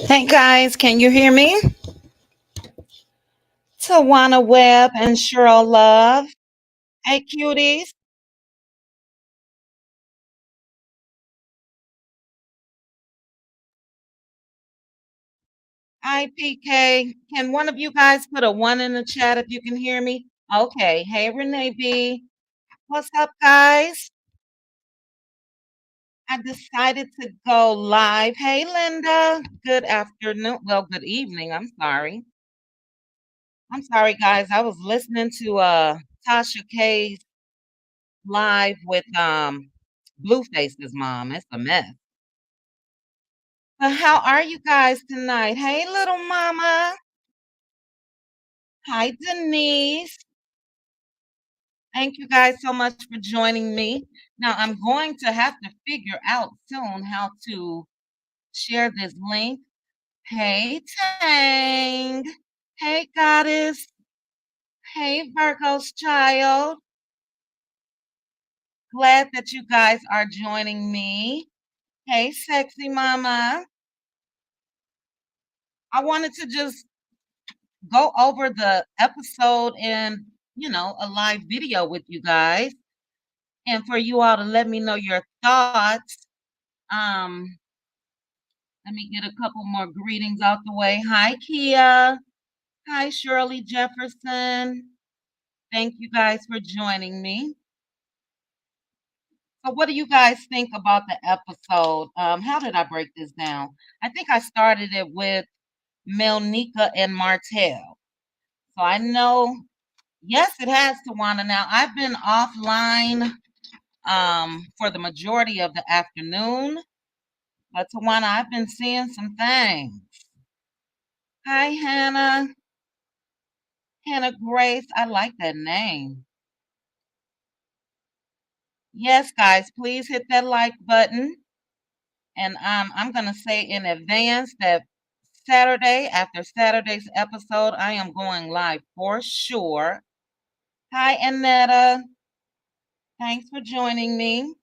Hey guys, can you hear me? Tawana Webb and Cheryl Love. Hey cuties. Hi PK. Can one of you guys put a one in the chat if you can hear me? Okay. Hey Renee B. What's up, guys? I decided to go live. Hey Linda. Good afternoon. Well, good evening. I'm sorry. I'm sorry, guys. I was listening to Tasha K's live with Blueface's mom. It's a mess. How are you guys tonight? Hey, little mama. Hi, Denise. Thank you guys so much for joining me. Now, I'm going to have to figure out soon how to share this link. Hey, Tang. Hey, Goddess. Hey, Virgo's child. Glad that you guys are joining me. Hey, sexy mama. I wanted to just go over the episode in, a live video with you guys and for you all to let me know your thoughts. Um, Let me get a couple more greetings out the way. Hi, Kia. Hi, Shirley Jefferson. Thank you guys for joining me. So, what do you guys think about the episode? How did I break this down? I think I started it with Melnika and Martell. So I know, yes, it has Tawana. Now I've been offline for the majority of the afternoon. But Tawana, I've been seeing some things. Hi, Hannah. Hannah Grace. I like that name. Yes, guys, please hit that like button. And I'm going to say in advance that Saturday, after Saturday's episode, I am going live for sure. Hi, Annetta. Thanks for joining me.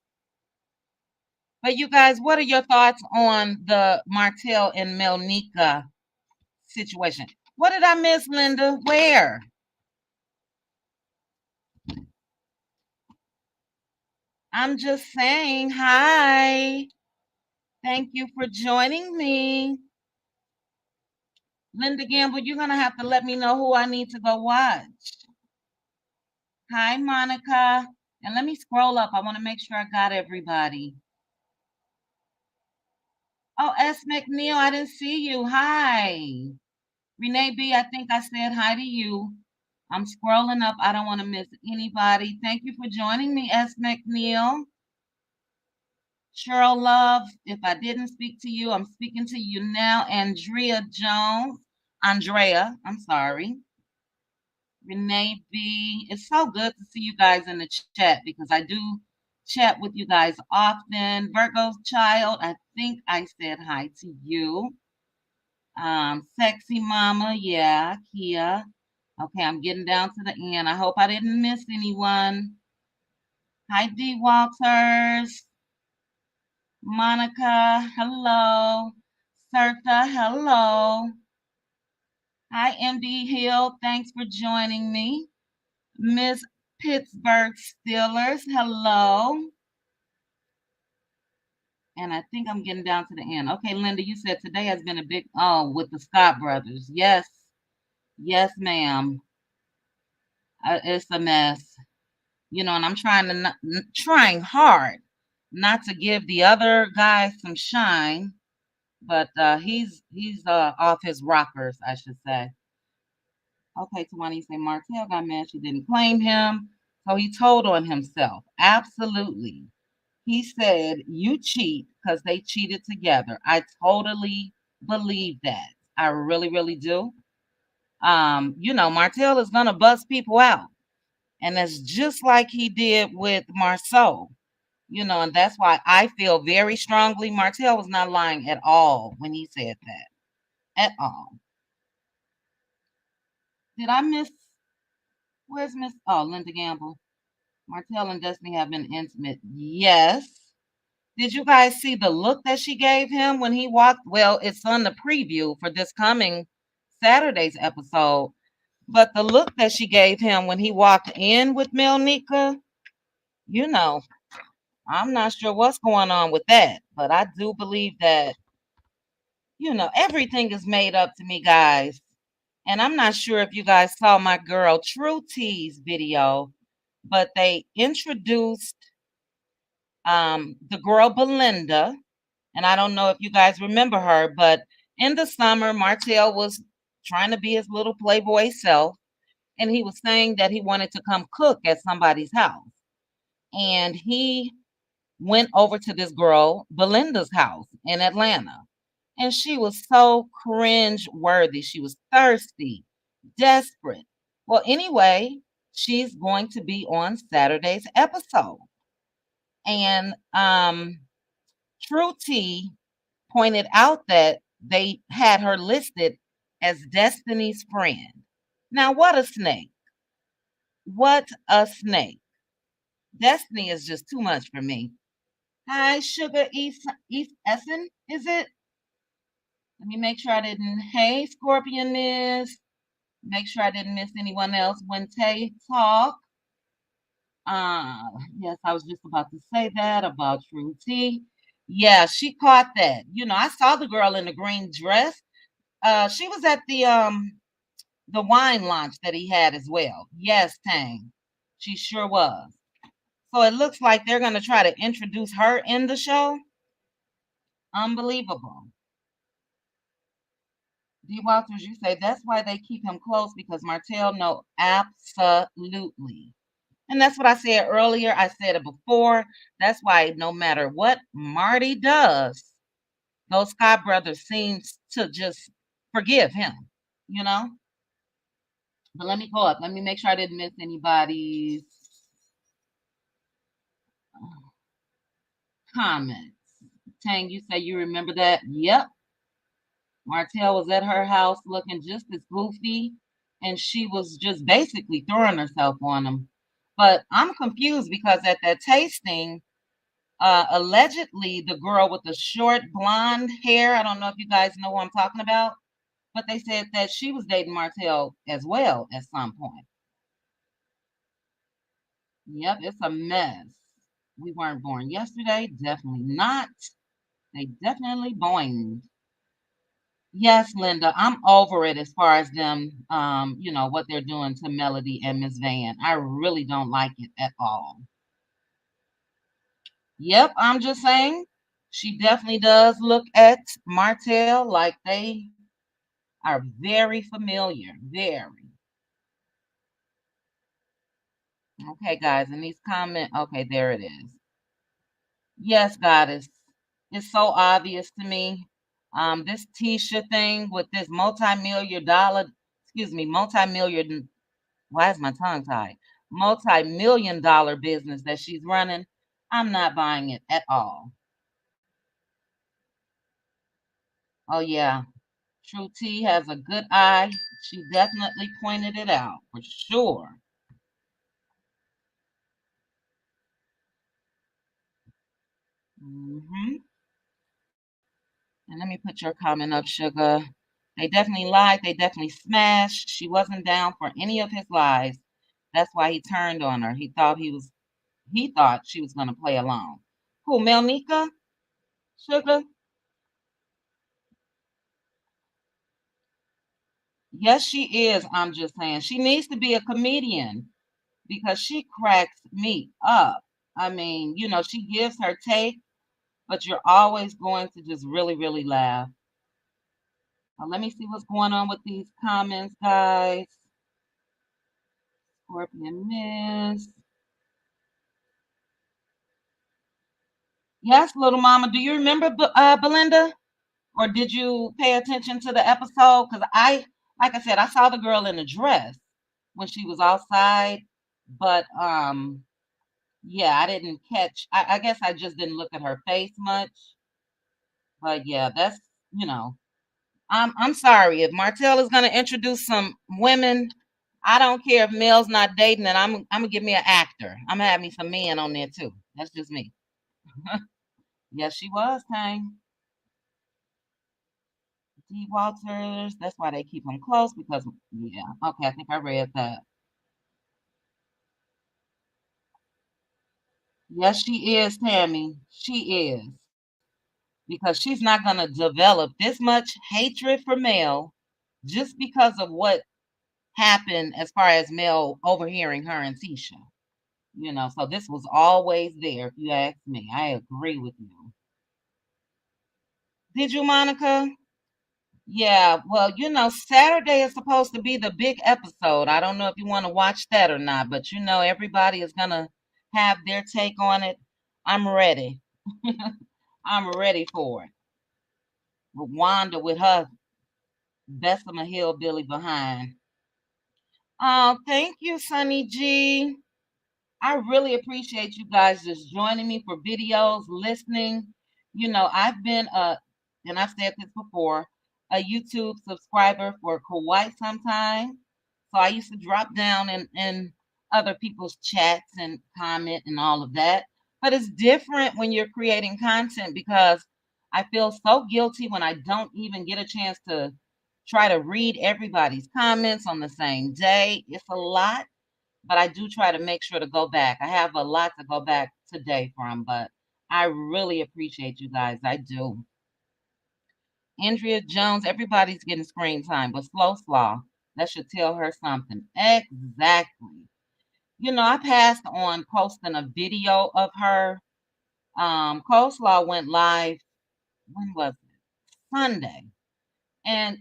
But you guys, what are your thoughts on the Martell and Melnika situation? What did I miss, Linda? Where? I'm just saying hi. Thank you for joining me. Linda Gamble, you're going to have to let me know who I need to go watch. Hi, Monica. And let me scroll up. I want to make sure I got everybody. Oh, S. McNeil, I didn't see you. Hi. Renee B., I think I said hi to you. I'm scrolling up. I don't want to miss anybody. Thank you for joining me, S. McNeil. Cheryl Love, if I didn't speak to you, I'm speaking to you now. Andrea Jones. Andrea, I'm sorry. Renee B. It's so good to see you guys in the chat because I do chat with you guys often. Virgo's child, I think I said hi to you. Sexy mama, yeah, Kia. Okay, I'm getting down to the end. I hope I didn't miss anyone. Hi, D. Walters. Monica, hello. Serta, hello. Hi, MD Hill. Thanks for joining me. Miss Pittsburgh Steelers, hello. And I think I'm getting down to the end. Okay, Linda, you said today has been a big, oh, with the Scott brothers. Yes, yes, ma'am. It's a mess. And I'm trying to trying hard not to give the other guy some shine, but he's off his rockers, I should say. Okay, Tawana, you say Martell got mad she didn't claim him, so he told on himself. Absolutely. He said, "You cheat because they cheated together." I totally believe that. I really, really do. Martell is gonna bust people out. And that's just like he did with Marceau. And that's why I feel very strongly Martell was not lying at all when he said that. At all. Did I miss where's Miss Linda Gamble? Martell and Destiny have been intimate. Yes. Did you guys see the look that she gave him when he walked? Well, it's on the preview for this coming Saturday's episode. But the look that she gave him when he walked in with Melnika, you know, I'm not sure what's going on with that. But I do believe that, everything is made up to me, guys. And I'm not sure if you guys saw my girl True T's video, but they introduced the girl Belinda. And I don't know if you guys remember her, but in the summer, Martell was trying to be his little playboy self. And he was saying that he wanted to come cook at somebody's house. And he went over to this girl, Belinda's house in Atlanta. And she was so cringe worthy. She was thirsty, desperate. Well, anyway, she's going to be on Saturday's episode. And True T pointed out that they had her listed as Destiny's friend. Now, what a snake. What a snake. Destiny is just too much for me. Hi, Sugar East Essen, is it? Let me make sure I didn't. Hey, Scorpion Miss. Make sure I didn't miss anyone else when Tay talk. Uh, yes, I was just about to say that about True T. Yeah, she caught that. I saw the girl in the green dress. She was at the wine launch that he had as well. Yes, Tang. She sure was. So it looks like they're gonna try to introduce her in the show. Unbelievable. D. Walters, you say that's why they keep him close because Martell know absolutely. And that's what I said earlier. I said it before. That's why no matter what Marty does, those Scott brothers seems to just forgive him, you know? But let me go up. Let me make sure I didn't miss anybody's comments. Tang, you say you remember that? Yep. Martell was at her house looking just as goofy, and she was just basically throwing herself on him. But I'm confused because at that tasting, allegedly the girl with the short blonde hair, I don't know if you guys know who I'm talking about, but they said that she was dating Martell as well at some point. Yep, it's a mess. We weren't born yesterday. Definitely not. They definitely boinged. Yes, Linda, I'm over it as far as them, what they're doing to Melody and Miss Van. I really don't like it at all. Yep, I'm just saying she definitely does look at Martell like they are very familiar. Very. Okay, guys, in these comments, okay, there it is. Yes, goddess. It's so obvious to me. This Tisha thing with this multi-million dollar, excuse me, multi-million, why is my tongue tied? Multi-million dollar business that she's running. I'm not buying it at all. Oh yeah, True T has a good eye. She definitely pointed it out for sure. hmm And let me put your comment up, Sugar. They definitely lied. They definitely smashed. She wasn't down for any of his lies. That's why he turned on her. He thought she was gonna play along. Who, Melnika? Sugar? Yes, she is. I'm just saying. She needs to be a comedian because she cracks me up. I mean, she gives her take, but you're always going to just really, really laugh. Let me see what's going on with these comments, guys. Scorpion Miss. Yes, little mama. Do you remember Belinda? Or did you pay attention to the episode? Because like I said, I saw the girl in a dress when she was outside, but yeah, I didn't catch. I guess I just didn't look at her face much. But yeah, that's you know. I'm sorry if Martell is gonna introduce some women. I don't care if Mel's not dating, and I'm gonna give me an actor. I'm gonna have me some men on there too. That's just me. Yes, she was, Tang. D. Walters. That's why they keep him close because, yeah. Okay, I think I read that. Yes, she is, Tammy. She is. Because she's not going to develop this much hatred for Mel just because of what happened as far as Mel overhearing her and Tisha. So this was always there, if you ask me. I agree with you. Did you, Monica? Yeah, well, Saturday is supposed to be the big episode. I don't know if you want to watch that or not, but everybody is going to have their take on it. I'm ready. I'm ready for it. With Wanda with her Bessemer Hillbilly behind. Oh, thank you, Sunny G. I really appreciate you guys just joining me for videos, listening. I've been and I've said this before, a YouTube subscriber for quite some time. So I used to drop down in other people's chats and comment and all of that. But it's different when you're creating content because I feel so guilty when I don't even get a chance to try to read everybody's comments on the same day. It's a lot, but I do try to make sure to go back. I have a lot to go back today from, but I really appreciate you guys. I do. Andrea Jones, everybody's getting screen time, but slow slaw. That should tell her something. Exactly. I passed on posting a video of her. Coleslaw went live. When was it? Sunday. And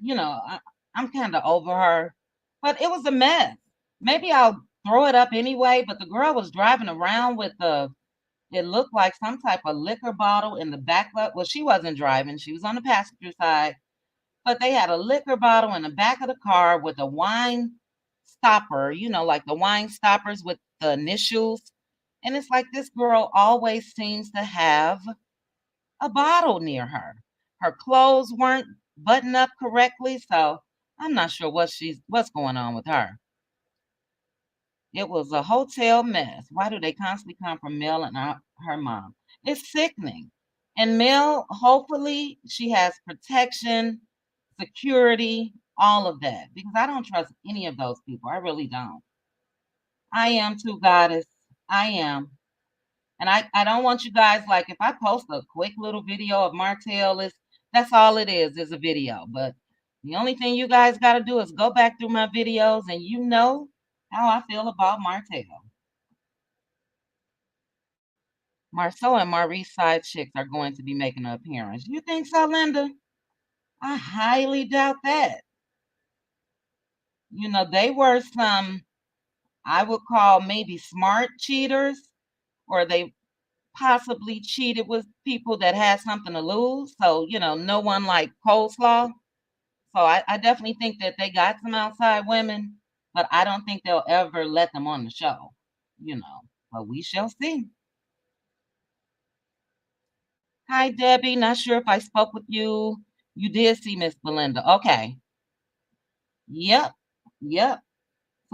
I'm kind of over her, but it was a mess. Maybe I'll throw it up anyway. But the girl was driving around with it looked like some type of liquor bottle in the back. Well, she wasn't driving; she was on the passenger side. But they had a liquor bottle in the back of the car with a wine stopper. Like the wine stoppers with the initials. And it's like this girl always seems to have a bottle near her. Her clothes weren't buttoned up correctly, so I'm not sure what's going on with her. It was a hotel mess. Why do they constantly come from Mel and her mom? It's sickening. And Mel, hopefully, she has protection, security, all of that. Because I don't trust any of those people. I really don't. I am too, goddess. I am. And I don't want you guys, like, if I post a quick little video of Martell, that's all it is a video. But the only thing you guys got to do is go back through my videos and you know how I feel about Martell. Marceau and Maurice side chicks are going to be making an appearance. You think so, Linda? I highly doubt that. They were some, I would call maybe smart cheaters, or they possibly cheated with people that had something to lose. So, no one like coleslaw. So I definitely think that they got some outside women, but I don't think they'll ever let them on the show, you know. But we shall see. Hi, Debbie. Not sure if I spoke with you. You did see Miss Belinda. Okay. Yep. Yep.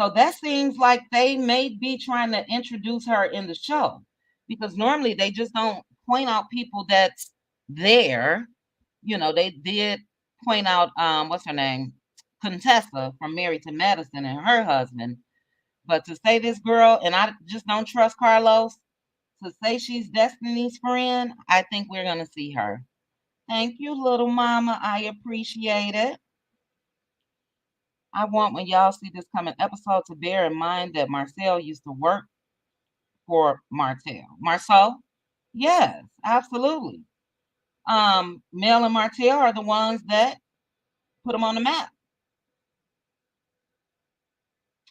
So that seems like they may be trying to introduce her in the show because normally they just don't point out people that's there. They did point out what's her name? Contessa from Married to Madison and her husband. But to say this girl, and I just don't trust Carlos, to say she's Destiny's friend, I think we're gonna see her. Thank you, little mama. I appreciate it. I want when y'all see this coming episode to bear in mind that Marcel used to work for Martell. Marceau? Yes, absolutely. Mel and Martell are the ones that put them on the map.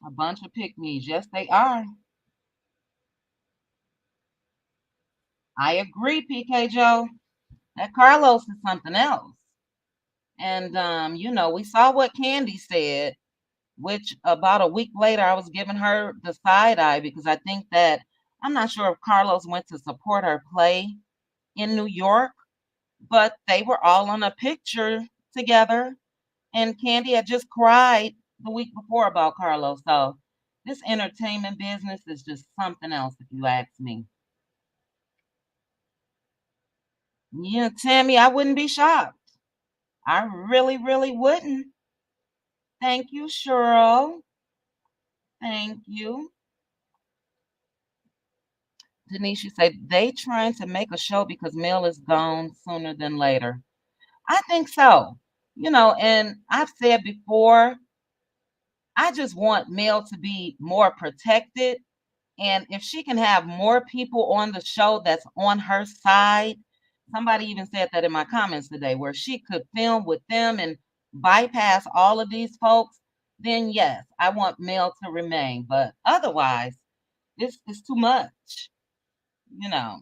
A bunch of pick-me's. Yes, they are. I agree, PK Joe. That Carlos is something else. And we saw what Candy said, which about a week later I was giving her the side eye because I think that I'm not sure if Carlos went to support her play in New York, but they were all on a picture together. And Candy had just cried the week before about Carlos. So this entertainment business is just something else, if you ask me. Yeah, Tammy, I wouldn't be shocked. I really, really wouldn't. Thank you, Cheryl. Thank you. Denise, you say they trying to make a show because Mel is gone sooner than later. I think so. And I've said before, I just want Mel to be more protected. And if she can have more people on the show that's on her side, somebody even said that in my comments today, where she could film with them and bypass all of these folks, then yes, I want Mel to remain. But otherwise, it's too much, you know.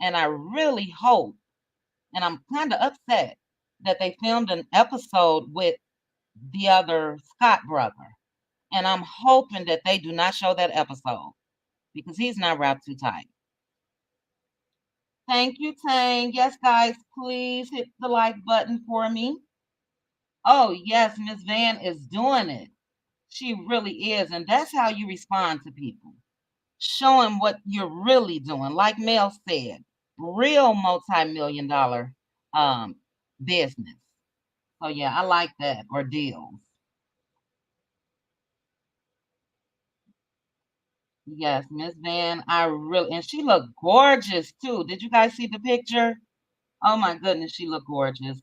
And I really hope, and I'm kind of upset that they filmed an episode with the other Scott brother. And I'm hoping that they do not show that episode because he's not wrapped too tight. Thank you, Tang. Yes, guys, please hit the like button for me. Oh, yes, Miss Van is doing it. She really is. And that's how you respond to people. Show them what you're really doing. Like Mel said, real multi-million dollar um, business. So, yeah, I like that. Or deals. Yes, Miss Van, I really, and she looked gorgeous too. Did you guys see the picture? Oh my goodness, she looked gorgeous.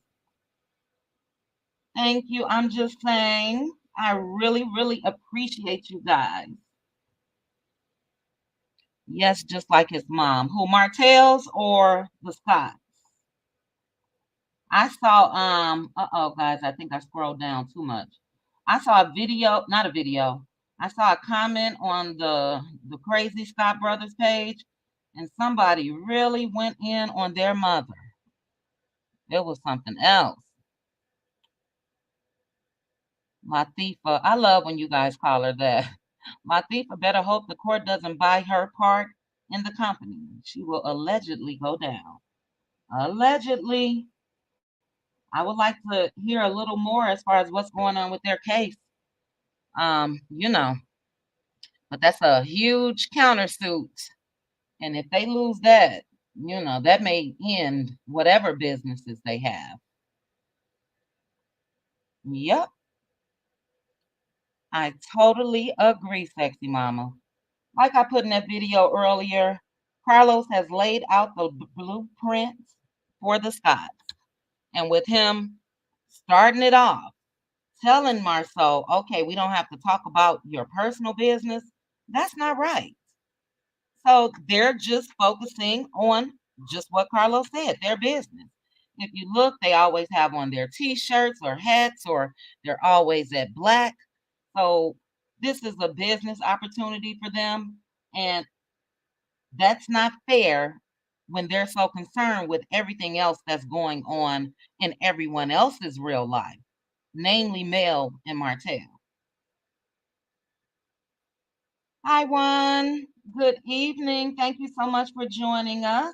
Thank you. I'm just saying, I really, really appreciate you guys. Yes, just like his mom. Who, Martell's or the Scotts? I saw, uh-oh, guys, I think I scrolled down too much. I saw a video, not a video. I saw a comment on the Crazy Scott Brothers page, and somebody really went in on their mother. It was something else. Latifa, I love when you guys call her that. Latifa better hope the court doesn't buy her part in the company. She will allegedly go down. Allegedly. I would like to hear a little more as far as what's going on with their case. Um, you know, but that's a huge countersuit. And if they lose that, that may end whatever businesses they have. Yep, I totally agree, sexy mama. Like I put in that video earlier, Carlos has laid out the blueprint for the Scots. And with him starting it off, telling Marceau, okay, we don't have to talk about your personal business, that's not right. So they're just focusing on just what Carlos said, their business. If you look, they always have on their t-shirts or hats, or they're always at black. So this is a business opportunity for them. And that's not fair when they're so concerned with everything else that's going on in everyone else's real life, namely Mel and Martell. Hi, Juan. Good evening. Thank you so much for joining us.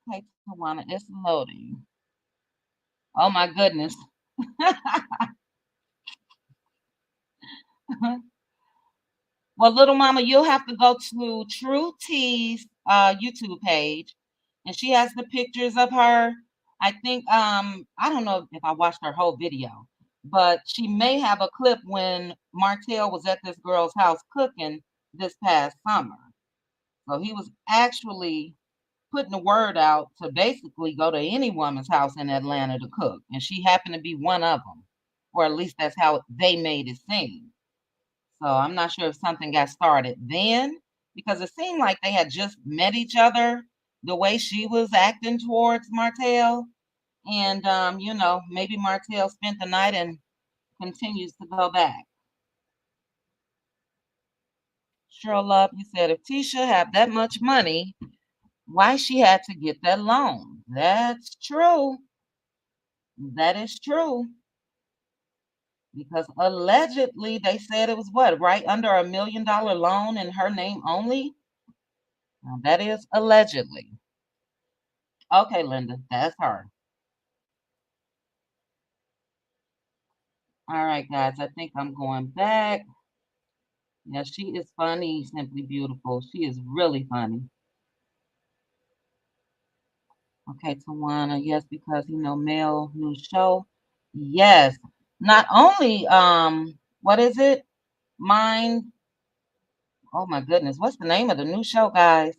Okay, Tawana, it's loading. Oh my goodness. Well, little mama, you'll have to go to True T's YouTube page, and she has the pictures of her. I think I don't know if I watched her whole video, but she may have a clip when Martell was at this girl's house cooking this past summer. So he was actually putting the word out to basically go to any woman's house in Atlanta to cook, and she happened to be one of them, or at least that's how they made it seem. So I'm not sure if something got started then, because it seemed like they had just met each other the way she was acting towards Martell. And, maybe Martell spent the night and continues to go back. Sure, love, you said if Tisha had that much money, why she had to get that loan. That's true. That is true. Because allegedly they said it was what, right under $1 million loan in her name only? Now, that is allegedly. Okay, Linda, that's her. All right, guys, I think I'm going back. Yeah, she is funny, simply beautiful. She is really funny. Okay, Tawana, yes, because male new show. Yes. Not only what is it? Mind oh my goodness, what's the name of the new show, guys?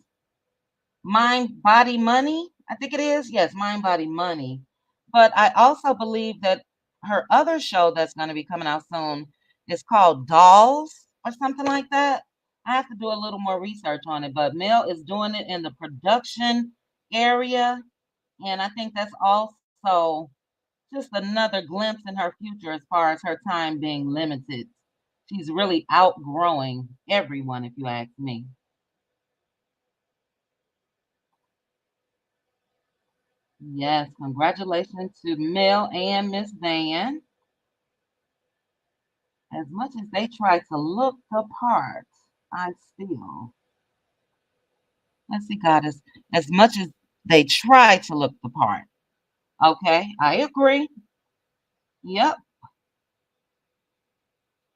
Mind, Body, Money? I think it is. Yes, Mind, Body, Money. But I also believe that her other show that's going to be coming out soon is called Dolls or something like that. I have to do a little more research on it, but Mel is doing it in the production area. And I think that's also just another glimpse in her future as far as her time being limited. She's really outgrowing everyone, if you ask me. Yes, congratulations to Mel and Miss Van. As much as they try to look the part, I still, let's see, God, as much as they try to look the part. Okay, I agree. Yep.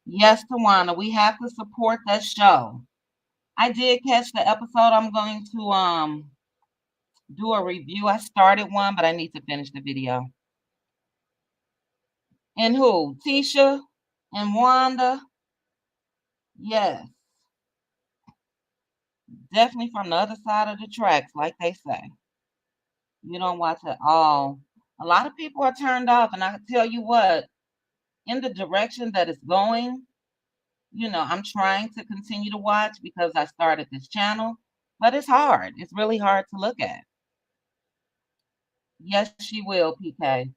Yes, Tawana, we have to support that show. I did catch the episode. I'm going to do a review. I started one, but I need to finish the video. And who? Tisha and Wanda? Yes, definitely from the other side of the tracks, like they say. You don't watch it all. A lot of people are turned off, and I can tell you what, in the direction that it's going, I'm trying to continue to watch because I started this channel, but it's hard. It's really hard to look at. Yes, she will, PK.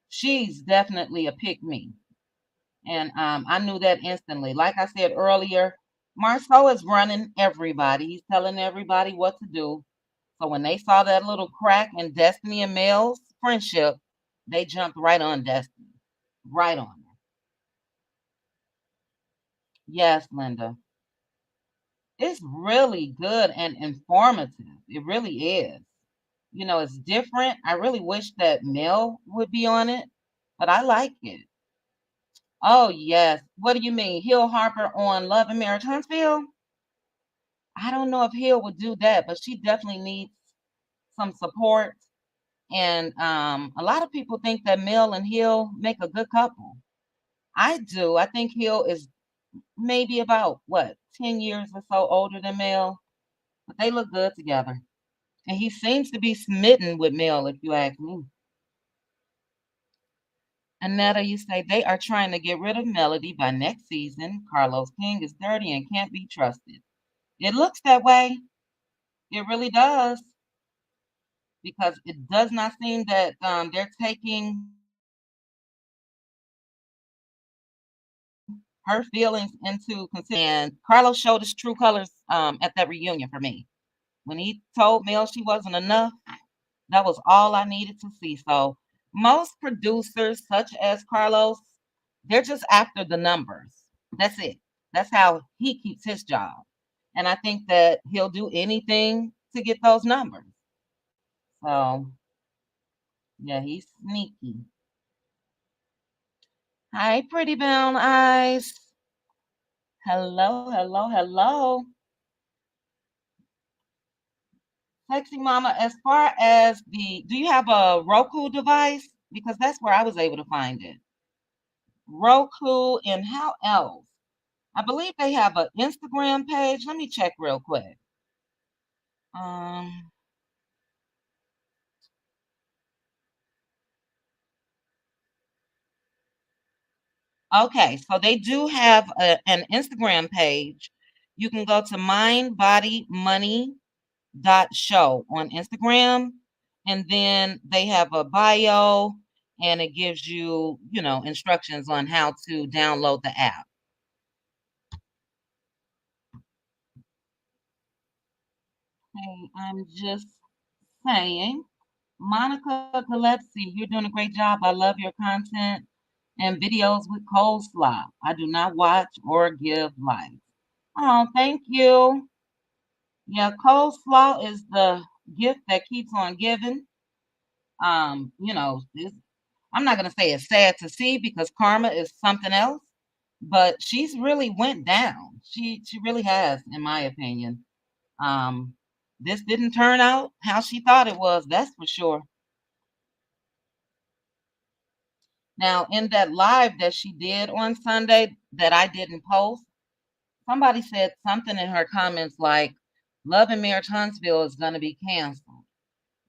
She's definitely a pick me. And I knew that instantly. Like I said earlier, Marceau is running everybody. He's telling everybody what to do. So when they saw that little crack in Destiny and Mel's friendship, they jumped right on Destiny. Right on her. Yes, Linda. It's really good and informative. It really is. It's different. I really wish that Mel would be on it, but I like it. Oh, yes. What do you mean? Hill Harper on Love and Marriage Huntsville? I don't know if Hill would do that, but she definitely needs some support. And a lot of people think that Mel and Hill make a good couple. I do. I think Hill is maybe about what 10 years or so older than Mel, but they look good together. And he seems to be smitten with Mel, if you ask me. Anetta, you say they are trying to get rid of Melody by next season. Carlos King is 30 and can't be trusted. It looks that way. It really does. Because it does not seem that they're taking her feelings into consideration. And Carlos showed his true colors at that reunion for me. When he told Mel she wasn't enough, that was all I needed to see. So most producers, such as Carlos, they're just after the numbers. That's it. That's how he keeps his job. And I think that he'll do anything to get those numbers. So yeah, he's sneaky. Hi, pretty brown eyes. Hello, hello, hello. Sexy mama, as far as do you have a Roku device? Because that's where I was able to find it. Roku, and how else? I believe they have an Instagram page. Let me check real quick. Um, okay, so they do have an Instagram page. You can go to mindbodymoney.show on Instagram, and then they have a bio, and it gives you, instructions on how to download the app. Hey, I'm just saying, Monica Gillespie, you're doing a great job. I love your content and videos with coleslaw. I do not watch or give likes. Oh, thank you. Yeah, coleslaw is the gift that keeps on giving. I'm not gonna say it's sad to see because karma is something else, but she's really went down. She really has, in my opinion. Um, This didn't turn out how she thought it was, that's for sure. Now, in that live that she did on Sunday that I didn't post, somebody said something in her comments like, Love and Marriage Huntsville is going to be canceled.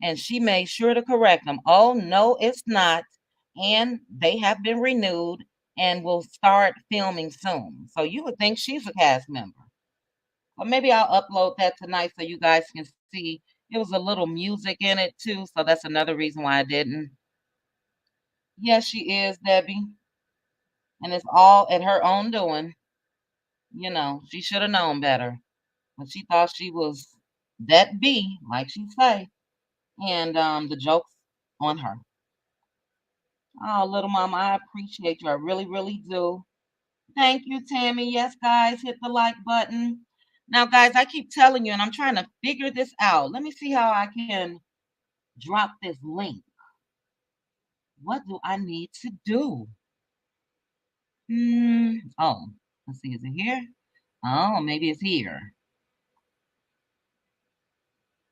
And she made sure to correct them. Oh, no, it's not. And they have been renewed and will start filming soon. So you would think she's a cast member. Or maybe I'll upload that tonight so you guys can see. It was a little music in it too. So that's another reason why I didn't. Yes, she is, Debbie. And it's all at her own doing. You know, she should have known better. But she thought she was that B, like she say. And the joke's on her. Oh, little mama, I appreciate you. I really, really do. Thank you, Tammy. Yes, guys, hit the like button. Now, guys, I keep telling you, and I'm trying to figure this out. Let me see how I can drop this link. What do I need to do? Oh, let's see. Is it here? Oh, maybe it's here.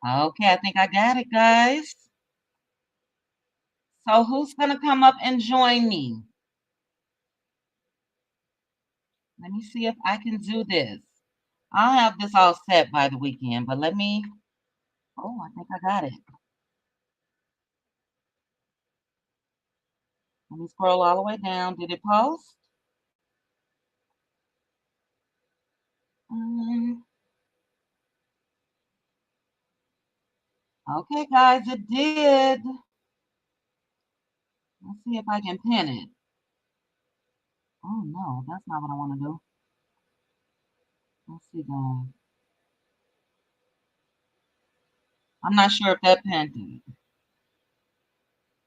Okay, I think I got it, guys. So who's going to come up and join me? Let me see if I can do this. I'll have this all set by the weekend, but let me. Oh, I think I got it. Let me scroll all the way down. Did it post? Okay, guys, it did. Let's see if I can pin it. Oh, no, that's not what I want to do. Let's see, guys. I'm not sure if that pinned it.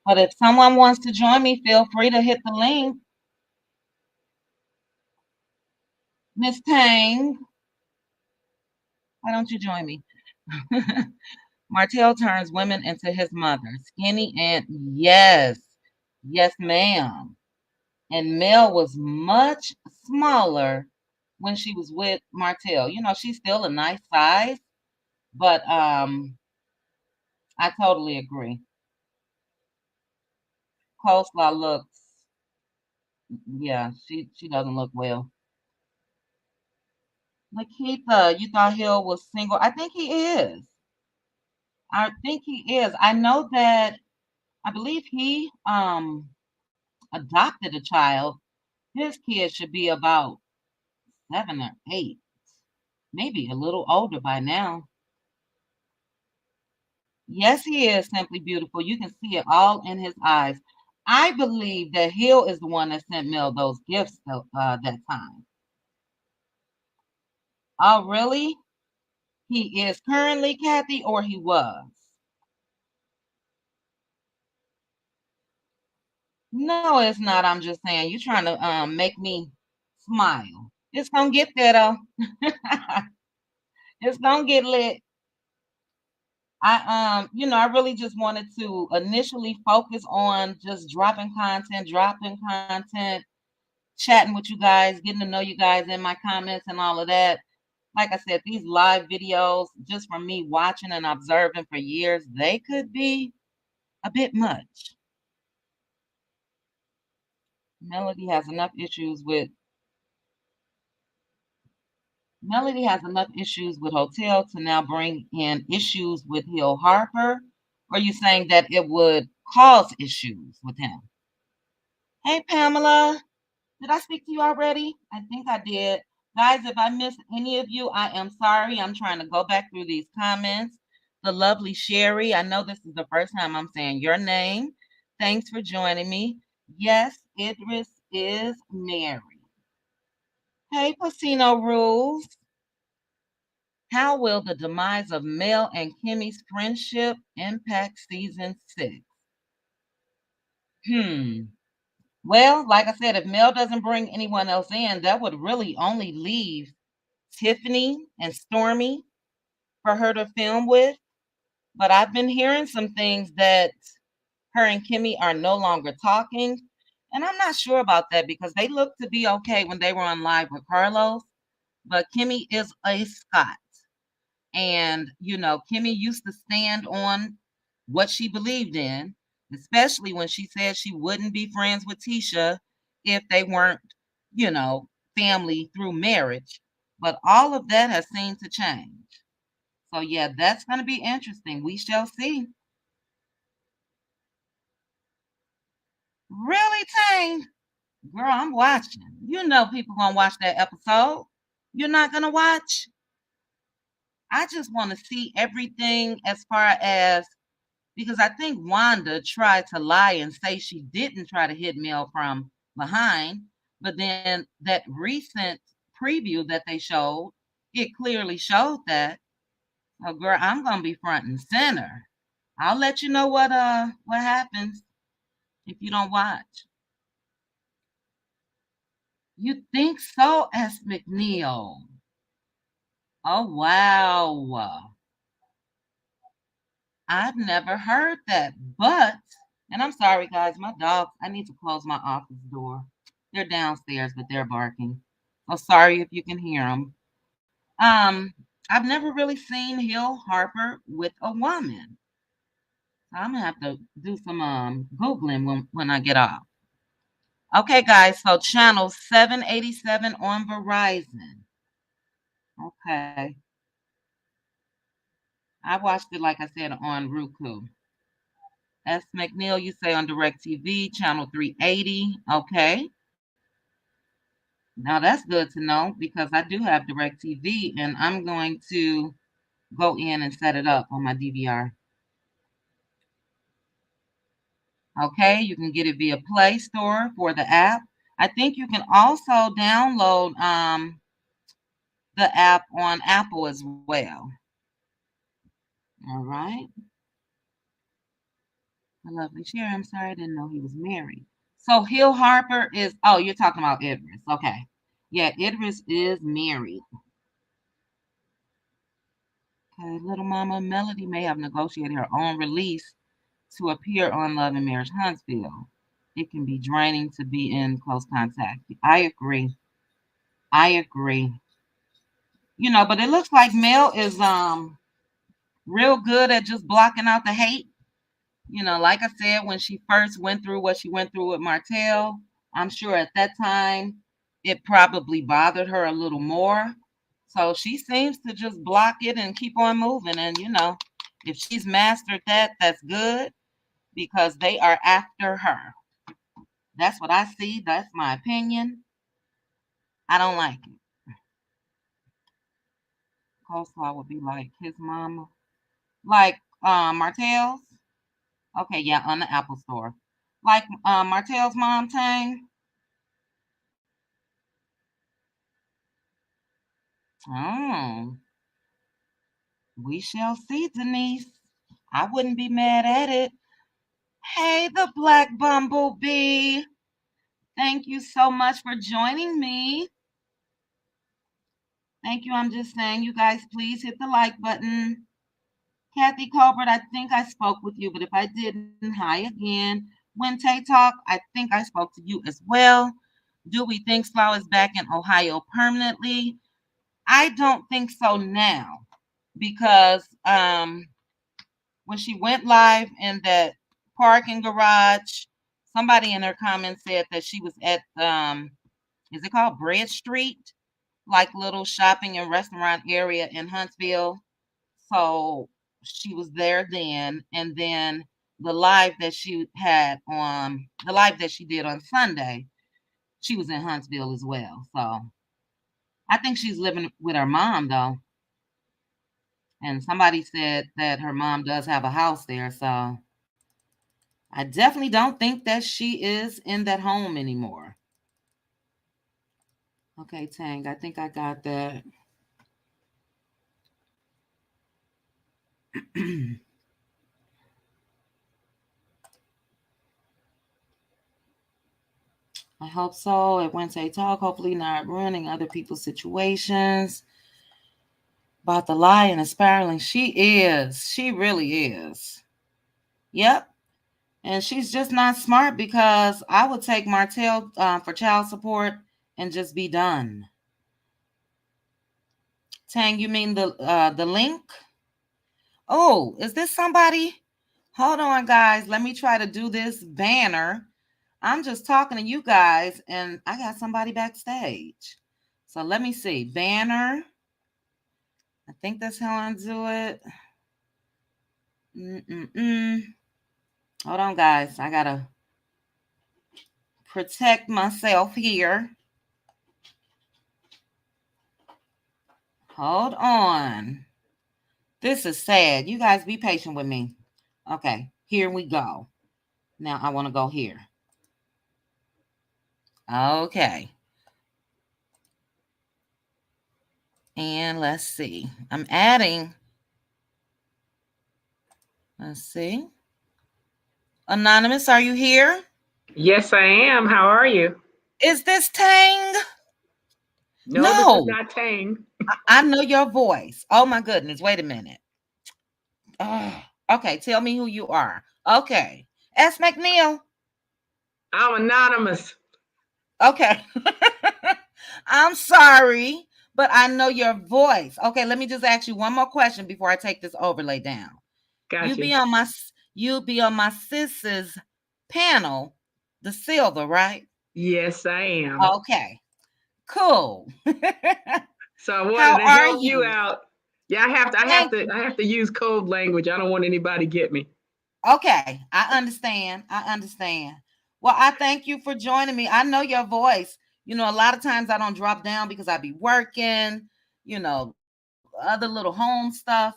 But if someone wants to join me, feel free to hit the link. Miss Tang, why don't you join me? Martell turns women into his mother. Skinny and yes, yes, ma'am. And Mel was much smaller when she was with Martell. You know, she's still a nice size, but I totally agree. Coleslaw looks, yeah, she doesn't look well. Nikita, you thought Hill was single? I think he is. I think he is. I know that I believe he adopted a child. His kid should be about 7 or 8, maybe a little older by now. Yes, he is simply beautiful. You can see it all in his eyes. I believe that Hill is the one that sent Mel those gifts that time. Oh, really? He is currently, Kathy, or he was? No, it's not. I'm just saying you're trying to make me smile. It's gonna get there though. It's gonna get lit. I really just wanted to initially focus on just dropping content, chatting with you guys, getting to know you guys in my comments and all of that. Like I said, these live videos, just from me watching and observing for years, they could be a bit much. Melody has enough issues with Melody has enough issues with Hotel to now bring in issues with Hill Harper. Or are you saying that it would cause issues with him? Hey, Pamela, did I speak to you already? I think I did. Guys, if I missed any of you, I am sorry. I'm trying to go back through these comments. The lovely Sherry, I know this is the first time I'm saying your name. Thanks for joining me. Yes, Idris is married. Hey, Casino Rules. How will the demise of Mel and Kimmy's friendship impact season 6? Well, like I said, if Mel doesn't bring anyone else in, that would really only leave Tiffany and Stormy for her to film with. But I've been hearing some things that her and Kimmy are no longer talking. And I'm not sure about that because they looked to be okay when they were on live with Carlos. But Kimmy is a Scot. And, Kimmy used to stand on what she believed in, especially when she said she wouldn't be friends with Tisha if they weren't, you know, family through marriage. But all of that has seemed to change. So, yeah, that's going to be interesting. We shall see. Really, Tang? Girl, I'm watching. People going to watch that episode. You're not going to watch? I just want to see everything as far as because I think Wanda tried to lie and say she didn't try to hit Mel from behind, but then that recent preview that they showed, it clearly showed that. Oh, girl, I'm gonna be front and center. I'll let you know what happens if you don't watch. You think so, S. McNeil? Oh wow. I've never heard that, but and I'm sorry, guys, my dogs. I need to close my office door. They're downstairs, but they're barking. So sorry if you can hear them. I've never really seen Hill Harper with a woman. So I'm gonna have to do some googling when I get off. Okay, guys. So channel 787 on Verizon. Okay, I watched it like I said on Roku. S. McNeil, you say on DirecTV, channel 380. Okay. Now that's good to know because I do have DirecTV and I'm going to go in and set it up on my DVR. Okay, you can get it via Play Store for the app. I think you can also download the app on Apple as well. All right. My lovely Sherry, I'm sorry I didn't know he was married. So Hill Harper is, oh, you're talking about Idris. Okay. Yeah, Idris is married. Okay, little mama Melody may have negotiated her own release to appear on Love and Marriage Huntsville. It can be draining to be in close contact. I agree. I agree. But it looks like Mel is real good at just blocking out the hate. Like I said, when she first went through what she went through with Martell, I'm sure at that time it probably bothered her a little more. So she seems to just block it and keep on moving. And if she's mastered that, that's good because they are after her. That's what I see. That's my opinion. I don't like it. Coleslaw would be like his mama. Like Martell's. Okay, yeah, on the Apple store. Like Martell's mom, Tang. Oh, we shall see, Denise. I wouldn't be mad at it. Hey, the Black Bumblebee. Thank you so much for joining me. Thank you. I'm just saying, you guys, please hit the like button. Kathy Colbert, I think I spoke with you, but if I didn't, hi again. When Tay Talk, I think I spoke to you as well. Do we think Slough is back in Ohio permanently? I don't think so now because when she went live in that parking garage, somebody in her comments said that she was at is it called Bread Street, like little shopping and restaurant area in Huntsville. So she was there then, and then the live that she did on Sunday, she was in Huntsville as well. So I think she's living with her mom though. And somebody said that her mom does have a house there. So I definitely don't think that she is in that home anymore. Okay, Tang, I think I got that. I hope so. At Wednesday Talk, hopefully not ruining other people's situations. About the lie and the spiraling. She is. She really is. Yep. And she's just not smart because I would take Martell for child support and just be done. Tang, you mean the link? Oh, is this somebody? Hold on, guys. Let me try to do this banner. I'm just talking to you guys, and I got somebody backstage. So let me see. Banner. I think that's how I do it. Hold on, guys. I gotta protect myself here. Hold on. This is sad. You guys be patient with me. Okay, here we go. Now I want to go here. Okay. And let's see. I'm adding. Let's see. Anonymous, are you here? Yes, I am. How are you? Is this Tang? No, this is No. not Tang. I know your voice. Oh my goodness. Wait a minute. Oh, okay, tell me who you are. Okay. S. McNeil. I'm anonymous. Okay. I'm sorry, but I know your voice. Okay, let me just ask you one more question before I take this overlay down. You Gotcha. be on my you be on my sis's panel, the silver, right? Yes, I am. Okay. Cool. So I wanted How to are help you you? out. Yeah, I have to. I have Thank to. you. I have to use code language. I don't want anybody to get me. Okay, I understand. I understand. Well, I thank you for joining me. I know your voice. You know, a lot of times I don't drop down because I be working, other little home stuff.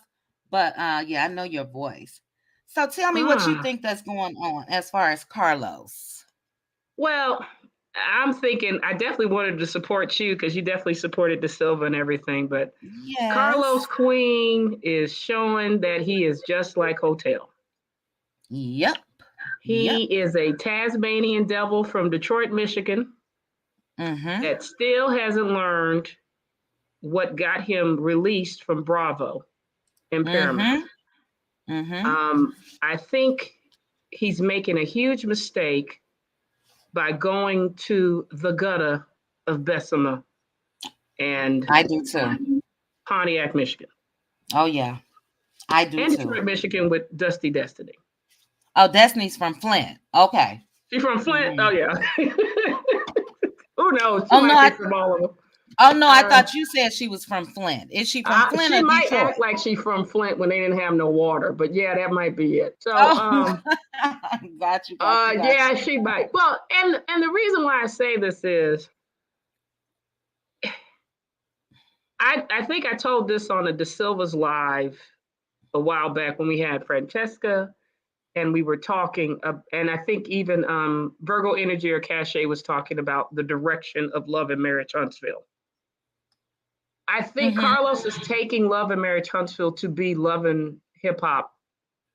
But yeah, I know your voice. So tell me what you think Ah, that's going on as far as Carlos. well, I'm thinking. I definitely wanted to support you because you definitely supported the Silva and everything. But Carlos Yes. Queen is showing that he is just like Hotel. Yep. He Yep. is a Tasmanian devil from Detroit, Michigan, Mm-hmm. that still hasn't learned what got him released from Bravo and Paramount. Mm-hmm. Mm-hmm. I think he's making a huge mistake by going to the gutter of Bessemer and I do too. Pontiac, Michigan, Oh yeah. I do and too. Detroit, Michigan with Dusty Destiny. Oh, Destiny's from Flint. Okay. She's from Flint. Mm-hmm. Oh yeah. Who knows? She Oh no, might be from all of them. oh no, I Uh, thought you said she was from Flint. Is she from Flint she or might Detroit? act like she's from Flint when they didn't have no water, but yeah, that might be it. So, Oh, got you, got you, got yeah, you. she might. Well, and the reason why I say this is, I think I told this on a De Silva's live a while back when we had Francesca and we were talking, and I think even Virgo Energy or Cachet was talking about the direction of Love and Marriage Huntsville. I think Mm-hmm. Carlos is taking Love and Marriage Huntsville to be Love and Hip Hop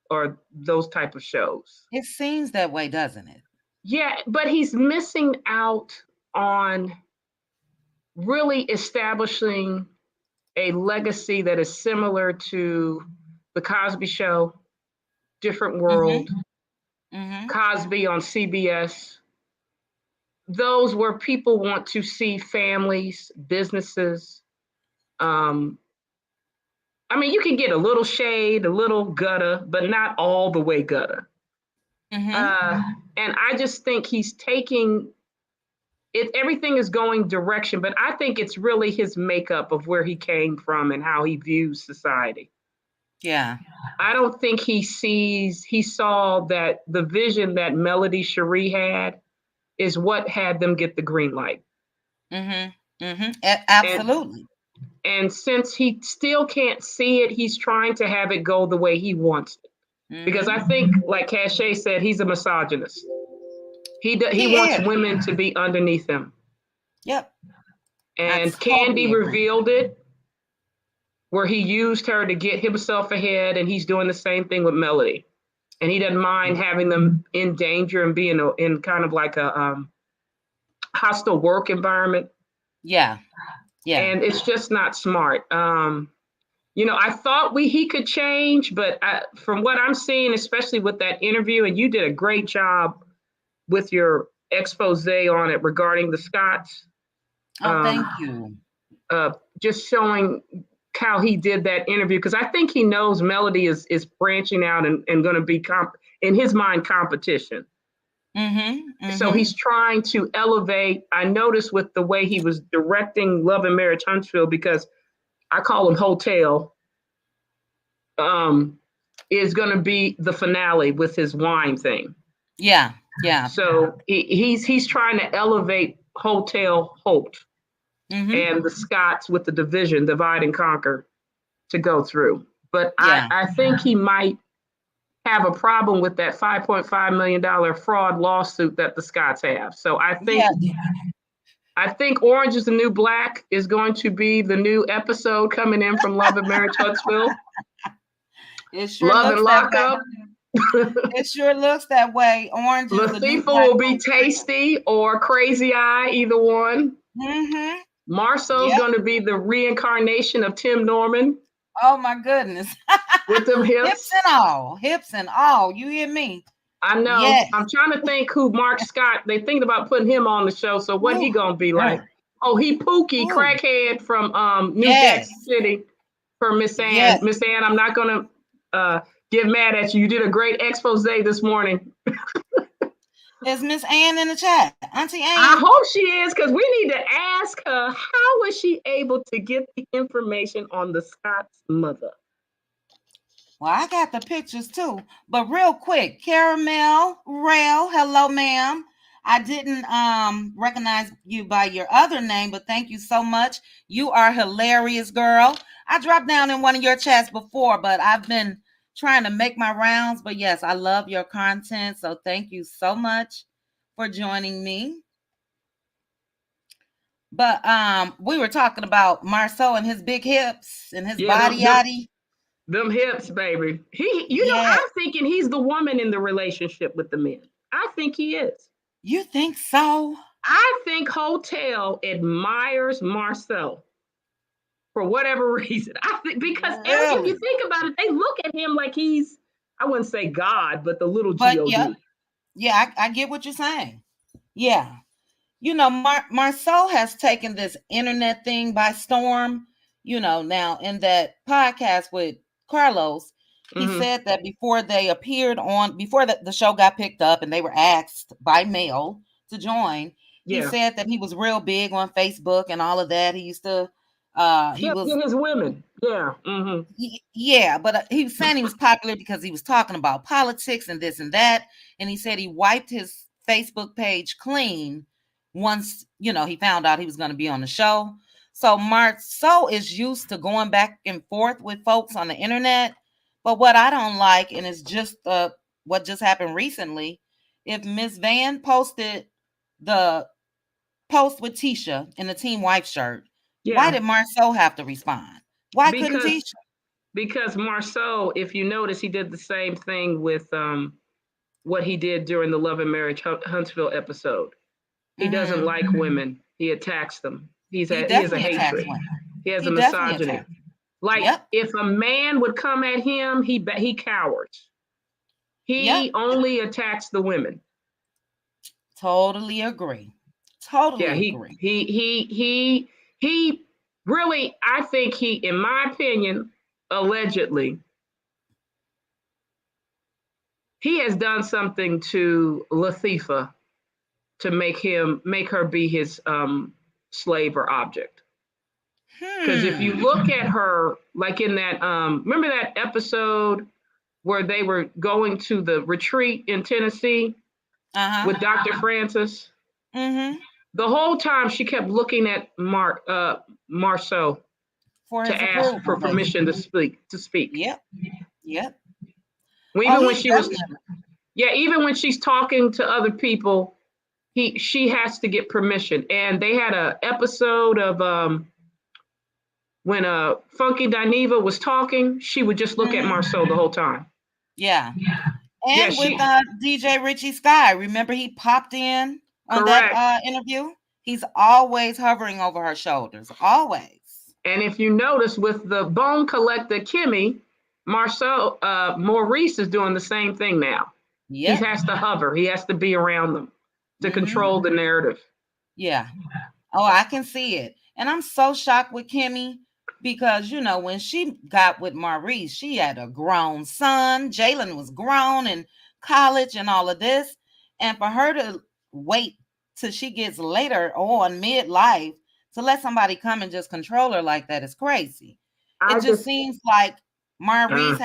or those type of shows. It seems that way, doesn't it? Yeah, but he's missing out on really establishing a legacy that is similar to the Cosby Show, Different Mm-hmm. World, Mm-hmm. Cosby on CBS. Those where people want to see families, businesses. Um, I mean, you can get a little shade, a little gutter, but not all the way gutter. Mm-hmm. Uh, and I just think he's taking it. Everything is going direction, but I think it's really his makeup of where he came from and how he views society. Yeah. I don't think he saw that the vision that Melody Cherie had is what had them get the green light. Mm-hmm. Mm-hmm. And Absolutely. and since he still can't see it, he's trying to have it go the way he wants it. Because I Mm-hmm. think, like Cachet said, he's a misogynist. He He wants is. women to be underneath him. Yep. I And Candy totally agree. revealed it, where he used her to get himself ahead, and he's doing the same thing with Melody. And he doesn't mind having them in danger and being in kind of like a hostile work environment. Yeah. Yeah. And it's just not smart. I thought he could change, but from what I'm seeing, especially with that interview, and you did a great job with your expose on it regarding the Scots, Oh, um, thank you. just showing how he did that interview, because I think he knows Melody is branching out and going to be in his mind competition. So he's trying to elevate. I noticed with the way he was directing Love and Marriage Huntsville, because I call him Hotel, is going to be the finale with his wine thing. Yeah, yeah. So he's trying to elevate Hotel Holt and the Scots with the division, divide and conquer, to go through. But Yeah. I think he might have a problem with that $5.5 million fraud lawsuit that the Scots have. So I think Orange is the New Black is going to be the new episode coming in from Love and Marriage Huntsville. It sure Love looks and that Lockup. It sure looks that way. Orange is the new Latifah black. will be Tasty or Crazy Eye, either one. Marceau's going to be the reincarnation of Tim Norman. Oh my goodness. With them hips. Hips and all. You hear me? I know. Yes. I'm trying to think who Mark Scott, they thinking about putting him on the show. So what he going to be like? Oh, he Pookie, crackhead from New Jack City for Miss Ann. Yes. Miss Ann, I'm not going to get mad at you. You did a great expose this morning. Is Miss Ann in the chat? Auntie Ann? I hope she is, because we need to ask her, how was she able to get the information on the Scott's mother? Well, I got the pictures too. But real quick, Caramel Rail, hello, ma'am. I didn't recognize you by your other name, but thank you so much. You are hilarious, girl. I dropped down in one of your chats before, but I've been trying to make my rounds. But yes, I love your content. So thank you so much for joining me. But we were talking about Marceau and his big hips and his body yaddy. Them hips, baby. You know, I'm thinking he's the woman in the relationship with the men. I think he is. You think so? I think Hotel admires Marceau for whatever reason. I think because if you think about it, they look at him like he's, I wouldn't say God, but the little G-O-D. Yeah, I get what you're saying. Yeah. You know, Marceau has taken this internet thing by storm. You know, now in that podcast with Carlos, he said that before they appeared on, before the show got picked up and they were asked by mail to join, he said that he was real big on Facebook and all of that. He used to, he was his women. Yeah. Yeah, but he was saying he was popular because he was talking about politics and this and that. And he said he wiped his Facebook page clean once, you know, he found out he was going to be on the show. So Marceau is used to going back and forth with folks on the internet. But what I don't like, and it's just what just happened recently, if Miss Van posted the post with Tisha in the Team Wife shirt, why did Marceau have to respond? Why couldn't Tisha? Because Marceau, if you notice, he did the same thing with what he did during the Love and Marriage Huntsville episode. He doesn't like women. He attacks them. He has a hatred. He has a misogyny. Like if a man would come at him, he cowers. He only attacks the women. Totally agree. Totally agree. He really, I think he, in my opinion, allegedly, he has done something to Latifah to make her be his slave or object. Because if you look at her, like in that, remember that episode where they were going to the retreat in Tennessee with Dr. Francis? The whole time she kept looking at Marceau to ask for permission to speak. Yep. Even when she's talking to other people, she has to get permission. And they had an episode of when Funky Dineva was talking, she would just look at Marceau the whole time. Yeah. And with DJ Richie Sky, remember he popped in on that interview? He's always hovering over her shoulders, always. And if you notice with the bone collector Kimmy, Marceau, Maurice is doing the same thing now. He has to hover. He has to be around them to control the narrative. Yeah. Oh, I can see it. And I'm so shocked with Kimmy. because when she got with Maurice, she had a grown son. Jalen was grown in college and all of this, and for her to wait till she gets later on midlife to let somebody come and just control her like that is crazy. It I just just, seems like uh, Maurice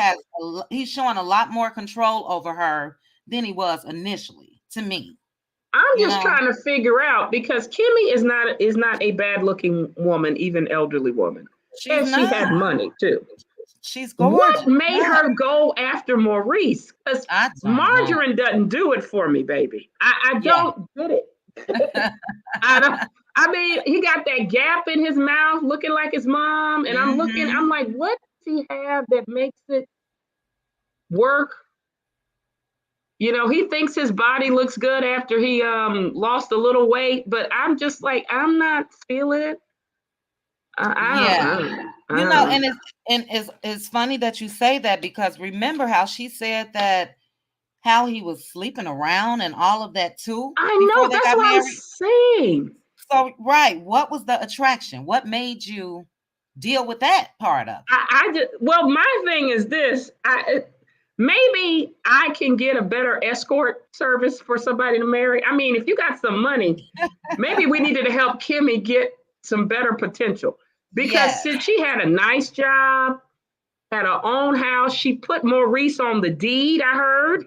he's showing a lot more control over her than he was initially to me. I'm You just know, trying to figure out because Kimmy is not a bad looking woman, even elderly woman, she's and she not. had money too. She's What gorgeous. made Yeah, her go after Maurice? Because I don't know. margarine doesn't do it for me, baby. I Yeah. don't get it. I don't. I mean, he got that gap in his mouth, looking like his mom, and I'm looking. Mhm. I'm like, what does he have that makes it work? He thinks his body looks good after he lost a little weight, but I'm just like, I'm not feeling it. I don't. Yeah. I don't. I don't know. And it's funny that you say that because remember how she said that how he was sleeping around and all of that too I before know. they That's got what I'm married? saying. So, right, what was the attraction? What made you deal with that part of it? I just, well, my thing is this. Maybe I can get a better escort service for somebody to marry. I mean, if you got some money, maybe we needed to help Kimmy get some better potential because Yes. since she had a nice job, had her own house, she put Maurice on the deed. I heard.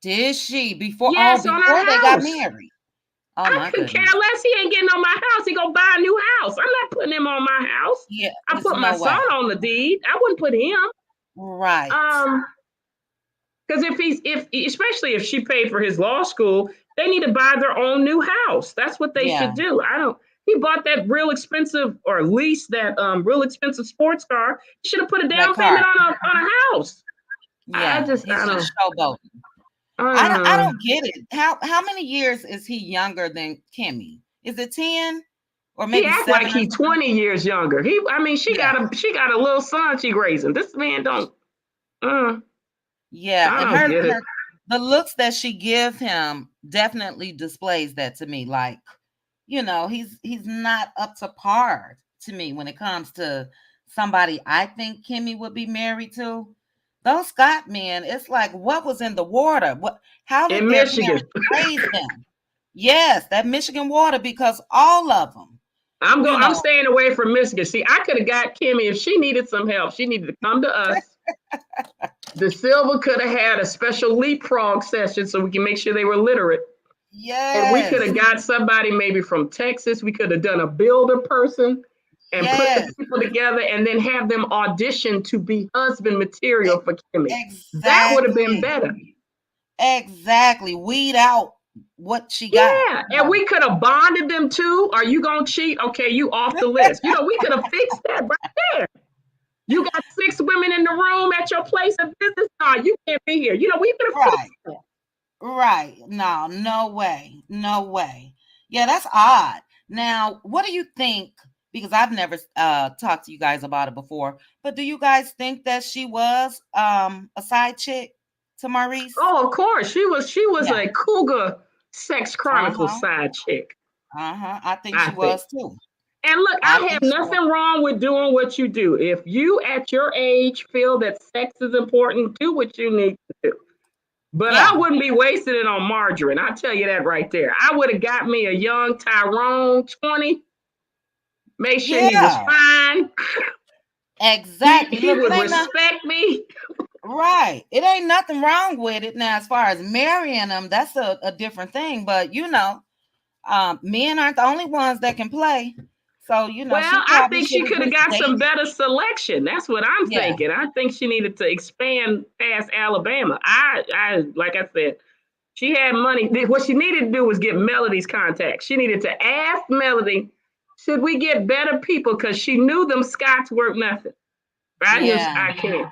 Did she Yes, on before they her got house. married? Oh I my couldn't care goodness. less. He ain't getting on my house. He gonna buy a new house. I'm not putting him on my house. Yeah, I it's put my no son way. on the deed. I wouldn't put him. Right. Um, because if especially if she paid for his law school, they need to buy their own new house. That's what they Yeah, should do. I don't. He bought that real expensive or leased that real expensive sports car. He should have put a that down car. payment on a house. I Yeah, just he's I just don't. showboating. I Uh, don't get it. How many years is he younger than Kimmy? Is it 10 or he maybe act like 7 or he something? 20 years younger. I mean, she Yeah. got a little son she raising. This man don't. Uh, Yeah, I and don't get it. the looks that she give him definitely displays that to me. Like, he's not up to par to me when it comes to somebody I think Kimmy would be married to. Those Scott men, it's like what was in the water? How did In their Michigan, parents raise them? Yes, that Michigan water because all of them, you I'm know, staying away from Michigan. See, I could have got Kimmy if she needed some help. She needed to come to us. The Silver could have had a special leapfrog session so we can make sure they were literate. And we could yes, have got somebody maybe from Texas. We could have done a builder person and put the yes, people together and then have them audition to be husband e- material for Kimmy. That would have been exactly. better. Exactly. Weed out what she got. Yeah, and we could have bonded them too. Are you gonna cheat? Okay, you off the list. We could have fixed that right there. You got 6 women in the room at your place of business. No, you can't be here. We could have Right. fixed that. Right. No, no way. No way. Yeah, that's odd. Now, what do you think? Because I've never talked to you guys about it before, but do you guys think that she was a side chick to Maurice? Oh, of course, she was Yeah. a cougar sex chronicle Uh-huh. side chick. Uh-huh. I think I she think. was too. And look, I I have think she was. nothing wrong with doing what you do. If you at your age feel that sex is important, do what you need to do. But I Yeah. wouldn't be wasting it on margarine. I'll tell you that right there. I would have got me a young Tyrone, 20, make sure he was Yeah. fine. He Exactly. he Look, it would ain't nothing. respect me. Right. It ain't nothing wrong with it. Now, as far as marrying them, that's a different thing. But men aren't the only ones that can play. So, Well, she I probably think should she have could have just got some dated. better selection. That's what I'm Yeah. thinking. I think she needed to expand past Alabama. I like I said, she had money. What she needed to do was get Melody's contact. She needed to ask Melody, should we get better people? Because she knew them Scots weren't nothing. Yeah. I can't.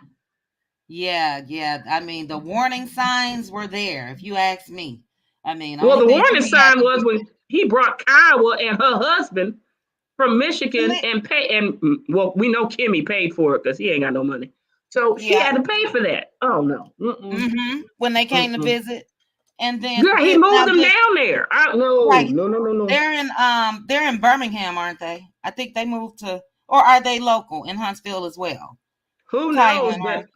Yeah. Yeah. I mean, the warning signs were there, if you ask me. I mean, the Well, only the thing warning Kimmy had sign to was do. when he brought Kiowa and her husband from Michigan and pay. And well, we know Kimmy paid for it because he ain't got no money. So she Yeah. had to pay for that. Oh no. When they came to Mm-mm. visit. And then Yeah, he did now moved them did down there. No, right. no, no, no, no. They're in Birmingham, aren't they? I think they moved to or are they local in Huntsville as well? Who Ty knows? and But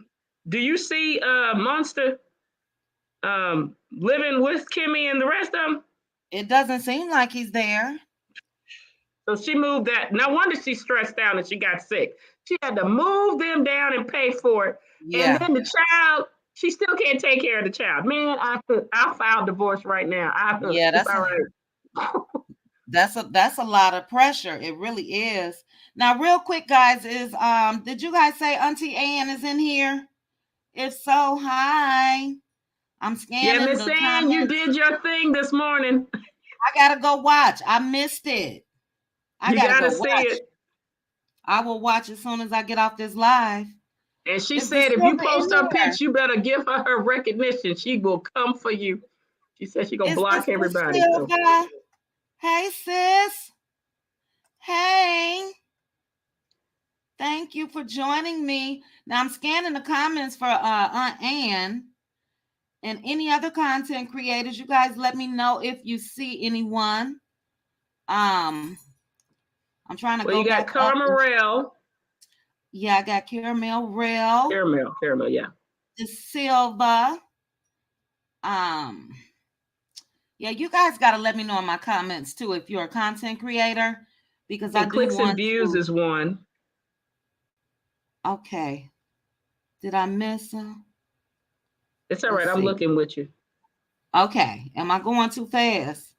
do you see Monster living with Kimmy and the rest of them? it doesn't seem like he's there. So she moved that. No wonder she's stressed out and she got sick. She had to move them down and pay for it. And Yeah, then the child, she still can't take care of the child. Man, I'll file divorce right now. yeah, It's all right. that's a lot of pressure. It really is. Now, real quick, guys, is did you guys say Auntie Ann is in here? If so, hi. I'm Yeah, scanning Miss the Ann, you comments. did your thing this morning. I gotta go watch. I missed it. I You gotta got go to see watch. it. I will watch as soon as I get off this live. And she Is the said, if you silver in post her there? pitch, you better give her her recognition. She will come for you. She said she's going to Is this block the everybody. So, silver? Hey, sis. Hey. Thank you for joining me. Now I'm scanning the comments for Aunt Ann and any other content creators. You guys let me know if you see anyone. Um, I'm trying to well, go you got back up. Carmarel. Yeah, I got Caramel Rail, Caramel, yeah. the Silva. Um, yeah, you guys got to let me know in my comments too if you're a content creator because I And do clicks and want views to. is one. Okay, did I miss? It's all Let's right. I'm see. looking with you. Okay, am I going too fast?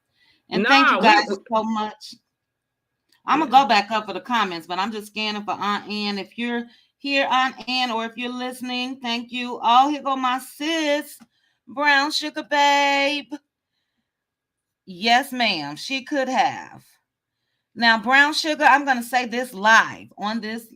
And thank you No, guys so much. I'm gonna yeah. go back up for the comments, but I'm just scanning for Aunt Ann. If you're here, Aunt Ann, or if you're listening, thank you. Oh, here go my sis, Brown Sugar Babe. Yes, ma'am, she could have. Now, Brown Sugar, I'm gonna say this live on this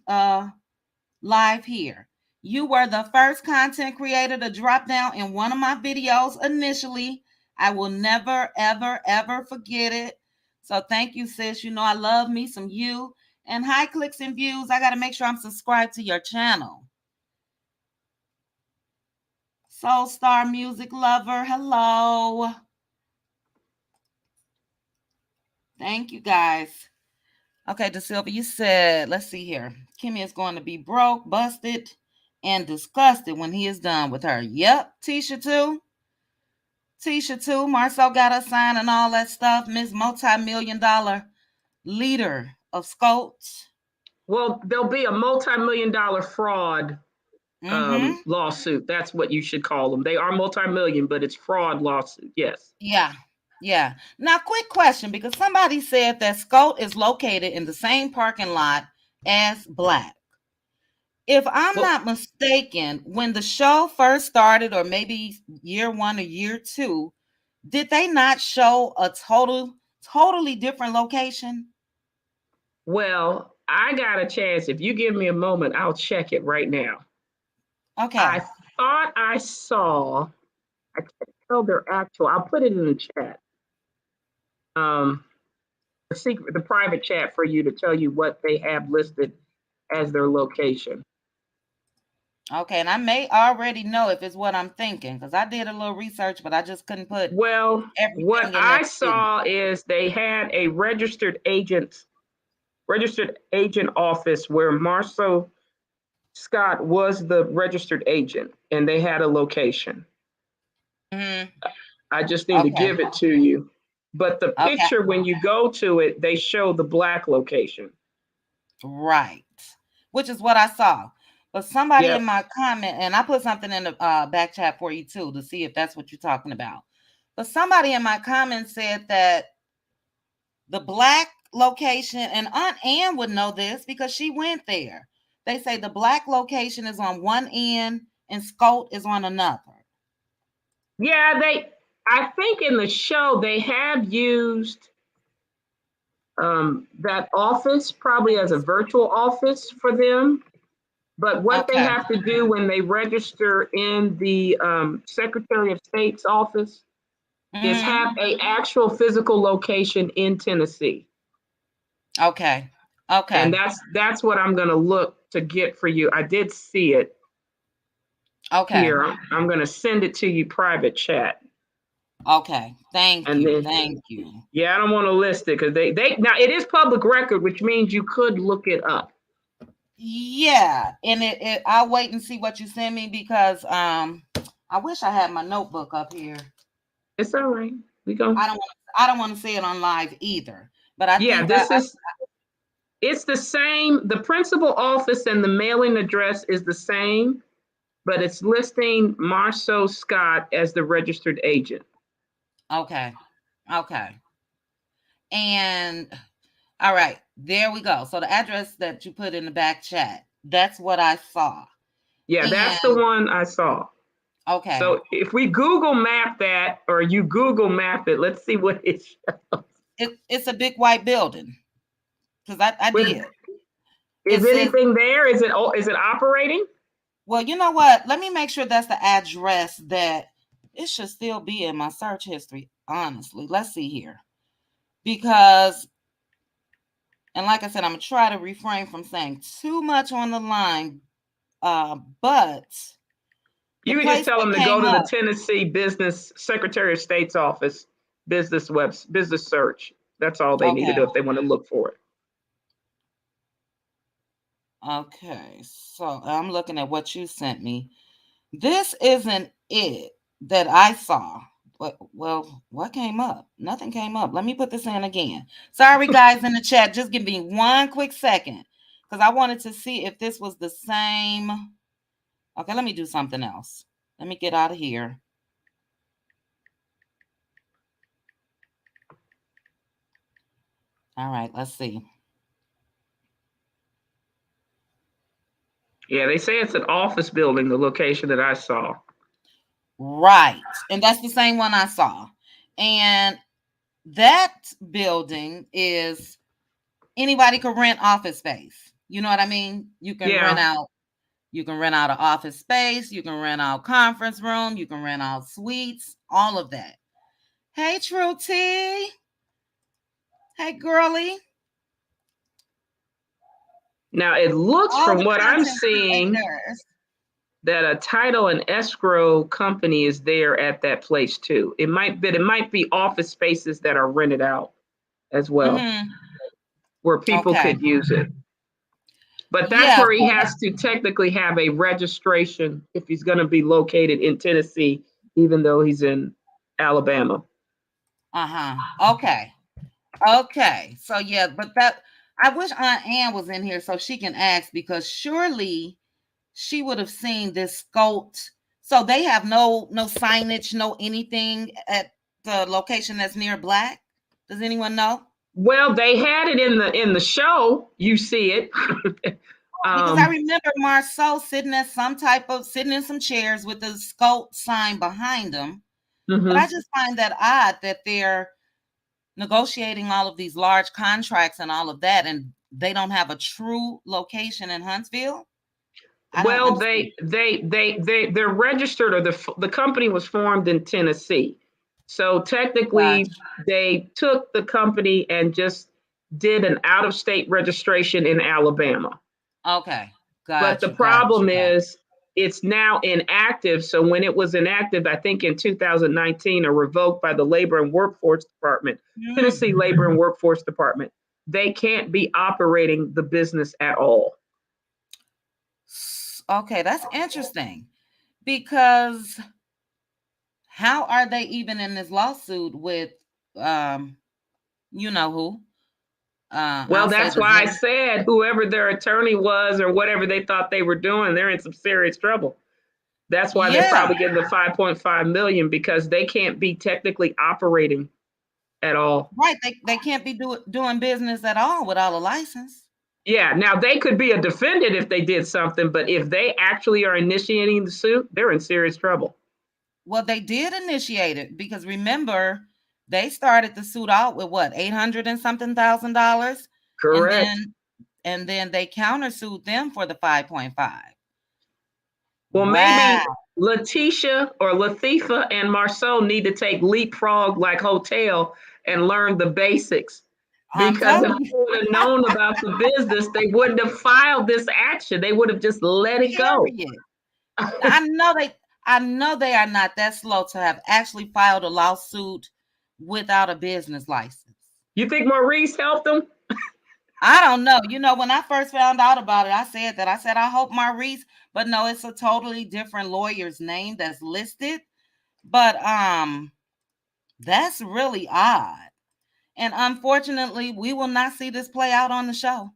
live here. You were the first content creator to drop down in one of my videos initially. I will never, ever, ever forget it. So thank you, sis. You know I love me some you. And hi, clicks and views. I got to make sure I'm subscribed to your channel. Soul Star Music Lover, hello. Thank you, guys. Okay, DeSilva, you said, let's see here. Kimmy is going to be broke, busted, and disgusted when he is done with her. Yep, Tisha too. Tisha too. Marcel got a sign and all that stuff. Miss Multi-million-dollar leader of Scots. Well, there'll be a multi-million-dollar fraud Mm-hmm. lawsuit. That's what you should call them. They are multi-million, but it's fraud lawsuit. Yes. Yeah. Yeah. Now, quick question, because somebody said that Scott is located in the same parking lot as Black. If I'm Well, not mistaken, when the show first started, or maybe year one or year two, did they not show a totally different location? well, I got a chance. If you give me a moment, I'll check it right now. I Okay. thought I saw, I can't tell their actual, I'll put it in the chat. Um, the private chat for you to tell you what they have listed as their location. Okay, and I may already know if it's what I'm thinking because I did a little research, but I just couldn't put Well, what everything in that I city. saw is they had a registered agent office where Marceau Scott was the registered agent, and they had a location. Mm-hmm. I just need to Okay. give it to you. But the Okay. picture, when you go to it, they show the Black location. Right. Which is what I saw. But somebody in Yep. my comment, and I put something in the back chat for you too to see if that's what you're talking about. But somebody in my comment said that the Black location, and Aunt Ann would know this because she went there. They say the Black location is on one end and Scott is on another. Yeah, I think in the show they have used that office probably as a virtual office for them. But what they Okay. have to do when they register in the Secretary of State's office is Mm-hmm. have a actual physical location in Tennessee. Okay. And Okay. that's what I'm going to look to get for you. I did see it Okay. here. I'm going to send it to you private chat. Okay. Thank And you. then, Thank you. yeah, I don't want to list it because they now it is public record, which means you could look it up. Yeah, and I'll wait and see what you send me because I wish I had my notebook up here. It's all right. We go. I don't want to say it on live either. But I Yeah, think I it's the same. The principal office and the mailing address is the same, but it's listing Marceau Scott as the registered agent. okay. Okay. And all right, there we go. So the address that you put in the back chat, that's what I saw. Yeah, And that's the one I saw. okay. So if we Google map that or you Google map it, let's see what it shows. It's a big white building. Because I With, did. It is says, anything there? Is it operating? well, you know what? Let me make sure that's the address that it should still be in my search history, honestly. Let's see here. Because, and like I said, I'm going to try to refrain from saying too much on the line. But the You could just place tell that them to go came to the up, Tennessee Business Secretary of State's office, business search. That's all they need to okay. do if they want to look for it. Okay. So I'm looking at what you sent me. This isn't it that I saw. But, well, what came up? Nothing came up. Let me put this in again. Sorry, guys in the chat. Just give me one quick second because I wanted to see if this was the same. Okay, let me do something else. Let me get out of here. All right, let's see. Yeah, they say it's an office building, the location that I saw. Right. And that's the same one I saw. And that building is anybody could rent office space. You know what I mean? Yeah. You can rent out an office space, you can rent out conference room, you can rent out suites, all of that. Hey True T. Hey girly. Now it looks All from the what I'm content seeing creators. that a title and escrow company is there at that place too. It might be office spaces that are rented out as well, Mm-hmm. where people Okay. could use it. But that's Yeah. where he has to technically have a registration if he's going to be located in Tennessee, even though he's in Alabama. Uh-huh. Okay. Okay. So yeah, but that I wish Aunt Ann was in here so she can ask because surely she would have seen this sculpt. So they have no signage, no anything at the location that's near Black. Does anyone know? Well, they had it in the show. You see it. Because I um, remember Marceau sitting in some chairs with the sculpt sign behind him. But I mhm. just find that odd that they're negotiating all of these large contracts and all of that, and they don't have a true location in Huntsville. I don't Well, understand. they're registered, or the company was formed in Tennessee. So technically, Gotcha. they took the company and just did an out of state registration in Alabama. Okay. But Got the you. Got you. problem Got is it's now inactive. So when it was inactive, I think in 2019 or revoked by the Labor and Workforce Department, you. Tennessee Labor and Workforce Department, they can't be operating the business at all. Okay, that's interesting because how are they even in this lawsuit with um you know who? Well, I'll say that's the why I said whoever their attorney was or whatever they thought they were doing, they're in some serious trouble. That's why they're yeah, probably getting the 5.5 million because they can't be technically operating at all. right. They can't be doing business at all without a license. Yeah, now they could be a defendant if they did something, but if they actually are initiating the suit, they're in serious trouble. Well, they did initiate it because remember they started the suit out with what 800 and something $1,000, and Correct. then they countersued them for the 5.5. Well, Wow, maybe Letitia or Latifa and Marceau need to take leapfrog like hotel and learn the basics. I'm Because if telling they you, would have known about the business, they wouldn't have filed this action. They would have just let it go. period. I know they are not that slow to have actually filed a lawsuit without a business license. You think Maurice helped them? I don't know. When I first found out about it, I said that. I said, I hope Maurice, but no, it's a totally different lawyer's name that's listed. But that's really odd. And unfortunately, we will not see this play out on the show.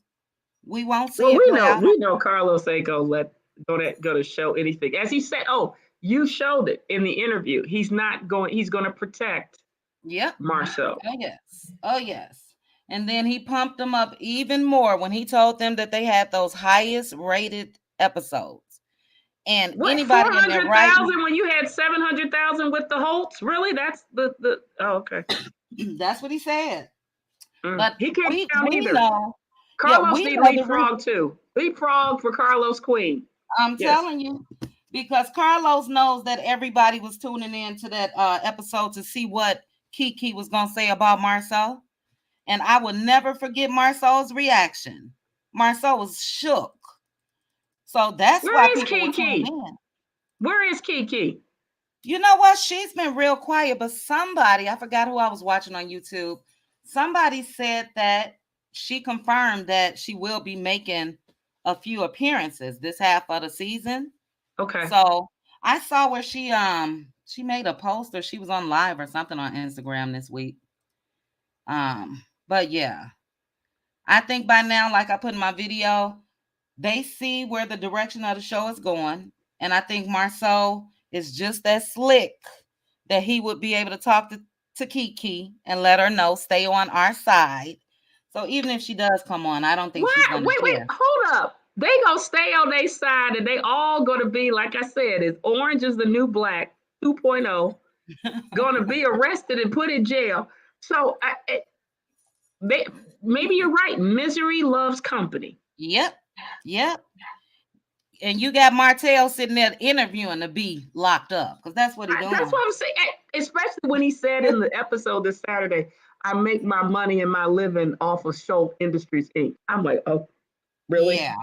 We won't see Well, it we play know out. we know Carlos ain't gonna let go to show anything. As he said, oh, you showed it in the interview. He's not going. He's going to protect Yep. Marcel. Oh yes. Oh yes. And then he pumped them up even more when he told them that they had those highest rated episodes. And What four anybody in their hundred right thousand when you had 700,000 with the Holtz? Really? That's the. Oh, okay. that's what he said. But He can't count we either. know, yeah, Carlos we need know the root. leapfrog too. Leapfrog for Carlos Queen. I'm Yes. telling you, because Carlos knows that everybody was tuning in to that episode to see what Kiki was gonna say about Marcel. And I will never forget Marcel's reaction. Marcel was shook. So that's why Where is people were tuning Kiki? in. Where is Kiki? You know what? She's been real quiet, but somebody, I forgot who I was watching on YouTube, somebody said that she confirmed that she will be making a few appearances this half of the season. Okay. So I saw where she made a post or she was on live or something on Instagram this week. But yeah, I think by now, like I put in my video, they see where the direction of the show is going. And I think Marceau is just that slick that he would be able to talk to Kiki and let her know, stay on our side. So even if she does come on, I don't think she's What? going to Wait, share. hold up. They gonna stay on their side, and they all gonna be like I said. Is orange is the new black 2.0. Gonna be arrested and put in jail. So they, maybe you're right. Misery loves company. Yep. Yep. And you got Martell sitting there interviewing to be locked up because that's what he That's doing. what I'm saying. Especially when he said in the episode this Saturday, "I make my money and my living off of Show Industries Inc." I'm like, oh, really? Yeah.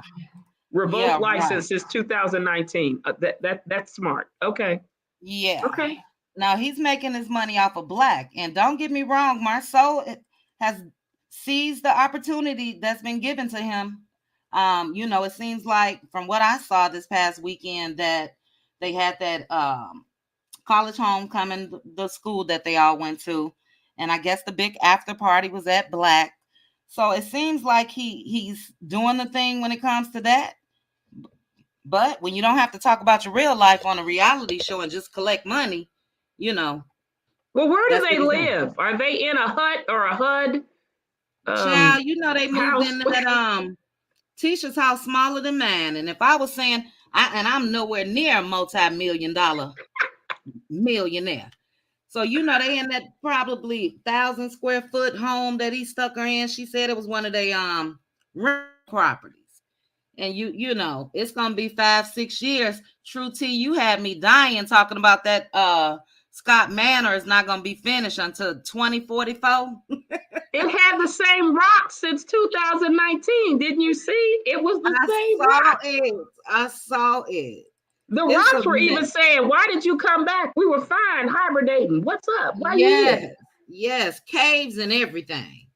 Revoked Yeah. Right. license since 2019. That's smart. Okay. Yeah. Okay. Now he's making his money off of black. And don't get me wrong, Marceau has seized the opportunity that's been given to him. It seems like from what I saw this past weekend that they had that college homecoming, the school that they all went to. And I guess the big after party was at Black. So it seems like he's doing the thing when it comes to that. But when you don't have to talk about your real life on a reality show and just collect money, you know, Well, where do that's they what he's doing. live? Are they in a hut or a HUD Child, they moved house? in that Tisha's house smaller than mine. And if I was saying I'm nowhere near a multi-million-dollar millionaire. So they in that probably 1,000 square foot home that he stuck her in. She said it was one of their rent properties. And it's gonna be 5-6 years. True T, you had me dying talking about that Scott Manor is not gonna be finished until 2044. It had the same rock since 2019. Didn't you see? It was the I same saw rock. it. I saw it. The It's a rocks were even mess. saying, "Why did you come back? We were fine hibernating. What's up? Why you here?" Yes, yes, caves and everything.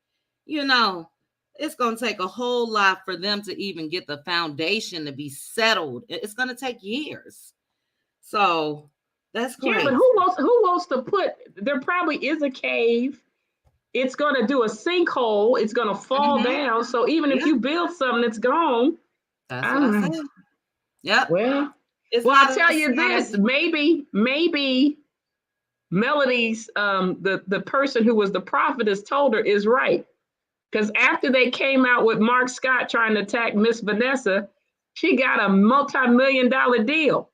You know, it's going to take a whole lot for them to even get the foundation to be settled. It's going to take years. So that's Yeah, but crazy. who wants to put? There probably is a cave. It's gonna do a sinkhole. It's gonna fall Mm-hmm. down. So even if Yeah, you build something that's gone, that's I what I don't said. know. Yep. Well, It's well, I'll not tell you a this. Maybe Melody's the person who was the prophetess told her is right. Because after they came out with Mark Scott trying to attack Miss Vanessa, she got a multi-million-dollar deal.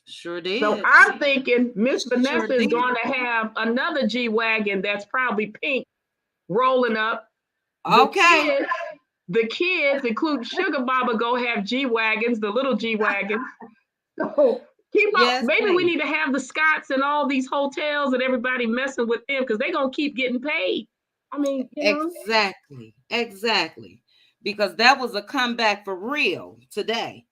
sure So did. I'm thinking Miss Sure Vanessa is did. going to have another G Wagon that's probably pink rolling up. The Okay. kids, the kids, including Sugar Baba, go have G Wagons, the little G Wagons. So keep up. Yes, Maybe we please. need to have the Scots and all these hotels and everybody messing with them because they're going to keep getting paid. I mean, Exactly. Exactly. Because that was a comeback for real today.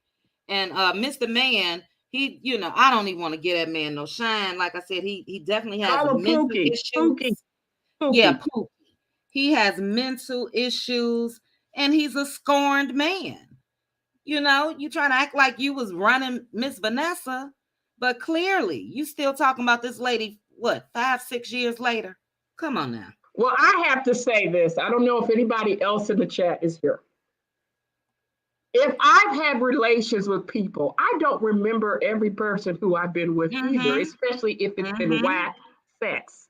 And Mr. Man, I don't even want to get that man no shine. Like I said, he definitely has call him mental Pookie, Pookie, issues. Yeah, Pookie. Pooh. He has mental issues. and he's a scorned man. You know, you trying to act like you was running Miss Vanessa, but clearly you still talking about this lady, what, 5, 6 years later? Come on now. Well, I have to say this. I don't know if anybody else in the chat is here. If I've had relations with people, I don't remember every person who I've been with either, Mm-hmm. especially if it's been Mm-hmm. whack sex.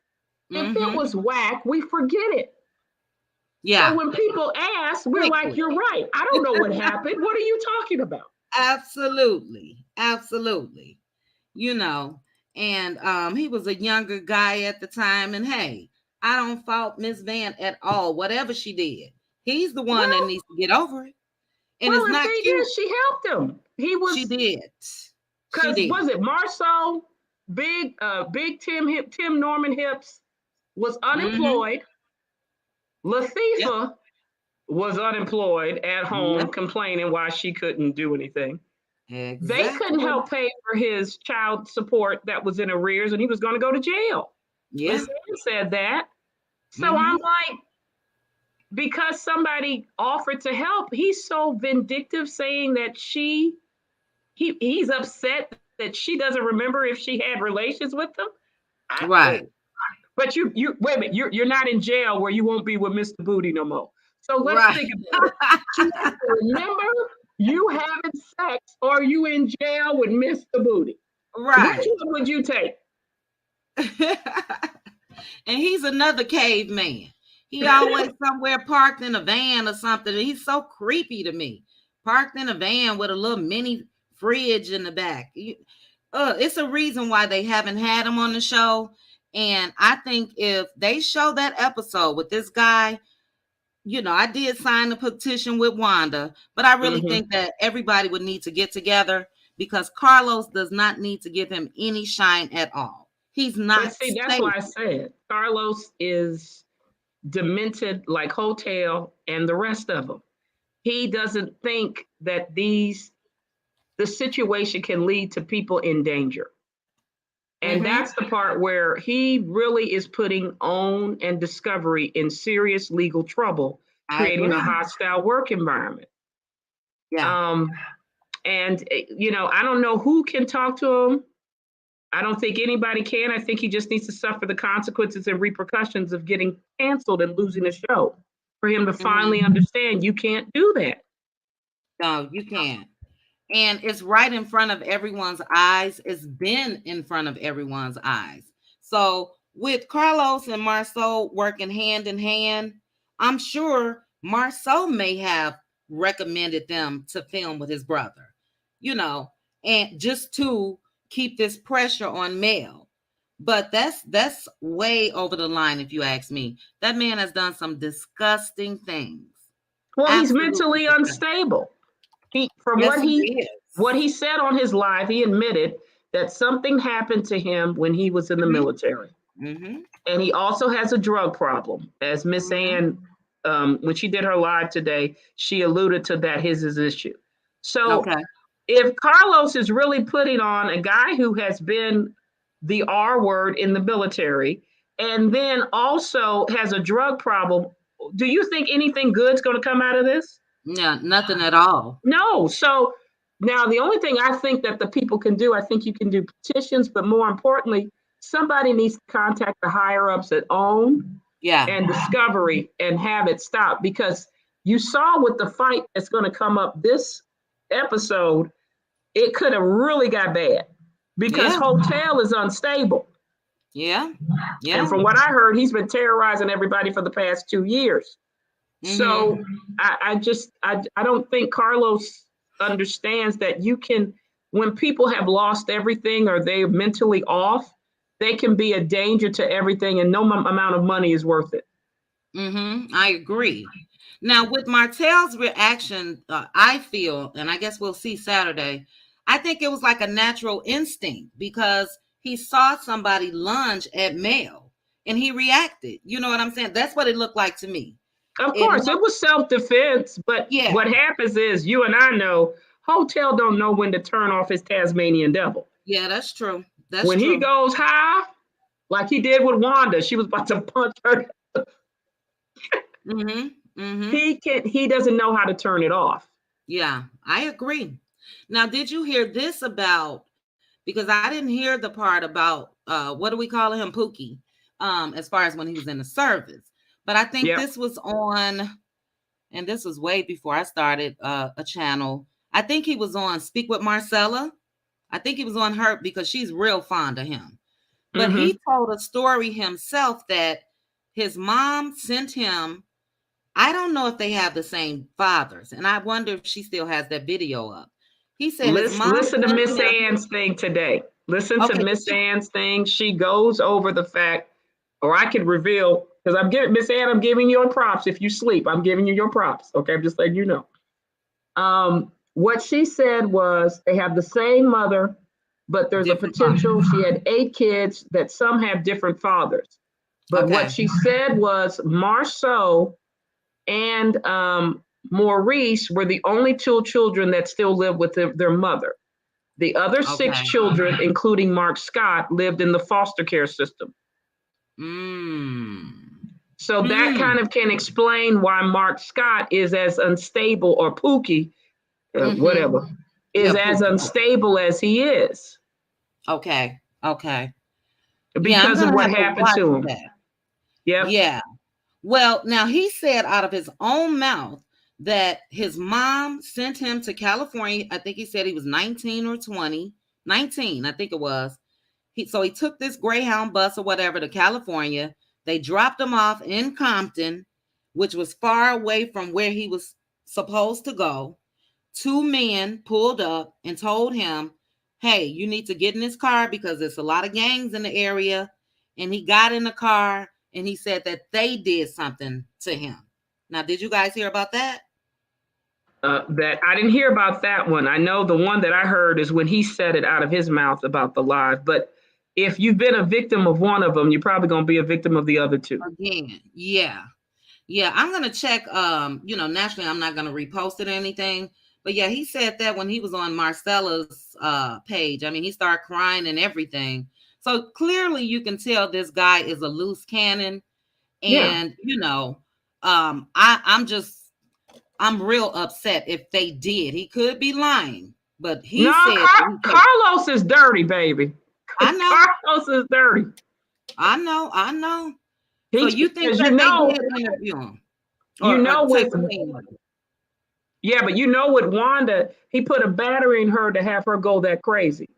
If it Mm-hmm. was whack, we forget it. So Yeah. when people ask, we're like, Quickly. you're right. I don't know what happened. What are you talking about? Absolutely. Absolutely. You know, and he was a younger guy at the time. And hey, I don't fault Miss Van at all, whatever she did. He's the one that Well, needs to get over it. And well, it's the not thing cute. is, she helped him. He She was did. She because did. was it Marceau, big Tim Norman Hips was Mm-hmm. unemployed. Yep. Latifah was unemployed at home, Yep. complaining why she couldn't do anything. They couldn't Exactly. help pay for his child support that was in arrears, and he was going to go to jail. Yeah. Miss Ann said that. So I'm Mm-hmm. like, because somebody offered to help, he's so vindictive, saying that he's upset that she doesn't remember if she had relations with them. Right. But you wait a minute, you're not in jail where you won't be with Mr. Booty no more. So let's Right. think about it. She has to remember you having sex or you in jail with Mr. Booty. Which Right. one would you take? And he's another caveman. He always somewhere parked in a van or something. And he's so creepy to me. Parked in a van with a little mini fridge in the back. It's a reason why they haven't had him on the show. And I think if they show that episode with this guy, you know, I did sign the petition with Wanda, but I really Mm-hmm. think that everybody would need to get together because Carlos does not need to give him any shine at all. He's But not see, that's why I stable. said Carlos is demented like Hotel and the rest of them. He doesn't think that the situation can lead to people in danger. And Mm-hmm. that's the part where he really is putting OWN and Discovery in serious legal trouble, I creating a agree. hostile work environment. Yeah. Um, and I don't know who can talk to him. I don't think anybody can. I think he just needs to suffer the consequences and repercussions of getting canceled and losing the show for him to finally Mm-hmm. understand you can't do that. No, you can't. And it's right in front of everyone's eyes. It's been in front of everyone's eyes. So with Carlos and Marceau working hand in hand, I'm sure Marceau may have recommended them to film with his brother, you know, and just to keep this pressure on Mel. But that's way over the line, if you ask me. That man has done some disgusting things. Well, he's Absolutely mentally disgusting. unstable. He from Yes, what he he is. what he said on his live, he admitted that something happened to him when he was in the Mm-hmm. military. Mm-hmm. And he also has a drug problem. As Miss Mm-hmm. Ann, when she did her live today, she alluded to that his issue. So Okay. if Carlos is really putting on a guy who has been the R word in the military and then also has a drug problem, do you think anything good's going to come out of this? Yeah, nothing at all. No. So now the only thing I think that the people can do, I think you can do petitions, but more importantly, somebody needs to contact the higher ups at OWN Yeah. and Discovery and have it stop, because you saw with the fight that's going to come up this episode, it could have really got bad because Yeah. Hotel is unstable. Yeah. And Yeah. from what I heard, he's been terrorizing everybody for the past 2 years. Mm-hmm. So I don't think Carlos understands that you can, when people have lost everything or they're mentally off, they can be a danger to everything, and no amount of money is worth it. Mm-hmm. I agree. Now, with Martell's reaction, I feel, and I guess we'll see Saturday, I think it was like a natural instinct because he saw somebody lunge at Mel and he reacted. You know what I'm saying? That's what it looked like to me. Of It course, it looked, was self-defense, but yeah, what happens is you and I know Hotel don't know when to turn off his Tasmanian devil. yeah, that's true. That's When he true. goes high, like he did with Wanda, she was about to punch her. Mm-hmm. Mm-hmm. He doesn't know how to turn it off. Yeah, I agree. Now, did you hear this about, because I didn't hear the part about what do we call him, Pookie, as far as when he was in the service. But I think Yep. this was on, and this was way before I started a channel. I think he was on Speak with Marcella. I think he was on her because she's real fond of him. But Mm-hmm. he told a story himself that his mom sent him. I don't know if they have the same fathers, and I wonder if she still has that video up. He said his mom Listen to sent Miss him. Ann's thing today. Listen to Okay, Miss Ann's thing. She goes over the fact, or I could reveal, because I'm giving Miss Ann, I'm giving you your props. If you sleep, I'm giving you your props. Okay, I'm just letting you know. What she said was they have the same mother, but there's a different father. potential. She had 8 kids that some have different fathers. But what Okay, she said was Marceau and Maurice were the only two children that still lived with their mother. The other 6 children, including Mark Scott, lived in the foster care system. Mm. So that Hmm. kind of can explain why Mark Scott is as unstable, or Pookie, Mm-hmm. whatever, is Yeah, as Pookie. unstable as he is Okay. Okay. Yeah, I'm because of gonna what have to happened watch to him. that. Yep. Yeah. Well, now he said out of his own mouth that his mom sent him to California. I think he said he was 19 or 20. 19, I think it was. So he took this Greyhound bus or whatever to California. They dropped him off in Compton, which was far away from where he was supposed to go. Two men pulled up and told him, "Hey, you need to get in this car because there's a lot of gangs in the area." And he got in the car and he said that they did something to him. Now, did you guys hear about that? That I didn't hear about that one. I know the one that I heard is when he said it out of his mouth about the live. But if you've been a victim of one of them, you're probably going to be a victim of the other two. Again, yeah. Yeah, I'm gonna check. Naturally, I'm not gonna repost it or anything. But yeah, he said that when he was on Marcella's page. I mean, he started crying and everything. So clearly, you can tell this guy is a loose cannon. Yeah. And I'm real upset if they did. He could be lying, but No, he said that he takes. Carlos is dirty, baby. I know, Carlos is dirty. I know. So He you think because that they did interview him or take with a scene with him? yeah, but with Wanda, he put a battery in her to have her go that crazy.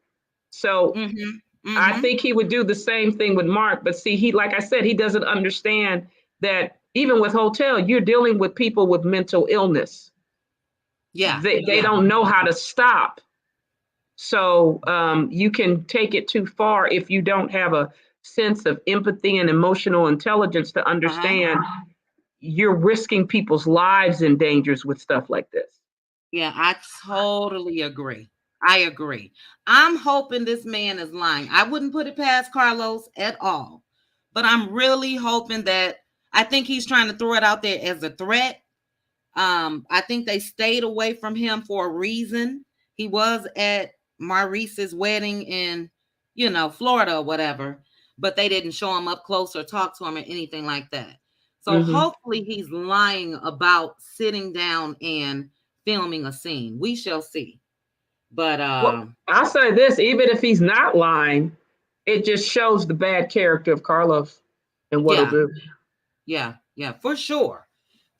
So Mm-hmm. I Mm-hmm. think he would do the same thing with Mark. But see, he, like I said, he doesn't understand that even with Hotel, you're dealing with people with mental illness. Yeah. They Yeah. don't know how to stop. So you can take it too far if you don't have a sense of empathy and emotional intelligence to Uh-huh. understand you're risking people's lives in dangers with stuff like this. Yeah, I totally agree. I agree. I'm hoping this man is lying. I wouldn't put it past Carlos at all. But I'm really hoping that I think he's trying to throw it out there as a threat. I think they stayed away from him for a reason. He was at Maurice's wedding in, Florida or whatever, but they didn't show him up close or talk to him or anything like that. So Mm-hmm. hopefully he's lying about sitting down and filming a scene. We shall see. But Well, I'll say this: even if he's not lying, it just shows the bad character of Carlos and what he'll yeah, do. yeah, for sure.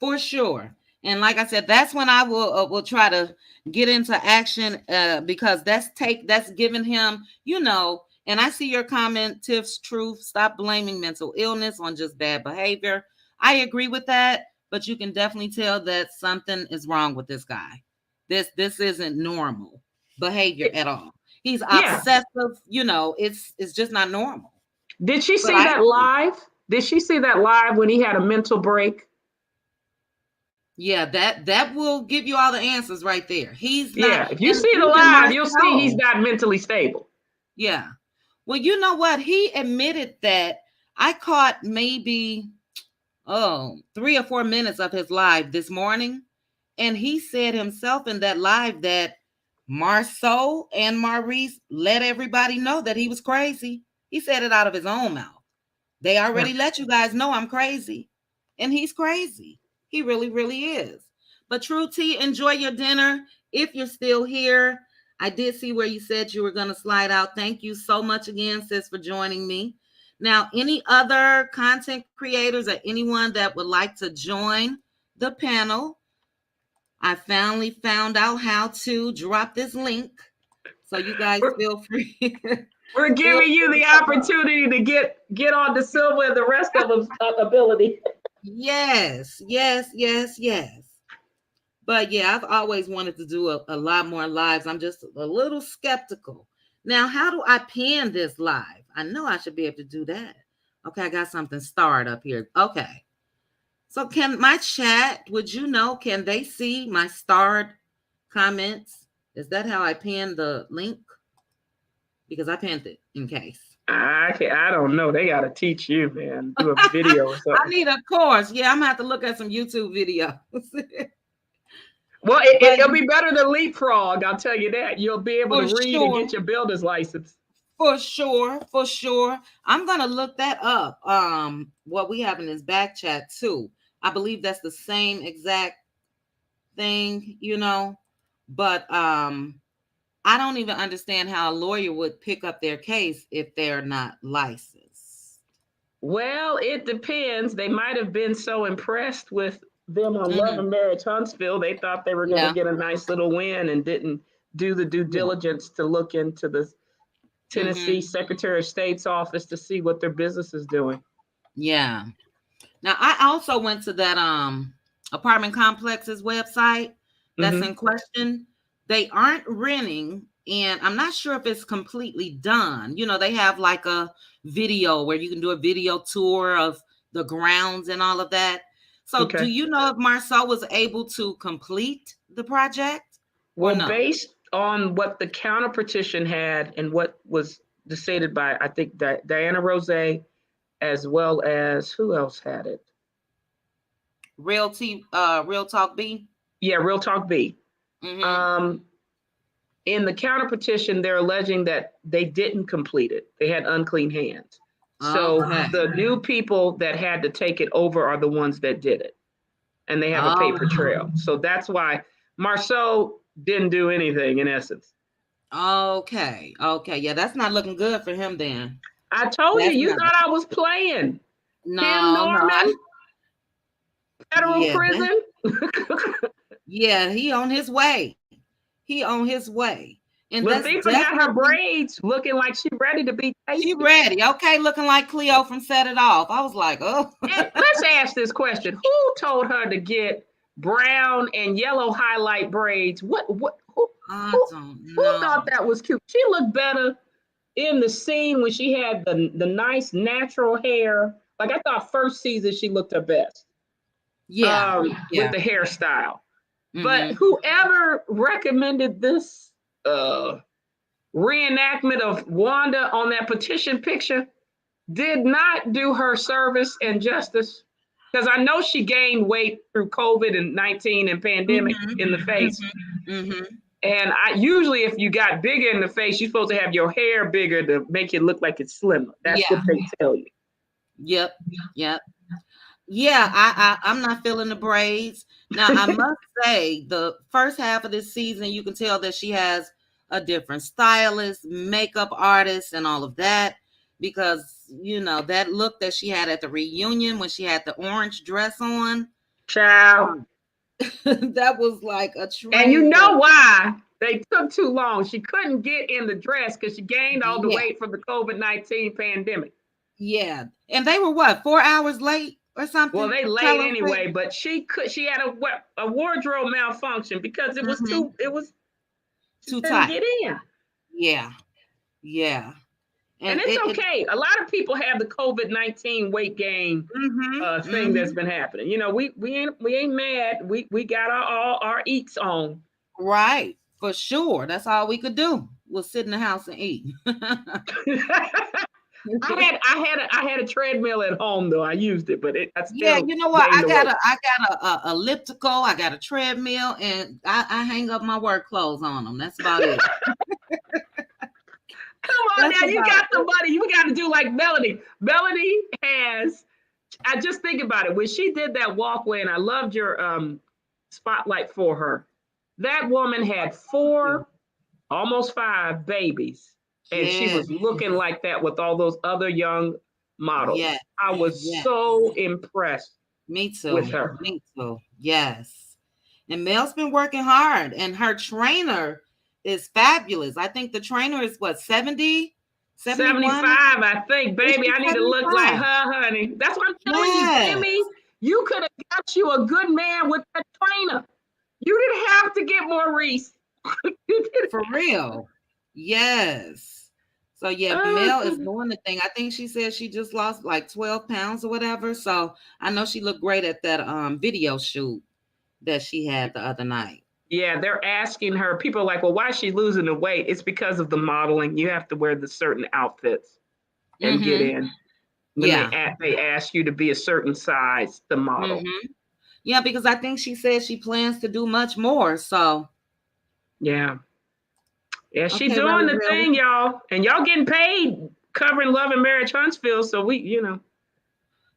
For sure. And like I said, that's when I will try to get into action because that's giving him, and I see your comment, Tiff's truth, stop blaming mental illness on just bad behavior. I agree with that, but you can definitely tell that something is wrong with this guy. This isn't normal behavior at all. He's Yeah. obsessive, it's just not normal. Did she But see I that live? Did she see that live when he had a mental break? Yeah, that will give you all the answers right there. He's not, Yeah. If you and see the even live, you'll see he's Marcel. not mentally stable. Yeah. Well, you know what? He admitted that I caught maybe 3 or 4 minutes of his live this morning, and he said himself in that live that Marceau and Maurice let everybody know that he was crazy. He said it out of his own mouth. They Yeah. already let you guys know I'm crazy, and he's crazy. He really, really is. But True T, enjoy your dinner. If you're still here, I did see where you said you were going to slide out. Thank you so much again, sis, for joining me. Now, any other content creators or anyone that would like to join the panel, I finally found out how to drop this link. So you guys We're, feel free. we're Feel giving you free the to come up. opportunity to get on the silver and the rest of them ability. Yes, yes, yes, yes. But yeah, I've always wanted to do a lot more lives. I'm just a little skeptical. Now, how do I pin this live? I know I should be able to do that. Okay, I got something starred up here. Okay. So can my chat, would you know, can they see my starred comments? Is that how I pin the link? Because I pinned it in case. I don't know. They got to teach you, man. Do a video or I something. need a course. Yeah, I'm gonna have to look at some YouTube videos. Well, But it'll be better than leapfrog. I'll tell you that. You'll be able to for read and sure, get your builder's license. for sure, for sure. I'm gonna look that up. What we have in this back chat too. I believe that's the same exact thing, But I don't even understand how a lawyer would pick up their case if they're not licensed. Well, it depends. They might have been so impressed with them on Love Mhm. and Marriage Huntsville, they thought they were going to Yeah, get a nice little win and didn't do the due yeah. diligence to look into the Tennessee Mhm. Secretary of State's office to see what their business is doing. Yeah. Now I also went to that apartment complex's website that's Mm-hmm. in question. They aren't renting, and I'm not sure if it's completely done. They have like a video where you can do a video tour of the grounds and all of that. So do Okay. you know if Marcel was able to complete the project or Well, no? based on what the counter petition had and what was decided by, I think, Diana Rose, as well as who else had it? Real Talk B? Yeah, Real Talk B. Mm-hmm. Um, in the counter petition, they're alleging that they didn't complete it. They had unclean hands. So Okay. the new people that had to take it over are the ones that did it, and they have a paper Oh, trail. So that's why Marceau didn't do anything in essence. okay. Okay. Yeah, that's not looking good for him then. I told you, That's you not thought I was playing. Tim no, no. Norman, federal Yeah, prison. yeah, he on his way. He on his way. And that's Latifah got her definitely braids looking like she ready to be she tasty. ready. Okay, looking like Cleo from Set It Off. I was like, oh. And let's ask this question: who told her to get brown and yellow highlight braids? I Who, don't who know. thought that was cute? She looked better in the scene when she had the nice natural hair. Like I thought, first season she looked her best Yeah. with Yeah. the hairstyle. But Mm-hmm. whoever recommended this reenactment of Wanda on that petition picture did not do her service and justice, because I know she gained weight through COVID and 19 and pandemic Mm-hmm. in the face. Mm-hmm. Mm-hmm. And I usually, if you got bigger in the face, you're supposed to have your hair bigger to make it look like it's slimmer. That's what Yeah. they tell you. Yep. Yep. Yeah, I'm not feeling the braids. Now, I must say, the first half of this season, you can tell that she has a different stylist, makeup artist, and all of that. Because, that look that she had at the reunion when she had the orange dress on, Child. um, that was like a And you train know wreck. why they took too long. She couldn't get in the dress because she gained all the Yeah, weight from the COVID-19 pandemic. yeah. And they were what, 4 hours late or Well, something? they late Tell them. anyway, but she had a wardrobe malfunction because Mm-hmm. she Too couldn't tight. get in. Yeah, yeah. And And it's it okay. A lot of people have the COVID-19 weight gain mm-hmm, thing that's mm-hmm. been happening. We ain't mad. We got all our eats on. Right, for sure. That's all we could do was sit in the house and eat. I had a treadmill at home though. I used it, but I Yeah, still you know what? gained I the got weight. a elliptical, I got a treadmill, and I hang up my work clothes on them. That's about it. Come on That's now, you about got the it. money. You got to do like Melanie. Melanie has I just think about it. When she did that walkway, and I loved your spotlight for her. That woman had four, almost five babies, and she Yes, was looking like that with all those other young models. yes, I was yes. so impressed Me with too. her. Me too. Yes. And Mel's been working hard, and her trainer is fabulous. I think the trainer is what, 70, 71? 75, I think, Is baby. she I need to look like 75? her, honey. That's what I'm telling you, Yes, Timmy. You could have got you a good man with that trainer. You didn't have to get Maurice. You didn't. for real. Yes. So yeah, Oh, Mel is goodness. doing the thing. I think she said she just lost like 12 pounds or whatever. So I know she looked great at that video shoot that she had the other night. Yeah, they're asking her. People are like, well, why is she losing the weight? It's because of the modeling. You have to wear the certain outfits and get Mm-hmm. in. When Yeah. they ask you to be a certain size to model. Mm-hmm. Yeah, because I think she said she plans to do much more. So Yeah. Yeah, she okay, doing really, the really. thing, y'all. And y'all getting paid covering Love and Marriage Huntsville. So we.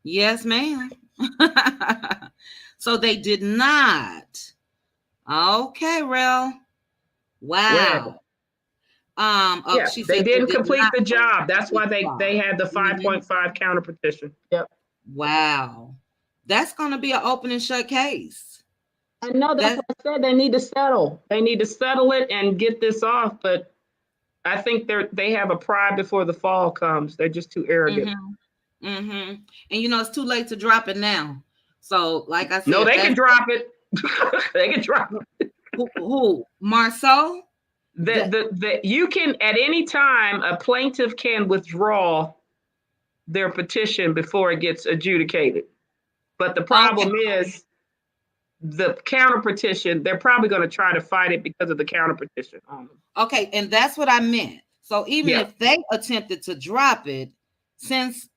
Yes, ma'am. So they did not. Okay, Rel. Whatever. Wow. Oh, Yeah, she they said they didn't did complete not the job. That's complete why the they job. had the Mhm. 5.5 counter petition. Yep. Wow. That's gonna be an open and shut case. I know that's That what I said. They need to settle. They need to settle it and get this off. But I think they have a pride before the fall comes. They're just too arrogant. mm-hmm. Mm-hmm. And you know it's too late to drop it now. So, like I No, said, if they can that's drop it. They can drop it. who Marceau, that The you can at any time a plaintiff can withdraw their petition before it gets adjudicated. But the okay, problem is the counter petition, they're probably going to try to fight it because of the counter petition on them. okay, and that's what I meant. So even Yeah. if they attempted to drop it, since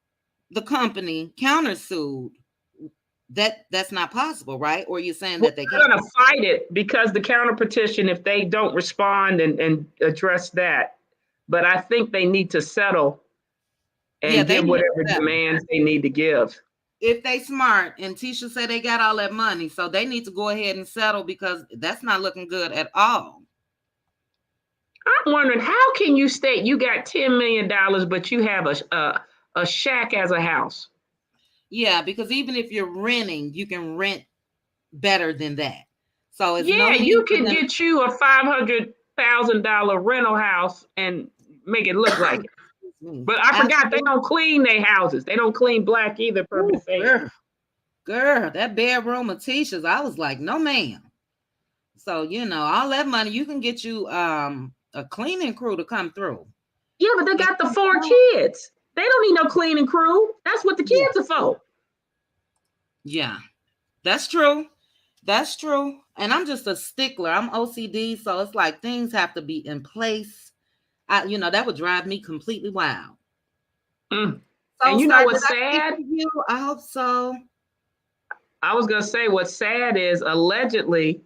the company countersued, that's not possible, right? Or you're saying We're that they can't? going to fight it because the counter petition, if they don't respond and address that, but I think they need to settle Yeah, and they give need to whatever settle. demands they need to give. If they smart, and Tisha said they got all that money, so they need to go ahead and settle because that's not looking good at all. I'm wondering, how can you state you got $10 million, but you have a shack as a house? Yeah, because even if you're renting, you can rent better than that. So it's no Yeah, need you for could them. get you a $500,000 rental house and make it look like it. But I forgot they Absolutely. don't clean their houses. They don't clean black either, per Ooh, Mercedes. girl, that bedroom of Tisha's, I was like, no, ma'am. So all that money, you can get you a cleaning crew to come through. Yeah, but they And got the 4 kids. They don't need no cleaning crew. That's what the yeah, kids are for. yeah, that's true. That's true. And I'm just a stickler. I'm OCD, so it's like things have to be in place. That would drive me completely wild. Mm. So, And you know sir, did what's I speak sad? to you? I hope so. I was gonna say what's sad is allegedly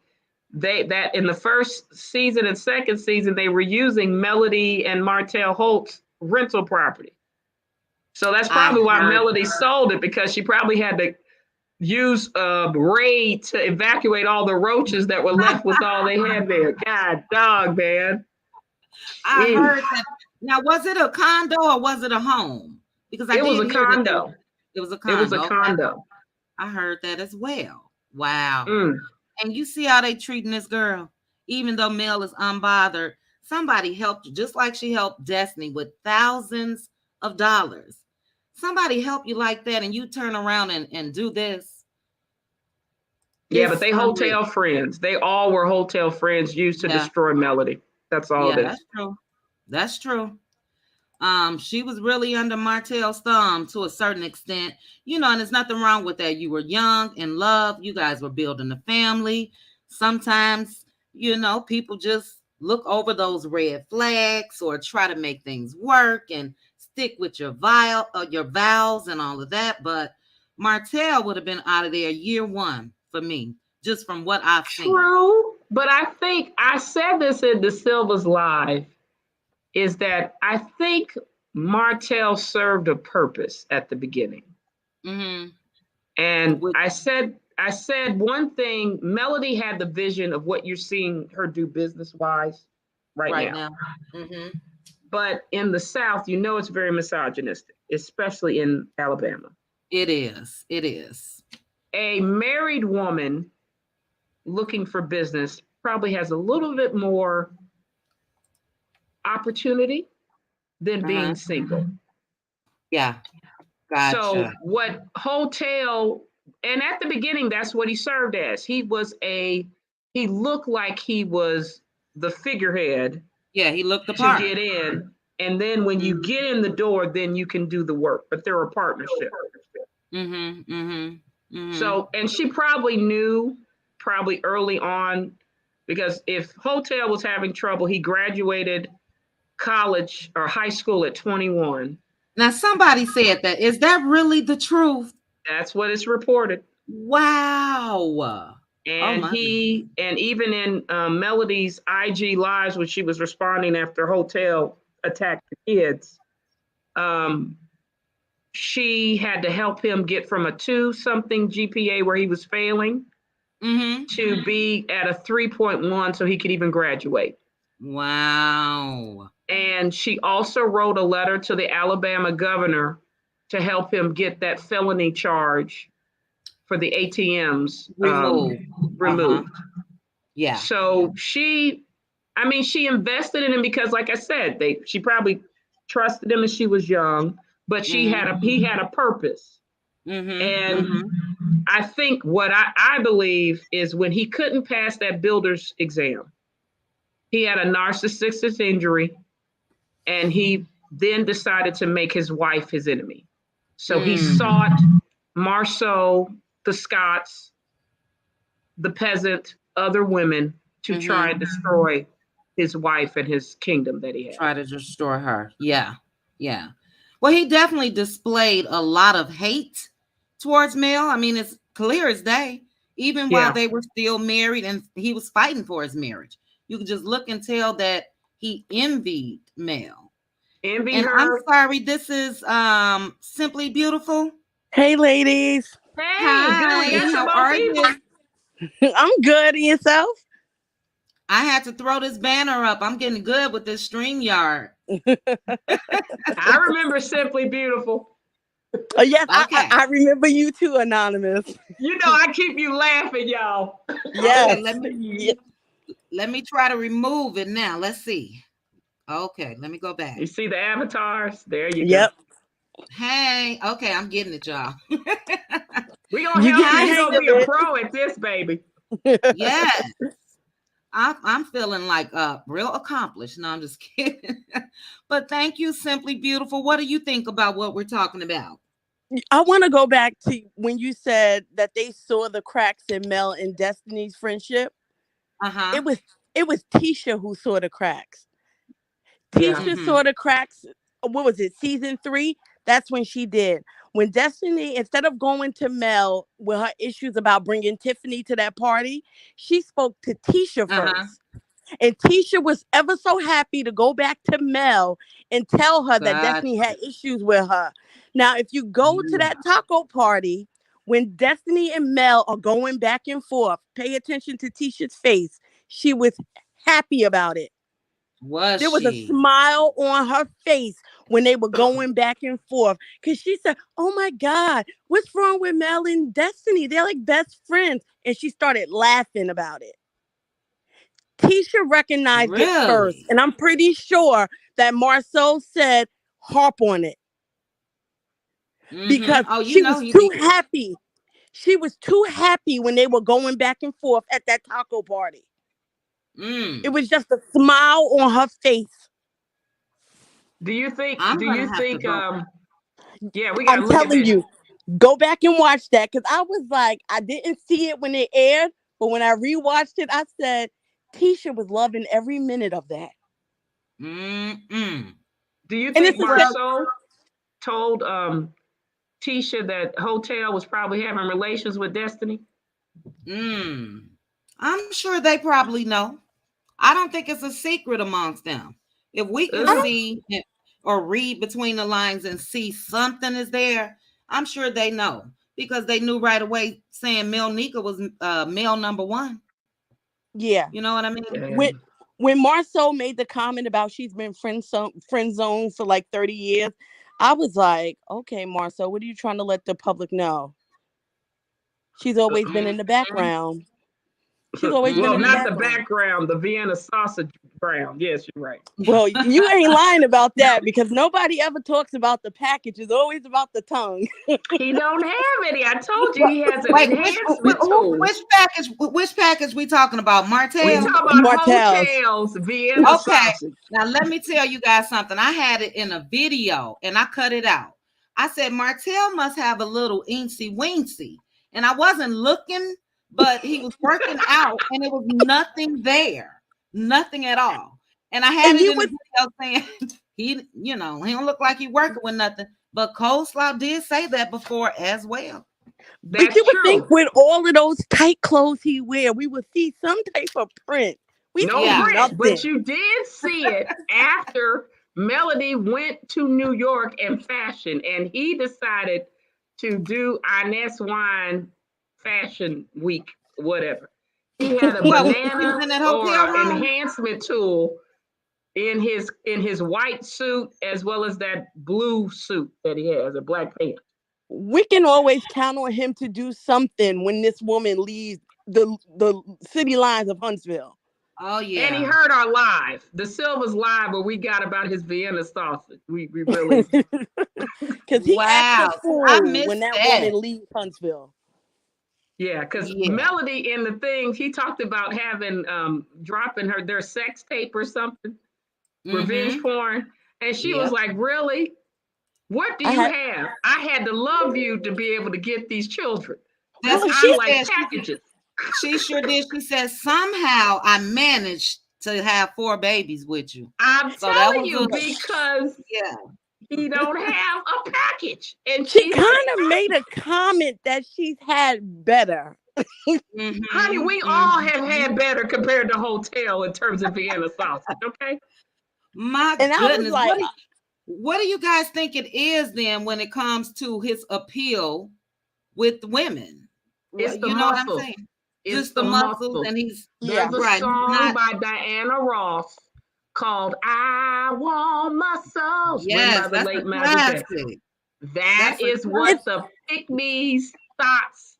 that in the first season and second season they were using Melody and Martell Holt's rental property. So that's I probably why heard Melody sold it, because she probably had to use a raid to evacuate all the roaches that were left with all they had there. God dog, man. I Jeez. heard that. Now, was it a condo or was it a home? Because I It was did a hear that condo. it was a It was a condo. Okay. condo. I heard that as well. Wow. Mm. And you see how they treating this girl, even though Mel is unbothered. Somebody helped you, just like she helped Destiny with thousands of dollars. Somebody help you like that, and you turn around and do this. Yeah, but It's they unreal. hotel friends. They all were hotel friends used to Yeah, destroy Melody. That's all yeah, it is. that's true. That's true. She was really under Martell's thumb to a certain extent, and there's nothing wrong with that. You were young, in love, you guys were building a family. Sometimes, people just look over those red flags or try to make things work and stick with your vows and all of that. But Martell would have been out of there year one for me, just from what I've seen. True, but I think I said this in the Silver's Live, is that I think Martell served a purpose at the beginning. Mm-hmm. And Which I said one thing. Melody had the vision of what you're seeing her do business wise right right now. now. Hmm. But in the South, you know, it's very misogynistic, especially in Alabama. It is. It is. A married woman looking for business probably has a little bit more opportunity than being Uh-huh. single. Yeah. So Gotcha. what hotel, and at the beginning that's what he served as. He looked like he was the figurehead Yeah, he looked the to part. get in, and then when you Mhm. get in the door, then you can do the work, but they're a partnership. Mhm. Mhm. Mhm. So, and she probably knew probably early on, because if hotel was having trouble, he graduated college or high school at 21. Now somebody said that. Is that really the truth? That's what is reported. Wow. Oh And my. and even in Melody's IG lives when she was responding after hotel attacked the kids, um, she had to help him get from a 2 something GPA where he was failing Mhm. to be at a 3.1 so he could even graduate. Wow. And she also wrote a letter to the Alabama governor to help him get that felony charge for the ATMs Remove. Uh-huh. removed. Yeah. So I mean, she invested in him because, like I said, she probably trusted him as she was young, but Mhm. he had a purpose. Mhm. And Mhm. I think what I believe is when he couldn't pass that builder's exam, he had a narcissistic injury, and he then decided to make his wife his enemy. So he Mm. sought Marceau, the Scots, the peasant, other women to try and Mhm. destroy his wife and his kingdom that he had. Try to destroy her. Yeah. Yeah. Well, he definitely displayed a lot of hate towards Mel. I mean, it's clear as day. Even while Yeah. they were still married and he was fighting for his marriage, you could just look and tell that he envied Mel. Envied And I'm her. sorry, this is Simply Beautiful. Hey, ladies. Hey, good. We Hi, got some how more are you? people. I'm good. And yourself? I had to throw this banner up. I'm getting good with this StreamYard. I remember Simply Beautiful. Yes, Okay. I remember you too, Anonymous. You know, I keep you laughing, y'all. Okay, Yes. let me try to remove it now. Let's see. Okay, let me go back. You see the avatars? There you go. Yep. Hey, okay, I'm getting it, y'all. We gonna You help get you. the Hi, You're hang gonna of be a it. pro at this, baby. yes. I'm feeling like real accomplished. No, I'm just kidding. But thank you, Simply Beautiful. What do you think about what we're talking about? I want to go back to when you said that they saw the cracks in Mel and Destiny's friendship. Uh-huh. It was it was Tisha who saw the cracks. Yeah. Tisha Mm-hmm. saw the cracks. What was it? Season 3. That's when she did. When Destiny, instead of going to Mel with her issues about bringing Tiffany to that party, she spoke to Tisha Uh-huh. first. And Tisha was ever so happy to go back to Mel and tell her that Destiny Gotcha. had issues with her. Now, if you go to Yeah. that taco party, when Destiny and Mel are going back and forth, pay attention to Tisha's face. She was happy about it. Was There was a she? smile on her face when they were going back and forth. Because she said, "Oh my God, what's wrong with Mel and Destiny? They're like best friends." And she started laughing about it. Tisha recognized it first. Really? And I'm pretty sure that Marceau said, "Harp on it." Mm-hmm. Because Oh, you she know was he too did. happy. She was too happy when they were going back and forth at that taco party. It Mm. was just a smile on her face. I'm Do gonna you have to think go. yeah, we I'm gotta look at telling that. you, go back and watch that because I was like, I didn't see it when it aired, but when I rewatched it, I said, Tisha was loving every minute of that. Mm-mm. Do you And think it's a Well, Marceau told Tisha that Hotel was probably having relations with Destiny? mm. I'm sure they probably know. I don't think it's a secret amongst them. If we can I Uh, don't see or read between the lines and see something is there, I'm sure they know because they knew right away saying Mel Nika was male number one. Yeah. You know what I mean? When Marceau made the comment about she's been friend zone for like 30 years, I was like, okay, Marceau, what are you trying to let the public know? She's always been in the background. She's always been Well, in the not the background. background, the Vienna sausage brown. Yes, you're right. Well, you ain't lying about that because nobody ever talks about the package. It's always about the tongue. He don't have any. I told you he has an Wait, enhancement tool. which package we talking about? We Martell? talk about Martell's. hotels, Vienna Okay. sausage. Now let me tell you guys something. I had it in a video and I cut it out. I said Martell must have a little eensy weensy. And I wasn't looking, but he was working out and it was nothing there. Nothing at all. And I had And it you in the video saying he don't look like he working with nothing. But Coleslaw did say that before as well. But That's you would true. think with all of those tight clothes he wear, we would see some type of print. We No see print, nothing. but you did see it after Melody went to New York and fashion, and he decided to do Ines Wine Fashion Week, whatever. He had a What, banana in that or hotel room? enhancement tool in his white suit as well as that blue suit that he has, a black pants. We can always count on him to do something when this woman leaves the city lines of Huntsville. Oh yeah. And he heard our live, the Silver's live, where we got about his Vienna sausage. We really Because he acts a fool I missed when that that. woman leaves Huntsville. Yeah, because Yeah. Melody in the things he talked about having dropping their sex tape or something, revenge porn, and she was Yep. like, "Really? What do I you had- have? I had to love you to be able to get these children. That's Well, what I'm she like said. packages." She sure did. She said somehow I managed to have 4 babies with you. I'm So that telling was you good. because Yeah. he don't have a package, and she she's kind of made a comment that she's had better. Mhm, honey, we all mhm. have had better compared to hotel in terms of Vienna sausage. Okay. My And I was goodness. like, What do you guys think it is then when it comes to his appeal with women? It's the You know what I'm muscles. saying? It's Just the the muscles, muscles. and he's yeah. There's a right. He's song not. by Diana Ross called "I Want Muscles," written by Yes, the that's late a Michael Jackson. classic. That That's a is what the pygmies, thoughts,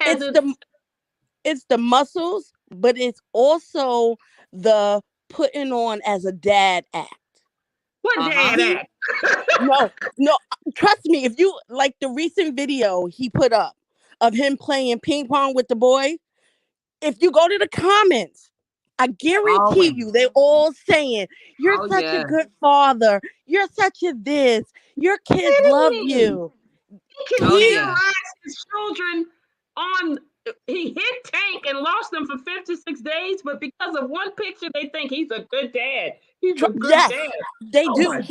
It's peasants. it's the muscles, but it's also the putting on as a dad act. What dad He- act? No, trust me. If you like the recent video he put up of him playing ping pong with the boy, if you go to the comments, I guarantee Always. you they're all saying, "You're Oh such yeah. a good father. You're such a this. Your kids love you." He can Oh, He- yeah. terrorize his children on. He hit Tank and lost them for 56 days, but because of one picture, they think he's a good dad. He's a good Yes, dad. they Oh do. my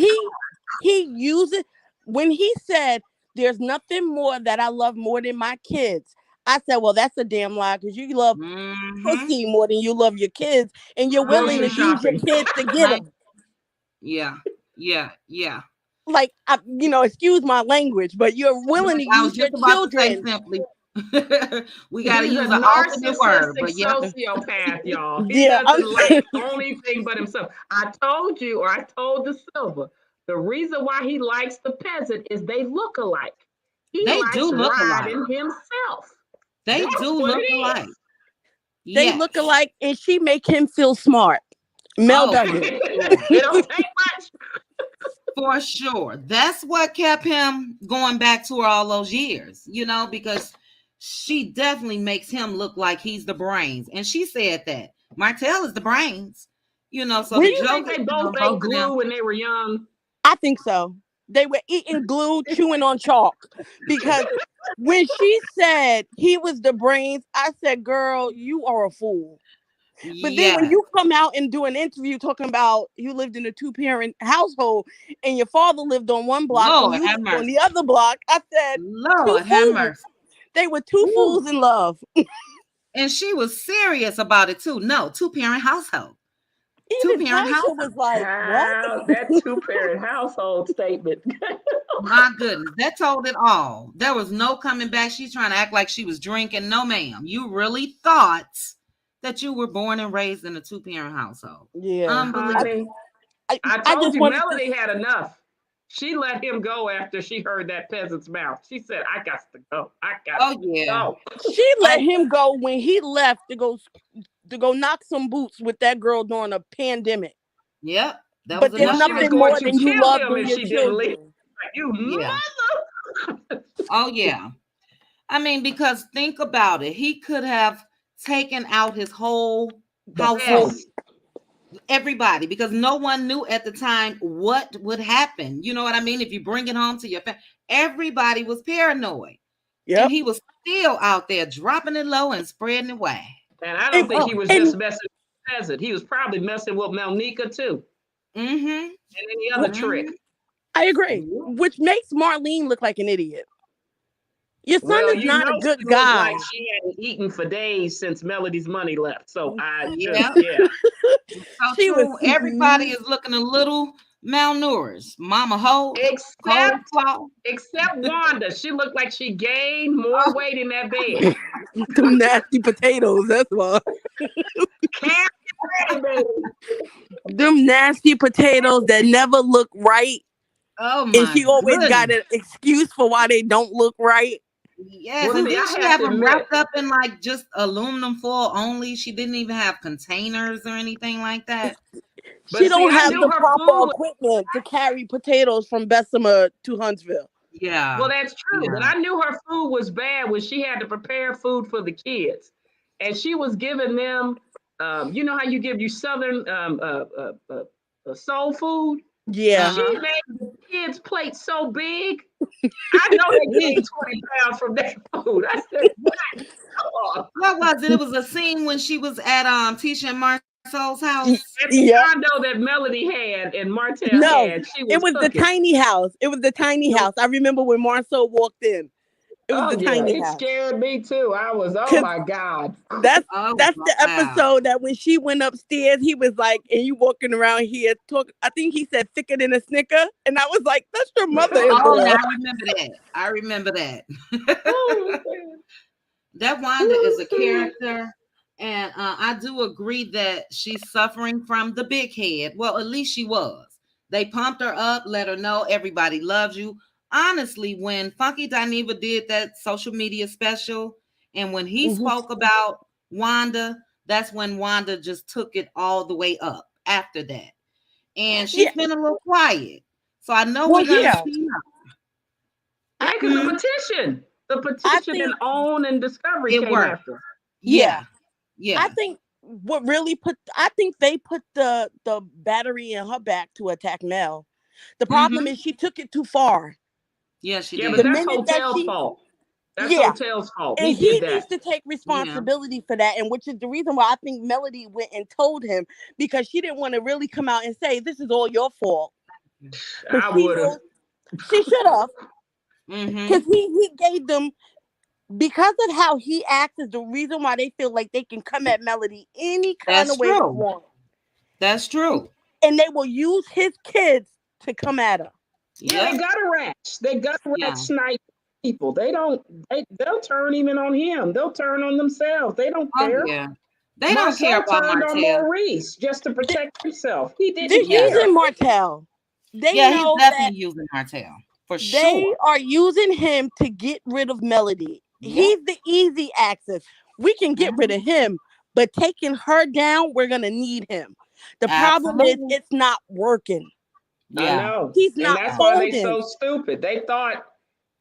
He uses when he said, "There's nothing more that I love more than my kids." I said, "Well, that's a damn lie because you love Mhm. pussy more than you love your kids, and you're willing to Grocery use your shopping. kids to get them." Yeah. Yeah. Like, excuse my language, but you're willing to I was use your just about to say children. simply. We got to He's a use an alternate word, narcissistic but yeah. sociopath, y'all. He Yeah, doesn't like anything but himself. I told you, or I told the Silver, the reason why he likes the peasant is they look alike. He They likes do look alike. riding himself. They That's do what look it is. alike. They Yes. look alike, and she make him feel smart. Mel Oh, doesn't. It don't take much. for sure. That's what kept him going back to her all those years, because she definitely makes him look like he's the brains. And she said that Martell is the brains, so When the Do you think joke they is both on ate both of glue them. when they were young? I think so. They were eating glue, chewing on chalk. Because when she said he was the brains, I said, "Girl, you are a fool." But then when Yeah. you come out and do an interview talking about you lived in a 2-parent household and your father lived on one block and Lord you have lived on mercy. the other block, I said, two Lord have fools. mercy. They were two Ooh. fools in love. And she was serious about it too. No, 2-parent household. Even Two-parent Tasha household. was like, "What?" How that two-parent household statement. My goodness, that told it all. There was no coming back. She's trying to act like she was drinking. No, ma'am. You really thought that you were born and raised in a two-parent household. Yeah, Unbelievable. Honey, I, I I told just you wanted to. Melody had enough. She let him go after she heard that peasant's mouth. She said, I got to go. I got Oh to yeah. go. She let Oh him go when he left to go knock some boots with that girl during a pandemic. yep. That was But there's Well, enough she for was nothing him. going more to than you kill love him than if your she didn't leave. children. Like, you Yeah. mother. Oh yeah. I mean, because think about it. He could have taken out his whole The household, full. Yes. everybody, because no one knew at the time what would happen. You know what I mean? If you bring it home to your family, everybody was paranoid. And Yep. he was still out there dropping it low and spreading it wide. And I don't And, think Oh, he was and just messing with the peasant. He was probably messing with Melnika too. mm-hmm. And any other Mm-hmm. trick. I agree, Yep. which makes Marlene look like an idiot. Your son Well, is you not a know, good she looked guy. like she hadn't eaten for days since Melody's money left. So I just, Yeah. yeah. So She was. true. Everybody is looking a little malnourished. Mama Ho, Cold Except, Claw. except Wanda. She looked like she gained more weight in that bed. Them nasty potatoes. That's why. Can't baby. Them nasty potatoes that never look right, Oh and my she always got goodness. an excuse for why they don't look right. Yes, Well, and see, didn't I she have have to them admit, wrapped up in like just aluminum foil only? She didn't even have containers or anything like that. but She see, don't I have knew the her proper food was, equipment to carry potatoes from Bessemer to Huntsville. Yeah, well, that's true, but yeah. I knew her food was bad when she had to prepare food for the kids. And she was giving them, you know how you give you Southern soul food? Yeah. She Uh-huh. made the kids' plate so big. I know they gained 20 pounds from that food. I said, wow. What was it? It was a scene when she was at Tisha and Marcel's house. At the Yep. condo that Melody had and Martell No, had, she it was was the cooking. tiny house. It was the tiny house. I remember when Marceau walked in. It was the Oh yeah, tiny it house. scared me too. I was, oh Cause my God. that's Oh that's the wow. episode that when she went upstairs, he was like, "And you walking around here talk?" I think he said thicker than a snicker, and I was like, "That's your Oh, now mother-in-law." I remember that. I remember that. Oh man. That Wanda is a character, and I do agree that she's suffering from the big head. Well, at least she was. They pumped her up, let her know everybody loves you. Honestly, when Funky Dineva did that social media special, and when he Mhm. spoke about Wanda, that's when Wanda just took it all the way up after that. And Yeah. she's been a little quiet. So I know Well, we're gonna yeah. see her. Yeah, I because think. the I petition and think. Own and Discovery It came worked. after. Yeah. Yeah. I Yeah. think what really put. I think they put the battery in her back to attack Mel. The problem Mm-hmm. is she took it too far. Yeah, she Yeah, but The did. that's minute that Hotel's she. fault. That's Yeah. Hotel's fault. He And did he needs that. to take Yeah. responsibility for that, and which is the reason why I think Melody went and told him, because she didn't want to really come out and say this is all your fault, because I she would have. knows she should have, because Mm-hmm. he gave them, because of how he acts is the reason why they feel like they can come at Melody any kind That's of way they true. want, That's true. and they will use his kids to come at her. Yeah, they Yep. gutter rats. They gutter rat Yeah. snipe people. They don't. They'll turn even on him. They'll turn on themselves. They don't Oh care. yeah. They don't care Marcel about turned on Martell. Maurice just to They- protect himself. He They're didn't Yeah. care. using Martell. They Yeah, he's know that definitely using Martell. For they sure. are using him to get rid of Melody. Yep. He's the easy access. We can get rid Mm-hmm. of him, but taking her down, we're gonna need him. The problem is Absolutely. it's not working. I Yeah. know. He's And not that's why they folding. so stupid. They thought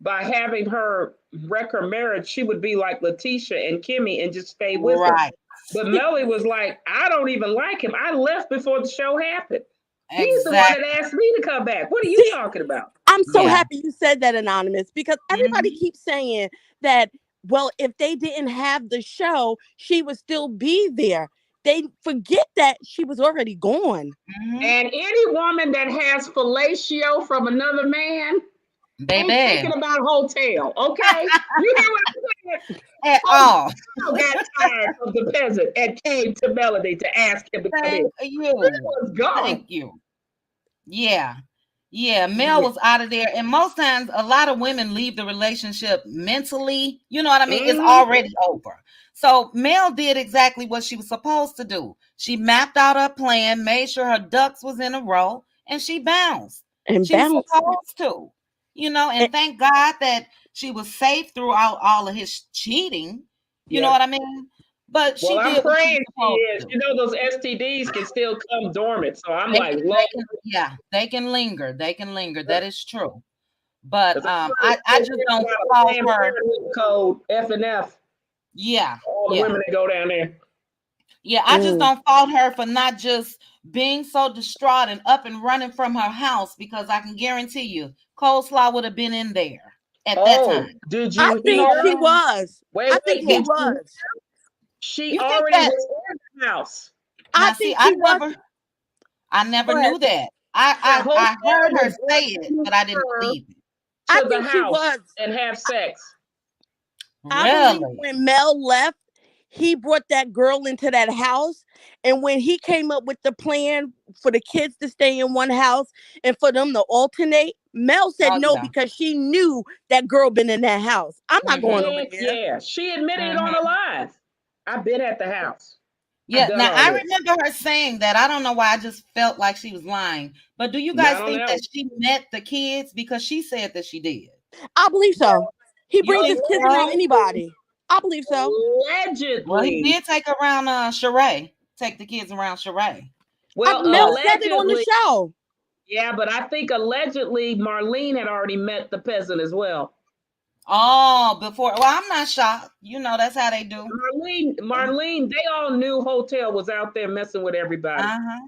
by having her wreck her marriage, she would be like Letitia and Kimmy and just stay with him. Right. But Melly was like, I don't even like him. I left before the show happened. He's the one that Exactly. asked me to come back. What are you See, talking about? I'm so Yeah. happy you said that, Anonymous, because everybody Mm-hmm. keeps saying that, well, if they didn't have the show, she would still be there. They forget that she was already gone. Mm-hmm. And any woman that has fellatio from another man ain't Baby. thinking about hotel. Okay, you hear what I'm at Oh, all. Mel got tired of the peasant and came to Melody to ask him to come in. Thank He you. was gone. Thank you. Yeah. Yeah, Mel Yeah. was out of there. And most times, a lot of women leave the relationship mentally. You know what I mean? It's Hmm. already over. So Mel did exactly what she was supposed to do. She mapped out her plan, made sure her ducks was in a row, and she bounced. And She was bounce. supposed to. And And, thank God that she was safe throughout all of his cheating. You know Yep. what I mean? But Well, she I'm did what she was praying she supposed is. to do. You know, those STDs can still come dormant. So I'm They like, can, Lord, they can, yeah, they can linger. They can linger. That is true. But because I I heard just don't about a fault Planned her. Parenthood code, F and F, Yeah, all the yeah, women that go down there. yeah. I just mm, don't fault her for not just being so distraught and up and running from her house, because I can guarantee you, coleslaw would have been in there at that Oh, time. did I you You know think what hear? I she mean? was. Wait, I think wait, she Yeah. did you? was. She You think already that? was in the house. I Now, see, think she was. I never Go ahead. knew that. The I heard hotel her was say it, going but I didn't her believe it. I to the think she house was. and have sex. I believe Really? when Mel left, he brought that girl into that house. And when he came up with the plan for the kids to stay in one house and for them to alternate, Mel said Oh no yeah. because she knew that girl been in that house. I'm not going Mhm. over Heck there. yeah. She admitted it on the Mhm. live. I've been at the house. I've Yeah, done now all I this. remember her saying that. I don't know why, I just felt like she was lying. But do you I guys don't think that know. she met the kids? Because she said that she did. I believe so. He You brings think his kids around so? anybody. I believe so. Well, he Allegedly. did take around Sheree. Take the kids around Sheree. Well, Mel But said it on the allegedly. show. Yeah, but I think allegedly Marlene had already met the peasant as well. before, well, I'm not shocked. That's how they do. Marlene, they all knew Hotel was out there messing with everybody. Uh-huh.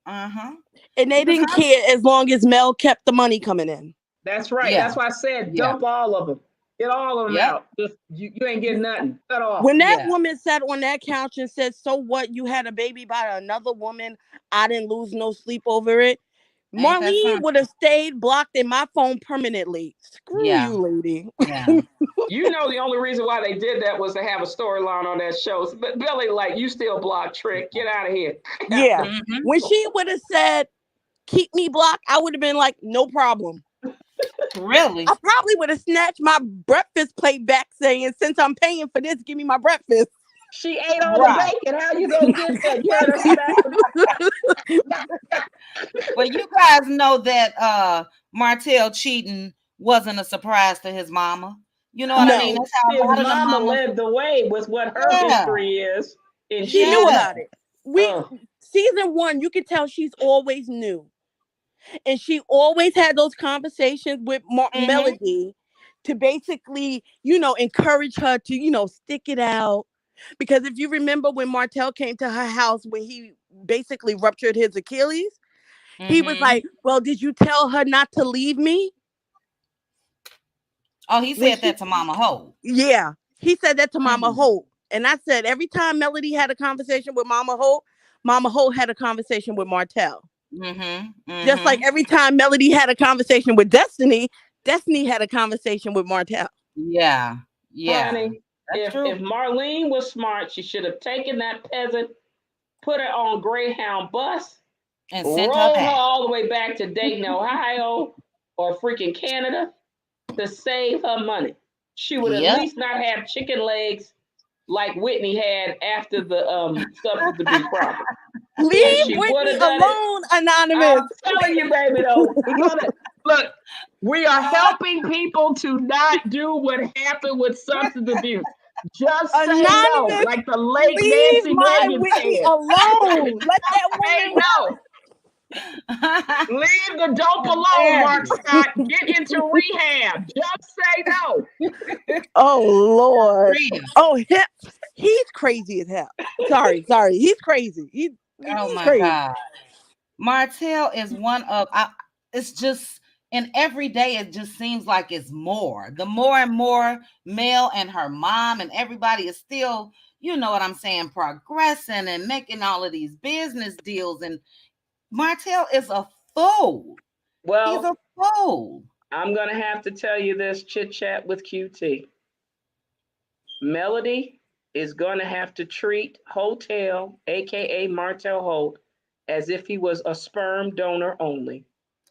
Uh-huh. And they Because didn't care as long as Mel kept the money coming in. That's right. yeah, That's why I said yeah. dump all of them. Get all of them Yep. out. Just you ain't getting nothing. Cut off. When that Yeah. woman sat on that couch and said, "So what? You had a baby by another woman. I didn't lose no sleep over it." Ain't that Marlene would something? have stayed blocked in my phone permanently. Screw Yeah. you, lady. Yeah. You know the only reason why they did that was to have a storyline on that show. But Billy, like, you still blocked Trick. Get out of here. Yeah. Mm-hmm. When she would have said, "Keep me blocked," I would have been like, "No problem." Really? I probably would have snatched my breakfast plate back, saying, "Since I'm paying for this, give me my breakfast." She ate all the Right. bacon. How you gonna get that? You heard her smack the But you guys know that Martell cheating wasn't a surprise to his mama. You know what I mean? No, That's how a His lot of the mama mamas. led the way with what her Yeah. history is in she knew cheating. Yeah. about it. We Oh, Season one, you can tell she's always new. And she always had those conversations with Mm-hmm. Melody to basically, encourage her to, stick it out. Because if you remember when Martell came to her house when he basically ruptured his Achilles, he was Mm-hmm. like, "Well, did you tell her not to leave me?" Oh, he When said she, that to Mama Ho. yeah, he said that to Mama Mm-hmm. Hope. And I said, every time Melody had a conversation with Mama Hope had a conversation with Martell. Mm-hmm. Just like Mm-hmm. every time Melody had a conversation with Destiny, Destiny had a conversation with Martell. Yeah. Yeah. honey, That's if true. Marlene was smart, she should have taken that peasant, put her on Greyhound bus, And sent her rolled her back. all the way back to Dayton, Ohio, or freaking Canada to save her money. She would at Yep. least not have chicken legs like Whitney had after the substance abuse problem. If Leave she would Whitney have done it, alone, Anonymous. I'm telling you, baby, though, look. We are helping people to not do what happened with substance abuse. Just say no, Anonymous, like the late leave Nancy my Reagan Whitney said. alone. Let that Say woman no. Leave the dope alone, Mark Hilarious. Scott. Get into rehab. Just say no. Oh Lord. Real. Oh, he's crazy as hell. Sorry. He's crazy. Oh He's my crazy. God. Martell is one of it's just, and every day it just seems like it's more. The more and more Mel and her mom and everybody is still, you know what I'm saying, progressing and making all of these business deals. And Martell is a fool. He's Well, a fool. I'm going to have to tell you this chit chat with QT. Melody is going to have to treat Hotel, aka Martel Holt, as if he was a sperm donor only,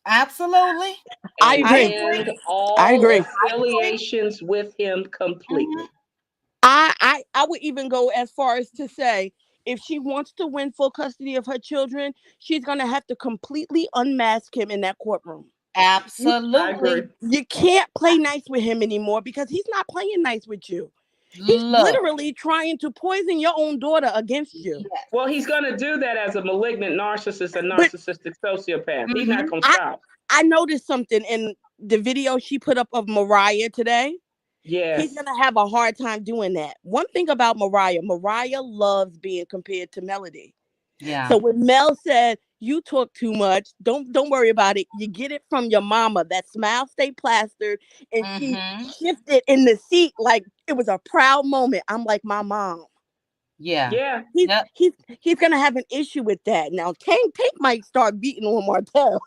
Absolutely. I and I agree. agree. end I all agree. I agree. affiliations with him Mhm. completely. I would even go as far as to say if she wants to win full custody of her children, she's gonna have to completely unmask him in that courtroom. You I agree. Absolutely. you can't play nice with him anymore because he's not playing nice with you. He's Look. literally trying to poison your own daughter against you. Yes. Well, he's going to do that as a malignant narcissist and But narcissistic sociopath. He's not Mhm. going to I stop. I noticed something in the video she put up of Mariah today. He's Yes. gonna have a hard time doing that. One thing about Mariah loves being compared to Melody. So Yeah. when Mel said, "You talk too much. Don't worry about it. You get it from your mama. That smile stay plastered." And she Mhm. shifted in the seat like it was a proud moment. I'm like my mom. Yeah. Yeah. He's Yep. he's he's gonna have an issue with that. Now Tank might start beating on Martell.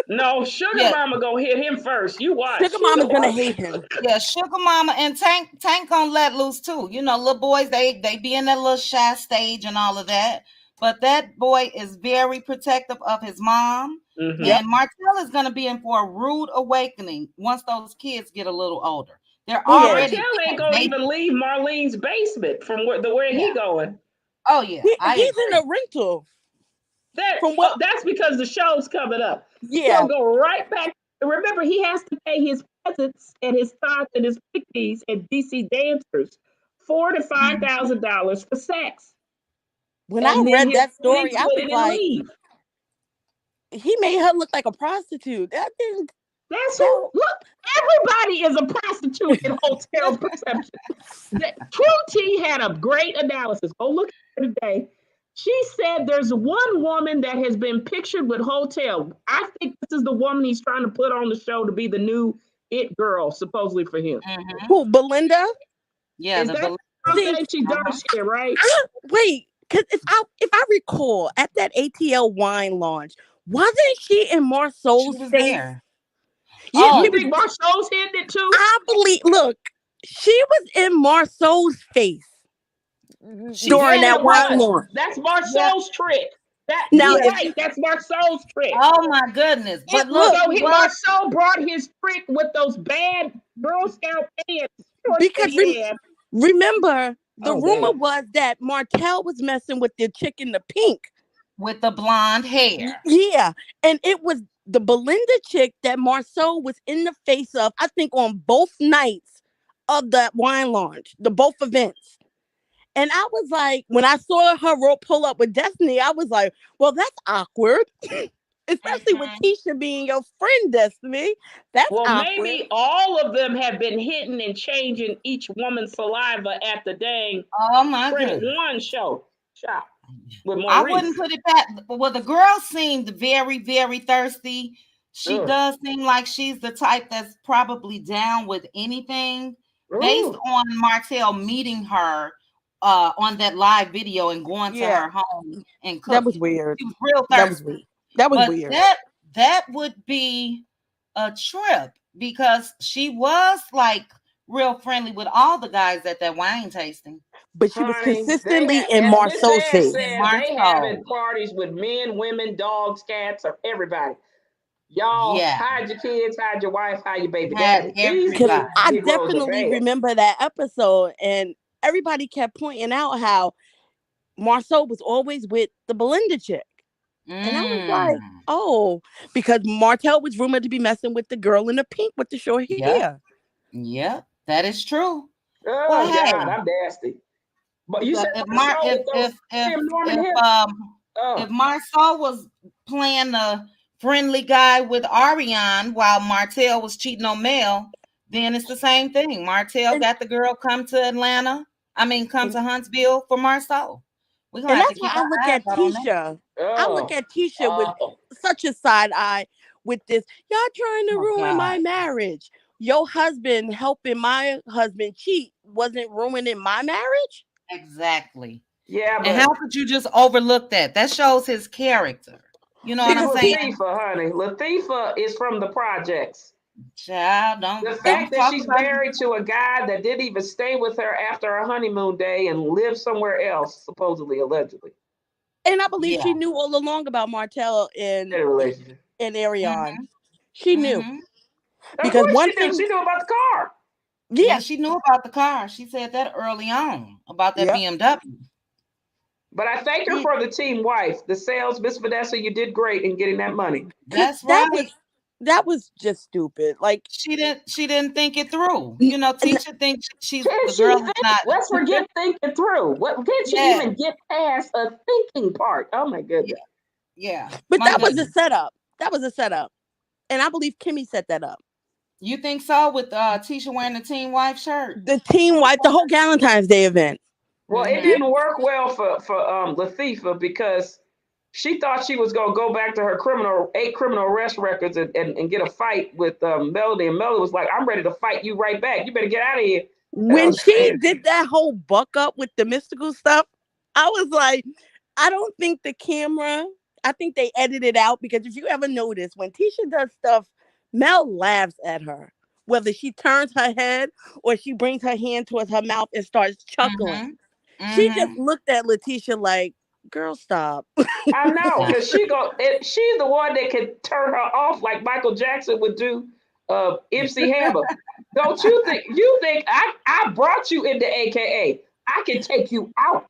No, Sugar Yeah. Mama gonna hit him first. You Sugar watch. Mama's gonna hate him. Yeah, Sugar Mama and Tank gonna let loose too. You know, little boys they be in that little shy stage and all of that. But that boy is very protective of his mom, Hmm. Yep. and Martell is gonna be in for a rude awakening once those kids get a little older. They're Well, Yeah. already Martell ain't being gonna baby. even leave Marlene's basement from where Yeah. he going. Oh yeah, I He's in a agree. rental. That From what that's because the show's coming up. He'll yeah. go right back. Remember, he has to pay his presents and his tots and his picnies and DC dancers $4,000 to Mhm. $5,000 for sex, When I and then read he'll that get story, I into was it and like, leave. he made her look like a prostitute. That didn't That's that who. Look, everybody is a prostitute in hotel perception. True T had a great analysis. Go look at it today. She said there's one woman that has been pictured with Hotel. I think this is the woman he's trying to put on the show to be the new it girl, supposedly for him. Mhm. who Belinda? Yeah, Is the that bel- her See, name? She dark uh-huh. skin, right? wait, because if I recall at that ATL wine launch, wasn't she in She Marceau's was face? there. Yeah, she You Oh, was. think Marshall's hitting it too? I believe. Look, she was in Marceau's face she during Yes, very that it much. wine was. launch. That's Yeah. Marshall's trick. That Now, you're if Yeah. right. That's Marshall's trick. Oh my goodness. But look, look, So he was Marceau brought his trick with those bad Girl Scout pants, shorts that because he had. remember, the Oh rumor man. was that Martell was messing with the chick in the pink. with the blonde hair. Yeah, and it was the Belinda chick that Marceau was in the face of. I think on both nights of that wine launch, the both events. And I was like, when I saw her pull up with Destiny, I was like, well, that's awkward. Especially with Mhm. Keisha being your friend, Destiny. That's Well, awkward. maybe all of them have been hitting and changing each woman's saliva at the dang Oh my Credit goodness. One show shop with I wouldn't Maurice. put it that well, the girl seemed very, very thirsty. She Ugh. does seem like she's the type that's probably down with anything based Ooh. on Martell meeting her on that live video and going to Yeah, her home and that was cooking. weird. She was real That was thirsty. weird. That was But weird. that would be a trip because she was like real friendly with all the guys at that wine tasting. But she was Honey, consistently in as Miss Marceau's Ann face. And said, they having Marceau, parties with men, women, dogs, cats, or everybody. Y'all yeah, hide your kids, hide your wife, hide your baby had daddy. These Because everybody. I Negroes are definitely bad. remember that episode, and everybody kept pointing out how Marceau was always with the Belinda chick. And I was like, Mm. oh, because Martell was rumored to be messing with the girl in the pink with the short Yep, hair. yep, that is true. Well, Oh God, hey, I'm nasty. But you said if Mar Marshall with those Norman hips. if Oh, Marceau was playing the friendly guy with Ariane while Martell was cheating on Mel, then it's the same thing. Martell And got the girl come to Atlanta. I mean, come and, to Huntsville for Marceau. We're gonna and have to that's why keep I our look eyes at out on that. Tisha. I look oh, at Tisha with oh. such a side eye with this. Y'all trying to Oh ruin my God, marriage. Your husband helping my husband cheat wasn't ruining my marriage. exactly. Yeah, And how but could you just overlook that? That shows his character. You know what she's I'm Because saying? T Latifah, honey. Latifah is from the projects. Child, The And don't fact that talk she's about married to a guy that didn't even stay with her after her honeymoon day and live somewhere else, supposedly, allegedly, I believe yeah. she knew all along about Martell in a relationship. and Ariane. Mhm. She knew Mhm. Of because course one she knew. thing, She knew about the car. Yeah, yeah, she knew about the car. She said that early on about that yep. BMW. But I thank her Mm, for the team wife, the sales. Miss Vanessa, you did great in getting that money. Cause That's right. that was just stupid. Like, She didn't think it through. n- Teacher thinks she's Can the she girl is think? not. Let's forget thinking through. What can she Yeah, even get past a thinking part? Oh my yeah, goodness. yeah. but My that was a goodness. setup. That was a setup, and I believe Kimmy set that up. You think so with Tisha wearing the team wife shirt? The team wipe the whole Valentine's Day event. Well, it Mm-hmm. didn't work well for Latifah because she thought she was gonna go back to her eight criminal arrest records and get a fight with Melody, and Melody was like, "I'm ready to fight you right back. You better get out of here." When she Man, did that whole buck up with the mystical stuff, I was like, I don't think the camera, I think they edited it out because if you ever notice, when Tisha does stuff, Mel laughs at her. Whether she turns her head or she brings her hand towards her mouth and starts chuckling. Mm-hmm. She just Mm-hmm. looked at Letitia like, girl, stop. I know, Yeah. because she's the one that can turn her off like Michael Jackson would do MC Hammer. Don't you think I brought you into AKA? I can take you out.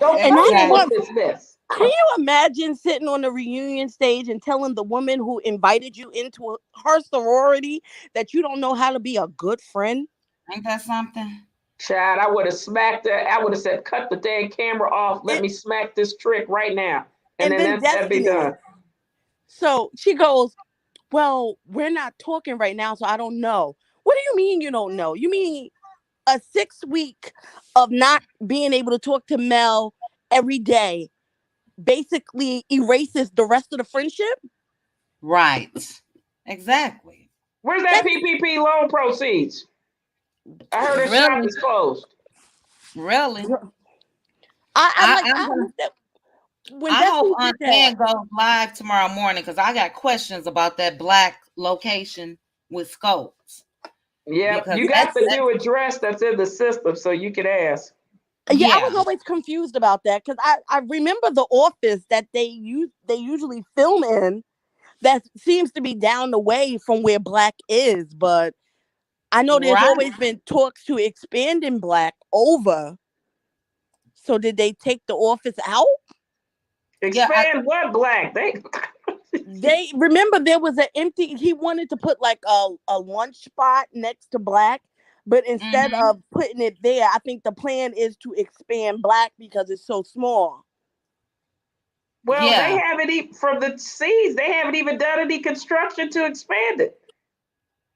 Don't And come I in with want, Exactly. this mess. can you imagine sitting on the reunion stage and telling the woman who invited you into her sorority that you don't know how to be a good friend? Ain't that something? Chad, I would have smacked her. I would have said, cut the dang camera off. Let And, me smack this trick right now. And and then then that'd be Destiny. done. So she goes, well, we're not talking right now, so I don't know. What do you mean you don't know? You mean a 6 week of not being able to talk to Mel every day basically erases the rest of the friendship? Right. Exactly. Where's that That's PPP loan proceeds? I heard her shop Really, is closed. really. I I'm gonna. looked at when I hope Destiny did Aunt that. Ann goes live tomorrow morning because I got questions about that black location with scopes Yep, because you got the that's new address that's in the system, so you can ask. Yeah, I was yeah. always confused about that because I remember the office that they usually film in that seems to be down the way from where Black is, but I know there's Right. always been talks to expanding Black over. So did they take the office out? Yeah. Expand what black? They They remember there was an empty. He wanted to put like a lunch spot next to Black, but instead Mm-hmm. of putting it there, I think the plan is to expand Black because it's so small. well, they Yeah. haven't even from the seeds. They haven't even done any construction to expand it.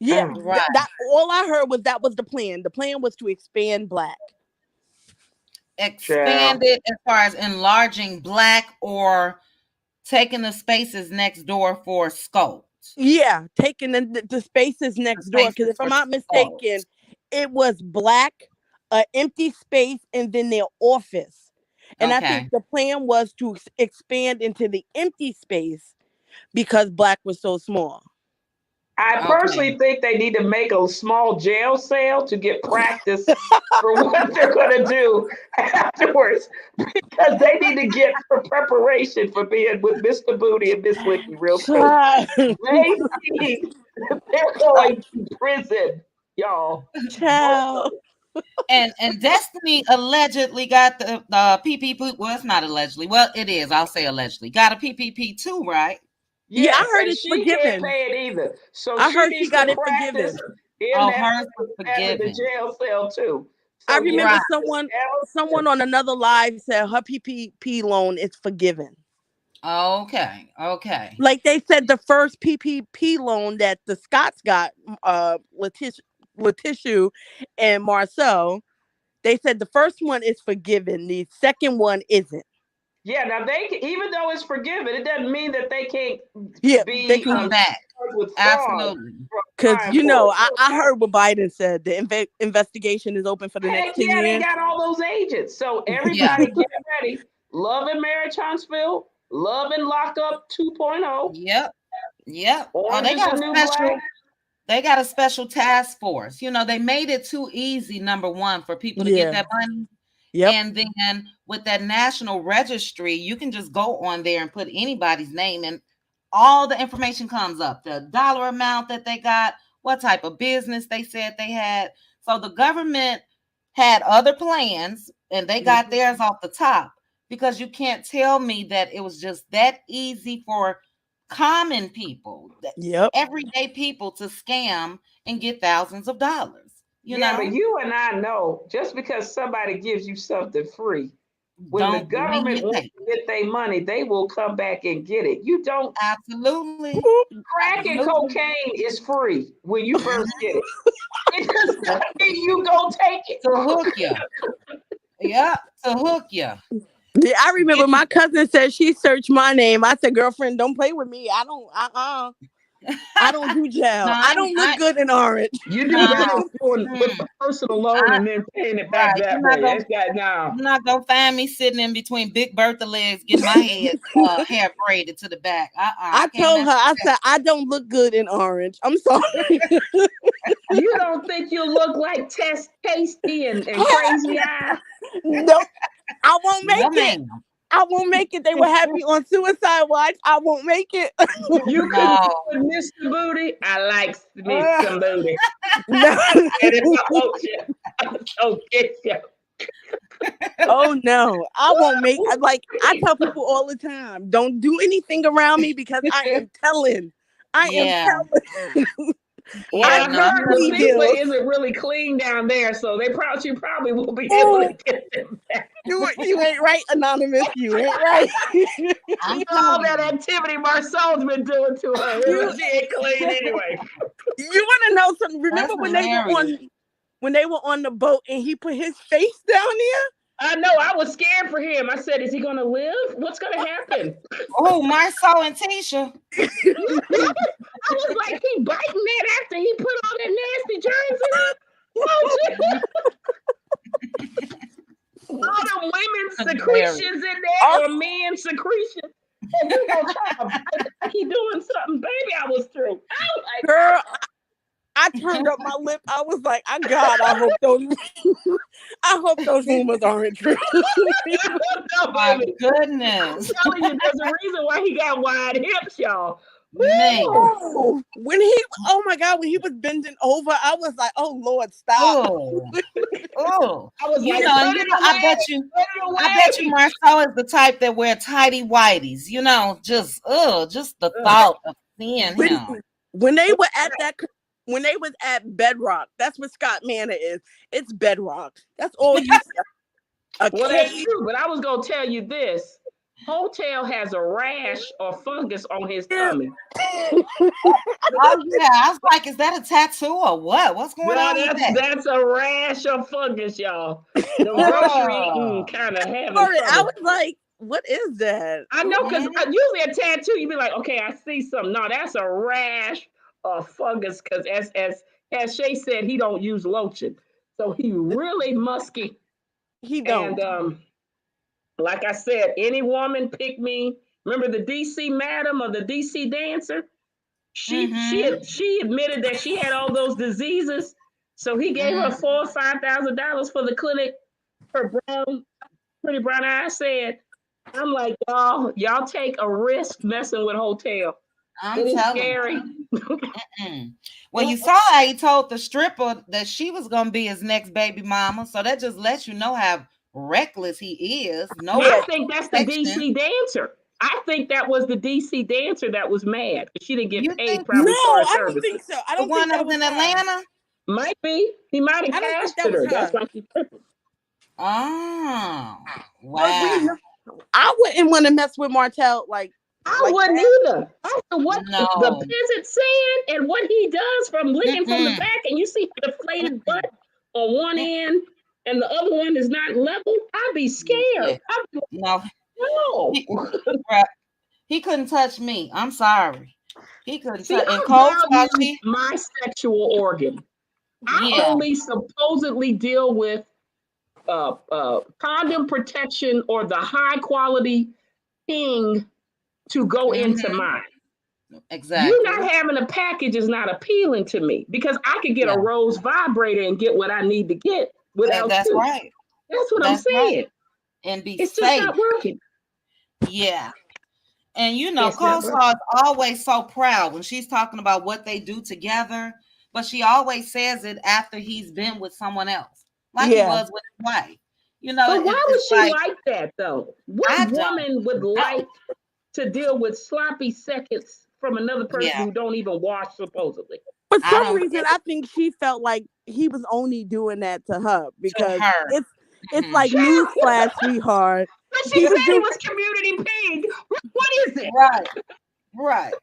Yeah, Oh, Right. that all I heard was that was the plan. The plan was to expand Black. child. Expanded as far as enlarging black or taking the spaces next door for scopes. Yeah, taking the spaces The next door. Because spaces if I'm for not mistaken, scopes. it was Black, a empty space, and then their office. And I think Okay. the plan was to expand into the empty space because Black was so small. I Okay. personally think they need to make a small jail cell to get practice for what they're going to do afterwards because they need to get for preparation for being with Mr. Booty and Miss Licky real soon. Child, They need, they're Uh, going to prison, y'all. Both of child. them. and Destiny allegedly got the PPP. Well, it's not allegedly. Well, it is. I'll say allegedly. Got a PPP too, right? Yeah, I Yes, heard and it's she can't forgiven. pay it either. So I she heard she needs to got it practice forgiven. in Oh, that hers was having the forgiven. jail cell too. I So you remember Right. need to someone on another live said her PPP loan is forgiven. Okay. Okay. Like they said, the first PPP loan that the Scots got, Letitia and Marcel, they said the first one is forgiven. The second one isn't. yeah. Now even though it's forgiven, it doesn't mean that they can't Yeah, they be can Come back. charged with fraud Absolutely. for because applying for it. I heard what Biden said. The investigation is open for the Heck next ten yeah, they years. got all those agents. So Yeah. everybody get ready. Love and Marriage Huntsville, Love and Lockup 2.0, Yep. Yep. Oh, Orange they is got the a New special. Black. They got a special task force. You know, they made it too easy, number one, for people to get Yeah. that money. Yep. And then with that national registry, you can just go on there and put anybody's name, and all the information comes up, the dollar amount that they got, what type of business they said they had. So the government had other plans and they got theirs off the top, because you can't tell me that it was just that easy for common people, Yep. everyday people, to scam and get thousands of dollars. You Yeah, but know, you and I know just because somebody gives you something free, when the don't mean government you wants take. to get their money, they will come back and get it. You don't. Absolutely. Crack and Absolutely. cocaine is free when you first Mhm. get it. It does not mean you go take it. To hook you. Yeah, to hook you. Yeah, I remember Get you. my cousin said she searched my name. I said, "Girlfriend, don't play with me. I don't. I don't do No, gel. I don't look good in orange." You do no. better doing with Mm, the personal loan I, and then paying it back right. that way. That's got now. You're not gonna find me sitting in between Big Bertha legs, getting my head hair braided to the back. I I can't told mess her, I with said, "I don't look good in orange. I'm sorry." You don't think you look like Tasty and Crazy Eye? Nope, I won't that. No, make it. ma'am. I won't make it. They will have me on suicide watch. I won't make it. You couldn't No. put Mr. Booty. I like me Uh, some booty. No. And if I hold you, I'm so get you. Oh no, I won't make. Like I tell people all the time, don't do anything around me because I am telling. I am yeah. telling. Well, I Yeah. I No, do heard you plea Latifah deals. isn't really clean down there, so she probably will be able to Oh, get them back. you ain't right, anonymous. You ain't right. I'm All telling that you. activity Marcel's been doing to her. you She ain't clean anyway. you want to know something? That's Remember hilarious. when they were on the boat and he put his face down there? I know. I was scared for him. I said, "Is he going to live? What's going to happen?" Oh, Marceau and Tisha. I was like, "He biting that after he put all that nasty germs in him." Oh, all the women's Hilarious. secretions in Oh, there or men's secretions. And you gonna try to bite like he doing something, baby? I was through. I was like, girl, I turned up my lip. I was like, "I God, I hope those, I hope those rumors aren't true." no, My baby. I'm goodness. telling you, there's a reason why he got wide hips, y'all. Man. Oh, oh my God, when he was bending over, I was like, "Oh Lord, stop!" Oh. Oh. I was You like, know, put it I away, bet you put it I bet you away. Marceau is the type that wear tighty whities, just the Ugh. thought of seeing When him. when they were at that, when they was at Bedrock, that's what Scott Manor is. It's Bedrock. That's all you see. A Well, that's cave. true, but I was gonna tell you this. Hotel has a rash or fungus on his tummy. Oh yeah, I was like, is that a tattoo or what? What's going No, on with that? that's a rash of fungus, y'all. The grocery eating Oh, kind of having Sorry, I trouble. was like, "What is that?" I know, because mhm. usually a tattoo, you'd be like, okay, I see something. No, that's a rash of fungus. Because as Shay said, he don't use lotion, so he really musky. He And don't. like I said, any woman pick me. Remember the DC madam or the DC dancer? Mhm. She admitted that she had all those diseases. So he gave her Mhm. $4,000 or $5,000 for the clinic. Her pretty brown eyes said, I'm like, y'all take a risk messing with hotel. I'm It is telling you. scary. Well, you saw how he told the stripper that she was gonna be his next baby mama, so that just lets you know how reckless he is. No I think that's the protection. DC dancer. I think that was the DC dancer that was mad because she didn't You get paid think No, probably for her I don't services. think so. I the don't one think that that was was in her. Atlanta? Might be. He might have I don't think that casted was her. That's her. why she's tripping. Oh, But wow. I wouldn't want to mess with Martell I like wouldn't that. either. I said, what the No. peasant saying and what he does from licking from the Mm-mm. back, and you see the deflated butt Mm-mm. on one end and the other one is not level, I'd be Yeah. scared. I'd be like, No, no. he, bruh, he couldn't touch me. I'm sorry. He couldn't See, touch. And I Coach value Fauci, my sexual organ. I yeah. only supposedly deal with condom protection or the high quality thing to go into Mm-hmm. mine. You Exactly. not having a package is not appealing to me because I could get a Yeah. Rose vibrator and get what I need to get without That's you. right. That's what I'm That's right. saying. And be It's just safe. not working. Yeah. And It's not Coleslaw working. is always so proud when she's talking about what they do together, but she always says it after he's been with someone else, like he Yeah. was with his wife. But why would It's she like like that though? What I don't woman would know. like to deal with sloppy seconds from another person Yeah, who don't even wash supposedly? For I some don't reason, get I think she felt like he was only doing that to her to because her. it's Mhm. like newsflash, sweetheart. But she He was said he doing was community pig. What is it? Right, right.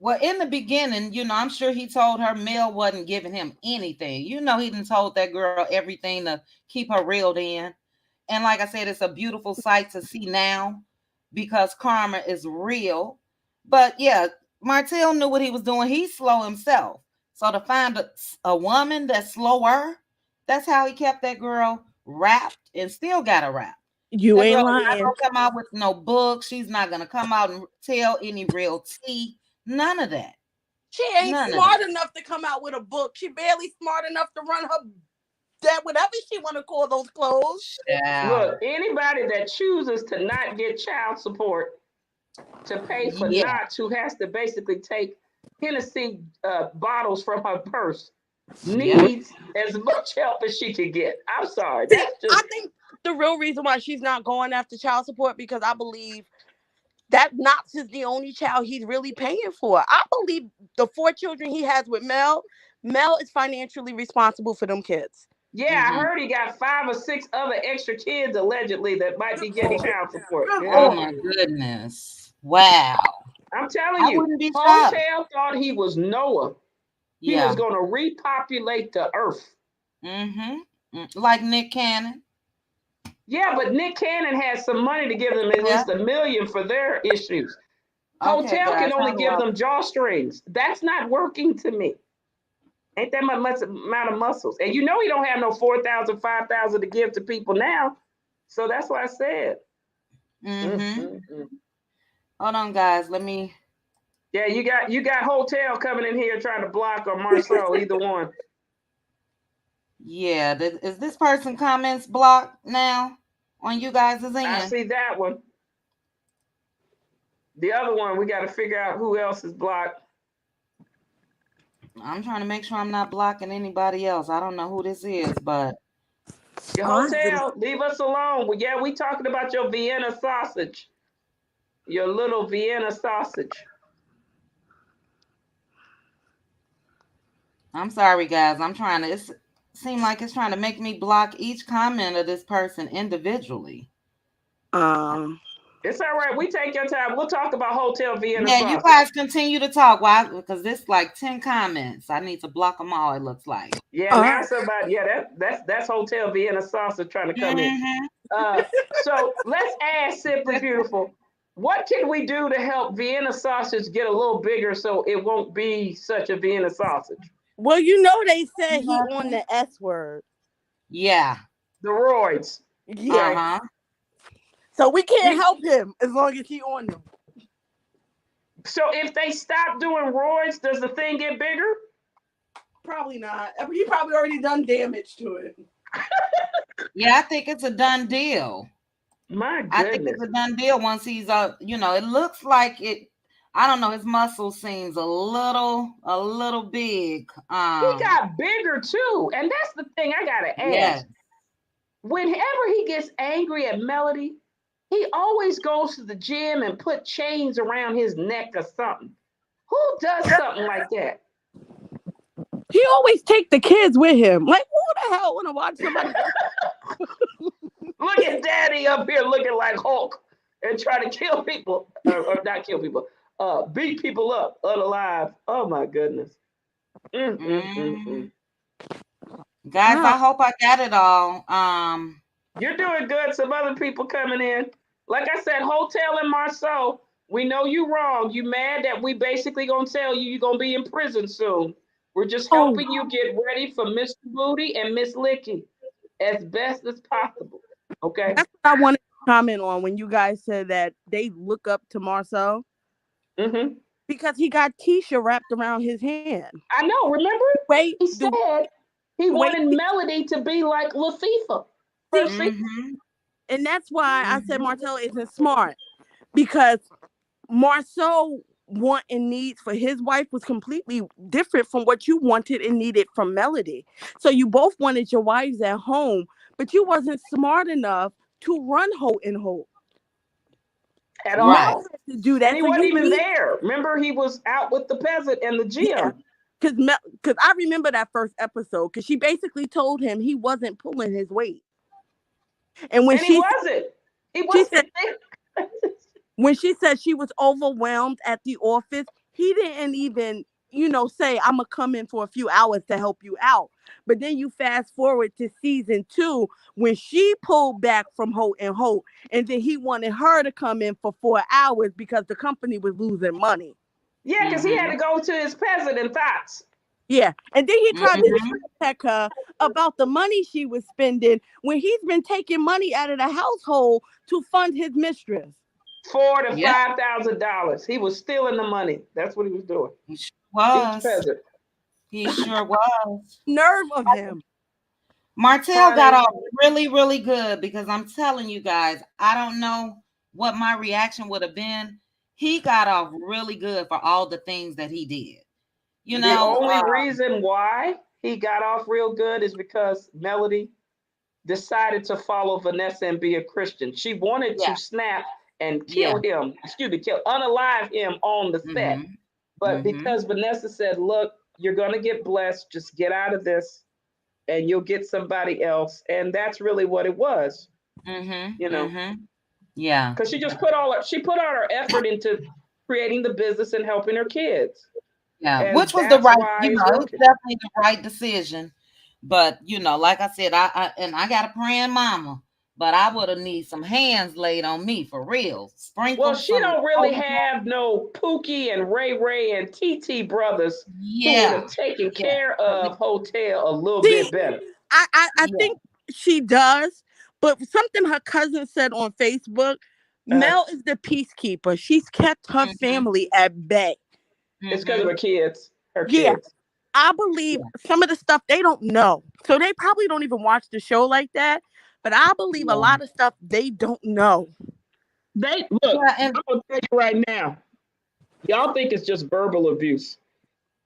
Well, in the beginning, I'm sure he told her Mel wasn't giving him anything. He done told that girl everything to keep her reeled in. And like I said, it's a beautiful sight to see now because karma is real. But yeah, Martell knew what he was doing. He's slow himself. So to find a woman that's slower, that's how he kept that girl wrapped and still got her wrapped. you That girl ain't is not lying. gonna come out with no book. She's not gonna come out and tell any real tea. None of that. She ain't None of that. smart enough to come out with a book. She barely smart enough to run her that whatever she want to call those clothes. Child. Look, anybody that chooses to not get child support to pay for Yeah. knots, who has to basically take Hennessy bottles from her purse, Yep. needs as much help as she can get. I'm sorry. See, That's I just, think the real reason why she's not going after child support because I believe that Knox is the only child he's really paying for. I believe the 4 children he has with Mel is financially responsible for them kids. yeah, I Mm-hmm. heard he got 5 or 6 other extra kids allegedly that might be getting child support. Come Yeah. Oh on. my goodness. Wow. I'm telling I you, wouldn't be shocked. Hotel thought he was Noah. He was Yeah. going to repopulate the earth. Mm-hmm. Like Nick Cannon. Yeah, but Nick Cannon has some money to give them at Yeah. least $1 million for their issues. Okay, Hotel can guys. How only do give I? them jawstrings. That's not working to me. Ain't that much amount of muscles? And you know he don't have no 4,000, 5,000 to give to people now. So that's what I said. Mm, Mm-hmm. mm, mm. Hold on, guys. Let me. Yeah, you got Hotel coming in here trying to block or Marcel, either one. Yeah. Is this person comments blocked now on you guys' I end? see that one. The other one, we got to figure out who else is blocked. I'm trying to make sure I'm not blocking anybody else. I don't know who this is, but Your Positive. Hotel, leave us alone. Well, yeah, we talking about your Vienna sausage, your little Vienna sausage. I'm sorry, guys. I'm trying to. It seems like it's trying to make me block each comment of this person individually. Um, It's all right. We take your time. We'll talk about Hotel Vienna Yeah, you sausage. guys continue to talk. Why? Because this like 10 comments. I need to block them all. It looks like. Yeah, all now right. somebody. Yeah, that's Hotel Vienna sausage trying to come in. Mm-hmm. So let's ask Simply Beautiful. What can we do to help Vienna sausage get a little bigger so it won't be such a Vienna sausage? Well, they said he on the S word. Yeah. The roids. Yeah. Uh Okay. huh. So we can't You, help him as long as he on them. so if they stop doing roids, does the thing get bigger? Probably not. He probably already done damage to it. Yeah, I think it's a done deal. My I think it's goodness. a done deal once he's it looks like it. I don't know. His muscle seems a little big. He got bigger too. And that's the thing I got to Yes. ask. Whenever he gets angry at Melody, he always goes to the gym and put chains around his neck or something. Who does something like that? He always take the kids with him. Like, who the hell want to watch somebody else? Look at Daddy up here looking like Hulk and trying to kill people, or not kill people, beat people up, unalive. Oh my goodness. Mm, mm, mm, Mm. mm. Guys, Ah, I hope I got it all. You're doing good. Some other people coming in. Like I said, Hotel and Marceau, we know you wrong. You mad that we basically gonna tell you you're gonna be in prison soon. We're just oh, helping you get ready for Mr. Booty and Miss Licky as best as possible. Okay. that's what I wanted to comment on when you guys said that they look up to Marcel. Mm-hmm. because he got Keisha wrapped around his hand. I know. Remember, Wait, he the said he way wanted Melody to be like Lafifa. see, First season. Mm-hmm. and that's why I said Mm-hmm. Martell isn't smart because Marceau want and needs for his wife was completely different from what you wanted and needed from Melody. So you both wanted your wives at home, but you wasn't smart enough to run Holt and Holt. At Right. Mel all. had to do And that. he So wasn't you even need, there. Remember, he was out with the peasant and the yeah, gym. because I remember that first episode because she basically told him he wasn't pulling his weight. And And he wasn't. He she said wasn't there. when she said she was overwhelmed at the office, he didn't even, say, I'm going to come in for a few hours to help you out. But then you fast forward to season 2 when she pulled back from Holt and Holt, and then he wanted her to come in for 4 hours because the company was losing money. Yeah, because he had Mm-hmm. to go to his peasant and thoughts Yeah. And then he tried to Mm-hmm. check her about the money she was spending when he's been taking money out of the household to fund his mistress. Yep. $4,000 to $5,000. He was stealing the money. That's what he was doing. He sure He was was. peasant. He sure was. Nerve of him. Martell got Honey, off really, really good because I'm telling you guys, I don't know what my reaction would have been. He got off really good for all the things that he did. You the know, only reason why he got off real good is because Melody decided to follow Vanessa and be a Christian. She wanted yeah, to snap and yeah. kill him, unalive him on the set. Mm-hmm. But Mm-hmm. because Vanessa said, look, you're going to get blessed, just get out of this and you'll get somebody else. And that's really what it was, you Mm-hmm. know, Mm-hmm. Yeah. because she put all her effort into creating the business and helping her kids. Yeah. And Which was the that's right, why you it's know, it was working. definitely the right decision. But like I said, I got a praying mama, but I would have need some hands laid on me for real. Well, Sprinkle she some don't really holy have no Pookie and Ray Ray and TT brothers who would yeah. have taken Yeah. care But we of Hotel a little See, bit better. I yeah. think she does, but something her cousin said on Facebook, Uh, Mel is the peacekeeper. She's kept her Mm-hmm. family at bay. it's because of Mm-hmm. her kids. Her Yeah, kids. I believe Yeah. some of the stuff they don't know. So they probably don't even watch the show like that. But I believe a Yeah. lot of stuff they don't know. They look. Yeah. And I'm gonna tell you right now. Y'all think it's just verbal abuse.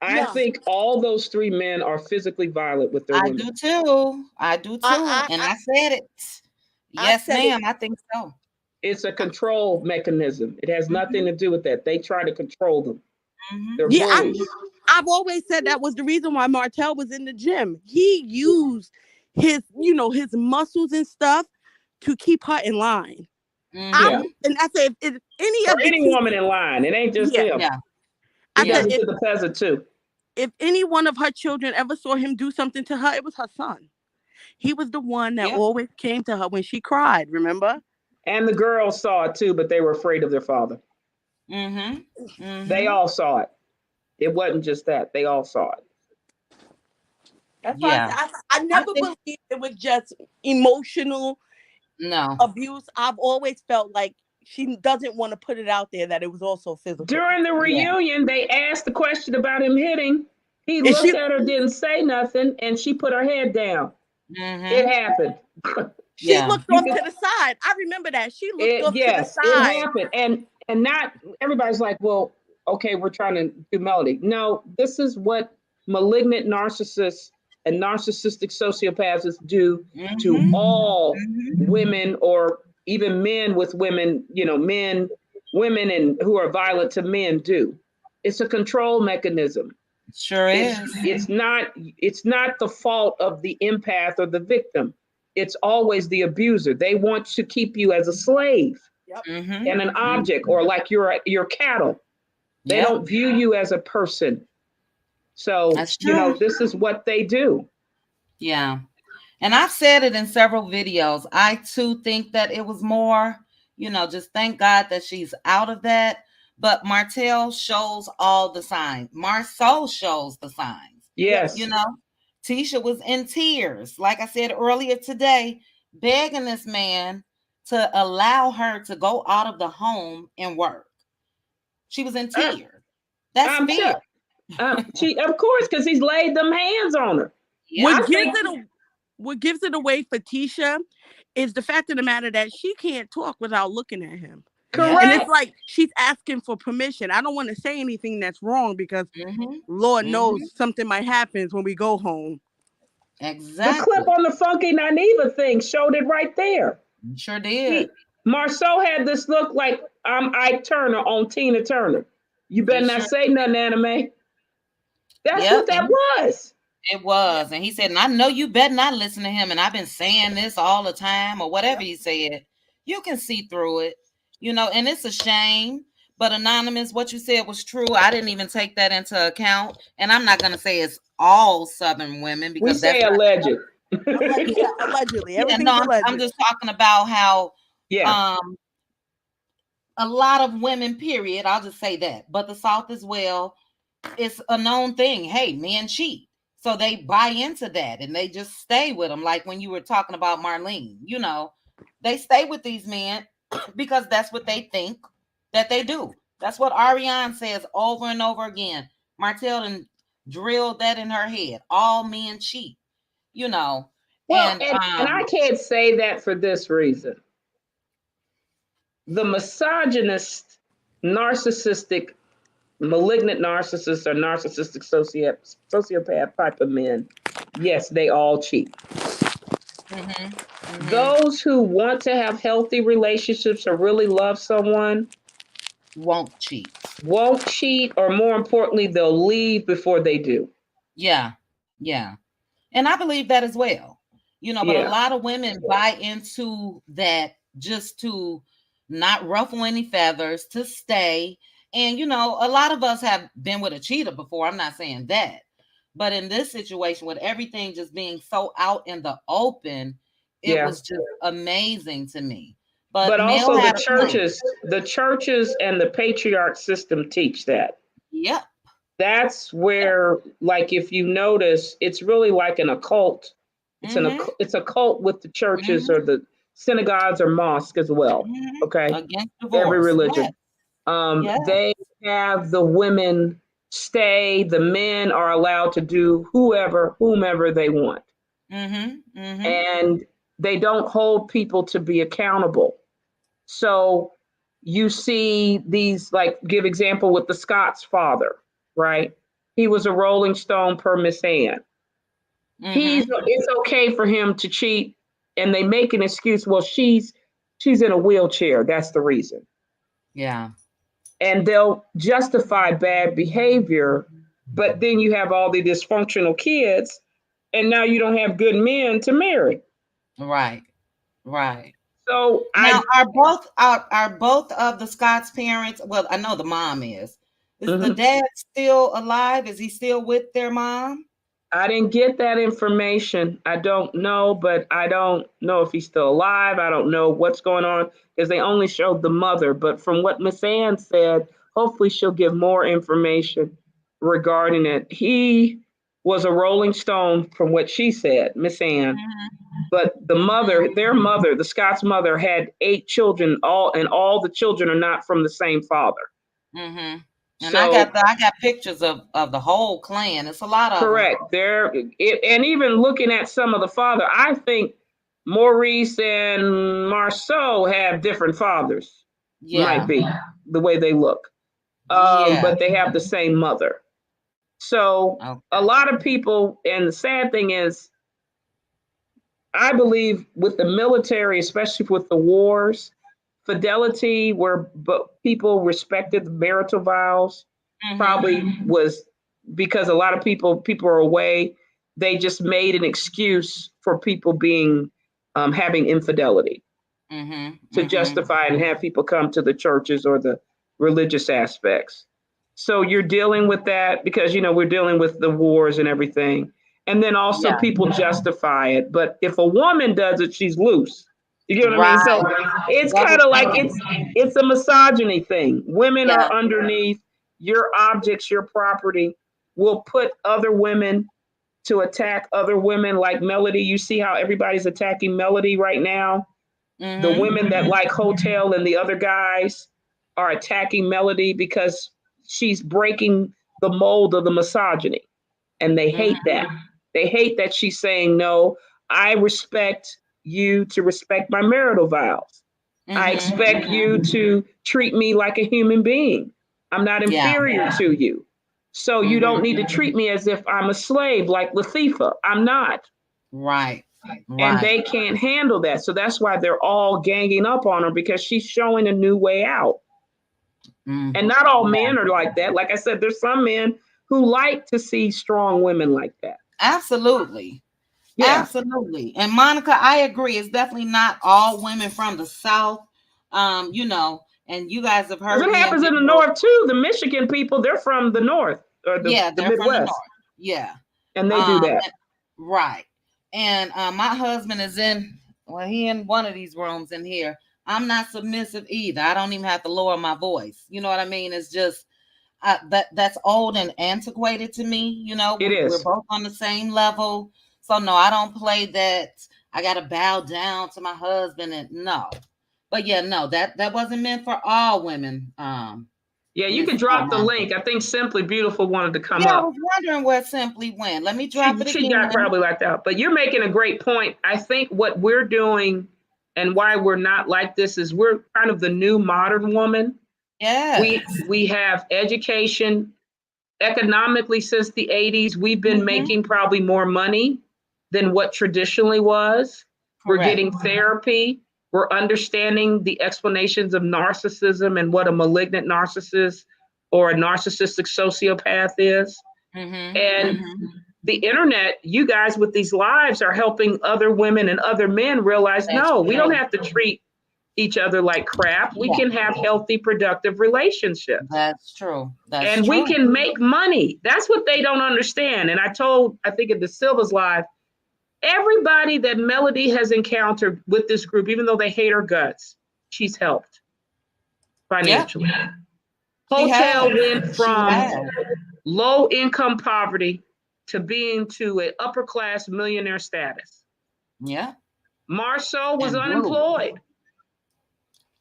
I No. think all those three men are physically violent with their I women. do too. I do too. I And I, I said it. I Yes, said it. ma'am. I think so. It's a control mechanism. It has nothing Mm-hmm. to do with that. They try to control them. Mm-hmm. They're Yeah, bullies. I've always said that was the reason why Martell was in the gym. He used his muscles and stuff to keep her in line. Yeah. And I said if any Or of the any two, woman in line. It ain't just yeah, him. Yeah. I He said does Yeah. it to the peasant too. if any one of her children ever saw him do something to her, it was her son. He was the one that Yeah. always came to her when she cried. Remember? And the girls saw it too, but they were afraid of their father. Mm-hmm. They Mm-hmm. all saw it. It wasn't just that. They all saw it. That's why Yeah. I I never think believed it was just emotional no. abuse. I've always felt like she doesn't want to put it out there that it was also physical. During the Yeah. reunion, they asked the question about him hitting. He And she looked at her, didn't say nothing, and she put her head down. It Mm-hmm. happened. she Yeah. looked You off can to the side. I remember that. She looked it off to the yes, it side. happened. And not everybody's like, well, okay, we're trying to do melody. No, this is what malignant narcissists and narcissistic sociopaths do to Mm-hmm. all Mm-hmm. women or even men with women, women and who are violent to men do. It's a control mechanism. Sure it's is. it's not it's not the fault of the empath or the victim. It's always the abuser. They want to keep you as a slave Yep. Mm-hmm. and an object, Mm-hmm. or like you're cattle. They Yep. don't view you as a person. So That's true. this is what they do. Yeah. And I've said it in several videos. I too think that it was more, just thank God that she's out of that. But Martell shows all the signs. Marceau shows the signs. Yes. You Yes. know, Tisha was in tears, like I said earlier today, begging this man to allow her to go out of the home and work. She was in Uh, tears. That's I'm fear. sure. She, of course, because he's laid them hands on her. Yeah. What gives it away for Tisha is the fact of the matter that she can't talk without looking at him. Yep. And it's Correct. like she's asking for permission. I don't want to say anything that's wrong because Mm-hmm. Lord Mm-hmm. knows something might happen when we go home. The clip Exactly. on the Funky Naniva thing showed it right there. Sure did. He, Marceau had this look like I'm Ike Turner on Tina Turner. You better He not sure. say nothing, anime. That's what Yep. that was. It was. And he said, and I know you better not listen to him. And I've been saying this all the time, or whatever he said. You can see through it, and it's a shame. But Anonymous, what you said was true. I didn't even take that into account. And I'm not going to say it's all Southern women We because that's say not. alleged. Yeah, allegedly. Yeah, Everything's no, I'm alleged. just talking about how Yeah, um a lot of women, period. I'll just say that. But the South as well, it's a known thing. Hey, men cheat. So they buy into that and they just stay with them. Like when you were talking about Marlene, they stay with these men because that's what they think that they do. That's what Ariane says over and over again. Martell and drilled that in her head. All men cheat, you know. well, And and I can't say that for this reason. The misogynist, narcissistic, malignant narcissist or narcissistic sociopath type of men, yes, they all cheat. mm-hmm. Those who want to have healthy relationships or really love someone Won't cheat. won't cheat, or more importantly, they'll leave before they do. Yeah. Yeah. And I believe that as well. But a Yeah, lot of women buy into that just to not ruffle any feathers, to stay. And, a lot of us have been with a cheater before. I'm not saying that. But in this situation, with everything just being so out in the open, it yeah. was just amazing to me. But But Mel also had a point. the churches and the patriarch system teach that. Yep. That's where, like, if you notice, it's really like an occult. Mm-hmm. It's a cult with the churches Mm-hmm. or the synagogues or mosques as well. Mm-hmm. Okay, Against every divorce. Yes. religion. Yes. They have the women stay. The men are allowed to do whomever they want, Mm-hmm. Mm-hmm. and they don't hold people to be accountable. So you see these, like, give example with the Scott's father, right? He was a Rolling Stone per Miss Ann. Mm-hmm. It's okay for him to cheat, and they make an excuse. Well, she's in a wheelchair. That's the reason, Yeah. and they'll justify bad behavior. But then you have all the dysfunctional kids, and now you don't have good men to marry. Right. Right. So Now, I, are both of the Scott's parents? Well, I know the mom is. Is the mhm. dad still alive? Is he still with their mom? I didn't get that information. I don't know, but I don't know if he's still alive. I don't know what's going on because they only showed the mother. But from what Miss Ann said, hopefully she'll give more information regarding it. He was a Rolling Stone, from what she said, Miss Ann. But the mother, their mother, the Scott's mother, had 8 children, all the children are not from the same father. Mm-hmm. And So I got pictures of the whole clan. It's a lot of them. correct. And even looking at some of the father, I think Maurice and Marceau have different fathers. Might Yeah. be the way they look, Yeah. but they have the same mother. So a Okay. lot of people, and the sad thing is, I believe with the military, especially with the wars, fidelity, where people respected the marital vows, Mm-hmm. probably was because a lot of people are away. They just made an excuse for people being having infidelity Mm-hmm. to Mm-hmm. justify and have people come to the churches or the religious aspects. So you're dealing with that because we're dealing with the wars and everything. And then also Yeah. people justify it. But if a woman does it, she's loose. You get what I mean? Right. So it's Double kind of like standard. it's a misogyny thing. Women Yeah. are underneath your objects, your property. Will put other women to attack other women like Melody. You see how everybody's attacking Melody right now? The Mm-hmm. women that like Hotel and the other guys are attacking Melody because she's breaking the mold of the misogyny. And they hate that. They hate that she's saying, no, I respect you to respect my marital vows. I expect you to treat me like a human being. I'm not Yeah. inferior to you. So you don't need to treat me as if I'm a slave like Latifah. I'm not. Right. And Right. they can't handle that. So that's why they're all ganging up on her, because she's showing a new way out. And not all Yeah. men are like that. Like I said, there's some men who like to see strong women like that. Absolutely. Yeah. Absolutely. And Monica, I agree. It's definitely not all women from the South. You know, and you guys have Because heard it me in happens in the videos. North too. The Michigan people, they're from the North or Yeah, the they're from the Midwest, North. Yeah. and they do that. Right. And my husband is in, well, he in one of these rooms in here. I'm not submissive either. I don't even have to lower my voice. You know what I mean? It's just that's old and antiquated to me. You know, It we're is. both on the same level. So no, I don't play that. I got to bow down to my husband, and no. But yeah, no, that wasn't meant for all women. Yeah, you Miss can drop the Monica. link. I think Simply Beautiful wanted to come Yeah, I up. was wondering where Simply went. Let me drop it She got again. probably left out. But you're making a great point. I think what we're doing and why we're not like this is we're kind of the new modern woman. Yes. We have education. Economically, since the 80s, we've been making probably more money than what traditionally was. We're Correct. getting therapy. We're understanding the explanations of narcissism and what a malignant narcissist or a narcissistic sociopath is. And the internet, you guys with these lives are helping other women and other men realize, That's no, we don't true. have to treat each other like crap. We Yeah, can have healthy, productive relationships. that's true. That's And we true. can make money. That's what they don't understand. And I think at the Silva's Live, everybody that Melody has encountered with this group, even though they hate her guts, she's helped Yep, financially. she Hotel has. went She from has. low income poverty to being to an upper class millionaire status. Yeah, Marceau was and grew. unemployed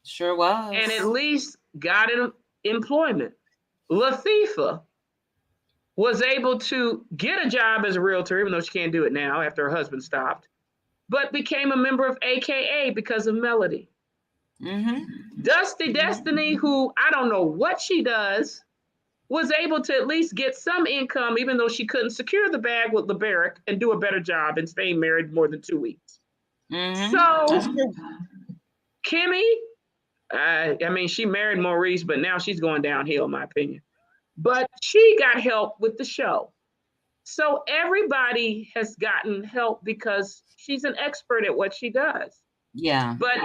Sure and at was. least got employment. Latifah was able to get a job as a realtor, even though she can't do it now after her husband stopped, but became a member of AKA because of Melody. Dusty Destiny, who I don't know what she does, was able to at least get some income, even though she couldn't secure the bag with LeBaric and do a better job and stay married more than 2 weeks. So, Kimmy, I mean, she married Maurice, but now she's going downhill, in my opinion. But she got help with the show. So everybody has gotten help because she's an expert at what she does. Yeah. But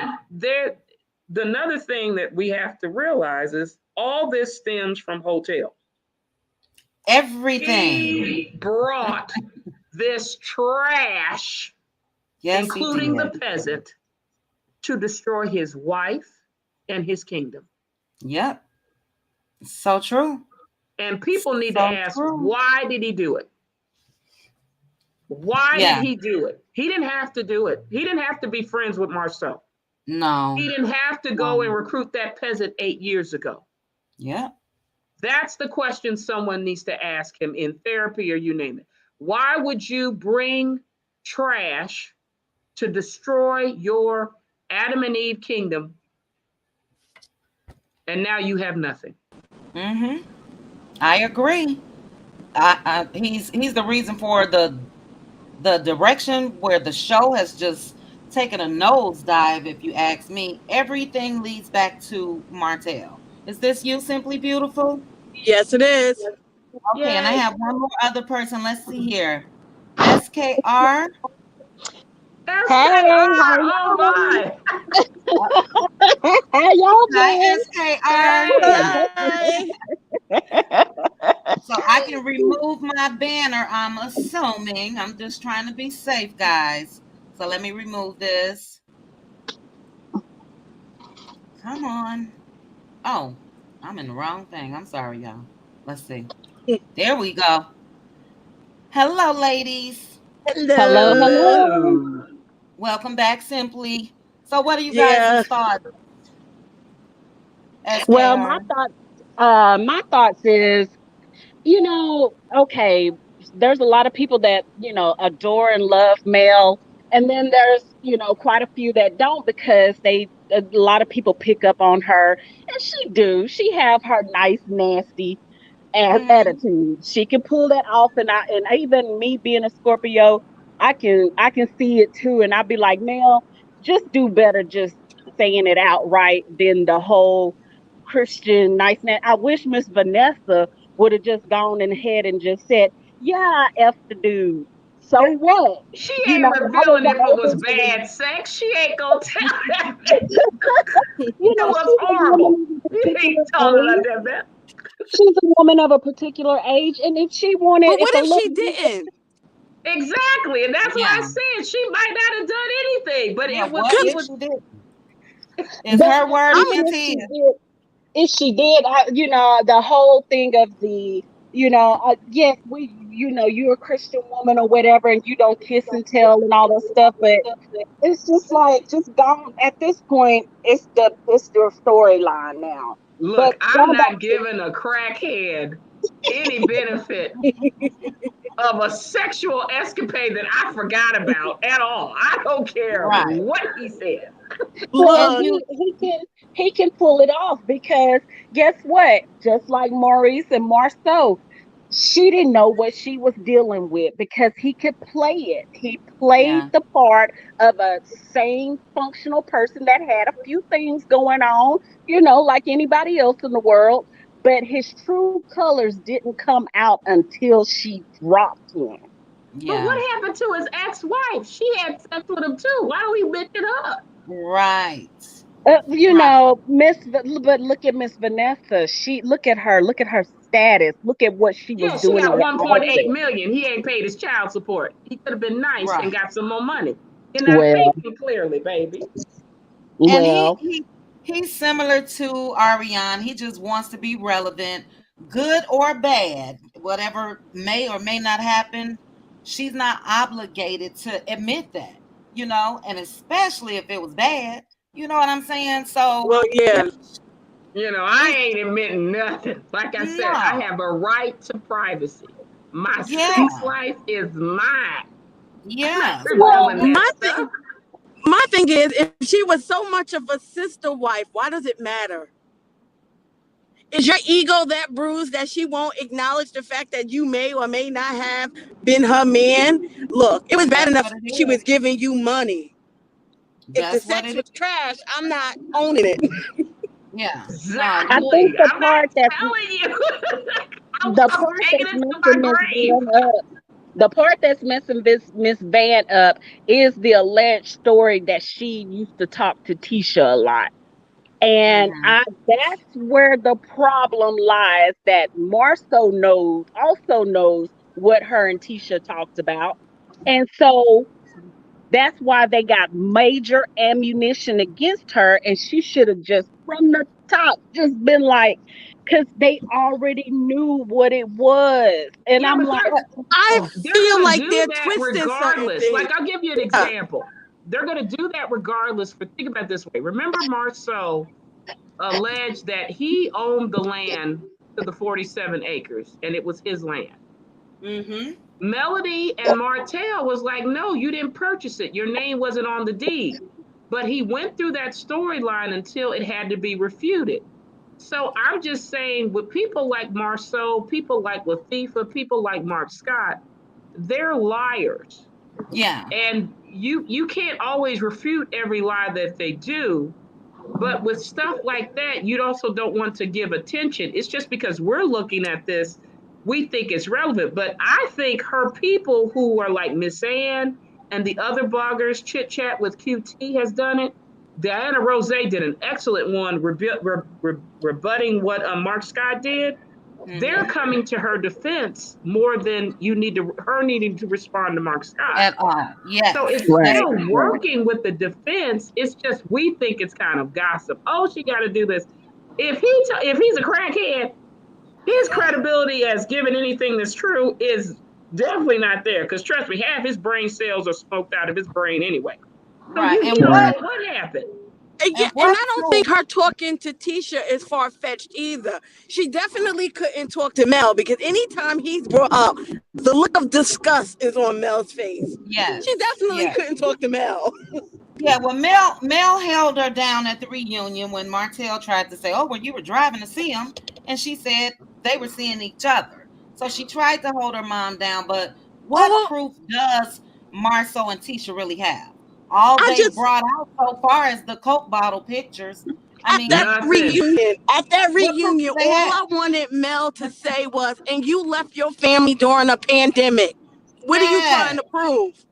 another thing that we have to realize is all this stems from Hotel. Everything. He brought this trash, Yes, including he the did. peasant, to destroy his wife and his kingdom. Yep. So true. And people need to So ask, true. why did he do it? Why Yeah. did he do it? He didn't have to do it. He didn't have to be friends with Marceau. No. He didn't have to go and recruit that peasant 8 years ago. Yeah. That's the question someone needs to ask him in therapy or you name it. Why would you bring trash to destroy your Adam and Eve kingdom, and now you have nothing? I agree. He's the reason for the direction where the show has just taken a nosedive. If you ask me, everything leads back to Martell. Is this you, Simply Beautiful? Yes, it is. Okay, and I Yay. have one more other person. Let's see here. SKR. SKR, Hey, how oh y'all doing? my. How y'all Hi, doing? SKR. Hi. So I can remove my banner, I'm assuming. I'm just trying to be safe, guys. So let me remove this. Come on. Oh, I'm in the wrong thing. I'm sorry, y'all. Let's see. There we go. Hello, ladies. Hello, Hello. hello. Hello. Welcome back, Simply. So what are you guys' Yeah. thoughts? Well, my SKR. thought My thoughts is, okay, there's a lot of people that, adore and love Mel. And then there's, quite a few that don't because a lot of people pick up on her. And she do. She have her nice, nasty Mm, attitude. She can pull that off. And even me being a Scorpio, I can see it too. And I'd be like, Mel, just do better just saying it outright than the whole Christian niceness. I wish Miss Vanessa would have just gone in ahead and just said, "Yeah, I F the dude. So what?" She You know, ain't I was revealing if it was open to bad sex. She ain't gonna tell that. you It know, was she's a horrible. woman of a You particular ain't told her like age. that, man. She's a woman of a particular age, and if she wanted, But if what a if little, she didn't? Exactly. And that's why I yeah. said she might not have done anything, but Yeah. it was, What he Because if was, she did? It's but her word I'm against if his. she did, the whole thing of the, yes, you're a Christian woman or whatever, and you don't kiss and tell and all that stuff, but it's just like, just gone at this point. It's the storyline now. look, But I'm going back not giving a crackhead any benefit of a sexual escapade that I forgot about at all. I don't care Right. what he said. well, And look. he can pull it off because guess what? Just like Maurice and Marceau, she didn't know what she was dealing with because he could play it. He played yeah. the part of a sane, functional person that had a few things going on, like anybody else in the world. But his true colors didn't come out until she dropped him. But what Yeah. happened to his ex-wife? She had sex with him too. Why do we mention her? Right. Right. But look at Miss Vanessa. Look at her status. Look at what she was Yeah, she doing in got the 1.8 office. million. He ain't paid his child support. He could have been nice and Right. got some more money. You're not Well, thinking clearly, baby. And well, he's similar to Ariane. He just wants to be relevant, good or bad, whatever may or may not happen. She's not obligated to admit that, and especially if it was bad. You know what I'm saying? So Well, if yeah. I it, ain't admitting nothing. Like I said, I no, have a right to privacy. My sex yeah, life is mine. I'm not yes, well, revealing that My stuff. thing, my thing is, if she was so much of a sister wife, why does it matter? Is your ego that bruised that she won't acknowledge the fact that you may or may not have been her man? Look, it was bad that's enough what it she was is. giving you money. If the That's what sex it is. was trash, I'm not owning it. Yeah, no, I you. think Exactly. I'm not telling you. the I'm part taking that's it to my messing Miss grave. Van up, the part that's messing Miss Van up is the alleged story that she used to talk to Tisha a lot. And Hmm. that's where the problem lies, that Marceau also knows what her and Tisha talked about. And so that's why they got major ammunition against her. And she should have just from the top just been like, because they already knew what it was. And Yeah, I'm but like, I they're feel gonna like do they're that twisting certain regardless. things. Like I'll give you an Yeah. example. They're gonna do that regardless. For think about it this way. Remember, Marceau alleged that he owned the land to the 47 acres, and it was his land. Hmm. Melody and Martell was like, no, you didn't purchase it. Your name wasn't on the deed. But he went through that storyline until it had to be refuted. So I'm just saying, with people like Marceau, people like Latifah, people like Mark Scott, they're liars. Yeah. And you can't always refute every lie that they do. But with stuff like that, you also don't want to give attention. It's just because we're looking at this, we think it's relevant. But I think her people who are like Miss Ann and the other bloggers, Chit Chat with QT has done it. Diana Rose did an excellent one rebutting what Mark Scott did. They're Hmm. coming to her defense more than you need to her needing to respond to Mark Scott. At all. So Yes, it's they right, still right. working with the defense. It's just we think it's kind of gossip. Oh, she got to do this. If he's a crackhead, his credibility as giving anything that's true is definitely not there. Because trust me, half his brain cells are smoked out of his brain anyway. So right. you And don't Right. know what happened. Yeah, And and what I don't think proof? her talking to Tisha is far fetched either. She definitely couldn't talk to Mel because anytime he's brought up, the look of disgust is on Mel's face. She Yes, definitely yes. couldn't talk to Mel. Yeah, well, Mel held her down at the reunion when Martell tried to say, "Oh, well, you were driving to see him," and she said they were seeing each other. So she tried to hold her mom down, but what Oh, proof does Marceau and Tisha really have? All I they just brought out so far is the Coke bottle pictures. I at mean, Nothing. that what proof reunion, do they all have? I wanted Mel to say was, "And you left your family during a pandemic. What are you trying Yes, to prove?"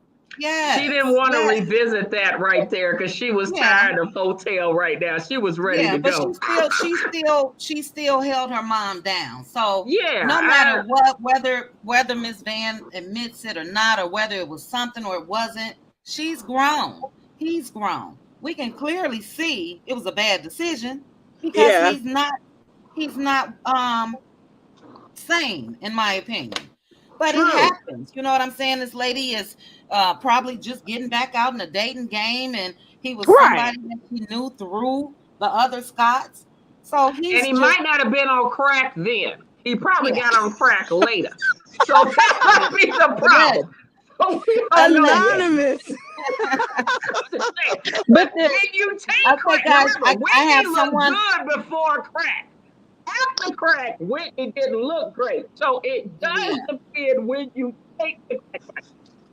She didn't yes, want to yes, revisit that right there because she was yeah. tired of hotel right now. She was ready Yeah, to but go. she still held her mom down. So Yeah, no matter what, whether Miss Van admits it or not, or whether it was something or it wasn't, she's grown. He's grown. We can clearly see it was a bad decision because Yeah, he's not sane, in my opinion. But it true. happens. You know what I'm saying? This lady is probably just getting back out in the dating game, and he was right. somebody that she knew through the other Scots. So And he's he just, might not have been on crack then. He probably yeah, got on crack later. So that might be the yeah. problem. So we don't know yet. Anonymous. I'm just saying. But But the when you take Okay, crack, guys, remember, I Whitney have looked someone. good before crack. After crack, Whitney didn't look great. So it does Yeah, depend when you take the crack.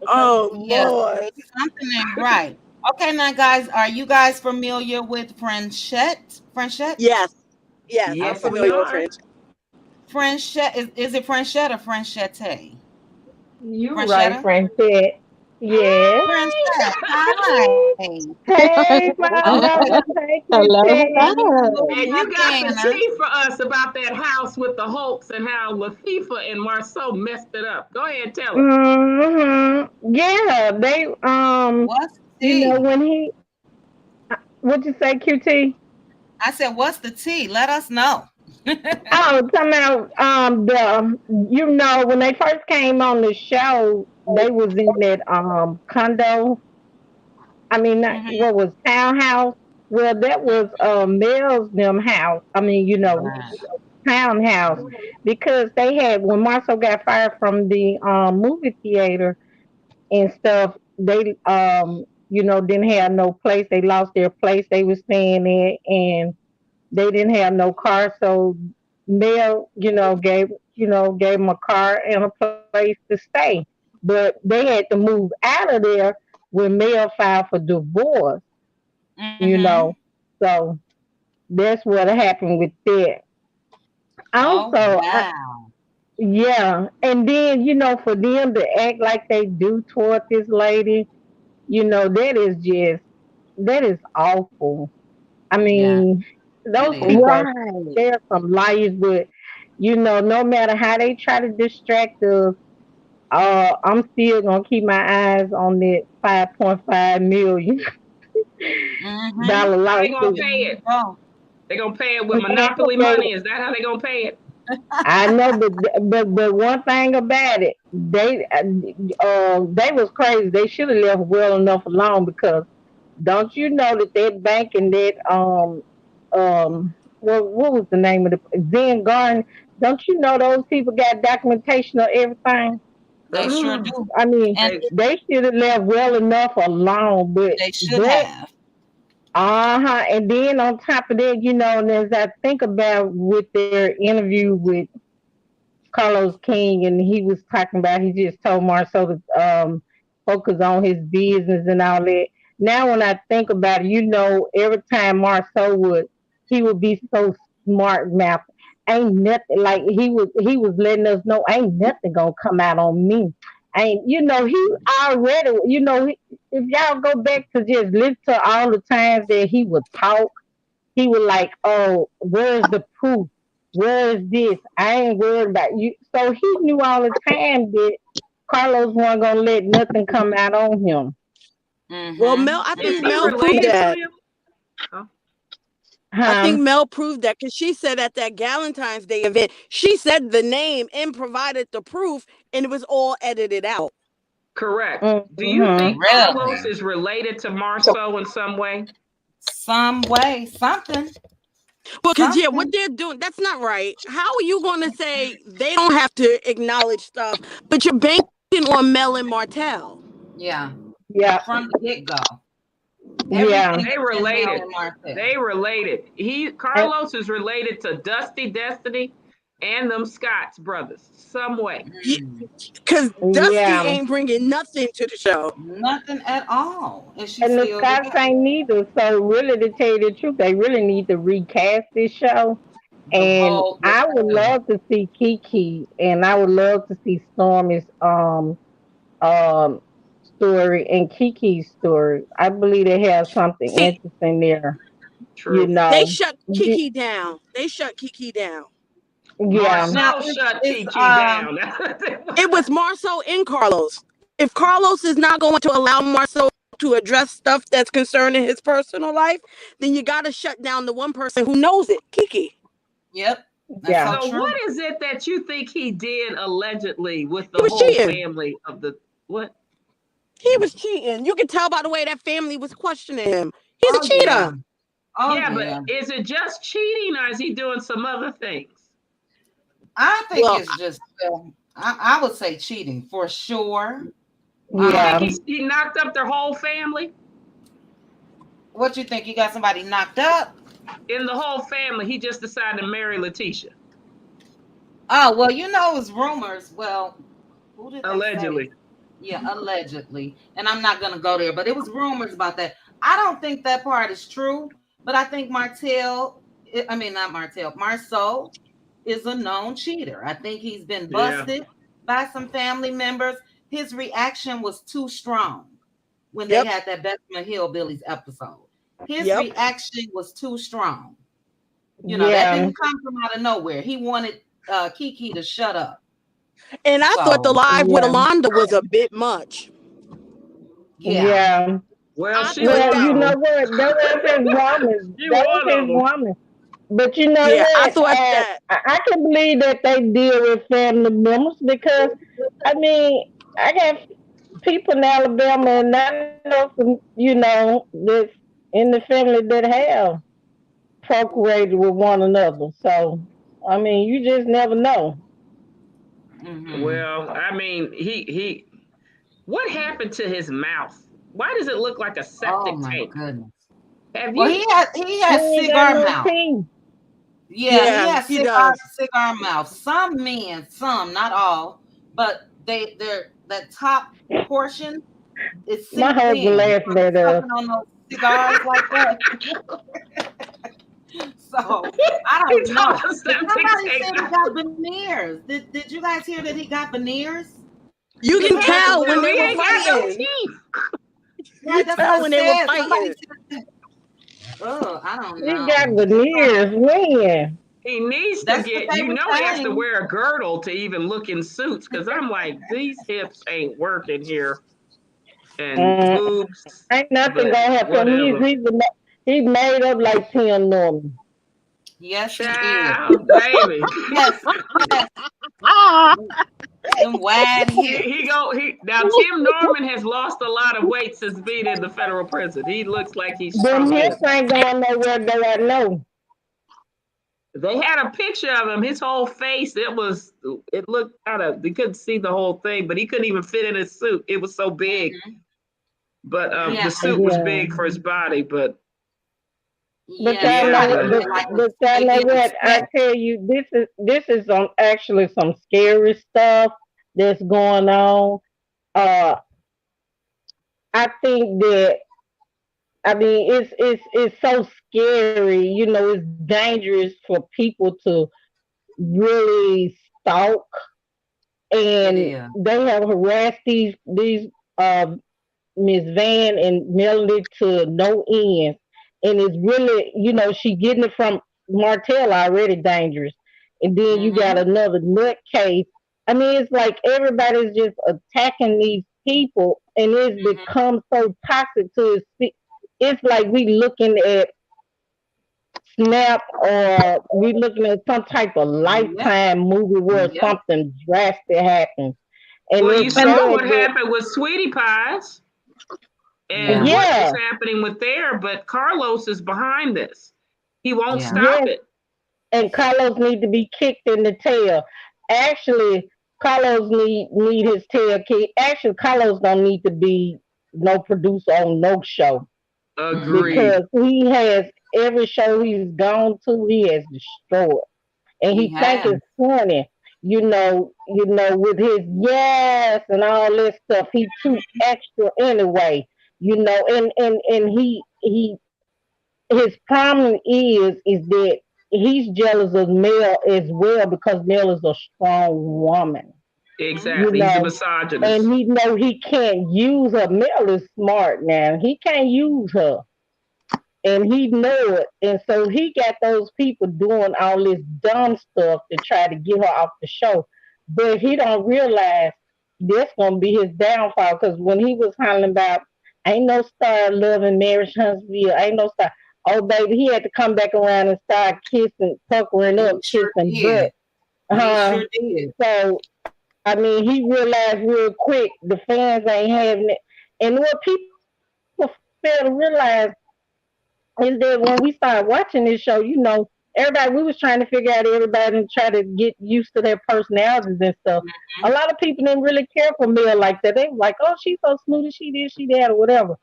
Okay? Oh yeah. Lord. Something ain't right. Okay, now, guys, are you guys familiar with Frenchette? Frenchette? Yes. Yes, I'm Yes, Okay. we familiar with are. French. Frenchette is it Frenchette or Frenchette? You right, Frenchetta? Francis. Yes. Frenchette. Hi. Hey, my Okay. lovers. Hey, hello, Let QT. me hello. remove And my you got the banner. tea for us about that house with the Hulks and how Latifah and Marceau messed it up. Go ahead, tell us. Yeah, they What's the tea? when he what'd you say, QT? I said, what's the tea? Let us know. Oh, talking about the when they first came on the show, they was in that condo. I mean, not, Hmm. what was townhouse? Well, that was Mel's them house. I mean, Right. townhouse because they had when Marcel got fired from the movie theater and stuff. They didn't have no place. They lost their place they was staying in, and they didn't have no car. So Mel, gave them a car and a place to stay. But they had to move out of there when Mel filed for divorce. You Hmm. know, so that's what happened with that. Oh, Also, wow. yeah, and then for them to act like they do toward this lady, that is awful. I Yeah, mean, it those is. people are Right. they're some liars, but no matter how they try to distract us, I'm still gonna keep my eyes on that 5.5 million Hmm. dollar How they gonna lawsuit. There pay you it? go. They gonna pay it with And they monopoly gonna money? Is that how they gonna pay it? I know, but one thing about it, they was crazy. They should have left well enough alone because don't you know that bank and that what was the name of the Zen Garden? Don't you know those people got documentation of everything? They sure do. I mean, And They they should have left well enough alone, but they should that have. and then on top of that, and as I think about with their interview with Carlos King, and he was talking about he just told Marcel to focus on his business and all that. Now, when I think about it, every time Marcel he would be so smart mouth. Ain't nothing like he was letting us know ain't nothing gonna come out on me. Ain't he already if y'all go back to just listen to all the times that he would talk, he was like, "Oh, where's the proof? Where's this? I ain't worried about you." So he knew all the time that Carlos wasn't gonna let nothing come out on him. Well, Hmm. Mel, I is think he Hmm. Mel proved related to that. him? Oh, I think Huh? Mel proved that because she said at that Galentine's Day event, she said the name and provided the proof, and it was all edited out. correct. Do you Mm-hmm. think Carlos Really? is related to Marceau in some way? some way, something, Well, because yeah, what something. they're doing, that's not right. How are you going to say they don't have to acknowledge stuff, but you're banking on Mel and Martell? Yeah, Yeah, from the get go, yeah. everything They has been Mel related. and Martell. They related. And, Carlos is related to Dusty Destiny and them Scotts brothers some way. Mm, Because Dusty yeah. ain't bringing nothing to the show. nothing at all, and she's And the still Scots together. ain't neither. So really, to tell you the truth, they really need to recast this show. The And whole yes, I they would do. love to see Kiki, and I would love to see Stormy's um story and Kiki's story. I believe they have something See, interesting there. You True. they know, shut Y- Kiki down. They shut Kiki down. yeah, Now Marcel shut is Kiki down. It was Marceau and Carlos. If Carlos is not going to allow Marceau to address stuff that's concerning his personal life, then you got to shut down the one person who knows it, Kiki. yep, that's yeah. so So what true. is it that you think he did allegedly with He the was whole cheating. family of the what? He was cheating. You can tell by the way that family was questioning him. He's a Oh yeah, cheater. oh Yeah, but yeah. is it just cheating or is he doing some other things? I think Well, it's just I would say cheating for sure. You think Yeah. Um, he knocked up their whole family? what you think? You got somebody knocked up? In the whole family, he just decided to marry Letitia, Oh well, it's rumors. Well, who did they say? allegedly. Yeah, allegedly. And I'm not gonna go there, but it was rumors about that. I don't think that part is true, but I think I mean not Martell, Marceau is a known cheater. I think he's been Yeah. busted by some family members. His reaction was too strong when they yep, had that Bessemer Hillbillies episode. His yep. reaction was too strong. That Yeah. didn't come from out of nowhere. He wanted Kiki to shut up. And I thought the So live with Yeah. Alonda was a bit much. yeah. Yeah. Well, I she thought Well, one that, you of know them. what? That was his woman. She That was one his of them. woman. But you know yeah, I what? thought that. I can believe that they deal with family members because, I mean, I got people in Alabama, and I know some, that's in the family that have procreated with one another. So, I mean, you just never know. Hmm. Well, I mean, he. What happened to his mouth? Why does it look like a Oh septic my tank? goodness. Have Well, you? He he has ain't got cigar no mouth. teeth. Yeah, he Yeah, has he does. cigar mouth. Some men, some, not all, but they're that top portion, it My sinks husband in laughing from at us. sucking on those cigars like that. So I He don't told know. us But septic somebody tank. said he got veneers. Did you guys hear that he got veneers? You He can was supposed to tell wear when So they he were ain't got no veneers. fighting. teeth. You Right, that's what tell it when they were said. Somebody fighting. said, oh, I don't He got know. Just veneers. When? He needs to that's what get. they were He has to saying. wear a girdle to even look in suits. Because I'm like, these hips ain't working here, and Mm, boobs. ain't nothing But gonna help him. whatever. He's made up like Tim Norman. Yes, he is. Child, baby. Yes, yes. Ah, Them wide hips. He now Tim Norman has lost a lot of weight since being in the federal prison. He looks like he's Them shrunk in. hips ain't going nowhere though. I know. They had a picture of him. His whole face, it looked kind of, you couldn't see the whole thing, but he couldn't even fit in his suit. It was so big. Mhm. But Yeah, the suit was Yeah. big for his body. But But yeah. y'all yeah, know Somebody what? but said like But y'all they know did the what? I step. tell you, this is actually some scary stuff that's going on. Uh, I think that, I mean, it's so scary. It's dangerous for people to really stalk, It and is. they have harassed these uh Miss Van and Melody to no end. And it's really, she getting it from Martell, already dangerous. And then you got Mm-hmm. another nutcase. I mean, it's like everybody's just attacking these people, and it's Mm-hmm. become so toxic to it's like we looking at Snap, or we looking at some type of Yep. Lifetime movie where Yep. something drastic happens. And well, you it's And saw sad what that, happened with Sweetie Pies. and Yeah. what is Yeah, happening with there, but Carlos is behind this. He won't Yeah. stop yes, it. and Carlos need to be kicked in the tail. Actually, Carlos need his tail kicked. Actually, Carlos don't need to be no producer on no show Mm-hmm. Agreed. because he has every show he's gone to, he has destroyed. And He he think has. it's funny, with his yes and all this stuff. He too extra anyway, and his problem is that he's jealous of Mel as well because Mel is a strong woman, Mm-hmm. you Exactly. He's a know, misogynist. and he know he can't use her. Mel is smart now. He can't use her and he know it. And so he got those people doing all this dumb stuff to try to get her off the show. But he don't realize this gonna be his downfall because when he was hollering about ain't no star loving Marriage Huntsville, ain't no star. Oh baby, he had to come back around and start kissing, puckering He up, sure kissing butt. did. He sure did. So I mean, he realized real quick the fans ain't having it. And what people fail to realize is that when we started watching this show, everybody we was trying to figure out everybody and try to get used to their personalities and stuff. A Mhm. lot of people didn't really care for Mel like that. They were like, "Oh, she's so smooth, she this, she that, or whatever."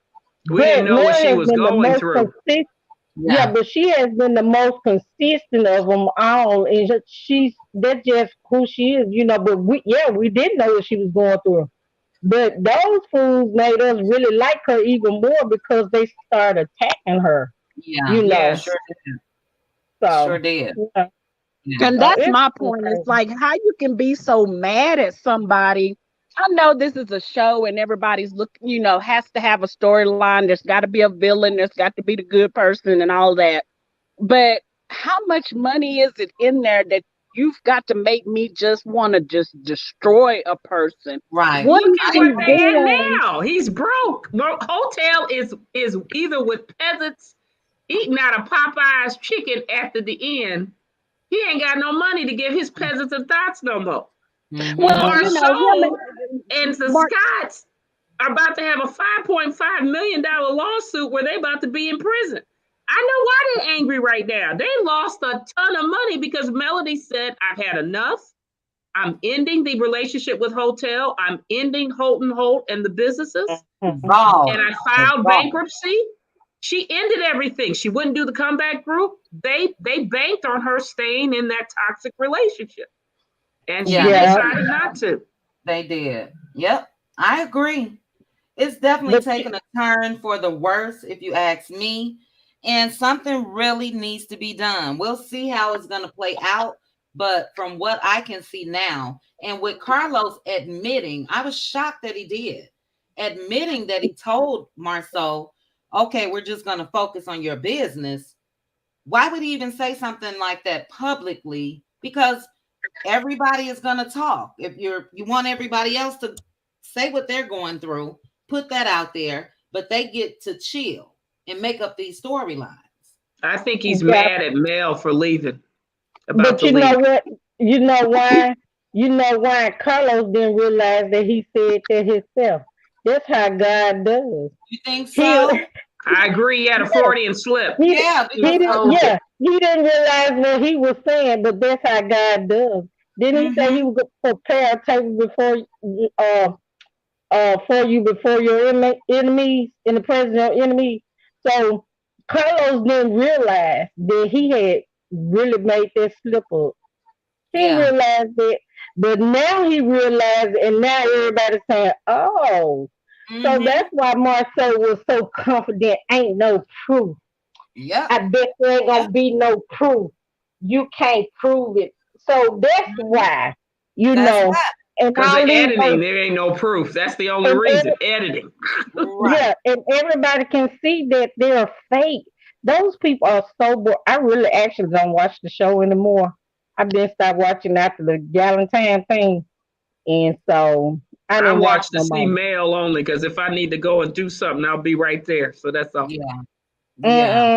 We didn't But know what Mel she has was been the going most through. consistent. Yeah, Yeah. but she has been the most consistent of them all, and she's that's just who she is, But we didn't know what she was going through. But those fools made us really like her even more because they started attacking her, you Yeah. know. Sure Yes. did. So, Sure did. yeah, Yeah. And so that's it's my so point. It's crazy. like how you can be so mad at somebody. I know this is a show and everybody's looking, has to have a storyline. There's got to be a villain. There's got to be the good person and all that. But how much money is it in there that you've got to make me just want to just destroy a person? Right. What Look is at I what she they agree. in doing? now. He's broke. Hotel is either with peasants eating out of Popeye's chicken after the end. He ain't got no money to give his peasants and thoughts no more. Well, Mm-hmm. him Marceau and and the Mark. Scotts are about to have a $5.5 million lawsuit where they about to be in prison. I know why they're angry right now. They lost a ton of money because Melody said, I've had enough. I'm ending the relationship with Hotel. I'm ending Holton Holt and the businesses. Mhm. And Dissolved. I filed Dissolved. bankruptcy. She ended everything. She wouldn't do the comeback group. They banked on her staying in that toxic relationship. And she Yeah, they Yeah, decided did. not to. They did. Yep. I agree. It's definitely but taken a turn for the worse, if you ask me. And something really needs to be done. We'll see how it's going to play out. But from what I can see now, and with Carlos admitting, I was shocked that he did, admitting that he told Marceau, okay, we're just going to focus on your business. Why would he even say something like that publicly? Because everybody is going to talk. If you want everybody else to say what they're going through, put that out there, but they get to chill and make up these storylines. I think he's yeah, mad at Mel for leaving, about but to you know leave. what? You know why? You know why Carlos didn't realize that he said that himself. That's how God does. You think He, so? I agree. He had a yes, Freudian slip. he, Yeah, He because was he didn't. told it. Yeah, he didn't realize what he was saying, but that's how God does. Didn't he say he mm-hmm, would prepare a table uh, for you before your enemies in the presence of your enemies? So Carlos didn't realize that he had really made that slip up. He yeah, realized it, but now he realized, and now everybody's saying, "Oh." So mm-hmm, that's why Marcel was so confident. Ain't no proof. yep, I bet there ain't yep, gonna be no proof. You can't prove it. So that's mm-hmm. why, That's why. and Because of all these editing, there ain't no proof. That's the only and reason. Editing. Right. yeah, and everybody can see that they're fake. Those people are so bored. I really actually don't watch the show anymore. I've been stopped watching after the Galentine thing, and so I I didn't watch watch to no see more. Mel only because if I need to go and do something, I'll be right there. So that's all. Yeah. Yeah.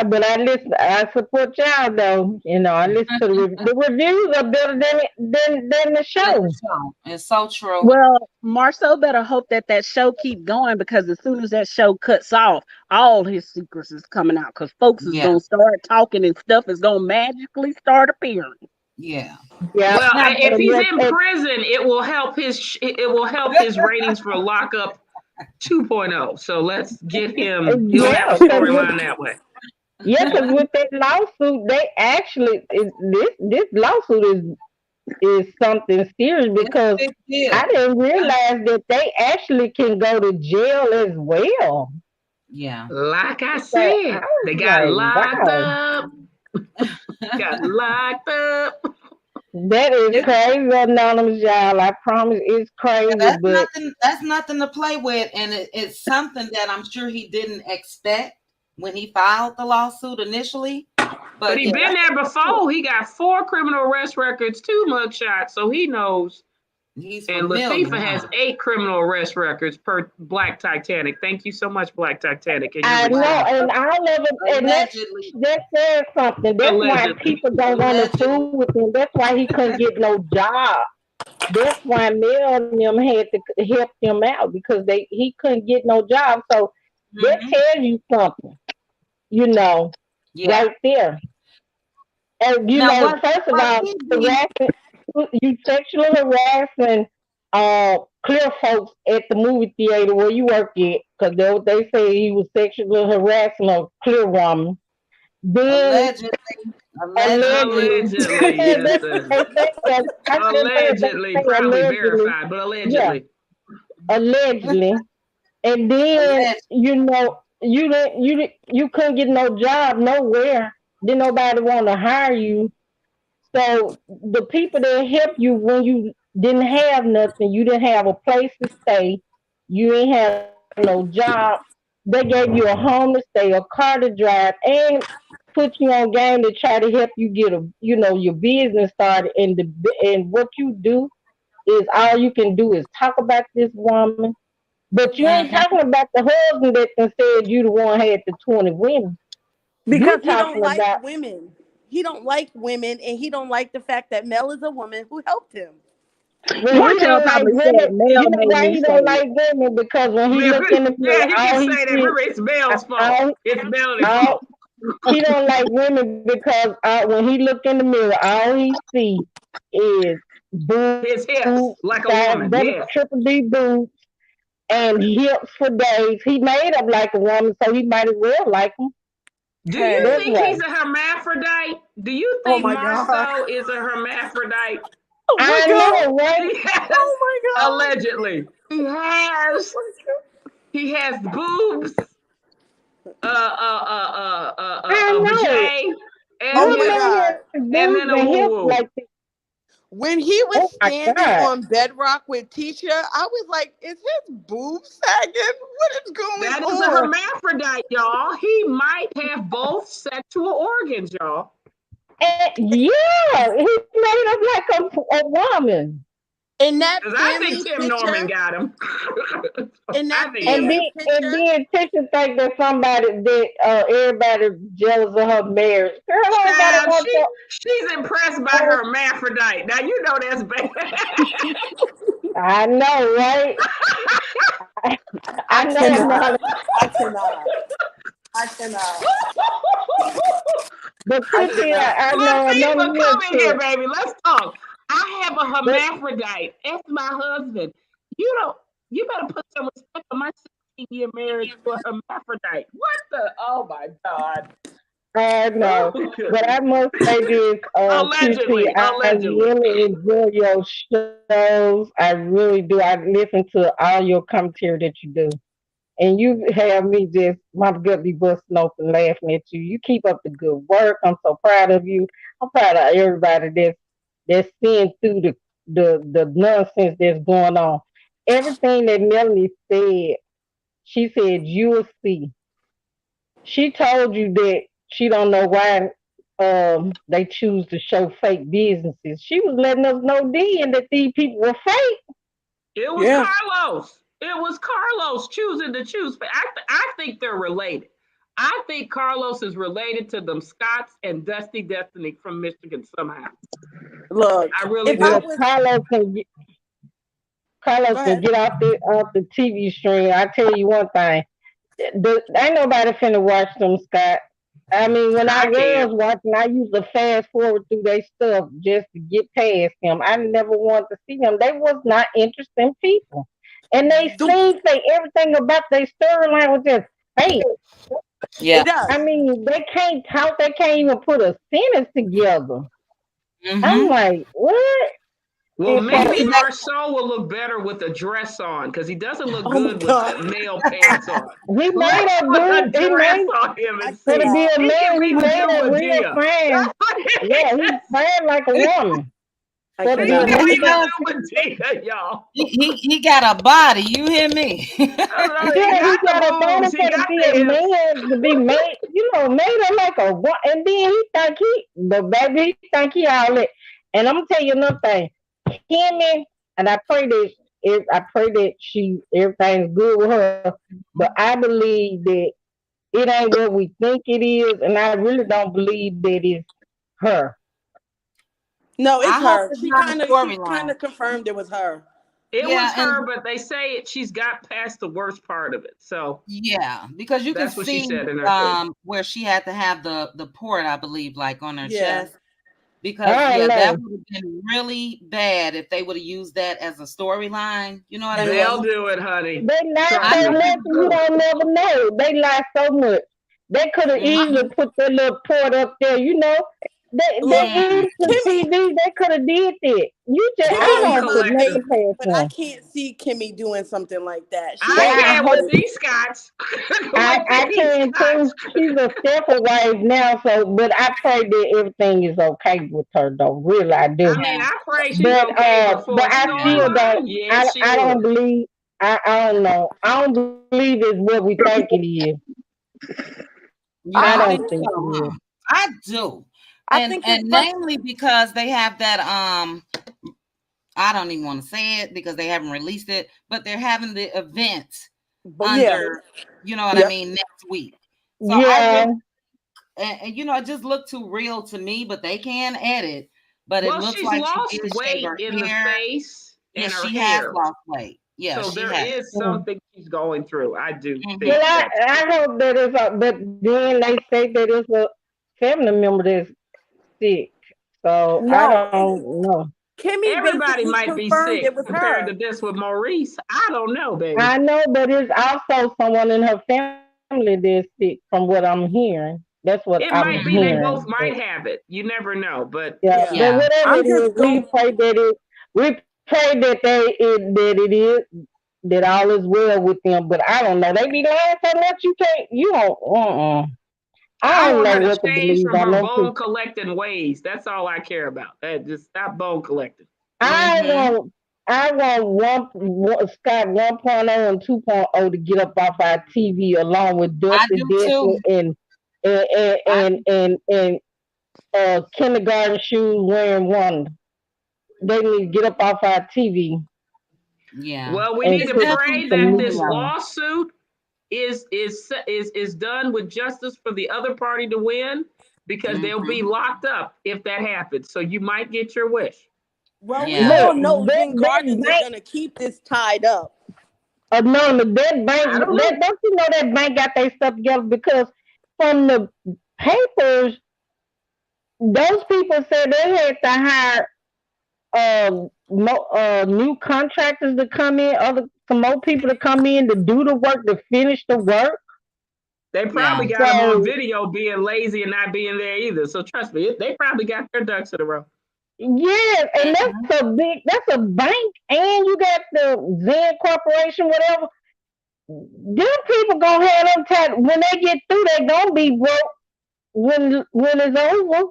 But I listen. I support y'all though. You know, I listen to the reviews are better than the That's show. the show. It's so true. Well, Marcel better hope that that show keep going because as soon as that show cuts off, all his secrets is coming out because folks is Yeah. gonna start talking and stuff is gonna magically start appearing. Yeah. Yeah, Well, Now, if and he's that, in prison, it will help his ratings for Lockup 2.0. So let's get him. He'll yeah, have a because storyline that way. with that lawsuit, they actually this lawsuit is something serious It's a because big I deal. didn't Yeah. realize that they actually can go to jail as well. Yeah. Like I So I said, was they got like, locked wow, up. Got locked up. that is It's crazy, anonymous y'all. I promise it's Yeah, crazy, but that's nothing to play with, and it's something that I'm sure he didn't expect when he filed the lawsuit initially. But But he yeah, been that's there cool. before. He got 4 criminal arrest records, 2 mugshots, so he knows. He's And familiar, Latifah has huh? 8 criminal arrest records per Black Titanic. Thank you so much, Black Titanic, and your I know, Wow. return. and all of it, and Allegedly, that says something. That's why Allegedly. people don't want to allegedly. fool with him. That's why he couldn't get no job. That's why Mel and them had to help him out because he couldn't get no job. So that Hmm. tells you something, you know, Yeah. right there. And Now, first of was all, he being harassing you sexually harassing clear folks at the movie theater where you work at, because they say he was sexually harassing a clear woman. Then allegedly, allegedly? allegedly, Allegedly, yes. they say that I said they Allegedly, say probably allegedly, verified, but yeah, allegedly. allegedly, and then Alleged. you couldn't get no job nowhere. Then nobody want to hire you. So the people that helped you when you didn't have nothing, you didn't have a place to stay, you ain't have no job. They gave you a home to stay, a car to drive, and put you on game to try to help you get your business started. And what you do is all you can do is talk about this woman, but you ain't Hmm. talking about the husband that done said you the one had the 20 women. You Because he don't talking like about women. He don't like women, and he don't like the fact that Mel is a woman who helped him. Well, he Martell don't like probably women. said You Mel know made why me he say don't it. like women? Because when he look in the mirror, Yeah, he can all he say that. see, Remember, it's Bell's fault. all, It's Mel's all fault. he don't like women because when he look in the mirror, all he see is His boots, hips, like a size woman. double Yeah. triple D boots, and hips for days. He made up like a woman, so he might as well like him. Do you Hey, That's think why. he's a hermaphrodite? Do you oh think my god, Marceau is a hermaphrodite? oh my I god, know, right? Yes, oh my god, allegedly. oh my god. He has boobs, I a know. vajay, and Oh What my hips, man god. has boobs and and then a hips woo like woo. this? When he was Oh my standing God. on bedrock with Tisha, I was like, is his boob sagging? What is going That is a on? hermaphrodite, y'all. He might have both sexual organs, y'all. And yeah, he made up like a woman. In that Because I think family Tim Norman picture, got him. in that I think he And got then family him. and picture, then Tisha think that somebody that everybody jealous of her marriage. Girl, nobody Child, wants to. she's impressed by Oh, her hermaphrodite. Now you know that's bad. I know, right? I, I I know cannot. another, I cannot. I cannot. but I Tisha, cannot. I know another Latifah, real come in here, chick. baby. Let's talk. I have a But hermaphrodite. That's my husband. You don't. You better put some respect on my 16-year marriage to a hermaphrodite. What the? Oh my God. I know. Oh, But goodness. I must say this, TT, Allegedly, I allegedly. really enjoy your shows. I really do. I listen to all your commentary that you do. And you have me just my gut be busting open laughing at you. You keep up the good work. I'm so proud of you. I'm proud of everybody that's seeing through the nonsense that's going on. Everything that Melanie said, she said you will see. She told you that she don't know why they choose to show fake businesses. She was letting us know then that these people were fake. It was Yeah. Carlos. It was Carlos choosing to choose. I think they're related. I think Carlos is related to them Scotts and Dusty Destiny from Michigan somehow. Look, I really if I Well, do. was Carlos go can ahead. get off the TV stream. I tell you one thing. Ain't nobody finna watch them, Scott. I mean, when I I was can't. watching, I used to fast forward through their stuff just to get past them. I never wanted to see them. They was not interesting people. And they Do seemed like everything about their storyline was just fake. Yeah. it does. I mean, they can't talk, they can't even put a sentence together. I'm Mm-hmm. like, what? Well, And And so, maybe see that Marceau will look better with a dress on because he doesn't look Oh my good with god. male pants on. he made Let's that put a dude, he dress made, on him I and for to see. be cannot. a He can man, he be the made new that real Medea. fine. That's what he Yeah, is. he's fine like a woman. I For to He be a cannot. can he be man, the does. new Medea, y'all. He got a body. You hear me? I don't know. He yeah, he got the got a body boobs. He for to got be the a hips. man, to be made, made her like a woman. And then he think but baby, he think he all that. And I'm gonna tell you another thing. Kimmy, and I pray that everything's good with her. But I believe that it ain't what we think it is, and I really don't believe that it's her. No, it's I hope her. it's She not a kind of she kind storyline. of confirmed it was her. It was Yeah, and her, but they say she's got past the worst part of it. So yeah, because you can that's what she see said in her thing. where she had to have the port, I believe, like on her Yeah. chest. Because I yeah, don't that know. would have been really bad if they would have used that as a storyline. You know what I And They'll look, mean? do it, honey. They lie I Trust so me. think much, they and you would. don't never know. They lie so much. They could have easily Mhm. put their little port up there. They look, Mm. is the Kimmy. TV. They could have did that. I Kimmy Bone is don't put not collector. nothing basic, past but I them. can't see Kimmy doing something like that. She I has I can with hope the these Scots. I Collecting these can too. Scots. She's a stepper wife now, so but I pray that everything is okay with her though. Really, I I do. mean, Yeah, I pray she's But okay, but for a I yeah. still don't. storyline, yes, she I would. don't believe. I don't know. I don't believe it's what we think it is. You I I don't don't think think think it so, is. huh? I do. I think And it's namely because they have that I don't even want to say it because they haven't released it, but they're having the event but yeah. under, you know what I Yep. mean, next week. So I Yeah. really and it just looked too real to me, but they can edit. But it Well, looks she's like she lost did shave weight her in the hair. face and Yes, her she has hair. lost weight. Yeah, So she there has. is Mm. something she's going through. I do Hmm. think Well, that's I hope that but then they say that it's a family member that's sick. So I No, don't know. Kimmy everybody basically might be confirmed sick it was compared her. to this with Maurice. I don't know, baby. I know, but it's also someone in her family that's sick from what I'm hearing. That's what I'm It might be they hearing. Hmm. both might have it. You never know. But Yeah, Yeah. but Yeah. whatever it I'm is, just going. we pray that all is well with them. But I don't know. They be lying so much you can't. You don't. I I don't want know her to what to change believe from on her them bone people. collecting ways. That's all I care about. Just stop bone collecting. I Hmm. want I want Scott 1.0 and 2.0 to get up off our TV along with I Dusty do too. Destiny and and I and and, and kindergarten shoes wearing one. They need to get up off our TV yeah. Well, we and need It's to put definitely pray some that time new this enough. on. lawsuit is done with justice for the other party to win because they'll be Hmm. locked up if that happens. So you might get your wish. Well, we Yeah. all Look, know Jen that Gardens is bank, gonna keep this tied up. no, that I bank, don't know. don't you know that bank got their stuff together because from the papers, those people said they had to hire new contractors to come in, some more people to come in to do the work, to finish the work. They Yeah. probably got them on So video being lazy and not being there either. So trust me, they probably got their ducks in a row. yeah, and Hmm. that's a bank, and you got the Zen Corporation, whatever. Them people gonna have them tight. When they get through, they gonna be broke when it's over.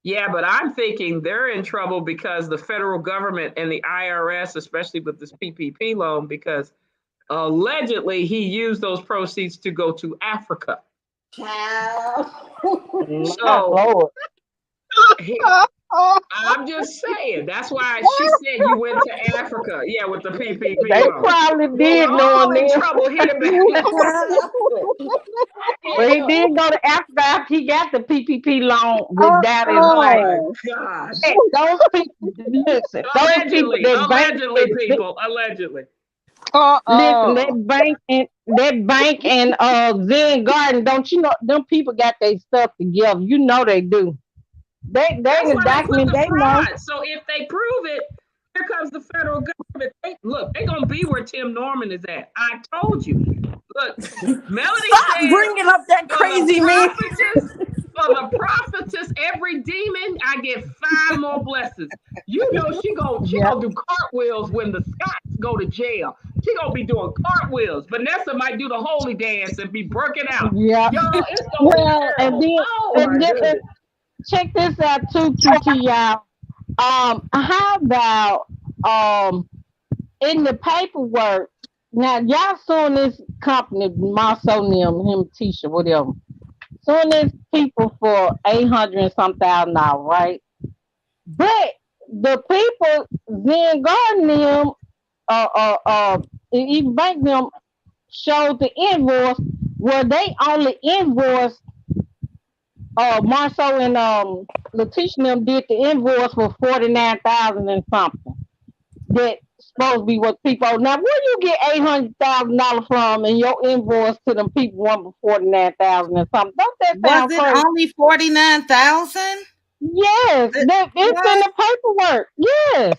Yeah, but I'm thinking they're in trouble because the federal government and the IRS, especially with this PPP loan, because allegedly he used those proceeds to go to Africa. Child. My So lord. he, Oh, I'm just saying. That's why she said you went to Africa. Yeah, with the PPP They loan. probably Well, we're did all knowing in this. trouble here, back. But he did go to Africa after he got the PPP loan with that in Oh mind. my oh, gosh. Those people, listen, those people Allegedly, that bank, allegedly, people, allegedly. listen, uh-uh. that bank and Zen Garden, don't you know them people got their stuff together? You know they do. They in That's the why they put document, the they know. fraud. So if they prove it, here comes the federal government. Look, they're gonna be where Tim Norman is at. I told you. Look, Melody Stop said bringing up that for the crazy man. prophetess, every demon, I get 5 more blessings. You know she Yep, gonna do cartwheels when the Scots go to jail. She gonna be doing cartwheels. Vanessa might do the holy dance and be breaking out. yep. Y'all, it's gonna be Well, And terrible. then Oh and my then and goodness. check this out too, QT y'all. How about in the paperwork? Now y'all suing this company, Marceau them, him, Tisha, whatever. Suing these people for 800 and some $1,000, right? But the people then Garden them, even bank them showed the invoice where they only invoiced Marceau and Letitia them did the invoice for 49,000 and something. That supposed to be what people owe. Now where you get $800,000 from and your invoice to them people one for 49,000 and something? Don't that Was sound it crazy? only 49,000? Yes, it's in What? the paperwork. Yes.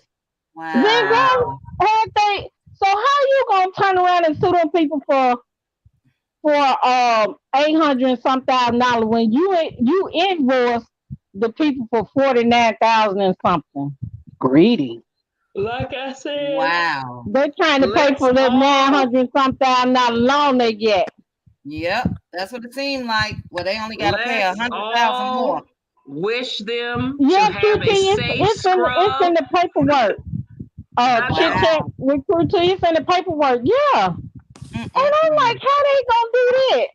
Then Wow. go had they so how you gonna turn around and sue them people for 800 and some $1,000 when you invoice the people for 49,000 and something? Greedy. Like I said, Wow. They're trying to pay let's for that nine all hundred and some $1,000 loan they get. Yep, that's what it seemed like. Well, they only got to pay let's 100,000 more. all wish them to Yes, have QT, a safe it's scrub. in the paperwork. I Chit know. Chat Wow. with QT, it's in the paperwork. Yeah. And I'm Mm-mm-mm. like, how they gonna do that?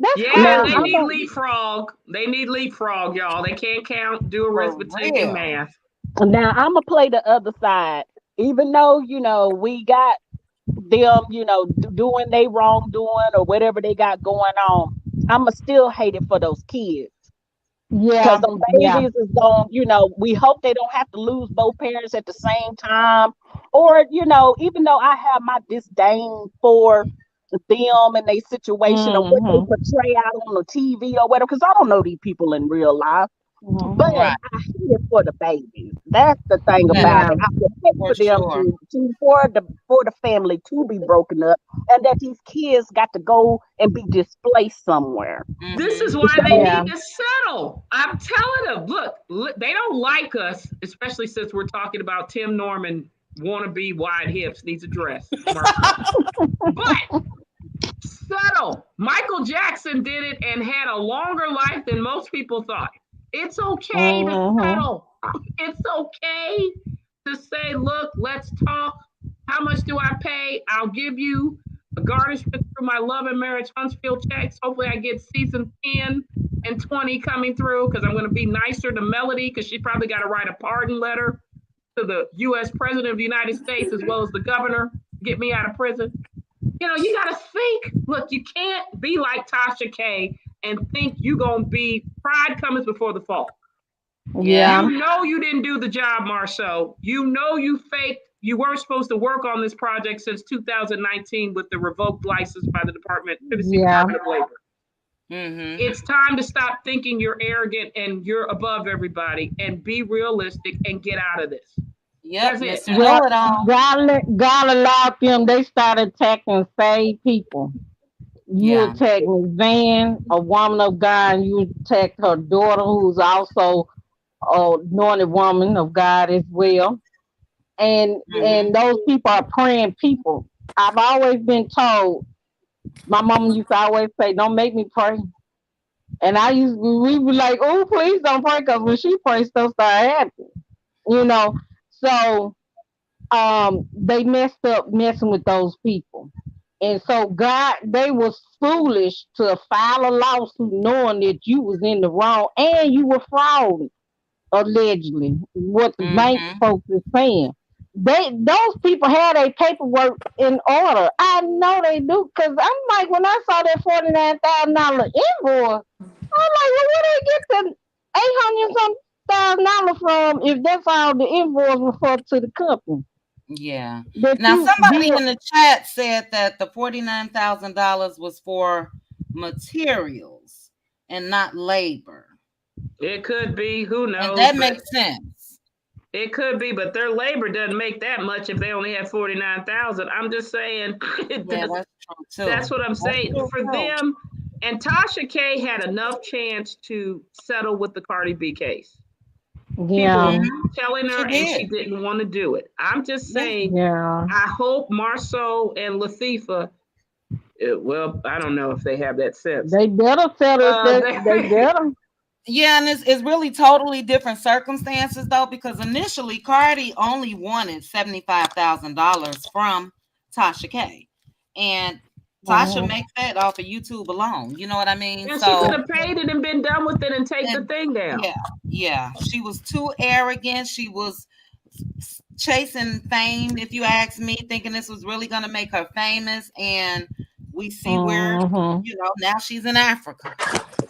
That's Yeah, Now they I'm crazy. need a leapfrog. They need leapfrog, y'all. They can't count, do For arithmetic and real. math. now I'm gonna play the other side. Even though we got them, doing they wrongdoing or whatever they got going on, I'ma still hate it for those kids. Because Yeah, them yeah. babies is going, we hope they don't have to lose both parents at the same time. Or, even though I have my disdain for them and their situation or what they Mm-hmm. portray out on the TV or whatever, because I don't know these people in real life. But Mm-hmm. Right. I hate it for the babies. That's the thing about Yes, Yeah. it. I would hate for for them sure. for the family to be broken up, and that these kids got to go and be displaced somewhere. This is Mm-hmm. why they So need Yeah. to settle. I'm telling them, look, they don't like us, especially since we're talking about Tim Norman wannabe wide hips needs a dress, Marcel. But settle. Michael Jackson did it and had a longer life than most people thought. It's okay to Mm-hmm. settle. It's okay to say, look, let's talk. How much do I pay? I'll give you a garnishment through my love and marriage Huntsville checks. Hopefully, I get season 10 and 20 coming through because I'm going to be nicer to Melody because she probably got to write a pardon letter to the U.S. President of the United States as well as the governor to get me out of prison. You got to think. Look, you can't be like Tasha K and think you going to be, pride comes before the fall. Yeah. Yeah. You know you didn't do the job, Marceau. You know you faked. You weren't supposed to work on this project since 2019 with the revoked license by the Tennessee Yeah. Department of Labor. Mm-hmm. It's time to stop thinking you're arrogant and you're above everybody and be realistic and get out of this. Yep, That's it. Mr. Well, Know It All. God allowed them. They started attacking saved people. You Yeah. attacked Miss Van, a woman of God, and you attacked her daughter, who's also a anointed woman of God as well. And Mm-hmm. those people are praying people. I've always been told. My mom used to always say, "Don't make me pray." And we be like, "Oh, please don't pray," because when she prays, stuff start happening. You know. So they messed up messing with those people. And so God, they was foolish to file a lawsuit knowing that you was in the wrong and you were fraud. allegedly, what the bank Mm-hmm. folks is saying. Those people had their paperwork in order. I know they do, because I'm like, when I saw that $49,000 invoice, I'm like, well, where they get the 800 some $1,000 from if that's all the invoice refer to the company Yeah. that Now you somebody bill? in the chat said that the $49,000 was for materials and not labor. It could be, who And knows, that but makes sense. it could be, but their labor doesn't make that much if they only have 49,000. I'm just saying it Yeah, does. that's true That's too. what I'm That's saying true for too. them. And Tasha K had enough chance to settle with the Cardi B case. People were Yeah, Mm-hmm. telling She her, and did. she didn't want to do it. I'm just Yeah. saying, yeah. I hope Marceau and Latifah, well, I don't know if they have that sense. They better settle if they They, better. Yeah, and it's really totally different circumstances though, because initially Cardi only wanted $75,000 from Tasha K. And Tasha Mhm. makes that off of YouTube alone. You know what I mean? and she could So have paid it and been done with it and take the and thing down. yeah, yeah. She was too arrogant. She was chasing fame, if you ask me, thinking this was really gonna make her famous. And we see where, Mhm. now she's in Africa.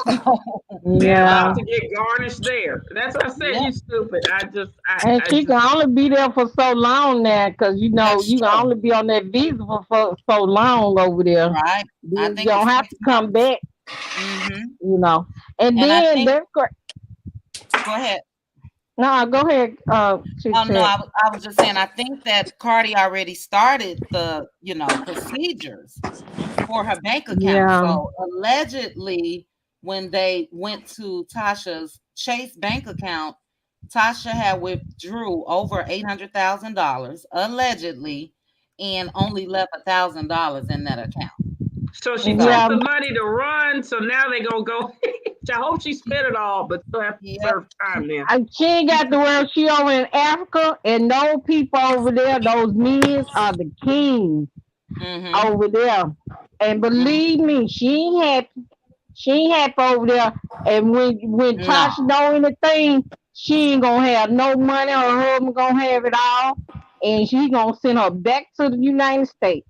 They're about Yeah. to get garnished there. That's what I said. Yep, You stupid. And I she just, can only be there for so long now, because that's you can true. only be on that visa for so long over there. Right. I Then you think it's don't have six to come months. back, Mm-hmm. And And I then think, that's great. go ahead. No, go ahead, Chit Oh no, Chat. I was just saying I think that Cardi already started the, procedures for her bank account. Yeah. So allegedly, when they went to Tasha's Chase bank account, Tasha had withdrew over $800,000 allegedly, and only left $1,000 in that account. so she So sent Yeah. the money to run. So now they gonna go. I hope she spent it all, but she'll have to yep. serve time then. She ain't got to worry. She over in Africa, and those people over there, those men are the kings Mm-hmm. over there. And believe me, she ain't happy. She ain't happy over there. And when No. Tasha know anything, she ain't gonna have no money. Her husband gonna have it all, and she gonna send her back to the United States.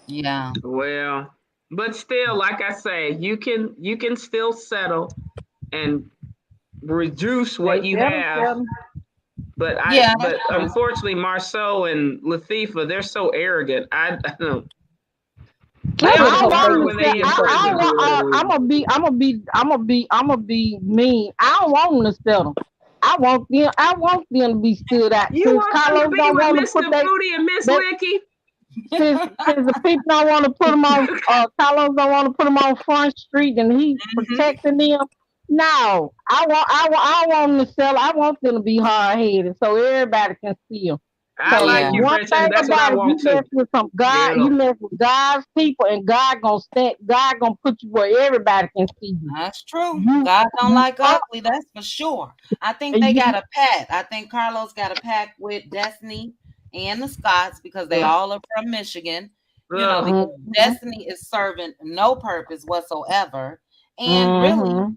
Yeah. Well, but still, like I say, you can still settle and reduce They what you better have. settle. Yeah, that's But true. unfortunately, Marceau and Latifah, they're so arrogant. I don't. I They'll just I hope they learn want when to say they in I prison want. for whatever reason. I'm gonna be mean. I don't want them to settle. I want them to be stood out. You Since want them to Carlos be don't with want to put Mr. they, Booty and Miss they Licky? since the people don't want to put them on. Carlos don't want to put them on Front Street, and he Hmm. protecting them. No, I want them to settle. I want them to be hard headed so everybody can see them. I Cause like Yeah. you, one Princess. thing That's what I about it, want too. You Get mess with God's people, and God gonna stand. God gonna put you where everybody can see you. That's true. You, God don't you like up, ugly, that's for sure. I think and they you, got a pact. I think Carlos got a pact with Destiny and the Scots because they ugh, all are from Michigan, ugh. because mm-hmm, Destiny is serving no purpose whatsoever. And really, mm-hmm,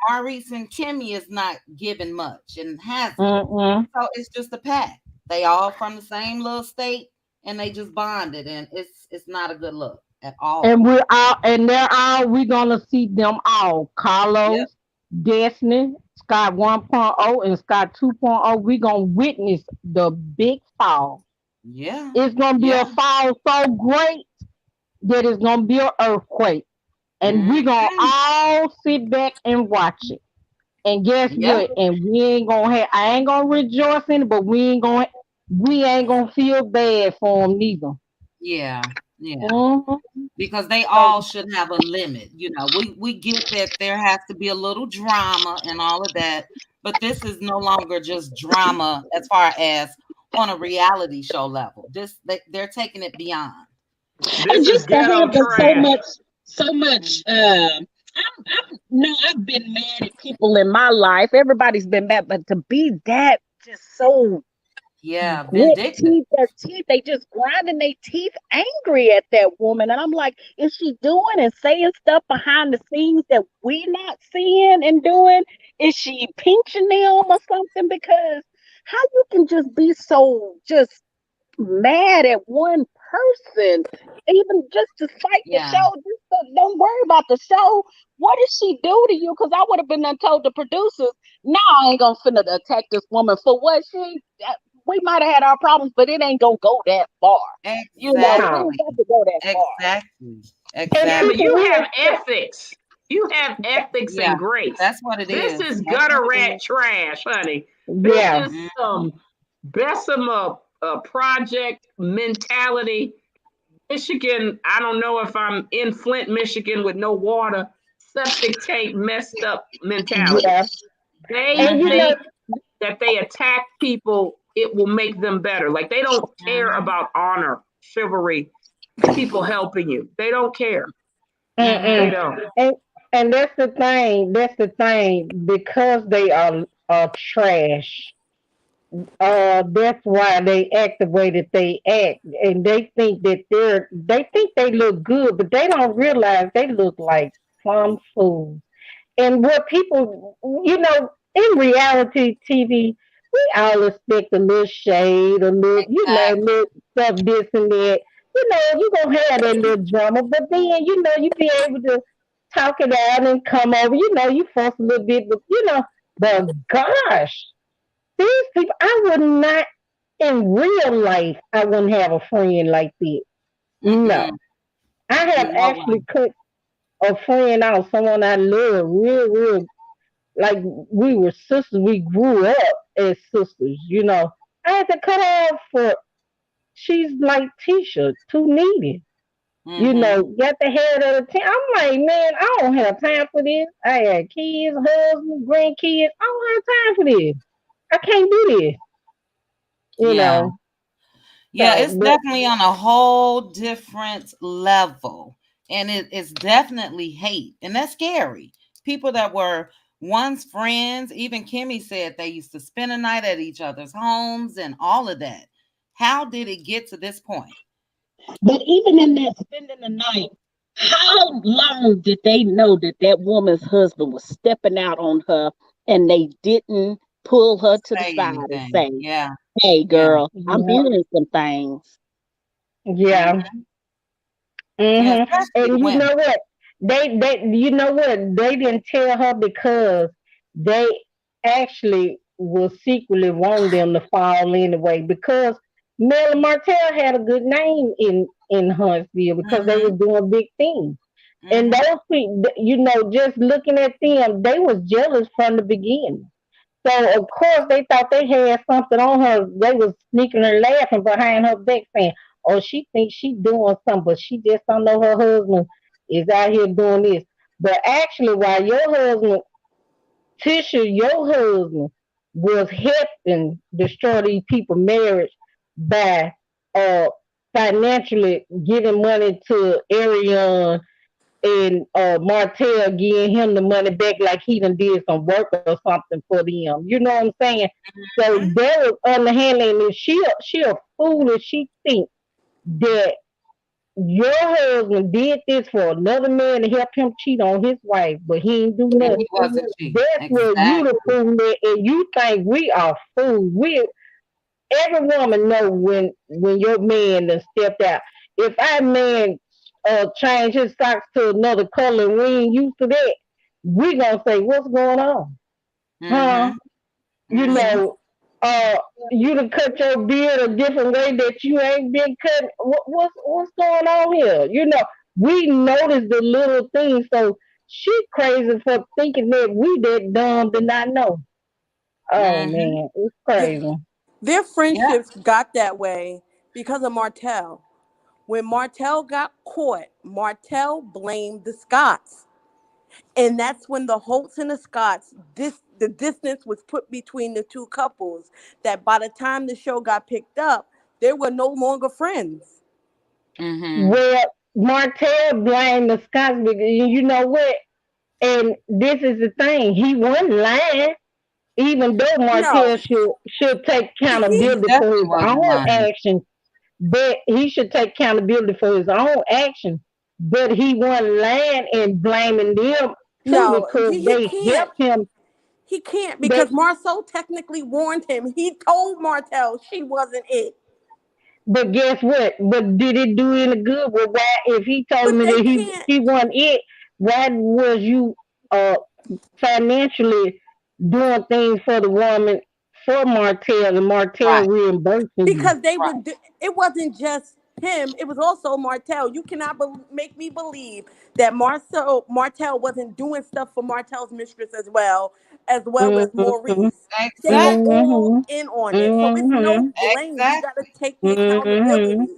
Maurice and Kimmy is not giving much and hasn't. mm-hmm. So it's just a pact. They all from the same little state and they just bonded, and it's not a good look at And all. we're all, and they're all. We're gonna see them all. Yep. Carlos, Destiny, Scott 1.0, and Scott 2.0. We're gonna witness the big fall. Yeah. It's gonna be a Yeah. fall so great that it's gonna be an earthquake, and we're gonna Mhm. all sit back and watch it. And guess Yep. what? And we ain't gonna have. I ain't gonna rejoice in it, but We ain't gonna feel bad for them neither. Yeah. Yeah. Hmm. Because they So, all should have a limit. We get that there has to be a little drama and all of that, but this is no longer just drama as far as on a reality show level. They're taking it beyond. And This is just to ghetto have the trash. so much. I'm no, I've been mad at people in my life. Everybody's been mad, but to be that just so Yeah, With vindictive. teeth, their teeth, they just grinding their teeth angry at that woman. And I'm like, is she doing and saying stuff behind the scenes that we not seeing and doing? Is she pinching them or something? Because how you can just be so just mad at one person, even just to fight the Yeah, show. Just don't worry about the show. What did she do to you? Because I would have been done told the producers, "No, I ain't gonna finna attack this woman for what she. We might have had our problems, but it ain't gonna go that far. We No. ain't got exactly. to go that far." Exactly. And Yeah, but Exactly. people you will have ethics. You have ethics Yeah, and grace. that's what it This is. is That's what gutter it rat is. trash, honey. This yeah. is Mhm. some Bessemer project mentality. Michigan, I don't know if I'm in Flint, Michigan with no water, septic tank messed up mentality. Yeah. They And you Mhm. know, think that they attack people, it will make them better. Like they don't care Mhm. about honor, chivalry, people helping you. They don't care. They mm-mm. Mhm. don't. and and that's the thing. That's the thing. Because they are trash. That's why they act the way that they act, and they think they look good, but they don't realize they look like plum fools. And what people, in reality TV, we all expect a little shade, a little, Exactly. little stuff, this and that. You gonna have that little drama, but then, you be able to talk it out and come over. You fuss a little bit, but gosh, these people, I would not, in real life, I wouldn't have a friend like that. Mm-mm. No. I have No actually way. cut a friend out, someone I love, real, real, like we were sisters. We grew up as sisters. I had to cut her off for she's like Tisha, too needy. Mhm. Got the head of the team. I'm like, man, I don't have time for this. I had kids, husband, grandkids. I don't have time for this. I can't do this. You Yeah. know. Yeah, So, it's but definitely on a whole different level. And it's definitely hate. And that's scary. People that were once friends, even Kimmy said they used to spend a night at each other's homes and all of that. How did it get to this point? But even in that spending the night, how long did they know that that woman's husband was stepping out on her and they didn't pull her to the Say side and anything. say, Yeah. "Hey, Yeah. girl, I'm yeah, hearing some things." yeah. Mhm. Yeah, hmm especially the And you women. know what? They didn't tell her because they actually will secretly want them to fall anyway. Because Mel and Martell had a good name in Huntsville because they Mhm. were doing big things. And Mhm. those people, just looking at them, they was jealous from the beginning. So of course they thought they had something on her. They was sneaking and laughing behind her back, saying, "Oh, she thinks she doing something, but she just don't know her husband is out here doing this." But actually, while your husband, Tisha, your husband was helping destroy these people' marriage by uh financially giving money to Arion and Martell giving him the money back like he done did some work or something for them. You know what I'm saying? So Mhm. that was underhanded, and she a fool if she think that your husband did this for another man to help him cheat on his wife, but he ain't do And nothing. he wasn't cheating. That's where you the Exactly. fool at, and you think we are fools. Every woman know when your man done stepped out. If our man change his socks to another color and we ain't used to that, we gonna say, what's going on? Huh? Mhm. You Mhm. know, uh you done cut your beard a different way that you ain't been cut. What's going on here? We notice the little things, so she crazy for thinking that we that dumb to not know. Oh Mhm. man, it's Th- crazy. Their Yeah. friendships got that way because of Martell. When Martell got caught, Martell blamed the Scots. And that's when the Holts and the Scots, the distance was put between the two couples. That by the time the show got picked up, they were no longer friends. Mhm. Well, Martell blamed the Scots because you know what? And this is the thing. He wasn't lying. even though No, Martell should take he He accountability for definitely his wasn't own lying. actions, but he should take accountability for his own actions. But he wasn't lying and blaming them too no, because he they can't. helped him. He can't They because Marceau technically warned him. He told Martell she wasn't it. But guess what? But did it do any good? Well, why if he told But me they that can't. he wasn't it, why was you uh financially doing things for the woman for Martell and Martell Right, reimbursing you? Because they right. would do, it wasn't just him, it was also Martell. You cannot make me believe that Martell wasn't doing stuff for Martell's mistress as well as Mm-hmm. Maurice. They were Exactly. all Mm-hmm. in on it, so it's no Mm-hmm. blame. You got to Exactly. take the Mm-hmm. accountability.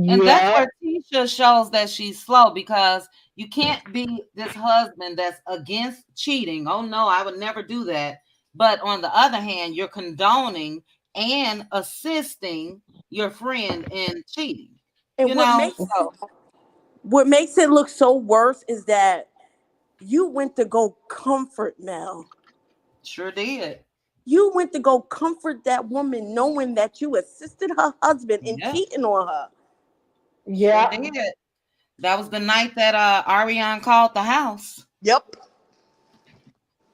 And that's Yeah. where Tisha shows that she's slow because you can't be this husband that's against cheating. Oh no, I would never do that. But on the other hand, you're condoning and assisting your friend in cheating. And You know, so what makes it look so worse is that you went to go comfort Mel. sure did. You went to go comfort that woman knowing that you assisted her husband in Yeah, cheating on her. sure Yeah. did. That was the night that Ariane called the house. Yep.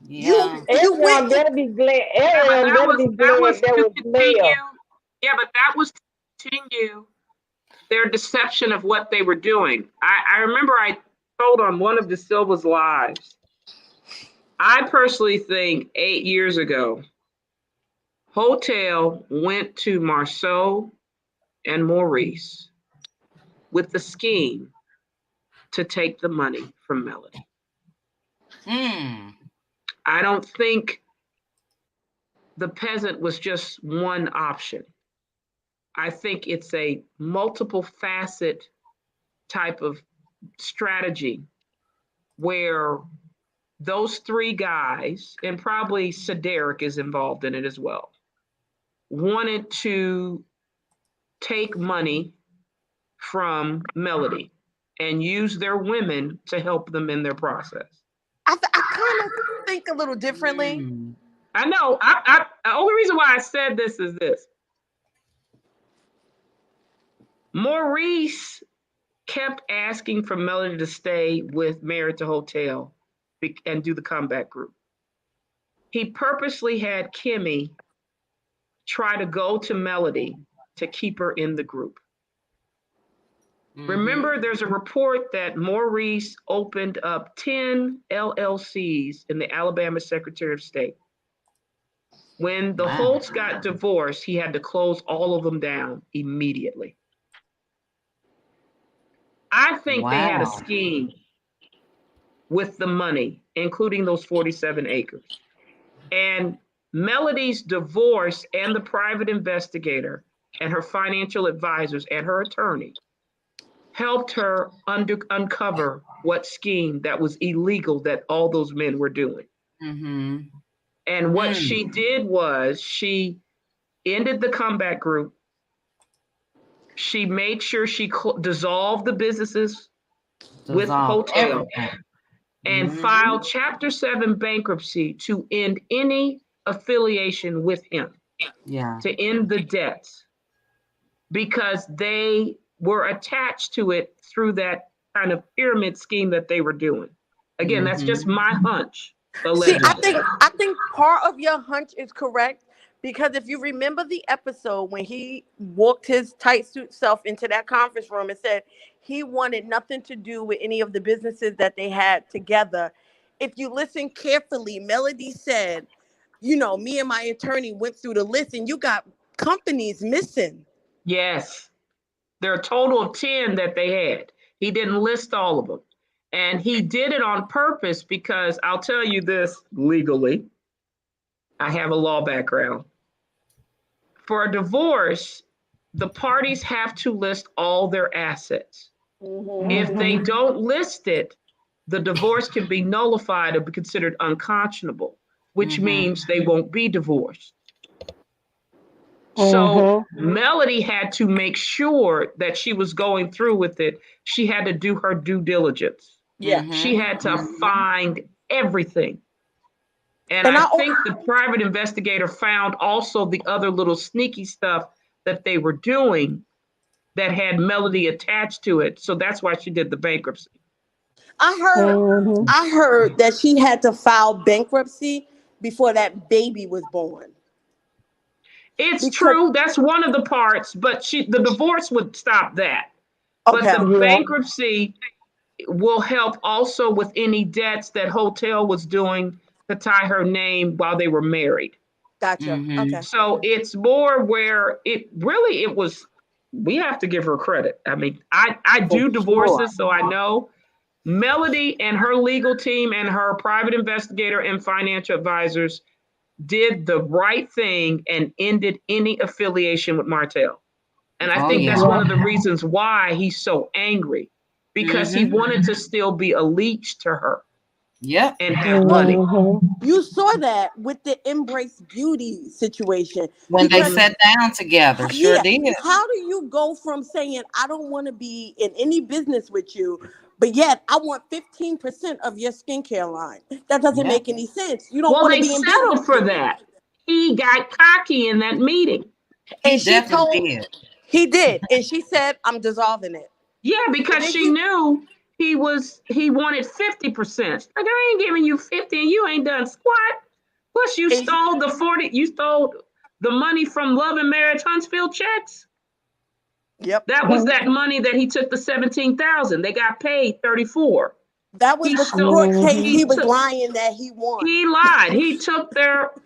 You Yeah. you went Everyone better be glad. Yeah, but Everyone better be that glad was that to was continue. Mel. Yeah, but that was to continue their deception of what they were doing. I remember I told on one of De Silva's lives. I personally think 8 years ago, Hotel went to Marceau and Maurice with the scheme to take the money from Melody. Mm. I don't think the peasant was just one option. I think it's a multiple facet type of strategy where those three guys, and probably Cedric is involved in it as well, wanted to take money from Melody and use their women to help them in their process. I kind of think a little differently. Mm. I know. The only reason why I said this is this. Maurice kept asking for Melody to stay with Married to Hotel and do the comeback group. He purposely had Kimmy try to go to Melody to keep her in the group. Mm-hmm. Remember, there's a report that Maurice opened up 10 LLCs in the Alabama Secretary of State. When the Wow. Holtz got divorced, he had to close all of them down immediately. I think they had a Wow. scheme with the money, including those 47 acres. And Melody's divorce and the private investigator and her financial advisors and her attorney helped her uncover what scheme that was illegal that all those men were doing. Mm-hmm. And what Mm. she did was she ended the comeback group. She made sure she dissolved the businesses with Dissolve Hotel everything. and Mm-hmm. filed Chapter 7 bankruptcy to end any affiliation with him, Yeah. to end the debts, because they were attached to it through that kind of pyramid scheme that they were doing. Again, that's just Mm-hmm. my hunch, See, Yeah. allegedly. I think part of your hunch is correct because if you remember the episode when he walked his tight suit self into that conference room and said he wanted nothing to do with any of the businesses that they had together. If you listen carefully, Melody said, me and my attorney went through the list and you got companies missing. Yes, there are a total of 10 that they had. He didn't list all of them. And he did it on purpose because I'll tell you this legally, I have a law background. For a divorce, the parties have to list all their assets. If they Mm-hmm. don't list it, the divorce can be nullified or be considered unconscionable, which Mm-hmm. means they won't be divorced. So Mm-hmm. Melody had to make sure that she was going through with it. She had to do her due diligence. Yeah. She Mm-hmm. had to Mm-hmm. find everything. And And I I think the private investigator found also the other little sneaky stuff that they were doing that had Melody attached to it. So that's why she did the bankruptcy. I heard Mm-hmm. I heard that she had to file bankruptcy before that baby was born. It's Because true, that's one of the parts, but the divorce would stop that. But okay, the Yeah. bankruptcy will help also with any debts that hotel was doing to tie her name while they were married. gotcha. Mm-hmm. Okay. So it's more where it was, we have to give her credit. I mean, I For do sure. divorces, so I know Melody and her legal team and her private investigator and financial advisors did the right thing and ended any affiliation with Martell. And I Oh think yeah. that's one Yeah. of the reasons why he's so angry, because he Mm-hmm. wanted to still be a leech to her Yep. and have money. Mm-hmm. You saw that with the Embrace Beauty situation When they because Mhm. sat down together, sure yeah, did. how do you go from saying I don't want to be in any business with you, but yet I want 15% of your skincare line? That doesn't Yep. make any sense. You don't Well, want to they be in business settled for with me. that. He got cocky in that meeting. He And she definitely told did. he did, and she said I'm dissolving it. Yeah, And because then she she knew he wanted 50%. Like, I ain't giving you 50 and you ain't done squat. Plus you and stole the 40, you stole the money from Love and Marriage Huntsville checks. yep, That was that money that he took, the 17,000. They got paid 34. that was He the stole court case Mm-hmm. he he was took lying that he won. he lied. He took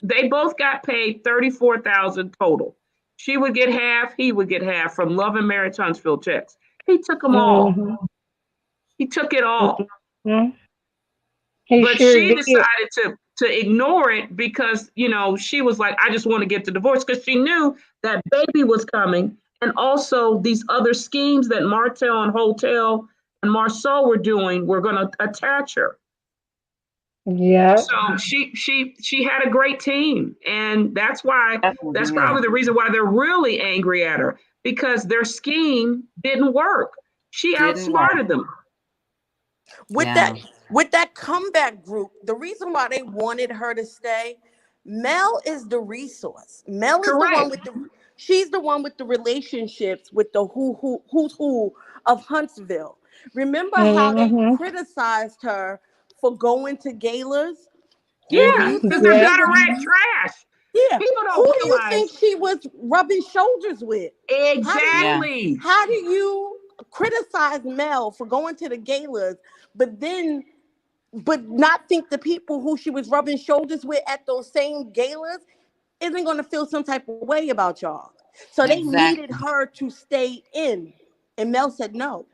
they both got paid 34,000 total. She would get half, he would get half from Love and Marriage Huntsville checks. He took them all. Mm-hmm. He took it all. Mm-hmm. He But sure she did. decided to ignore it because, she was like, I just want to get the divorce, because she knew that baby was coming, and also these other schemes that Martell and Hotel and Marceau were doing were going to attach her. Yeah. So she had a great team, and Definitely that's did. probably the reason why they're really angry at her, because their scheme didn't work. She Didn't work. outsmarted them. with Yeah. that with that comeback group, the reason why they wanted her to stay, Mel is the resource. Mel is the one Correct. with the she's the one with the relationships with the who's who of Huntsville. Remember how they Mm-hmm. criticized her for going to galas? Who do Yeah, you Mm-hmm. because think they're Yeah. she was? gutter rat trash. Yeah, People who don't do you think realize she was rubbing shoulders with? How do you Yeah. exactly. how do you criticize Mel for going to the galas, but then but not think the people who she was rubbing shoulders with at those same galas isn't going to feel some type of way about y'all. So they needed Exactly. her to stay in, and Mel said no.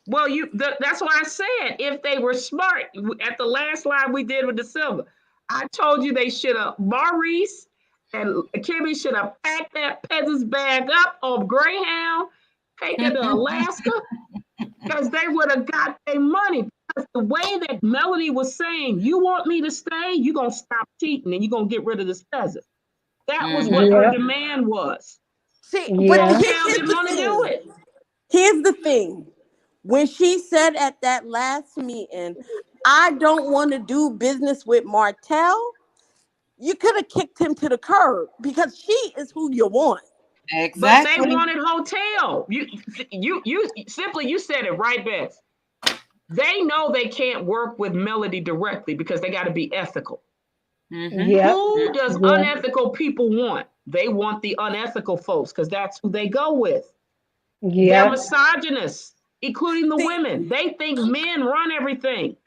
Well, that's why I said if they were smart at the last line we did with the silver, I told you they should have, Maurice and Kimmy should have packed that peasant's bag up on Greyhound, taken to Alaska, because they would have got their money. Because the way that Melody was saying, you want me to stay, you're going to stop cheating and you're going to get rid of this peasant. That was what Mm-hmm. her Yeah. demand was. See, but Yeah. Hotel here's didn't the want to do thing. it. Here's the thing. When she said at that last meeting, I don't want to do business with Martell, you could have kicked him to the curb because she is who you want. But they Exactly. wanted hotel. You said it right, best. They know they can't work with Melody directly because they got to be ethical. Mm-hmm. Yeah. Who does Yeah. unethical people want? They want the unethical folks because that's who they go with. They're Yeah. misogynists, including the See, women. They think men run everything.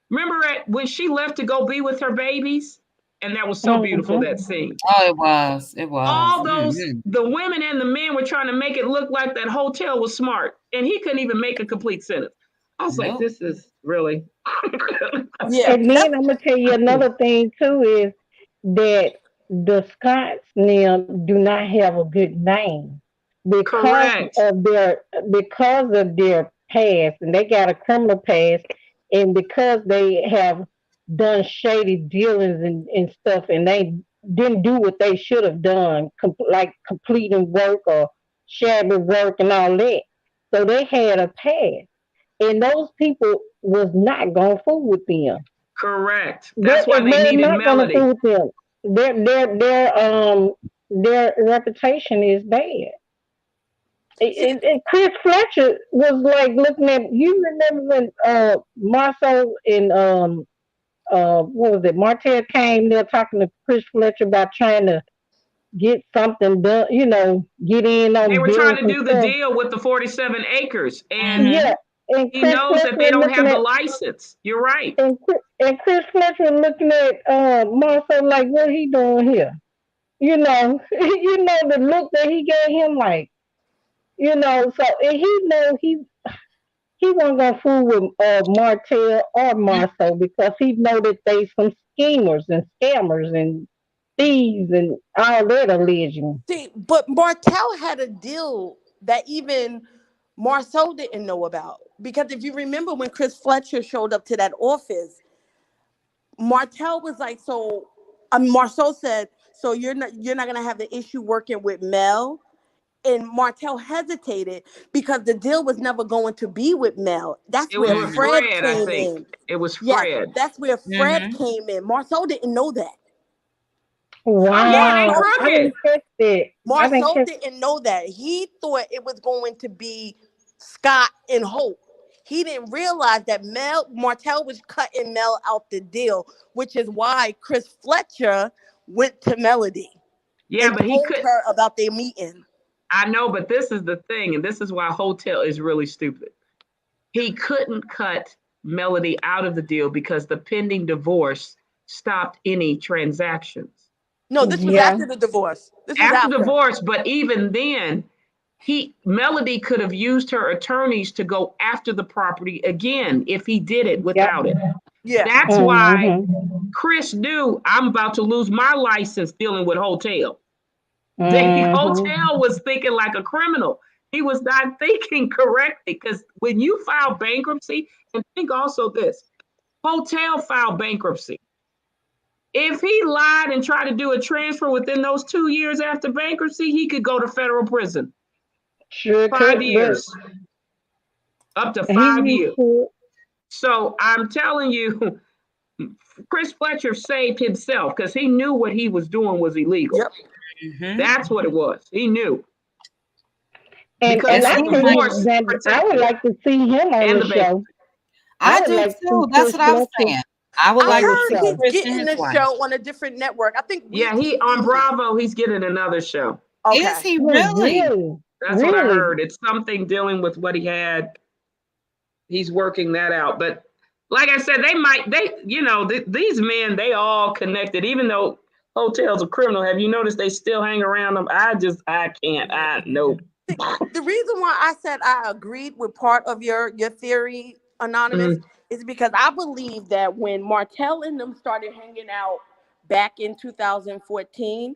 Remember when she left to go be with her babies? And that was so beautiful, Mm-hmm. that scene. Oh, it was. It was. All those, Mm-hmm. the women and the men were trying to make it look like that hotel was smart, and he couldn't even make a complete sentence. I was like, Nope. this is really. yeah, And then I'm gonna tell you another thing too is that the Scots now do not have a good name because Correct. of their past, and they got a criminal past, and because they have done shady dealings and stuff, and they didn't do what they should have done, like completing work or shabby work and all that. So they had a past, and those people was not gonna fool with them. Correct. That's why they They're needed not gonna Melody. fool them. Their reputation is bad. See, Chris Fletcher was like looking at. You remember when Marceau and what was it? Martell came there talking to Chris Fletcher about trying to get something done. Get in They on were trying bills to and do the stuff. deal with the 47 acres, and Yeah, Mm-hmm. and he Chris knows that Fletcher they was don't looking have the at license. You're right. Chris Fletcher was looking at Marceau like, what he doing here? The look that he gave him, like, so and he know he wasn't gonna fool with Martell or Marceau because he know that they some schemers and scammers and thieves and all that alleging. see, but Martell had a deal that even Marceau didn't know about. Because if you remember when Chris Fletcher showed up to that office, Martell was like, so Marceau said, so you're not gonna have the issue working with Mel. And Martell hesitated because the deal was never going to be with Mel. That's It was where with Mm-hmm. Fred Fred, I came think. in. It was Yes, Fred. that's where Fred Mm-hmm. came in. Marceau didn't know that. Oh yeah, they Wow, I Marceau crooked. didn't catch that. I didn't Marceau catch. didn't know that. He thought it was going to be Scott and Hope. He didn't realize that Martell was cutting Mel out the deal, which is why Chris Fletcher went to Melody Yeah, and but he told could. her about their meeting. I know, but this is the thing, and this is why Hotel is really stupid. He couldn't cut Melody out of the deal because the pending divorce stopped any transactions. No, this was Yeah. after the divorce. This was After after. divorce, but even then, Melody could have used her attorneys to go after the property again if he did it Yep. without it. Yeah. That's why Mhm. Chris knew I'm about to lose my license dealing with Hotel. The Mhm. Hotel was thinking like a criminal. He was not thinking correctly because when you file bankruptcy, and think also this, Hotel filed bankruptcy. If he lied and tried to do a transfer within those 2 years after bankruptcy, he could go to federal prison. Sure Five could, but years, up to five he years. should. So I'm telling you, Chris Fletcher saved himself because he knew what he was doing was illegal. Yep. Mm-hmm. That's what it was. He knew And because It I the seems think like divorce that I would protected him like to see him on and the the bank. show. I I would do like to see too. That's Chris what I was Fletcher saying. I would I like on to the heard see he's show. Chris and getting his a wife. show on a different network. I think We Yeah, he on TV. Bravo. He's getting another show. Is Okay. he Oh, really? really? That's what I Really? heard. It's something dealing with what he had. He's working that out. But like I said, these men, they all connected. Even though Hotel's a criminal, have you noticed they still hang around them? I can't. I nope. The reason why I said I agreed with part of your theory, Anonymous, Mm, is because I believe that when Martell and them started hanging out back in 2014,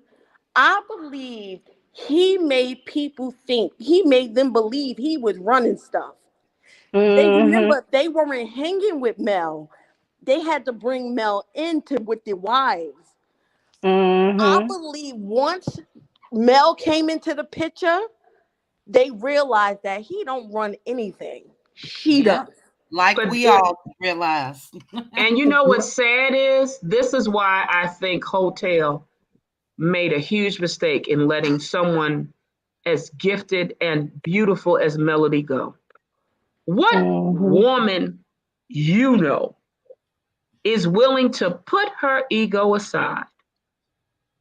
I believe he made them believe he was running stuff. They Mm-hmm. remember they weren't hanging with Mel. They had to bring Mel into with the wives. I Mm-hmm. believe once Mel came into the picture, they realized that he don't run anything. She Yeah. does. Like but we it all realize. and you know what's sad is this is why I think Hotel made a huge mistake in letting someone as gifted and beautiful as Melody go. What Mm-hmm. woman you know is willing to put her ego aside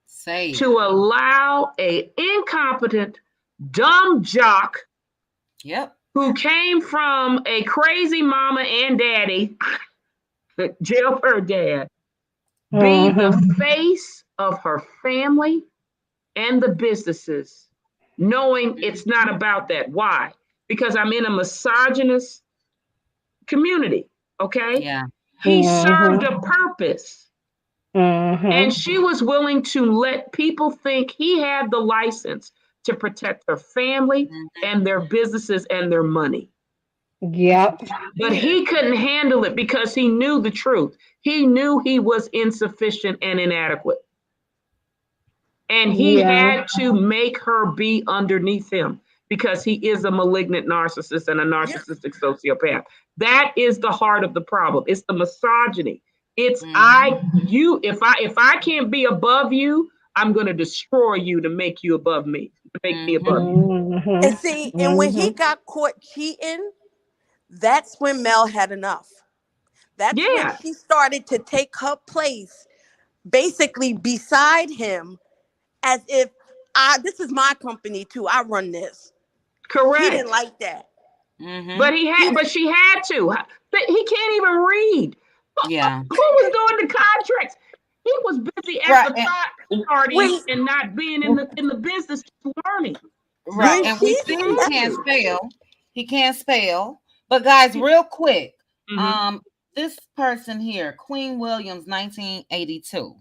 Say it. to allow a incompetent, dumb jock Yep. who came from a crazy mama and daddy, jail her dad, be the Mm-hmm. face of her family and the businesses, knowing it's not about that. Why? Because I'm in a misogynist community, okay? Yeah. He served Mm-hmm. a purpose. And Mm-hmm. she was willing to let people think he had the license to protect her family Mhm. and their businesses and their money. Yep. But he couldn't handle it because he knew the truth. He knew he was insufficient and inadequate. And he Yeah. had to make her be underneath him because he is a malignant narcissist and a Yeah. narcissistic sociopath. That is the heart of the problem. It's the misogyny. It's Mm-hmm. if I can't be above you, I'm gonna destroy you to make you above me, to make me above Mm-hmm. you. And Mm-hmm. see, and when he Mm-hmm. got caught cheating, that's when Mel had enough. That's when Yeah, she started to take her place basically beside him, as if this is my company too. I run this. He didn't correct. like that. Mm-hmm. He But she had to. But he can't even read. Yeah. Who was doing the contracts? He was busy at Right. the And, thought parties when and not being in the business learning. right. when And she we see he that, can't spell. He can't spell. But guys, real quick, Mm-hmm. um, this person here, Queen Williams, 1982.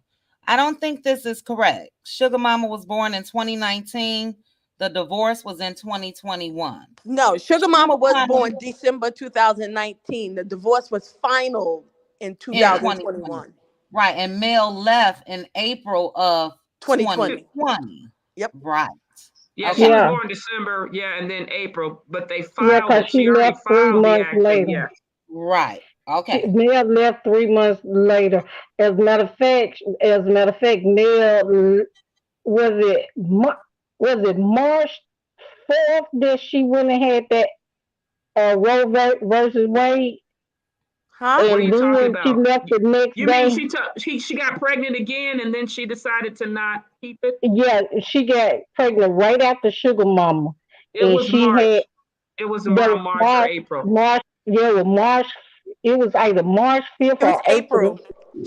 I don't think this is correct. Sugar Mama was born in 2019. The divorce was in 2021. no, Sugar Sugar Mama was Mama born December 2019. The divorce was final in in 2020. 2021. Right. And Mel left in April of 2020. 2020. Yep. Right. Yeah, she Okay. was Yeah. born December, yeah, and then April, but they Yeah, filed because it. she She already left three filed the months action, later. yeah. Right. Okay. Nell left 3 months later. As a matter of fact, Nell was it was it March 4th that she went and had that versus Wade, Huh? What are and you talking then she about? left the next You mean day. she got pregnant again and then she decided to not keep it? Yeah, she got pregnant right after Sugar Mama, It and was she had March. It was that around was March or April. Yeah, it was March. It was either March 5th It was or April. April.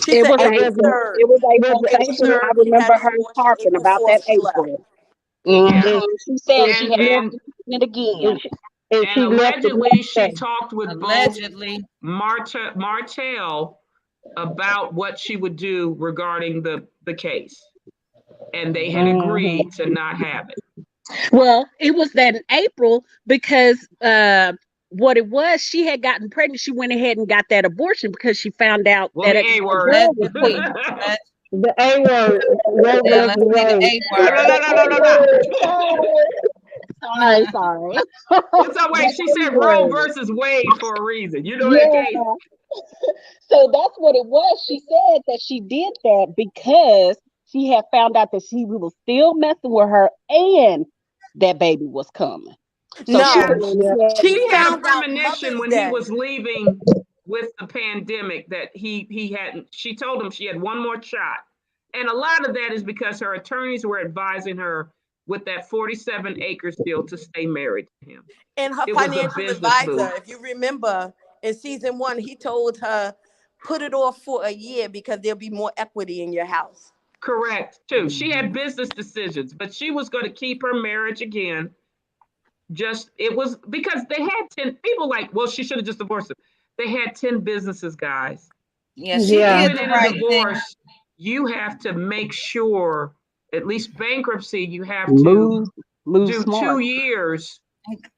She It said was It April was April. a, 3rd. It was was April. April it, Thank you. I 3rd, she had remember a her divorce. talking April about 4th, that she left. April. Yeah. and, She said and she she And had left and been pregnant and again. she, and and she left the allegedly next she day. talked with both Allegedly. Martell about what she would do regarding the case. And they had Hmm. agreed to not have it. Well, it was that in April because what it was, she had gotten pregnant. She went ahead and got that abortion because she found out Well, that the a, A a word. girl was Allegedly. coming. Let, The A word, Roe yeah, versus let's say the Wade. A No, no, no, word. no, no, no, no. Sorry, sorry. It's all right. The She A said Roe word. versus Wade for a reason. You know that case? Yeah. So that's what it was. She said that she did that because she had found out that she was still messing with her and that baby was coming. So she Yeah. No, went Yeah. ahead she She and had a found out premonition Mother's when he Day. was leaving with the pandemic that he hadn't. She told him she had one more shot, and a lot of that is because her attorneys were advising her with that 47 acres deal to stay married to him. And her It was a financial business move. advisor, if you remember in season 1, he told her, put it off for a year because there'll be more equity in your house. Correct, too. She had Mhm. business decisions, but she was going to keep her marriage again. Just it was because they had 10 people like, well, she should have just divorced him. They had 10 businesses, guys. Yeah, she Yeah. did Even the in a right thing. divorce, you have to make sure, at least bankruptcy, you have to move, move do smart. 2 years.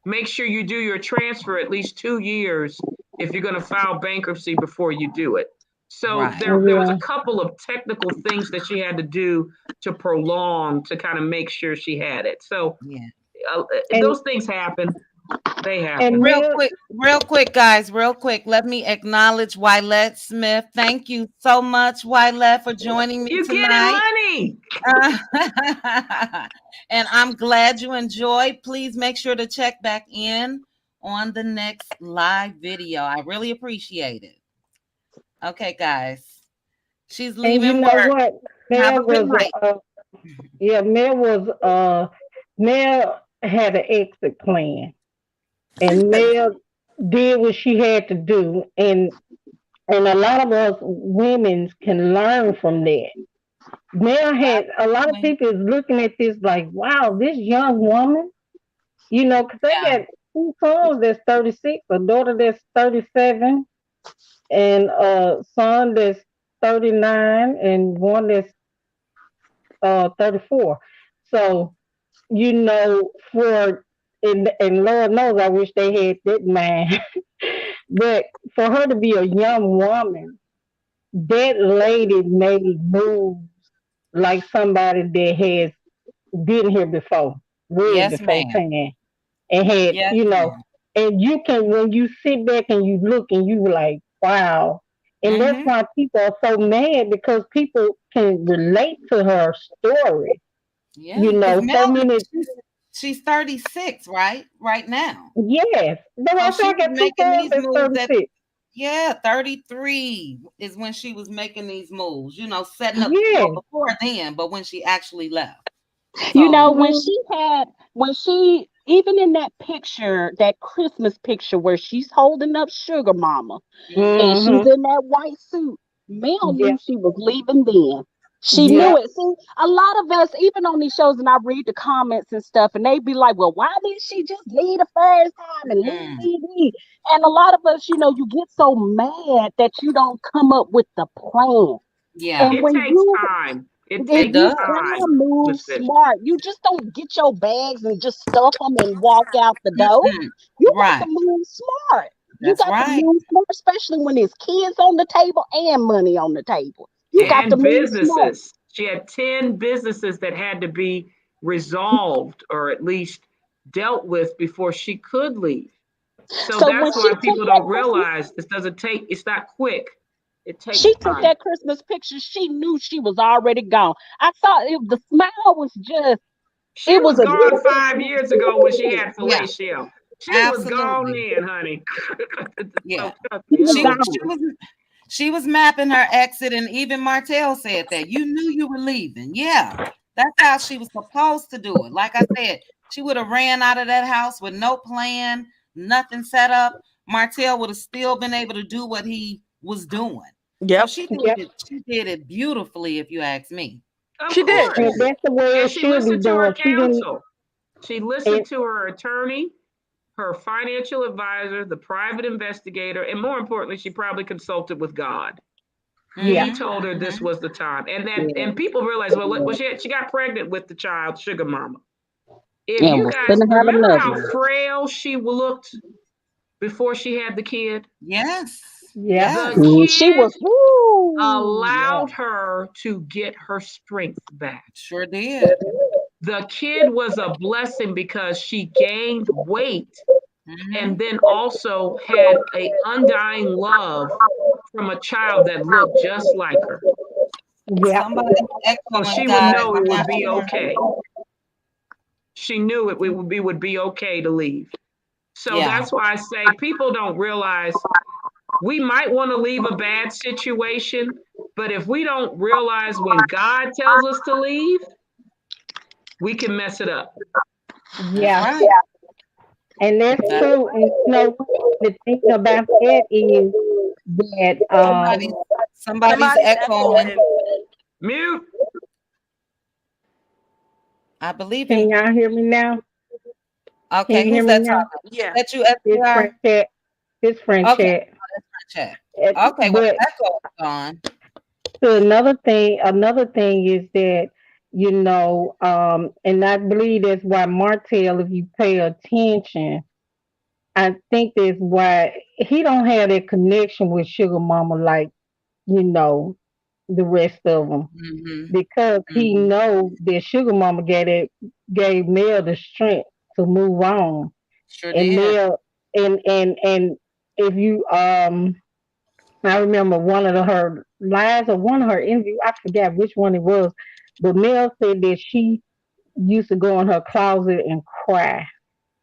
Make sure you do your transfer at least 2 years if you're going to file bankruptcy before you do it. So Right. there was Yeah. a couple of technical things that she had to do to prolong to kind of make sure she had it. So Yeah. uh, And those things happen. They and happen. Mel, Real quick, guys, real quick. Let me acknowledge Wylette Smith. Thank you so much, Wylette, for joining me You getting tonight. money. Uh, and I'm glad you enjoyed. Please make sure to check back in on the next live video. I really appreciate it. Okay, guys. She's and you leaving know work. what? Have Mel a good was night. yeah, Mel had an exit plan, and Mel did what she had to do, and a lot of us women can learn from that. Mel had a lot of Absolutely. people is looking at this like, wow, this young woman, because they Yeah. got two sons that's 36, a daughter that's 37, and a son that's 39, and one that's 34. So, for and Lord knows I wish they had that man. But for her to be a young woman, that lady made moves like somebody that has been here before, way Yes, before ma'am. time, and had, Yes, ma'am. and you can when you sit back and you look and you like, wow. And that's Mhm. why people are so mad because people can relate to her story. Yeah, You because know, so Mel, many. she's 36, right? Right now. Yes, that's So why I say she I was got two making sons these that's moves at, 36. yeah, 33 is when she was making these moves, setting up, well, Yes. before then, but when she actually left. You know, So, Mhm. when she, even in that picture, that Christmas picture where she's holding up Sugar Mama and mhm. she's Mhm. in that white suit, Mel Yeah. knew she was leaving then. She Yeah. knew it. See, a lot of us, even on these shows, and I read the comments and stuff, and they be like, well, why didn't she just leave the first time and Mm, leave? And a lot of us, you get so mad that you don't come up with the plan. yeah, And It when takes you time. It it takes you does. gotta time move with this. smart. You just don't get your bags and just stuff them and walk out the door. Mm-mm. You got to Right. move smart. You That's got to right. move smart, especially when there's kids on the table and money on the table. You got to And move smart. businesses. She had 10 businesses that had to be resolved or at least dealt with before she could leave. So So when that's she why took people that don't Christmas, realize this doesn't take, it's not quick. It takes she took time. that Christmas picture. She knew she was already gone. I saw it. The smile was just. She It was was a gone different 5 years ago when she smile. had Yeah, fellatio. She was gone absolutely. then, honey. Yeah. So trust She me, was it She was. she gone. was she was mapping her exit, and even Martell said that. You knew you were leaving. Yeah. That's how she was supposed to do it. Like I said, she would have ran out of that house with no plan, nothing set up. Martell would have still been able to do what he was doing. So Yep, Yep. she did it beautifully, if you ask me. Of she did. And course. that's the way And it she should be listened to her done. She didn't. counsel. She listened And to her attorney, her financial advisor, the private investigator, and more importantly, she probably consulted with God. yeah. He Mhm. told her this Mhm. was the time, and that Yeah. and people realize, well, she got pregnant with the child, Sugar Mama. If And you was guys finna have remember another how one. frail she looked before she had the kid, Yes. Yeah. the Yes. She kid was, woo, yeah. allowed her to get her strength back. Sure did. The kid was a blessing because she gained weight and Mhm. then also had a undying love from a child that looked just like her. Yeah. Somebody's So echoing, she would guys. know it I'm would not be sure. okay. She knew it would be okay to leave. So Yeah. that's why I say people don't realize we might want to leave a bad situation, but if we don't realize when God tells us to leave, we can mess it up. That's Yeah. right. And that's That's true. And the thing about that is that somebody's somebody's Somebody's echoing. echoing. Mute. I believe can him. y'all hear me now? Can Okay, you hear who's me that now? talking? Yeah. That you, This friend SPR? chat. This friend Okay, chat. check. Okay, well, But echo is gone. so another thing is that and I believe that's why Martell, if you pay attention, I think that's why he don't have that connection with Sugar Mama like you know the rest of them Mhm. because he Mhm. know that Sugar Mama gave Mel the strength to move on, Sure and did. Mel and if you I remember one of her lives or one of her interviews, I forgot which one it was, but Mel said that she used to go in her closet and cry,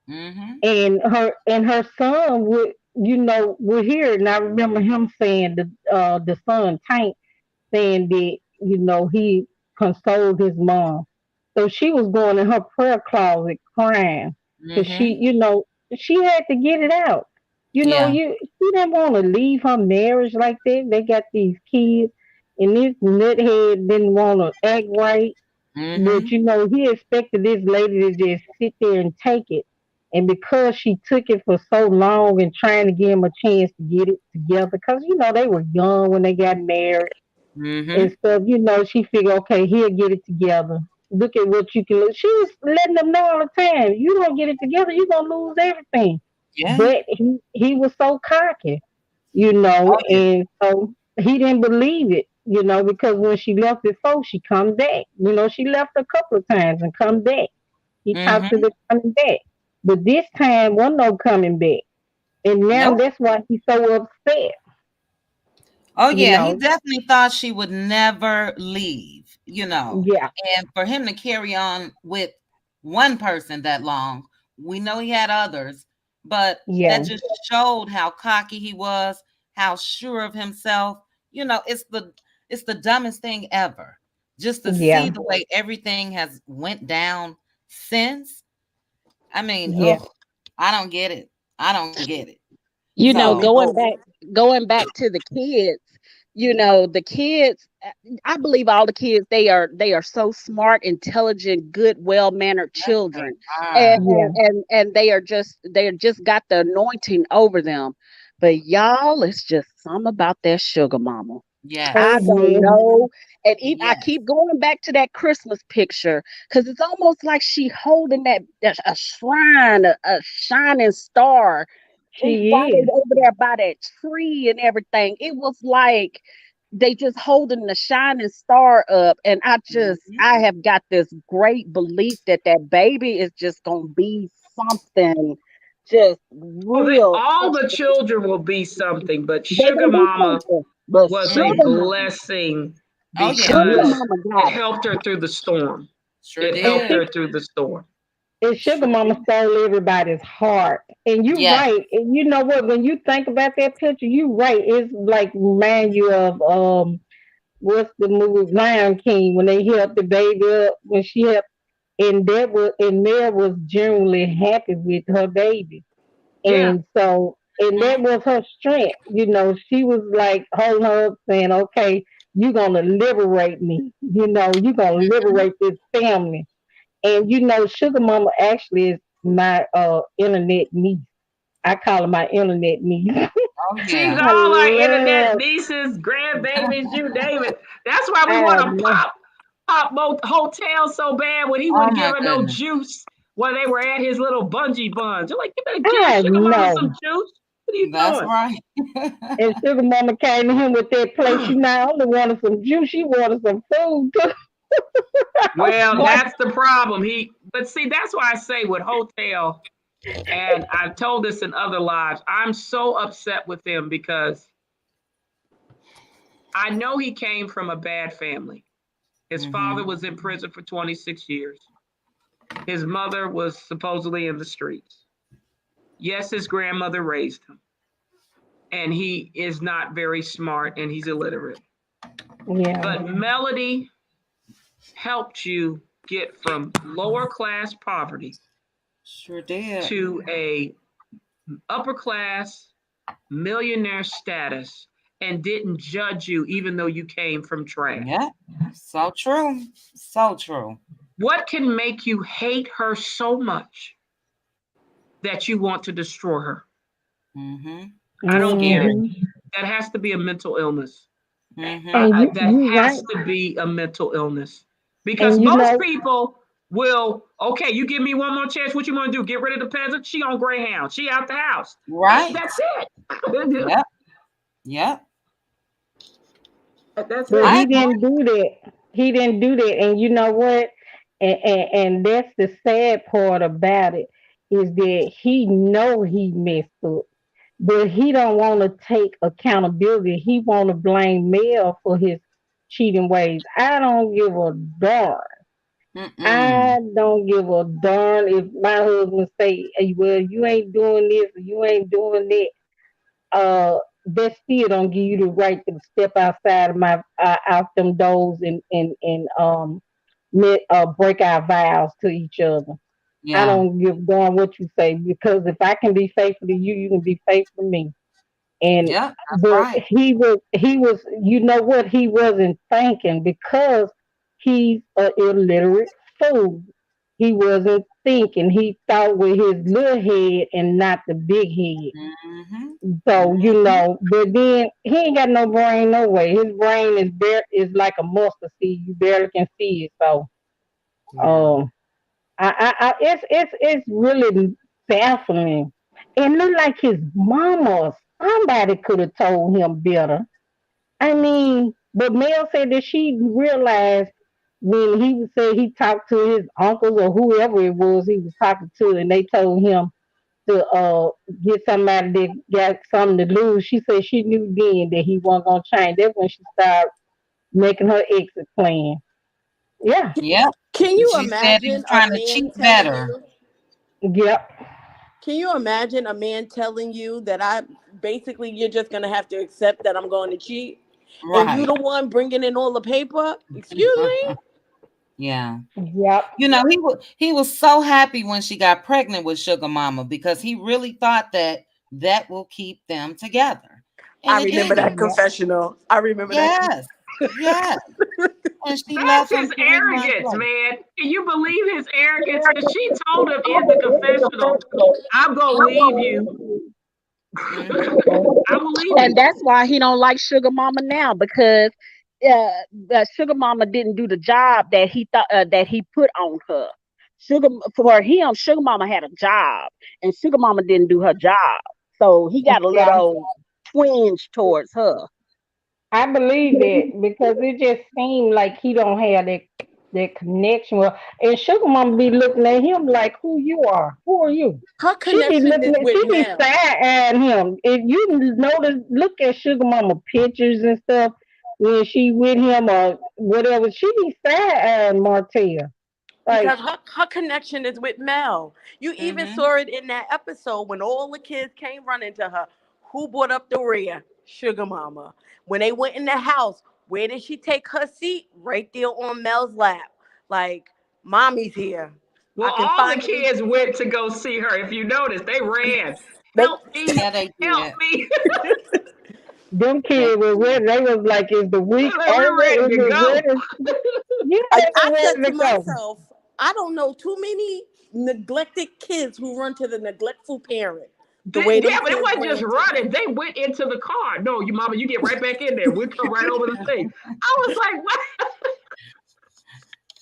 Mhm. and her son would hear it. And I remember him saying the son Tank saying that he consoled his mom. So she was going in her prayer closet crying because Mhm. she had to get it out. Yeah. She didn't want to leave her marriage like that. They got these kids, and this nuthead didn't want to act right. But Mhm. he expected this lady to just sit there and take it. And because she took it for so long and trying to give him a chance to get it together, because they were young when they got married and Mhm. stuff, she figured, okay, he'll get it together. Look at what you can lose. She was letting them know all the time, you don't get it together, you're gonna lose everything. Yeah. But he was so cocky, Oh yeah. and so he didn't believe it, because when she left before, she come back. She left a couple of times and come back. He talked to Mhm. the coming back. But this time wasn't no coming back. And now Nope. that's why he's so upset. Oh you yeah, he know. definitely thought she would never leave, you know. Yeah, And for him to carry on with one person that long, we know he had others, but that yeah, just showed how cocky he was, how sure of himself. You know, it's the dumbest thing ever. Just to see yeah, the way everything has went down since. I mean, yeah. oh, I don't get it. I don't get it. You know, So, going back to the kids, the kids, I believe all the kids, they are so smart, intelligent, good, well-mannered yes, they children. And are. Yeah, they are just got the anointing over them. But y'all, it's just something about that sugar mama. Yes. I oh don't yeah, know. And I Yes. keep going back to that Christmas picture because it's almost like she holding that a shrine, a shining star, while she they is. were over there by that tree and everything. It was like they just holding the shining star up, and Mhm. I have got this great belief that that baby is just gonna be something just Oh, they, real. all the children will be something, but They Sugar gonna be Mama something, but was a sugar Mhm. mama, blessing Oh yeah, sugar because Yeah, mama it got it. helped her through the storm. sure It and helped did. her she through the storm. and Sugar Sure Mama did. stole everybody's heart. And you're Yes. right. And you know what? When you think about that picture, you're right. It's like remind you of what's the movie Lion King when they held the baby up when she helped, and Mel was genuinely happy with her baby. Yeah. And so, and that Mhm. was her strength. You know, she was like holding her up saying, okay, you're going to liberate me. You know, you're going to Mhm. liberate this family. And, you know, Sugar Mama actually is my internet niece. I call her my internet niece. Oh She's yeah. I all our internet love, nieces, grandbabies, you name it. That's why we I want to love, pop hotels so bad when he Oh wouldn't give my her no goodness. juice while they were at his little bungee bunch. You're like, you better give I Sugar Mama know. some juice. What are you That's doing? right. And Sugar Mama came to him with that plate. She not only wanted some juice, she wanted some food too. I was Well, like, that's the problem. But see, that's why I say with hotel, and I've told this in other lives, I'm so upset with him because I know he came from a bad family. His father Mhm. was in prison for 26 years. His mother was supposedly in the streets. Yes, his grandmother raised him, and he is not very smart and he's illiterate. yeah, But Melody helped you get from lower class poverty Sure did. to a upper class millionaire status and didn't judge you even though you came from trash. Yeah. So true. So true. What can make you hate her so much that you want to destroy her? Mhm. I don't get it. Scary. hmm. That has to be a mental illness. Mhm. And That you has right. to be a mental illness because And you most know, people will, okay, you give me one more chance. What you want to do? Get rid of the peasant? She on Greyhound. She out the house. Right. That's it. Yep. Yep. That's but it. I he agree. didn't do that. He didn't do that. And you know what? And that's the sad part about it is that he know he messed up, but he don't want to take accountability. He want to blame Mel for his cheating ways. I don't give a darn. Mm-mm. I don't give a darn if my husband say, "Hey, well, you ain't doing this, or you ain't doing that." That still don't give you the right to step outside of my out them doors and break our vows to each other. I Yeah. don't give a darn what you say because if I can be faithful to you, you can be faithful to me. And Yep. That's but right. he was you know what he wasn't thinking because he's an illiterate fool. He wasn't thinking. He thought with his little head and not the big head. Mhm. So you Mhm. know, but then he ain't got no brain no way. His brain is like a mustard seed. You barely can see it. So Yeah. um, it's really baffling. And look like his mama. Somebody could have told him better. I mean, but Mel said that she realized when he said he talked to his uncles or whoever it was he was talking to, and they told him to get somebody that got something to lose. She said she knew then that he wasn't gonna change. That's when she started making her exit plan. Yeah. Yep. Can you She said he was imagine a trying to man cheat telling better. you? Yep. Can you imagine a man telling you that I basically you're just gonna have to accept that I'm going to cheat, and you Right. the one bringing in all the paper? Excuse me. Yeah. Yep. You know, he was so happy when she got pregnant with Sugar Mama because he really thought that that will keep them together. And I it remember that didn't. Yep. confessional. I remember that. Yes. Yes. And she That's left him his 3 months arrogance, later. man. Can you believe his arrogance? Because she told him in the confessional, I'm going to leave you. Hmm. I will leave And you. that's why he don't like Sugar Mama now, because the Sugar Mama didn't do the job that he thought that he put on her. Sugar for him, Sugar Mama had a job, and Sugar Mama didn't do her job, so he got a Yeah. little twinge towards her. I believe that because it just seemed like he don't have that connection with, and Sugar Mama be looking at him like, "Who you are? Who are you?" Her She be connection looking is at, with she be Mel side eyeing him. If you notice, look at Sugar Mama pictures and stuff when she with him or whatever. She be side eyeing Martell. Like, because her connection is with Mel. You even Hmm. saw it in that episode when all the kids came running to her. Who brought up the rear? Sugar Mama. When they went in the house, where did she take her seat? Right there on Mel's lap. Like, mommy's here. I Well, can all the finally kids went to go see her. If you notice, they ran. they Help me. Yeah, they Help did. me. them They kids was did. ready. They was like, "Is the They're week like, we're over? ready Is to it go. ready?" Yeah, I, they I were said ready to to go. myself, I don't know too many neglected kids who run to the neglectful parent the way them Yeah, but it kids wasn't just ran to running. her. They went into the car. No, you mama, you get right back in there. We'll come right over the thing. I was like, what?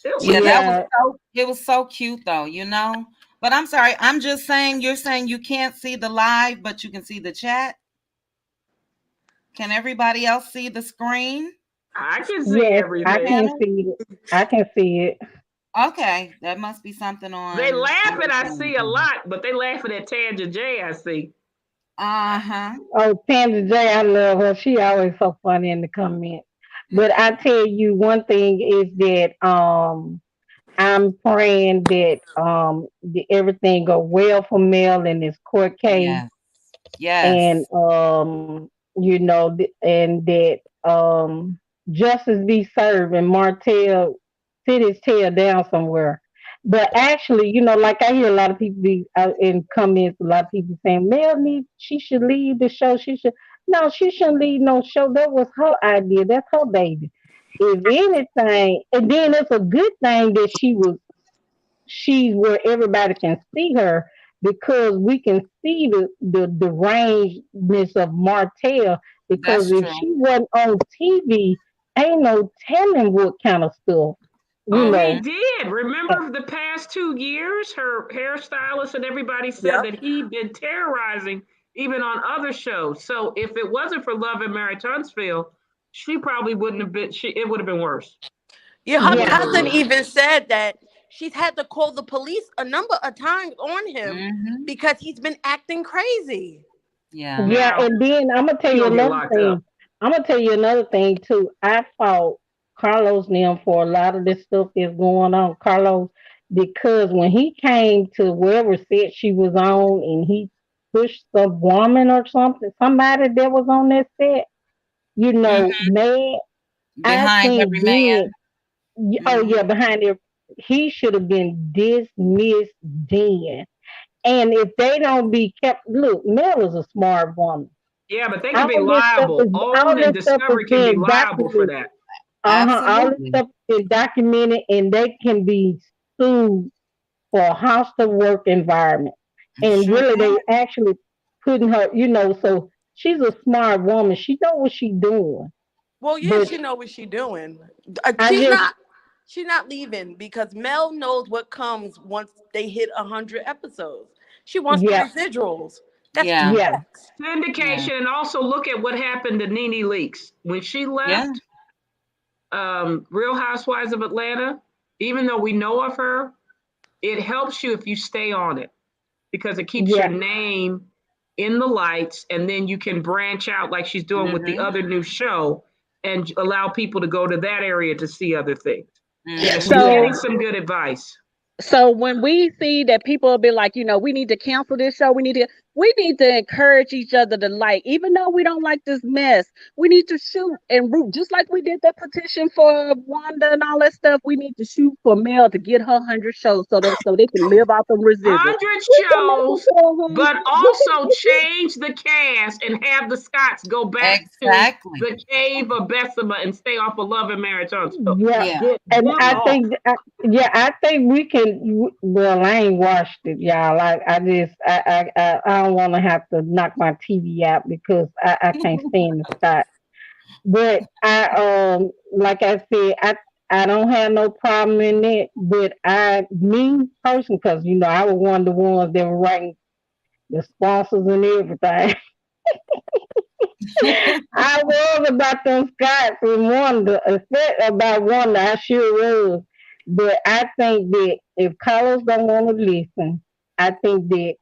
It Yeah, was that was Yeah, it was so cute though, you know. But I'm sorry, I'm just saying you're saying you can't see the live, but you can see the chat. Can everybody else see the screen? I can see yes, The I everything. can panel? see it. I can see it. Okay, that must be something They on laughing, the I phone see a then. lot, but they laughing at Tanja J, I see. Uh-huh. Oh, Tammy J, I love her. She always so funny in the comments. But I tell you one thing is that I'm praying that everything go well for Mel in this court case, Yes. Yes. and and that justice be served and Martell sit his tail down somewhere. But actually, like I hear a lot of people be out in comments, a lot of people saying Mel needs, she should leave the show. She should No, she shouldn't leave no show. That was her idea. That's her baby. If anything, and then it's a good thing that she's where everybody can see her because we can see the rangeness of Martell. Because That's if true. she wasn't on TV, ain't no telling what kind of stuff, you Oh, Mhm. he know. did. Uh, Remember the past 2 years, her hairstylist and everybody said Yep. that he'd been terrorizing even on other shows. So if it wasn't for Love and Mary Tunstall, she probably wouldn't have been. It would have been worse. Yeah, It her would have Yeah, been cousin worse. even said that she's had to call the police a number of times on him Mhm. because he's been acting crazy. Yeah. yeah, Now and then I'm gonna tell he you gonna get another locked up. thing. I'm gonna tell you another thing too. I fought Carlos and them for a lot of this stuff that's going on, Carlos, because when he came to wherever set she was on and he pushed some woman or something, somebody that was on that set, Mhm. man, I Behind think every then, man. oh yeah, Mhm. behind there, he should have been dismissed then. And if they don't be kept, look, Mel is a smart woman. Yeah, but they could be All this stuff is liable. all OWN and this stuff is Discovery can be being liable for documented. that. All this Absolutely. stuff is documented, and they can be sued for a hostile work environment. And Sure really, they can. actually putting her. So she's a smart woman. She know what she's doing. Well, yeah, But she know what she doing. I just, She's not leaving because Mel knows what comes once they hit 100 episodes. She wants the yeah, residuals. That's Yeah. yeah, facts. Yeah. Syndication, and also look at what happened to Nene Leakes when she Yeah. left. Real Housewives of Atlanta. Even though we know of her, it helps you if you stay on it. because it keeps your Yeah. name in the lights, and then you can branch out like she's doing with the Mhm. other new show and allow people to go to that area to see other things. Yeah, Mhm. she's Yeah. getting So some good advice. so when we see that people will be like, we need to cancel this show, we need to encourage each other to, like, even though we don't like this mess, we need to shoot and root, just like we did the petition for Wanda and all that stuff. We need to shoot for Mel to get her 100 shows so they can live off them residuals. 100 We can make it shows, to 100. but also change the cast and have the Scots go back to Exactly. the cave of Bessemer and stay off of Love and Marriage Until. Yeah. Yeah. Get And them I off. think, yeah, I think we can. Well, I ain't watched it, y'all. I don't want to have to knock my TV out because I can't stand the Scott. But like I said, I don't have no problem in it. But me personally, because I was one of the ones that were writing the sponsors and everything. I was about them Scots and Wonder, except about Wonder, I sure was. But I think that if Carlos don't want to listen, I think that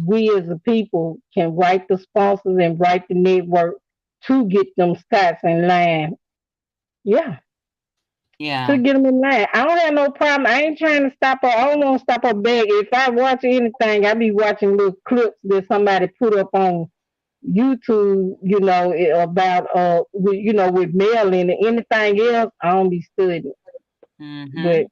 we as a people can write the sponsors and write the network to get them Scots in line. Yeah, to Yeah. get them in line. I don't have no problem. I ain't trying to stop her. I don't want to stop her back. If I watch anything, I be watching little clips that somebody put up on YouTube, about with mailing and anything else, I don't be studying. But Mhm.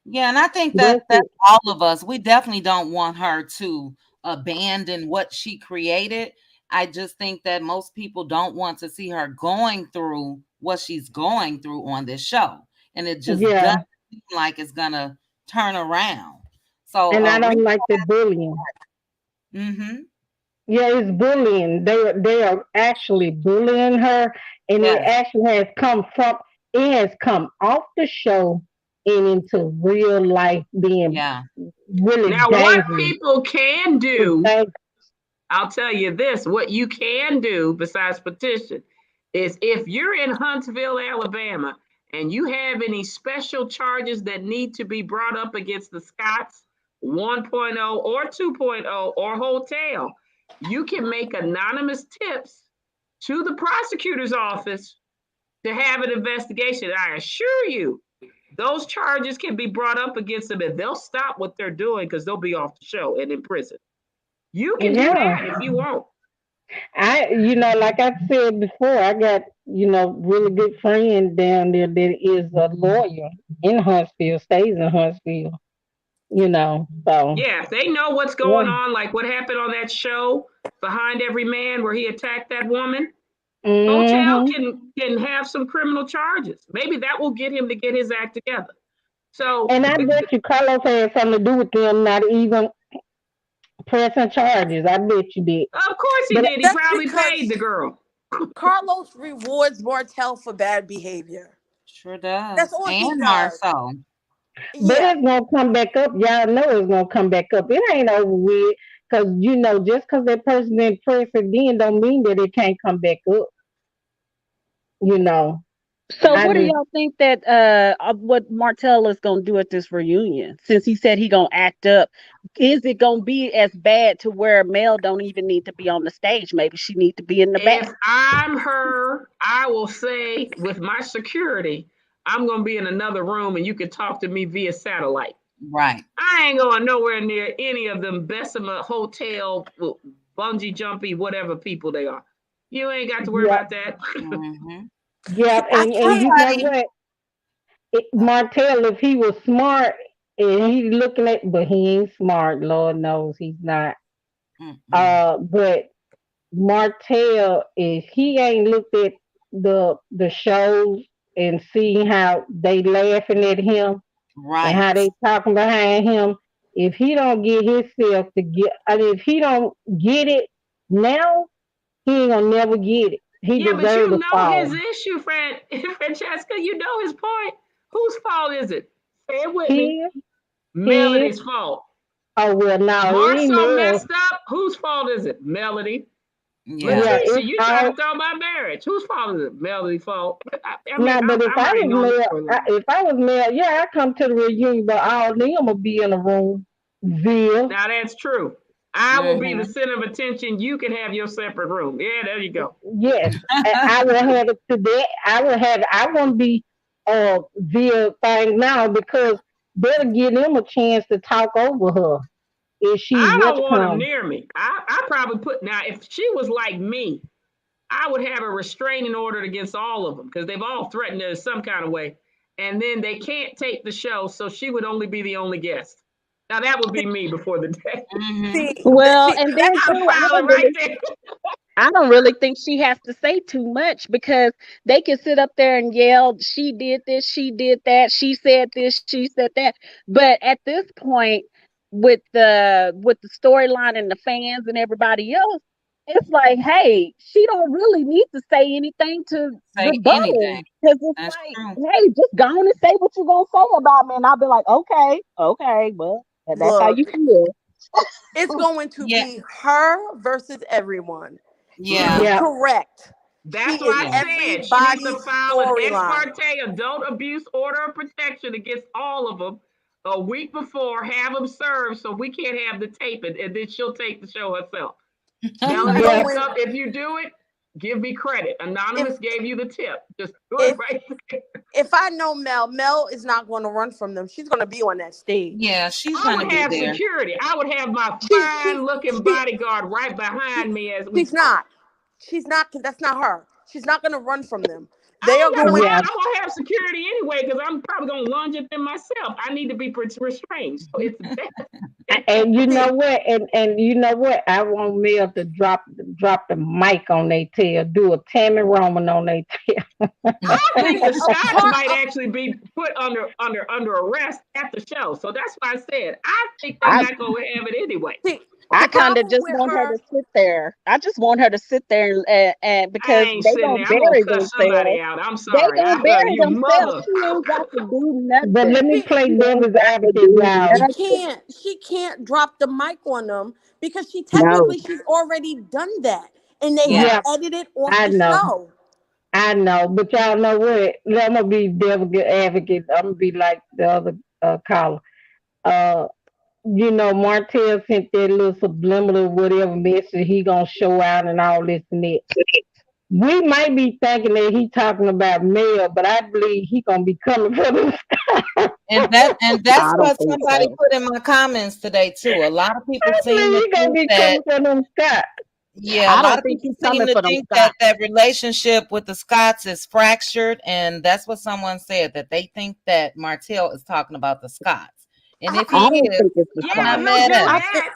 Yeah, and I think that that's that's it. all of us. We definitely don't want her to abandon what she created. I just think that most people don't want to see her going through what she's going through on this show, and it just doesn't Yeah, seem like it's gonna turn around. So, and I don't like the bullying. mhm, Yeah, it's bullying. They are actually bullying her, and it yes, actually has come off the show and into real life being yeah, really Now, what dangerous. people can It's do, dangerous. I'll tell you this, what you can do besides petition is if you're in Huntsville, Alabama, and you have any special charges that need to be brought up against the Scots 1.0 or 2.0 or hotel, you can make anonymous tips to the prosecutor's office to have an investigation. I assure you, those charges can be brought up against them and they'll stop what they're doing because they'll be off the show and in prison. You can do Yeah. that if you want. Like I said before, I got, really good friend down there that is a lawyer in Huntsville, stays in Huntsville, so Yeah, if they know what's yeah. going on, like what happened on that show Behind Every Man where he attacked that woman, Hotel Hmm. can have some criminal charges. Maybe that will get him to get his act together. So, And I bet you Carlos had something to do with them not even pressing charges. I bet you did. of course he But did. He That's probably paid because the girl. Carlos rewards Martel for bad behavior. sure That's does, all he and does. Marceau. Yeah. it's gonna come back up. Y'all know it's gonna come back up. It ain't over with. Cause just cause that person didn't press it then don't mean that it can't come back up. You know. So I what do Mhm. just y'all think that what Martell is gonna do at this reunion? Since he said he gonna act up, is it gonna be as bad to where Mel don't even need to be on the stage? Maybe she need to be in the back. If I'm her, I will say with my security, I'm going to be in another room and you can talk to me via satellite. Right. I ain't going nowhere near any of them Bessemer Hotel, bungee jumpy, whatever people they are. You ain't got to worry yeah, about that. Mhm. yeah, I and you can't. know Somebody what? Martell, if he was smart and he's looking at, but he ain't smart. Lord knows he's not. mm-mm. But Martell, if he ain't looked at the shows and seen how they laughing at him and how Right. they talking behind him, if he don't get himself to get, I mean, if he don't get it now, he ain't gonna never get it. He Yeah, but deserve you to know his fall. issue, Francesca. You know his point. Whose fault is it? Say it with me. His, his. Melody's fault. Oh well, no, it ain't Marceau Mel. messed up. Whose fault is it? Melody. Yeah, Yeah. Letitia, it's you trying all. to throw my marriage. Whose fault is it? Melody's fault. I mean, No, but if I'm I already was knowing Mel, the storyline. if I was Mel, yeah, I come to the reunion, but all them will be in a room. Vil, Now that's true. I will be the center of attention. You can have your separate room. Yeah, there you go. Yes, I will have it today. I will have it. I won't be via thing now because that'll give them a chance to talk over her if she I what don't want them come. near me. I probably put now if she was like me, I would have a restraining order against all of them because they've all threatened her in some kind of way. And then they can't take the show, so she would only be the only guest. Now that would be me before the day. Mm-hmm. See, Well, see, and then that's I'm too, filing right there. I don't really think she has to say too much because they can sit up there and yell, she did this, she did that, she said this, she said that. But at this point, with the storyline and the fans and everybody else, it's like, hey, she don't really need to say anything to Say rebuttal anything. because it's That's like, true. hey, just go on and say what you're gonna say about me, and I'll be like, okay, okay, well, that's how you look. feel. It's going to Yeah. be her versus everyone. She Yeah. is Yeah, correct. She That's is why Yeah. I said she needs to everybody's file an ex storyline. parte adult abuse order of protection against all of them a week before, have them served so we can't have the tape and then she'll take the show herself. She's Melody, yeah. going if you do it, give me credit. if Anonymous gave you the tip. Just do it if right there. if I know Mel is not going to run from them. She's going to be on that stage. Yeah, she's I gonna would be have there. security. I would have my She she fine looking she, bodyguard right behind me as we she's talk. not. She's not. That's not her. She's not going to run from them. They I are ain't got to going. run. Yeah, I'm gonna have security anyway because I'm probably gonna lunge at them myself. I need to be restrained, so it's best. and you know See, what? And you know what? I want Mel to drop the mic on their tail, do a Tammy Roman on their tail. I think see. the A Scots part. might actually be put under arrest at the show. So that's why I said I think they're I not gonna have it anyway. See, I the kind of problem just with want her her. to sit there. I just want her to sit there and I because ain't they sitting gonna there. I'm gonna bury cuss somebody themselves. out. I'm They sorry. gonna bury You themselves. mother. She ain't got to do But let nothing. me She, play She ain't devil's got to advocate, do she y'all. nothing. can't. She can't drop the mic on them because No. she's already done that, and they have Yeah. Yeah, edited off I the know. show. I know, but y'all know what? I'm gonna be devil advocate. I'm gonna be like the other caller. Uh, Martell sent that little subliminal whatever message he gonna show out and all this and that. We might be thinking that he talking about Mel, but I believe he gonna be coming for them. And that's I don't what think somebody so. put in my comments today too. A lot of people I seem believe to he gonna think be that coming for them Scott. yeah, a I lot don't of think people he's seem coming to for them think that Scott. that relationship with the Scots is fractured, and that's what someone said that they think that Martell is talking about the Scots. And if I he don't is, think it's the I'm Yeah, not Scott. he'll mad do at I him. think. that.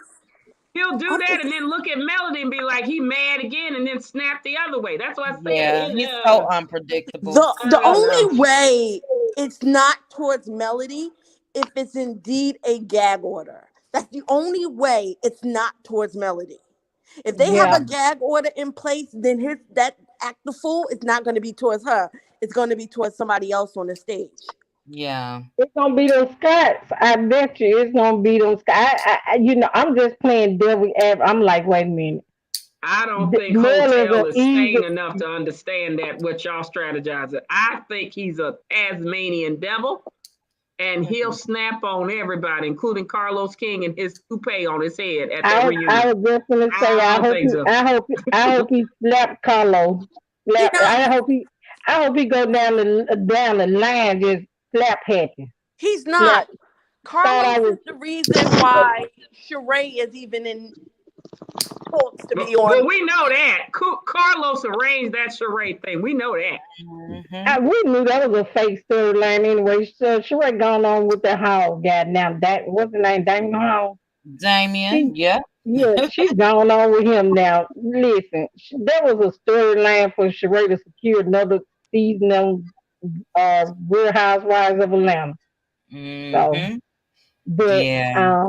He'll do I that think. and then look at Melody and be like, he mad again, and then snap the other way. That's what I said. Yeah, he's so unpredictable. The I don't know. only way it's not towards Melody if it's indeed a gag order. That's the only way it's not towards Melody. If they have Yeah, a gag order in place, then his that act the fool is not going to be towards her. It's going to be towards somebody else on the stage. Yeah. it's gonna be those Scots. I bet you it's gonna be those Scots. I'm just playing devil advocate. I'm like, wait a minute. I don't think Mel is Hotel an is easy. sane enough to understand that what y'all strategizing. I think he's a Tasmanian devil, and he'll Mhm. snap on everybody, including Carlos King and his toupee on his head at that I reunion. was just gonna say. I don't think so. I hope he slapped Carlos. You know, I hope he go down the line just slap happy. he's Slap. not. Thought I Carlos was. is the reason why Sheree is even in talks to be on. Well, we know that Carlos arranged that charade thing. We know that. Mhm. We knew that was a fake storyline anyway. So she was going on with the Hall guy now. That what's the name? Damon Hall. Damien, She, yeah. yeah, she's gone on with him now. Listen, that was a storyline for Sheree to secure another season on Real Housewives of Atlanta. So, Mhm. but Yeah.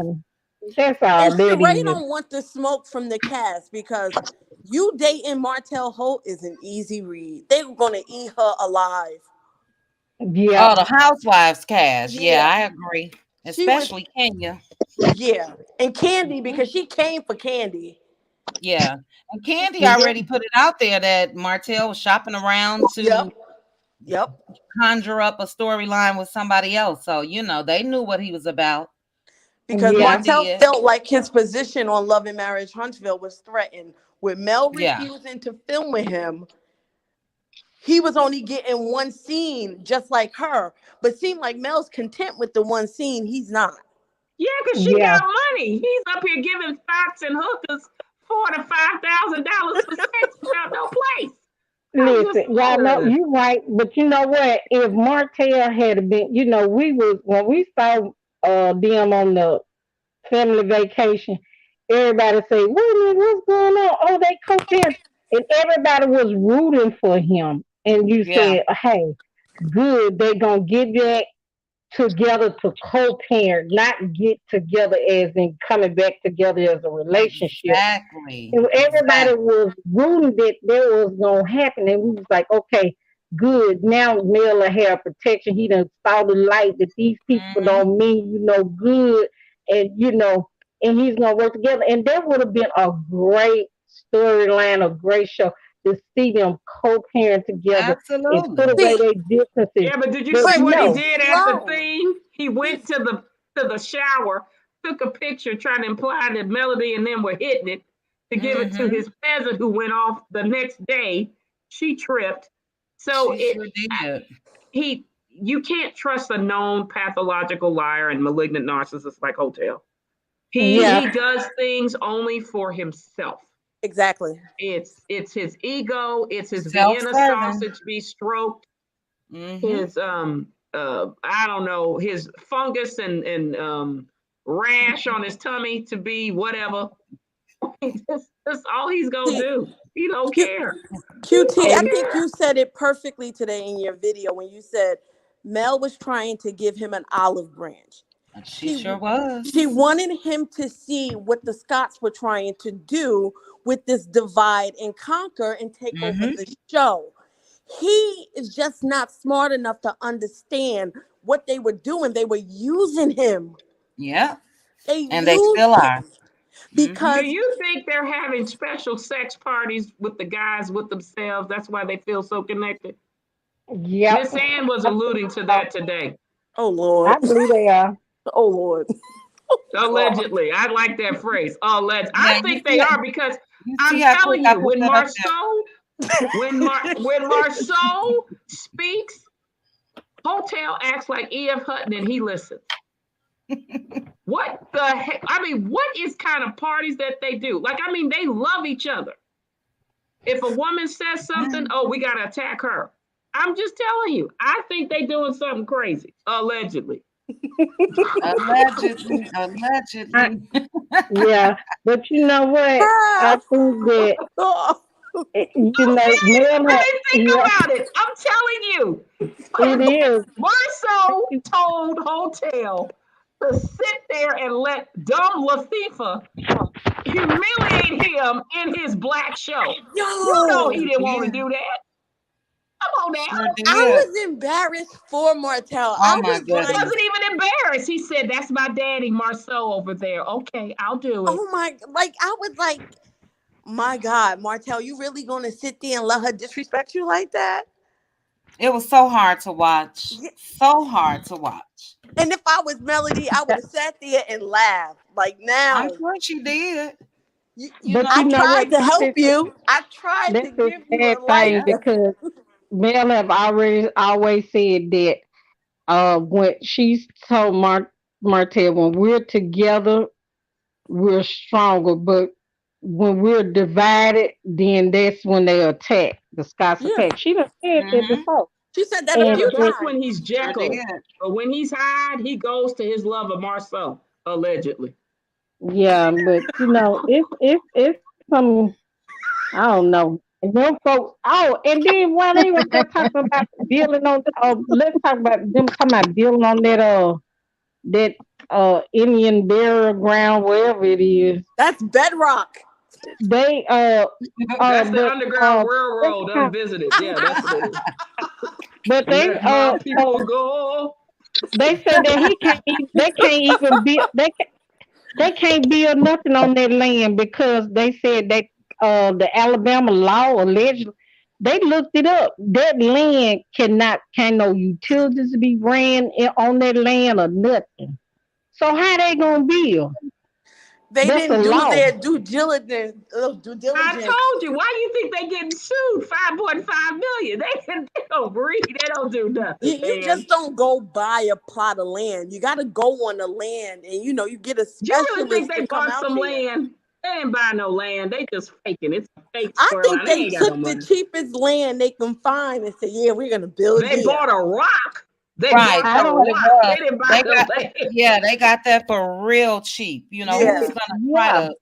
that's And all that Sheree is. don't want the smoke from the cast because you dating Martell Holt is an easy read. They were gonna eat her alive. Yeah, Oh, the Housewives cast. Yeah, Yeah, I agree. she was. Especially Kenya. Yeah, and Candy Mhm. because she came for Candy. Yeah. And Candy yeah. already put it out there that Martell was shopping around Yep, to yep. conjure up a storyline with somebody else. So, they knew what he was about. because He Yeah. Martell did. felt like his position on Love and Marriage Huntsville was threatened. With Mel Yeah. refusing to film with him, he was only getting one scene, just like her. But seemed like Mel's content with the one scene. He's not. Yeah, because she Yeah. got money. He's up here giving thoughts and hookers $4,000 to $5,000 for sex without no place. I'm just, Listen, y'all know you right, but you know what? If Martell had been, we was when we saw them on the family vacation, everybody say, "Wait a minute, what's going on? Oh, they co-parent," and everybody was rooting for him. And you Yeah. said, "Hey, good, they gonna get back together to co-parent, not get together as in coming back together as a relationship." Exactly. And everybody Exactly. was rooting that that was gonna happen, and we was like, okay, good. Now Mel will have protection. He done saw the light that these people Hmm. don't mean good, and and he's gonna work together. And that would have been a great storyline, a great show to see them co-parent together and put Absolutely. away See, their differences. yeah, but did you But see but what he he's no, did at the slow. thing? He went He's to the shower, took a picture trying to imply that Melody and them were hitting it to give it to Hmm. his peasant who went off the next day. She tripped. So She sure did. he you can't trust a known pathological liar and malignant narcissist like Hotel. yeah, He does things only for himself. exactly. It's his ego, it's his Vienna Self-serving. sausage be stroked, Hmm. his I don't know, his fungus and rash on his tummy to be whatever. That's all he's gonna See, do. He don't Q, care. He QT, I don't and think care. you said it perfectly today in your video when you said Mel was trying to give him an olive branch. She She sure she was. wanted him to see what the Scots were trying to do with this divide and conquer and take over Hmm. the show. He is just not smart enough to understand what they were doing. They were using him. Yeah. They And they used still are. him Do Hmm. because you think they're having special sex parties with the guys with themselves? That's why they feel so connected. yep, Miss Ann was I believe alluding to so. that today. oh Lord, I believe they are. oh Lord, God. Allegedly, I like that phrase. Alleged. Yeah, I think they are because you see I'm how quick telling I you, put when that up there. Marceau, when Marceau speaks, Hotel acts like E.F. Hutton and he listens. What the heck? I mean, what is kind of parties that they do? Like, I mean, they love each other. If a woman says something, Mhm. oh, we gotta attack her. I'm just telling you, I think they doing something crazy, allegedly. Allegedly, I, allegedly. yeah, but you know what? I Ah, think that oh, Mel I had, mean, think yeah, about it. I'm telling you, it is. Marceau told Hotel to sit there and let dumb Lafifa humiliate him in his black show. You know he yo, didn't want to Yeah, do that. Come on now. sure I did. was embarrassed for Martell. Oh I my was He like, goodness. wasn't even embarrassed. He said, "That's my daddy, Marceau, over there. Okay, I'll do it." oh my, like I was like, my God, Martell, you really gonna sit there and let her disrespect you like that? It was so hard to watch. Yeah. So hard to watch. And if I was Melody, I would have sat there and laughed. Like I'm now, sure she did. You But I you know? know what? tried to help you. I tried That's to a give you sad a thing Yeah. life. because Mel have always said that when she's told Martell, when we're together, we're stronger, but when we're divided, then that's when they attack. The Scots Yeah, attack. She done said that Hmm. before, she said that a Yeah, and, few but and that's when times. he's Sure Jekyll. did. But when he's Hyde, he goes to his lover Marceau, allegedly. yeah, but it's some, I don't know. And them folks, oh, and then while they were there talking about building on, let's talk about them talking about building on that Indian burial ground, wherever it is. That's bedrock. They That's the but Underground they Railroad kind unvisited. Yeah, that's what it is. but they Let my people go. they say that they can't even build they can't build nothing on that land because they said that the Alabama law allegedly they looked it up. That land can no utilities be ran on that land or nothing. So how they gonna build? They That's a didn't do law. their due diligence. Due I diligence. told you. Why do you think they getting sued? 5.5 million. They don't breathe. They don't do nothing, You man. just don't go buy a plot of land. You got to go on the land, and you get a You really think specialist they to come bought out some there. land? They didn't buy no land. They just faking. It's a fake I think storyline. They they ain't got no took the money. cheapest land they can find and said, "Yeah, we're gonna build They here." bought a rock. They Right, bought the that's what it rock. They was. didn't buy They the got land. yeah, they got that for real cheap. Who's Yeah. gonna try Yeah, to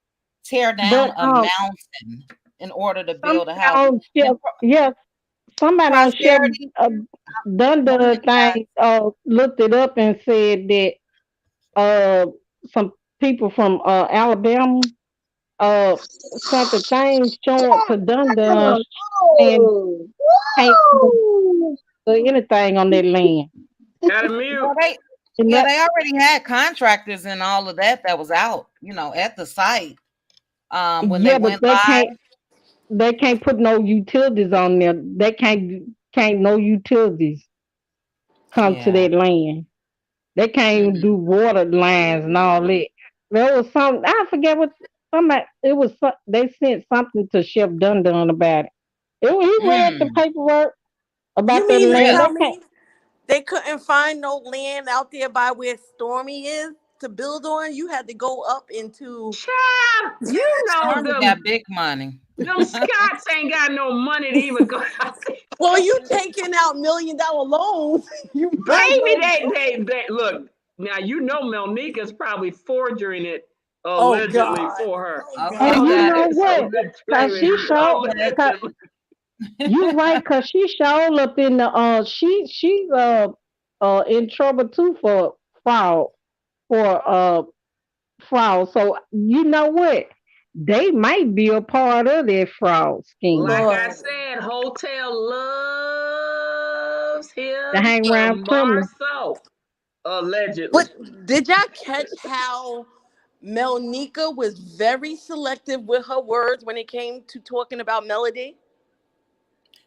tear down but a mountain in order to build a somebody house? on And Chef, yeah, somebody on Chef prosperity, done one of the the thing, guys, looked it up and said that some people from Alabama uh sent the thing showing to Dundon saying can't do anything on that land. Got a well, mute. they And yeah, that, they already had contractors and all of that was out, at the site when they yeah, but went live. they can't put no utilities on there. They can't no utilities come to Yeah. that land. They can't even Mm-mm. do water lines and all that. There was some I forget what somebody it was they sent something to Chef Dundon about it. He read the Mm, paperwork You about that mean to land. really? tell They can't. me they couldn't find no land out there by where Stormy is to build on? You had to go up into. Child, you know Stormy got them. big money. Them Scots ain't got no money to even go out there. Well, you taking out $1 million loans. You might as Baby, well they look. Now you know Melnika's probably forging it Oh allegedly God. for her. Oh Oh, Okay, God. we you got know It's what? Cause allegedly. she showed. Cause Allegedly. you right. Cause she showed up in the. She's in trouble too for fraud. For fraud. So you know what? They might be a part of that fraud scheme Like I Lord. said, Hotel loves to him hang around some Plymouth. Marceau. Allegedly. But did y'all catch how Melnika was very selective with her words when it came to talking about Melody?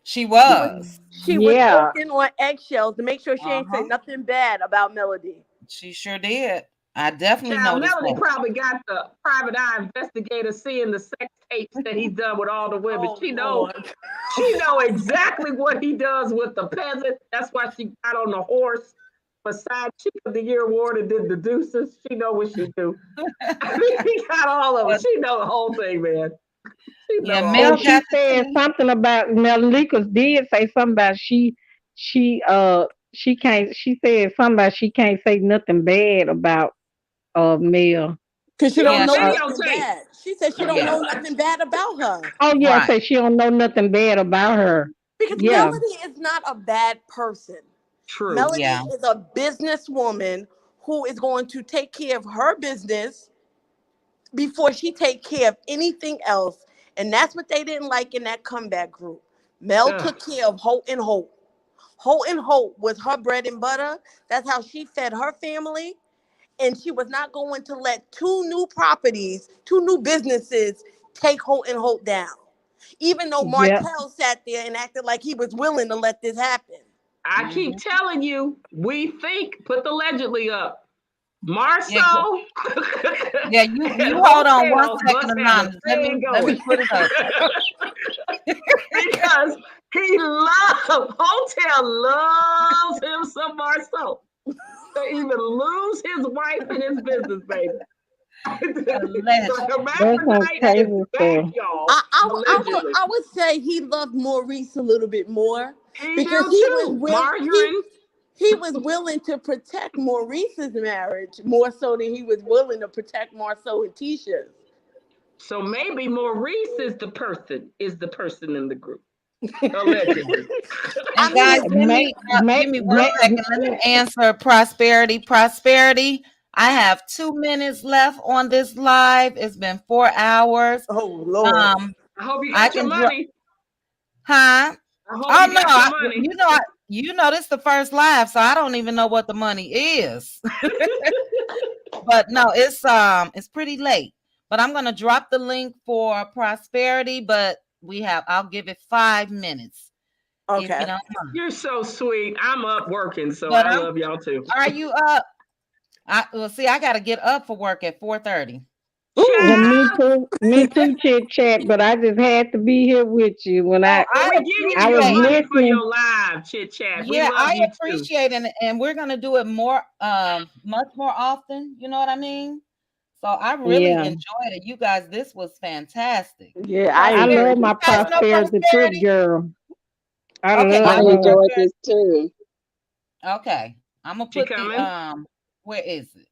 she She was was. she was Yeah, walking on eggshells to make sure she ain't say Uh-huh. nothing bad about Melody. She sure did. I definitely Child, noticed Melody that. probably got the private eye investigator seeing the sex tapes that he's done with all the women. Oh Lord. She know exactly what he does with the peasant. That's why she got on the horse beside Chick of the Year award and did the deuces. She know what she do. I mean, he got all of them. But She know the whole thing, man. She yeah, know all and Mel of it. got she the said tea. something about Melika's did say something about she she can't she said something about she can't say nothing bad about Mel. Cause she She don't on Yeah, know she nothing videotape. bad. She said she don't yeah, know nothing bad about her. Oh yeah, right. say she don't know nothing bad about her. Because Yeah, Melody is not a bad person. True. Melody Yeah. is a businesswoman who is going to take care of her business before she take care of anything else. And that's what they didn't like in that comeback group. Mel Ugh. took care of Holt and Holt. Holt and Holt was her bread and butter. That's how she fed her family. And she was not going to let two new properties, two new businesses take Holt and Holt down. Even though yeah. Martell sat there and acted like he was willing to let this happen. I keep Hmm. telling you, we think, put the allegedly up. Yeah, Marceau yeah. You and hold on one Hotel second, must have a anonymous. Let me thing let me going. put it up. Because he loves, Hotel loves him some Marceau. To even lose his wife and his business, baby. The Allegedly. That's some hermaphrodite is crazy back, stuff. y'all. Allegedly. I would say he loved Maurice a little bit more He because do too. Margarine. he was willing to protect Maurice's marriage more so than he was willing to protect Marceau and Tisha's. So maybe Maurice is the person in the group. Allegedly. I And guys, mean, give me one second. Let me answer prosperity. Prosperity. I have 2 minutes left on this live. It's been 4 hours. oh Lord. I Um, hope you I got your can drop, money. huh? I hope Oh you no, got your money. this is the first live, so I don't even know what the money is. But no, it's pretty late. But I'm gonna drop the link for prosperity, but I'll give it 5 minutes if you Okay. don't mind. You're so sweet. I'm up working, so But I love y'all too. are you up? See, I gotta get up for work at 4:30. Yeah, Ooh. me too, chit chat. But I just had to be here with you when No, Well, I we give you I your was appreciate. money for listening. your live chit chat. We Yeah, love I you too. appreciate it, and we're gonna do it more, much more often. You know what I mean? So I really Yeah, enjoyed it. You guys, this was fantastic. Yeah, I I Prosperity. love enjoyed You my this guys too. know prosperity trip, prosperity? girl. I Okay, I love y'all know her. enjoyed this prosperity. too. Okay, I'm gonna She put the coming? where is it?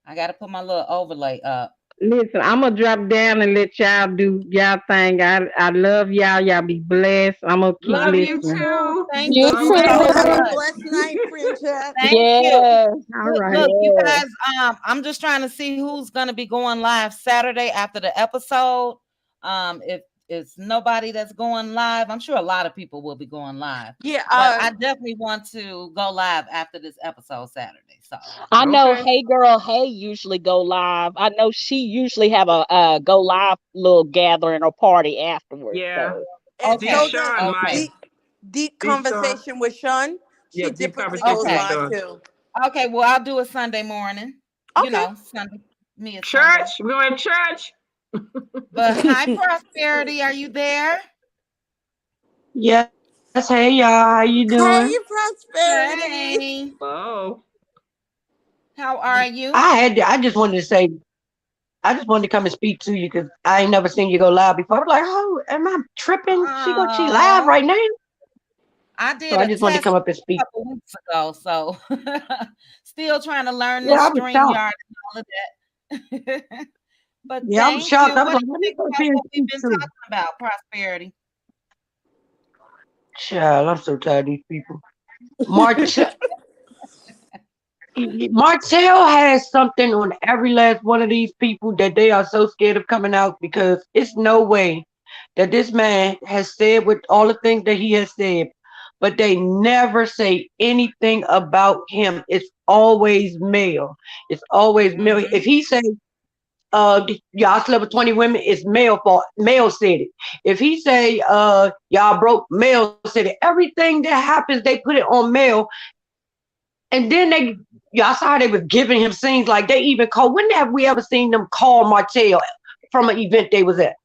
I gotta put my little overlay up. Listen, I'm gonna drop down and let y'all do y'all thing. I love y'all. Y'all be blessed. I'm gonna keep Love Love you you listening. too. too. Thank You you Okay, so Have too. a bye. much. blessed night, friendship. Thank you. Yes. All Look, right. you Yes. guys, I'm just trying to see who's gonna be going live Saturday after the episode. If it's nobody that's going live, I'm sure a lot of people will be going live. Yeah, But I definitely want to go live after this episode Saturday. So I know Okay. Hey Girl Hey usually go live. I know she usually have a go live little gathering or party afterwards. Yeah. So and Deep so okay, does Sean okay, might. deep Deep Sean. conversation with Sean. She Yep. Deep typically conversation goes with okay, live Sean. too. okay. Well, I'll do it Sunday morning. You Okay. know, Sunday, me a Church. Sunday. We're going to church. But hi, Prosperity, are you there? Yes, hey y'all, how you doing? Hey, prosperity. Hey, Oh. how are you? I just wanted to say, I just wanted to come and speak to you because I ain't never seen you go live before. I'm like, oh, am I tripping? She live Oh, right now. I So did I a just wanted to test come up and a speak. couple weeks ago, so still trying to learn Yeah, this I was shocked. StreamYard and all of that. But Yeah, I was thank shocked. you. I was What like, do you let me think go up about here and what we've speak been to her. talking about, Prosperity? Child, I'm so tired of these people. March Martell has something on every last one of these people that they are so scared of coming out because it's no way that this man has said with all the things that he has said, but they never say anything about him. It's always male. It's always male. Mm-hmm. If he say y'all slept with 20 women, it's male fault. Male said it. If he say y'all broke, male said it. Everything that happens, they put it on male, and then y'all saw how they was giving him scenes like they even called. When have we ever seen them call Martell from an event they was at?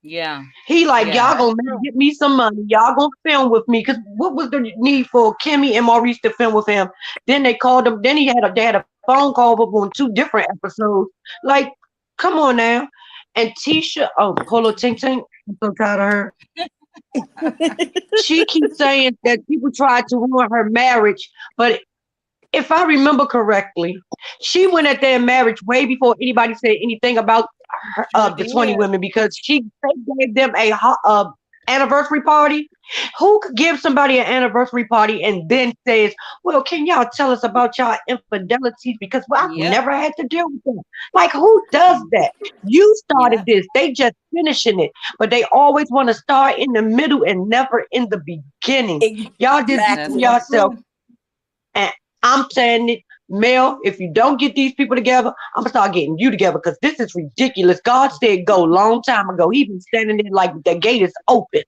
Yeah, He like, yeah, y'all that's gonna true. get me some money. Y'all gonna film with me. Cause what was the need for Kimmy and Maurice to film with him? Then they called him. Then they had a phone call up on two different episodes. Like, come on now. And Tisha, oh, Polo Tink Tink, I'm so tired of her. She keeps saying that people tried to ruin her marriage, but if I remember correctly, she went at their marriage way before anybody said anything about Sure the 20 did. women because they gave them a anniversary party. Who could give somebody an anniversary party and then says, well, can y'all tell us about y'all infidelities? Because well, I've Yep. never had to deal with them. Like, who does that? You started Yep. this. They just finishing it. But they always want to start in the middle and never in the beginning. Y'all did this That's to Exactly. so yourself. true. And I'm saying it, Mel, if you don't get these people together, I'm gonna start getting you together because this is ridiculous. God said go long time ago. He been standing there like the gate is open.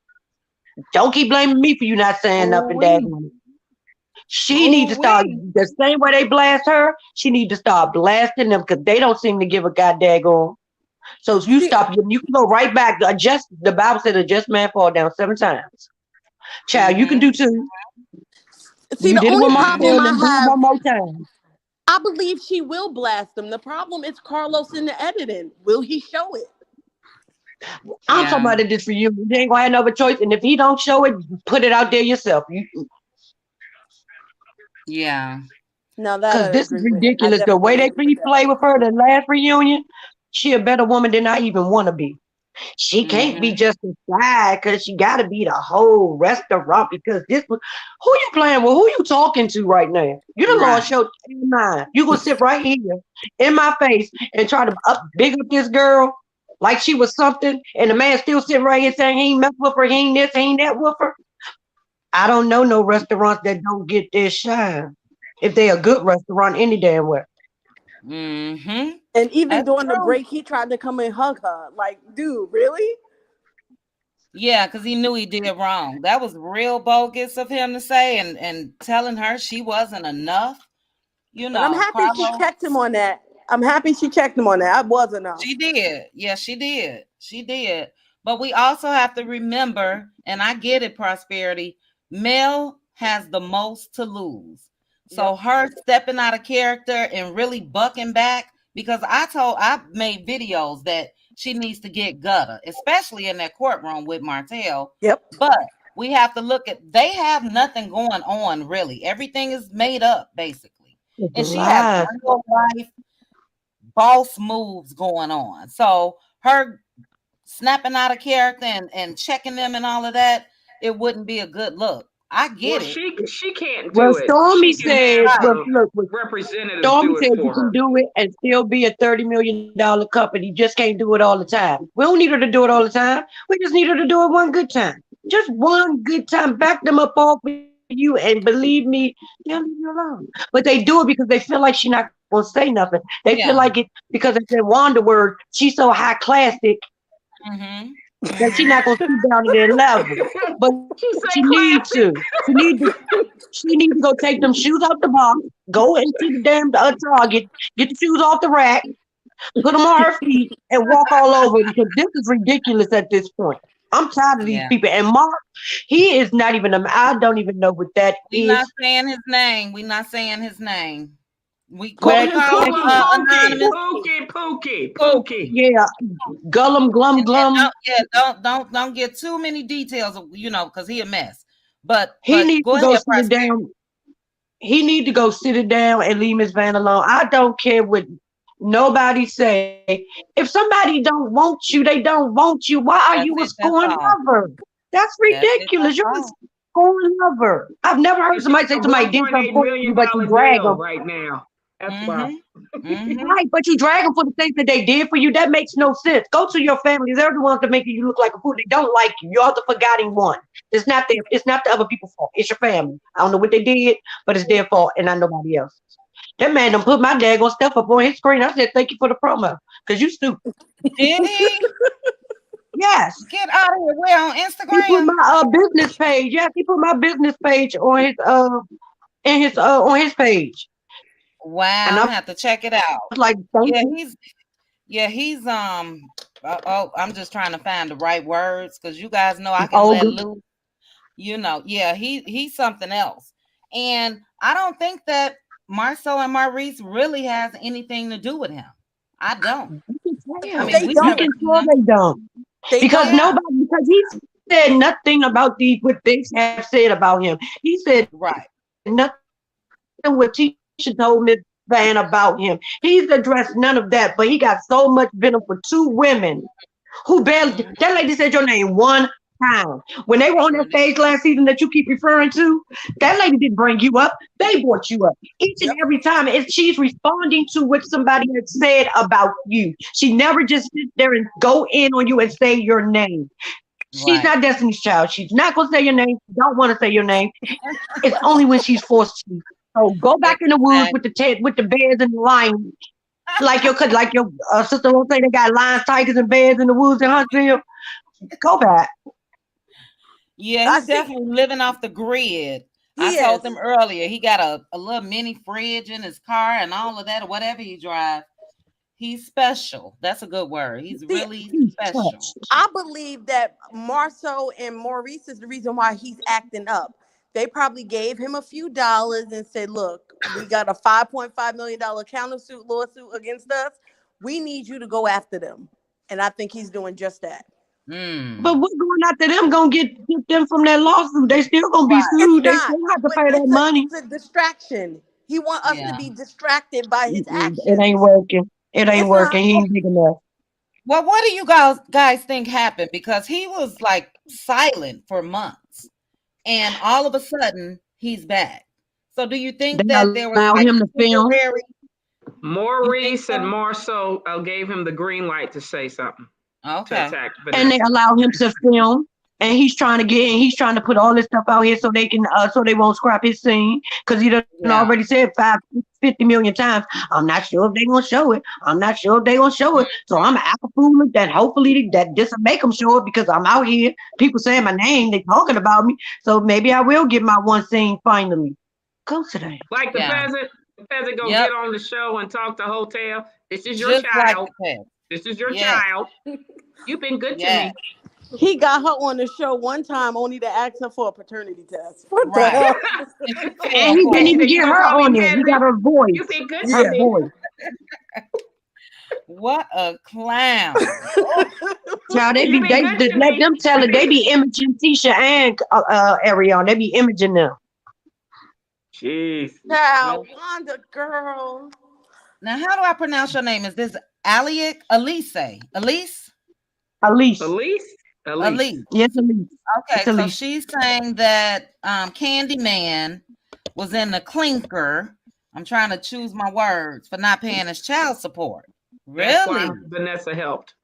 Don't keep blaming me for you not saying Oh nothing, Dad. we. She needs Oh to start we. the same way they blast her. She need to start blasting them because they don't seem to give a goddamn on. So if you See, stop, you can go right back. Adjust. The Bible said, "A just man fall down 7 times." Child, you can Mm-hmm. do two. see, You the did it only with problem Martell, Mm-hmm. I then do it have, one more time. I believe she will blast them. The problem is Carlos in the editing. Will he show it? I'm talking Yeah. about this for you. You ain't gonna have no other choice. And if he don't show it, put it out there yourself. Yeah. Now that I Because this is agree with. I ridiculous. The way definitely they agree with play that. with her, the last reunion, she a better woman than I even want to be. She can't be Mm-hmm. just a side because she got to be the whole restaurant. Because this was who you playing with, who you talking to right now. You the lost Right. your mind. You gonna sit right here in my face and try to big up this girl like she was something, and the man still sitting right here saying he ain't mess with her, he ain't this, he ain't that with her. I don't know no restaurants that don't get their shine. If they a good restaurant, any damn way. Mm-hmm. And even That's during the true. break, he tried to come and hug her. Like, dude, really? Yeah, because he knew he did wrong. That was real bogus of him to say, and telling her she wasn't enough. But I'm happy she Carlos. checked him on that. I'm happy she checked him on that. I was enough. She did. Yeah, she did. She did. But we also have to remember, and I get it, Prosperity, Mel has the most to lose. So Yep. her stepping out of character and really bucking back, because I made videos that she needs to get gutter, especially in that courtroom with Martell. Yep. But we have to look at, they have nothing going on really. Everything is made up basically. It's And she has lies. real life boss moves going on. So her snapping out of character and checking them and all of that, it wouldn't be a good look. I Well, get it. she can't Well, do it. Stormy She can said, have well, Right. the look, representatives Stormy do said it you for can her. do it and still be a $30 million company. You just can't do it all the time. We don't need her to do it all the time. We just need her to do it one good time. Just one good time. Back them up all for you. And believe me, they'll leave you alone. But they do it because they feel like she's not going to say nothing. They feel like Yeah. it because it's that Wanda word. She's so high classic Mm-hmm. that she's Mm-hmm. not going to stoop down to their level. But She she say needs to. classic. She need to go take them shoes off the box, go into the damn Target, get the shoes off the rack, put them on her feet, and walk all over because this is ridiculous at this point. I'm tired of these Yeah. people. And Mark, he is not even I don't even know what that We not is. saying his name. We not saying his name. What Call we Well, him call him, Pookie, anonymous. Pookie, Pookie, Pookie. Pookie. yeah, Gullum, Glum, And Glum. don't get too many details of, because he a mess. But He needs go to go ahead, sit it Prosperity. down. He need to go sit it down and leave Miss Van alone. I don't care what nobody say. If somebody don't want you, they don't want you. Why are you a That's it. scorned That's all. lover? That's That's it. ridiculous. That's You're a all. scorned lover. I've never heard And she somebody say got a somebody did something $1.8 for you, million but you dollar drag deal them. right now. That's why. Mm-hmm. Mm-hmm. Right, but you drag them for the things that they did for you. That makes no sense. Go to your family. They're the ones that make you look like a fool. They don't like you. You're the forgotten one. It's not the other people's fault. It's your family. I don't know what they did, but it's their fault and not nobody else. That man done put my daggone stuff up on his screen. I said, thank you for the promo. Because you stupid. Did he Yes. get out of here? Where on He put Instagram? my business page. Yes, he put my business page on his on his page. Wow, And I'm I gonna have to check it out. was like, thank Yeah, you. he's I'm just trying to find the right words because you guys know I can let Ogre. loose. Yeah, he's something else. And I don't think that Marcel and Maurice really has anything to do with him. I don't. You can I tell. mean, They we've You don't. never can seen tell them. they don't. They Because don't. Yeah, he said nothing about what they have said about him. He said nothing right. what Tisha told Miss Van about him. He's addressed none of that, but he got so much venom for two women who barely. That lady said your name one Mhm. time when they were on that stage last season that you keep Sure did. referring to. That lady didn't bring you up. They brought you up. Each and every time, she's Yep. responding to what somebody has said about you. She never just sit there and go in on you and say your name. She's not Right. Destiny's Child. She's not gonna say your name. She don't want to say your name. It's only when she's forced to. So go back in the woods with Exactly. with the bears and the lions, like your sister won't say they got lions, tigers, and bears in the woods in Huntsville. Go back. Yeah, I he's see. definitely living off the grid. I He told is. them earlier he got a little mini fridge in his car and all of that, or whatever he drives. He's special. That's a good word. He's See, really He's special. touched. I believe that Marceau and Maurice is the reason why he's acting up. They probably gave him a few dollars and said, "Look, we got a $5.5 million countersuit lawsuit against us. We need you to go after them." And I think he's doing just that. But Mm. what's going after them gonna get them from that lawsuit? They still gonna be Right. It's sued. They not, still have to but pay that money. it's a distraction. He want us to Yeah. be distracted by his It ain't actions. working. It ain't It's not. working. He ain't big enough. Well, what do you guys think happened? Because he was like silent for months, and all of a sudden he's back. So, do you They think that there was allow like him to a film. temporary? You think Maurice and so? Marceau gave him the green light to say something to Okay. attack And they Vanessa. allow him to film. And he's trying to put all this stuff out here so they can so they won't scrap his scene because he done Yeah. already said 50 million times. I'm not sure if they gonna show it. I'm not sure if they gonna show it. So I'm acting foolish that hopefully that this will make them show it because I'm out here. People saying my name, they talking about me. So maybe I will get my one scene finally. Go sit down. Like the Yeah. pheasant. Peasant gonna Yep. get on the show and talk to Hotel. This is your Just like child. the past. This is your Yes. child. You've been good to Yes. me. He got her on the show one time only to ask her for a paternity test. What the Right. hell? And she And fell he for didn't it. even You get gonna her call me on there. He got Peasant? her You voice. been good Her to Yeah. me. voice. What a clown. Child, they You've be been they good to let me. them tell it. They be imaging Tisha and Ariana. They be imaging them. Jeez. Child, Well, Wanda, girl. now how do I pronounce your name? Is this Aliak? Elise? Elise? Elise. Elise? Elise. Elise. Yes, Elise. Okay, It's so Elise. she's saying that Candyman was in the clinker. I'm trying to choose my words for not paying his child support. That's why Really? Vanessa helped.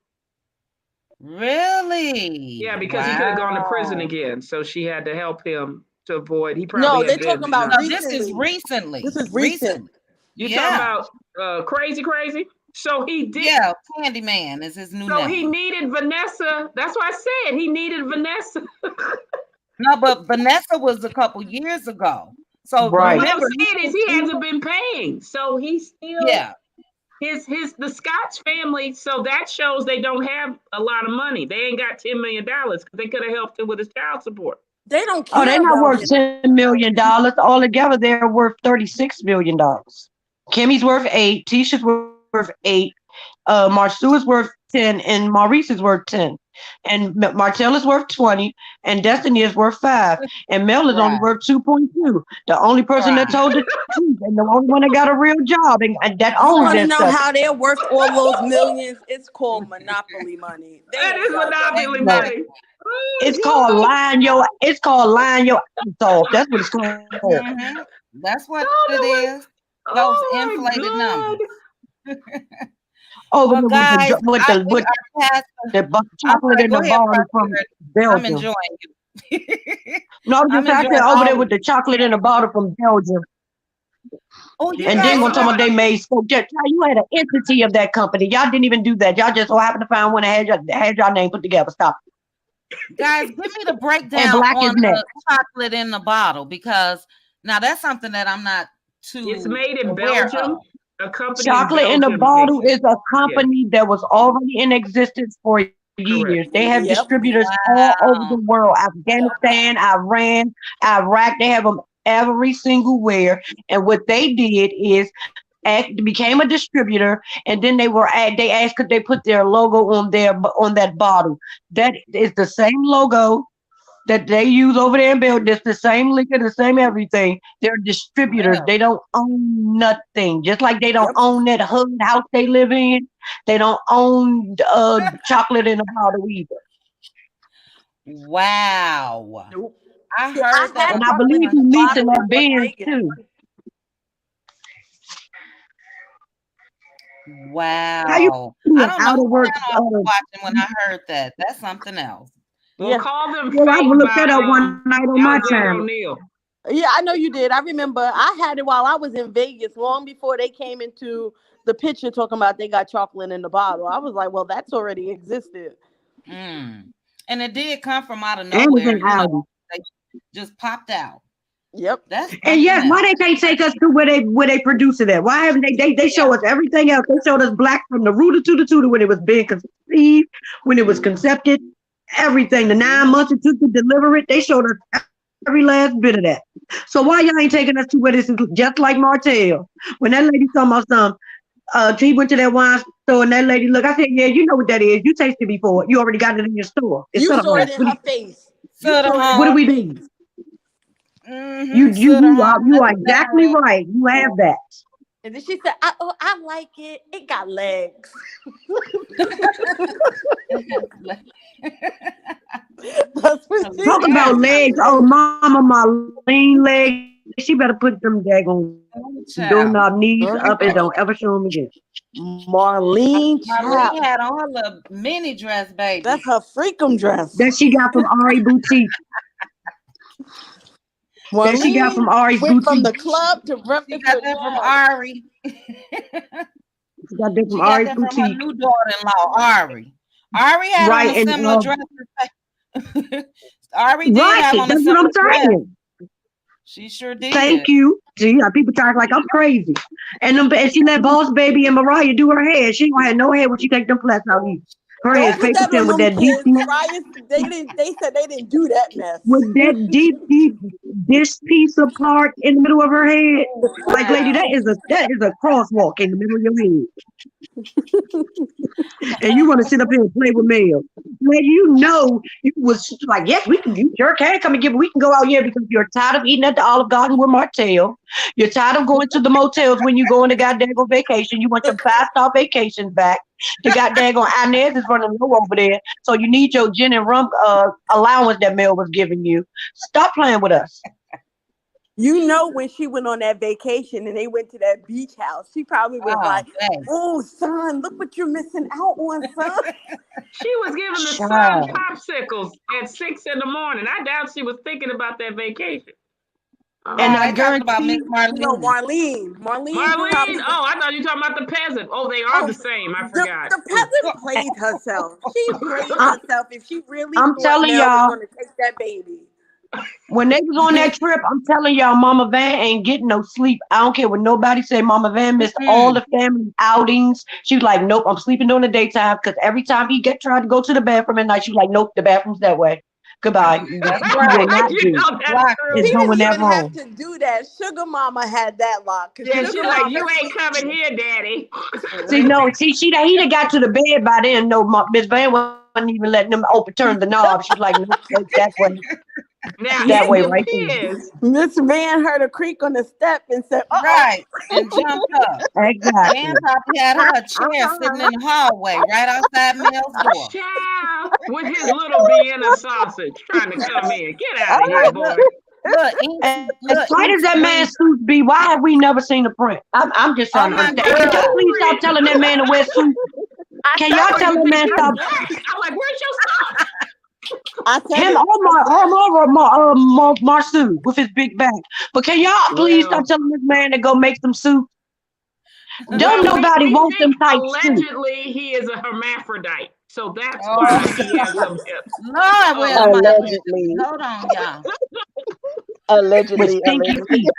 Really? Yeah, because he could have gone to prison Wow. again. So she had to help him to avoid. He No, probably they're had talking been. about No, this is recently. This recently. is recent. You talking Yeah. about crazy? So he did. Yeah, Candyman is his new So he name. needed Vanessa. That's why I said he needed Vanessa. No, but Vanessa was a couple years ago. So But Right. what I'm remember, saying is he hasn't been paying. So he's still yeah, the Scott's family. So that shows they don't have a lot of money. They ain't got $10 million because they could have helped him with his child support. They don't Oh, they're care not about worth him. $10 million. Altogether, they're worth $36 million. Kimmy's worth 8, Tisha's worth 8, Marsu is worth 10, and Maurice is worth 10. And Martell is worth 20, and Destiny is worth 5, and Mel is only right, worth 2.2. The only person that right. told the truth, and the only one that got a real job, and that You owns want Right. to that know stuff. how they're worth all those millions? It's called monopoly money. They That ain't is got that. monopoly No, money. Oh, it's called God. lying your. It's called lying your ass off. That's what it's called. Hmm. That's what Oh, it that is. was, Those oh my inflated numbers. God. Over Well, there with guys, the with I the we with are past. the I'm chocolate sorry. in Go the ahead, bottle from Prosperity. I'm Belgium. enjoying you. No, I'm I'm just I enjoying said over all there of with you. the chocolate in the bottle from Belgium. Oh, you And Yeah, then guys they gonna talk supposed about are. they made smoke. Just you had an entity of that company. Y'all didn't even do that. Y'all just so happened to find one that had y'all name put together. Stop. guys give me the And breakdown black is on next. the chocolate in the bottle because now that's something that I'm not It's too made in aware Belgium. of. A company in Chocolate in the Belgium makes bottle it. is a Yeah, company that was already in existence for years. correct. They have Yep. distributors all over Wow. the world. Afghanistan, Iran, Iraq. They have them every single where. And what they did is became a distributor, and then they asked could they put their logo on that bottle. That is the same logo that they use over there in Belgium. It's the same liquor, the same everything. They're distributors. Well, They don't own nothing. Just like they don't Yep. own that hood house they live in. They don't own chocolate in a bottle either. wow. Nope. I See, I heard that had a And I couple chocolate believe in of he the leasing bottle that in Las Benz Vegas. too. How you wow. I an don't know out of what work? channel I was watching when I heard that. That's something else. Well, Yeah. call them Well, I fake will look by that up one night on my Alexander channel. O'Neill. Yeah, I know you did. I remember I had it while I was in Vegas, long before they came into the picture talking about they got chocolate in the bottle. I was like, well, that's already existed. Mm. And it did come from out of And it's nowhere, in Aldi. they just popped out. Yep. That's And something yes, why else. they can't take us to where they produce it at? Why haven't they Yeah. show us everything else? They showed us black from the rooter to the tutor when it was being conceived, when it was concepted, everything. The 9 months it took to deliver it, they showed us every last bit of that. So why y'all ain't taking us to where this is just like Martell? When that lady talking about something, he went to that wine store and that lady look. I said, yeah, you know what that is. You tasted it before. You already got it in your store. It's You at saw home. it in her face. You Soda saw it in What do her home. we face. do? Mm-hmm. You Soda you home. are you That's are exactly literally. right. You have that. And then she said, I like it. It got legs. That's what she Talk said. about Damn. legs. Oh, mama, my lean legs. She better put them daggone Child. doorknob knees up and Uh-huh. don't ever show them again. Marlene Chap. Marlene had on her little mini dress, That's baby. her freakum dress. That she got from Ari Boutique. That she got Marlene from Ari's went from Boutique. the club to She got Rutherford that from Lab. Ari. She got that from She got Ari's that from her Boutique. new daughter-in-law, Ari. Ari had on Right, a and similar dress. Ari did have right. on a That's what I'm similar dress. saying. She sure Thank did. you. See, people talk like I'm crazy. And she let Boss Baby and Mariah do her hair. She ain't gonna have no hair when she take them flats out either. Her hair is Don't put paper that on thin with them that kids. Mariah, they didn't. They said they didn't do that mess. deep this piece apart in the middle of her head. Like, lady, Wow. that is a crosswalk in the middle of your head. And you want to sit up here and play with Mel. Lady, you was like, yes, you sure can come and we can go out here because you're tired of eating at the Olive Garden with Martell. You're tired of going to the motels when you go on the goddamn vacation. You want your 5-star vacations back. The goddamn Inez is running low over there. So you need your gin and rum allowance that Mel was giving you. Stop playing with us. When she went on that vacation and they went to that beach house, she probably was Oh, like, dang. "Oh, son, look what you're missing out on, son." She was giving the son Child. popsicles at 6 in the morning. I doubt she was thinking about that vacation. And No, I they talking about Miss guarantee No, Marlene. Marlene Marlene, probably. oh, I thought you were talking about the peasant. Oh, they are Oh, the same. I forgot. the Mm. peasant played herself. She played I, herself if she really I'm thought telling Mel was y'all, going to take that baby. when they was on that trip, I'm telling y'all, Mama Van ain't getting no sleep. I don't care what nobody say. Mama Van missed all Mm-mm. the family outings. She was like, nope, I'm sleeping during the daytime because every time he tried to go to the bathroom at night, she was like, nope, the bathroom's that way. Goodbye. That's He will right. not You do. know that's Block She true. It's it. didn't going that even have wrong. to do that. Sugar Mama had that lock because Yeah, Sugar she's like, Mama. you ain't coming here, daddy. For See, real. no, see, he done got to the bed by then. No, Miss Van wasn't even letting them turn the knob. She was like, nope, Now that it way right there. depends. Miss Van heard a creak on the step and said, "Uh oh." Right. And jumped up. Exactly. And probably had her a chair sitting in the hallway right outside Mel's door. Child with his little Vienna sausage trying to come in. Get out of here, Look, look, boy. look, ink, As look, tight ink as that man's squeeze. suits be, why have we never seen the print? I'm just Oh trying to my understand. Could y'all God. please stop Ooh, telling that man to wear suits? I Can said y'all boy, tell you that think man he's stop? black? I'm like, where's your socks? I said Him it. or I Marsu with his big back. But can y'all please stop Well, telling this man to go make some suits? Don't well, we nobody we want them think tight suits. allegedly he is a hermaphrodite, so that's Oh, why he has some hips. Lord, where's Oh, my allegedly? Allegedly, Hold on, y'all. With allegedly, stinky feet.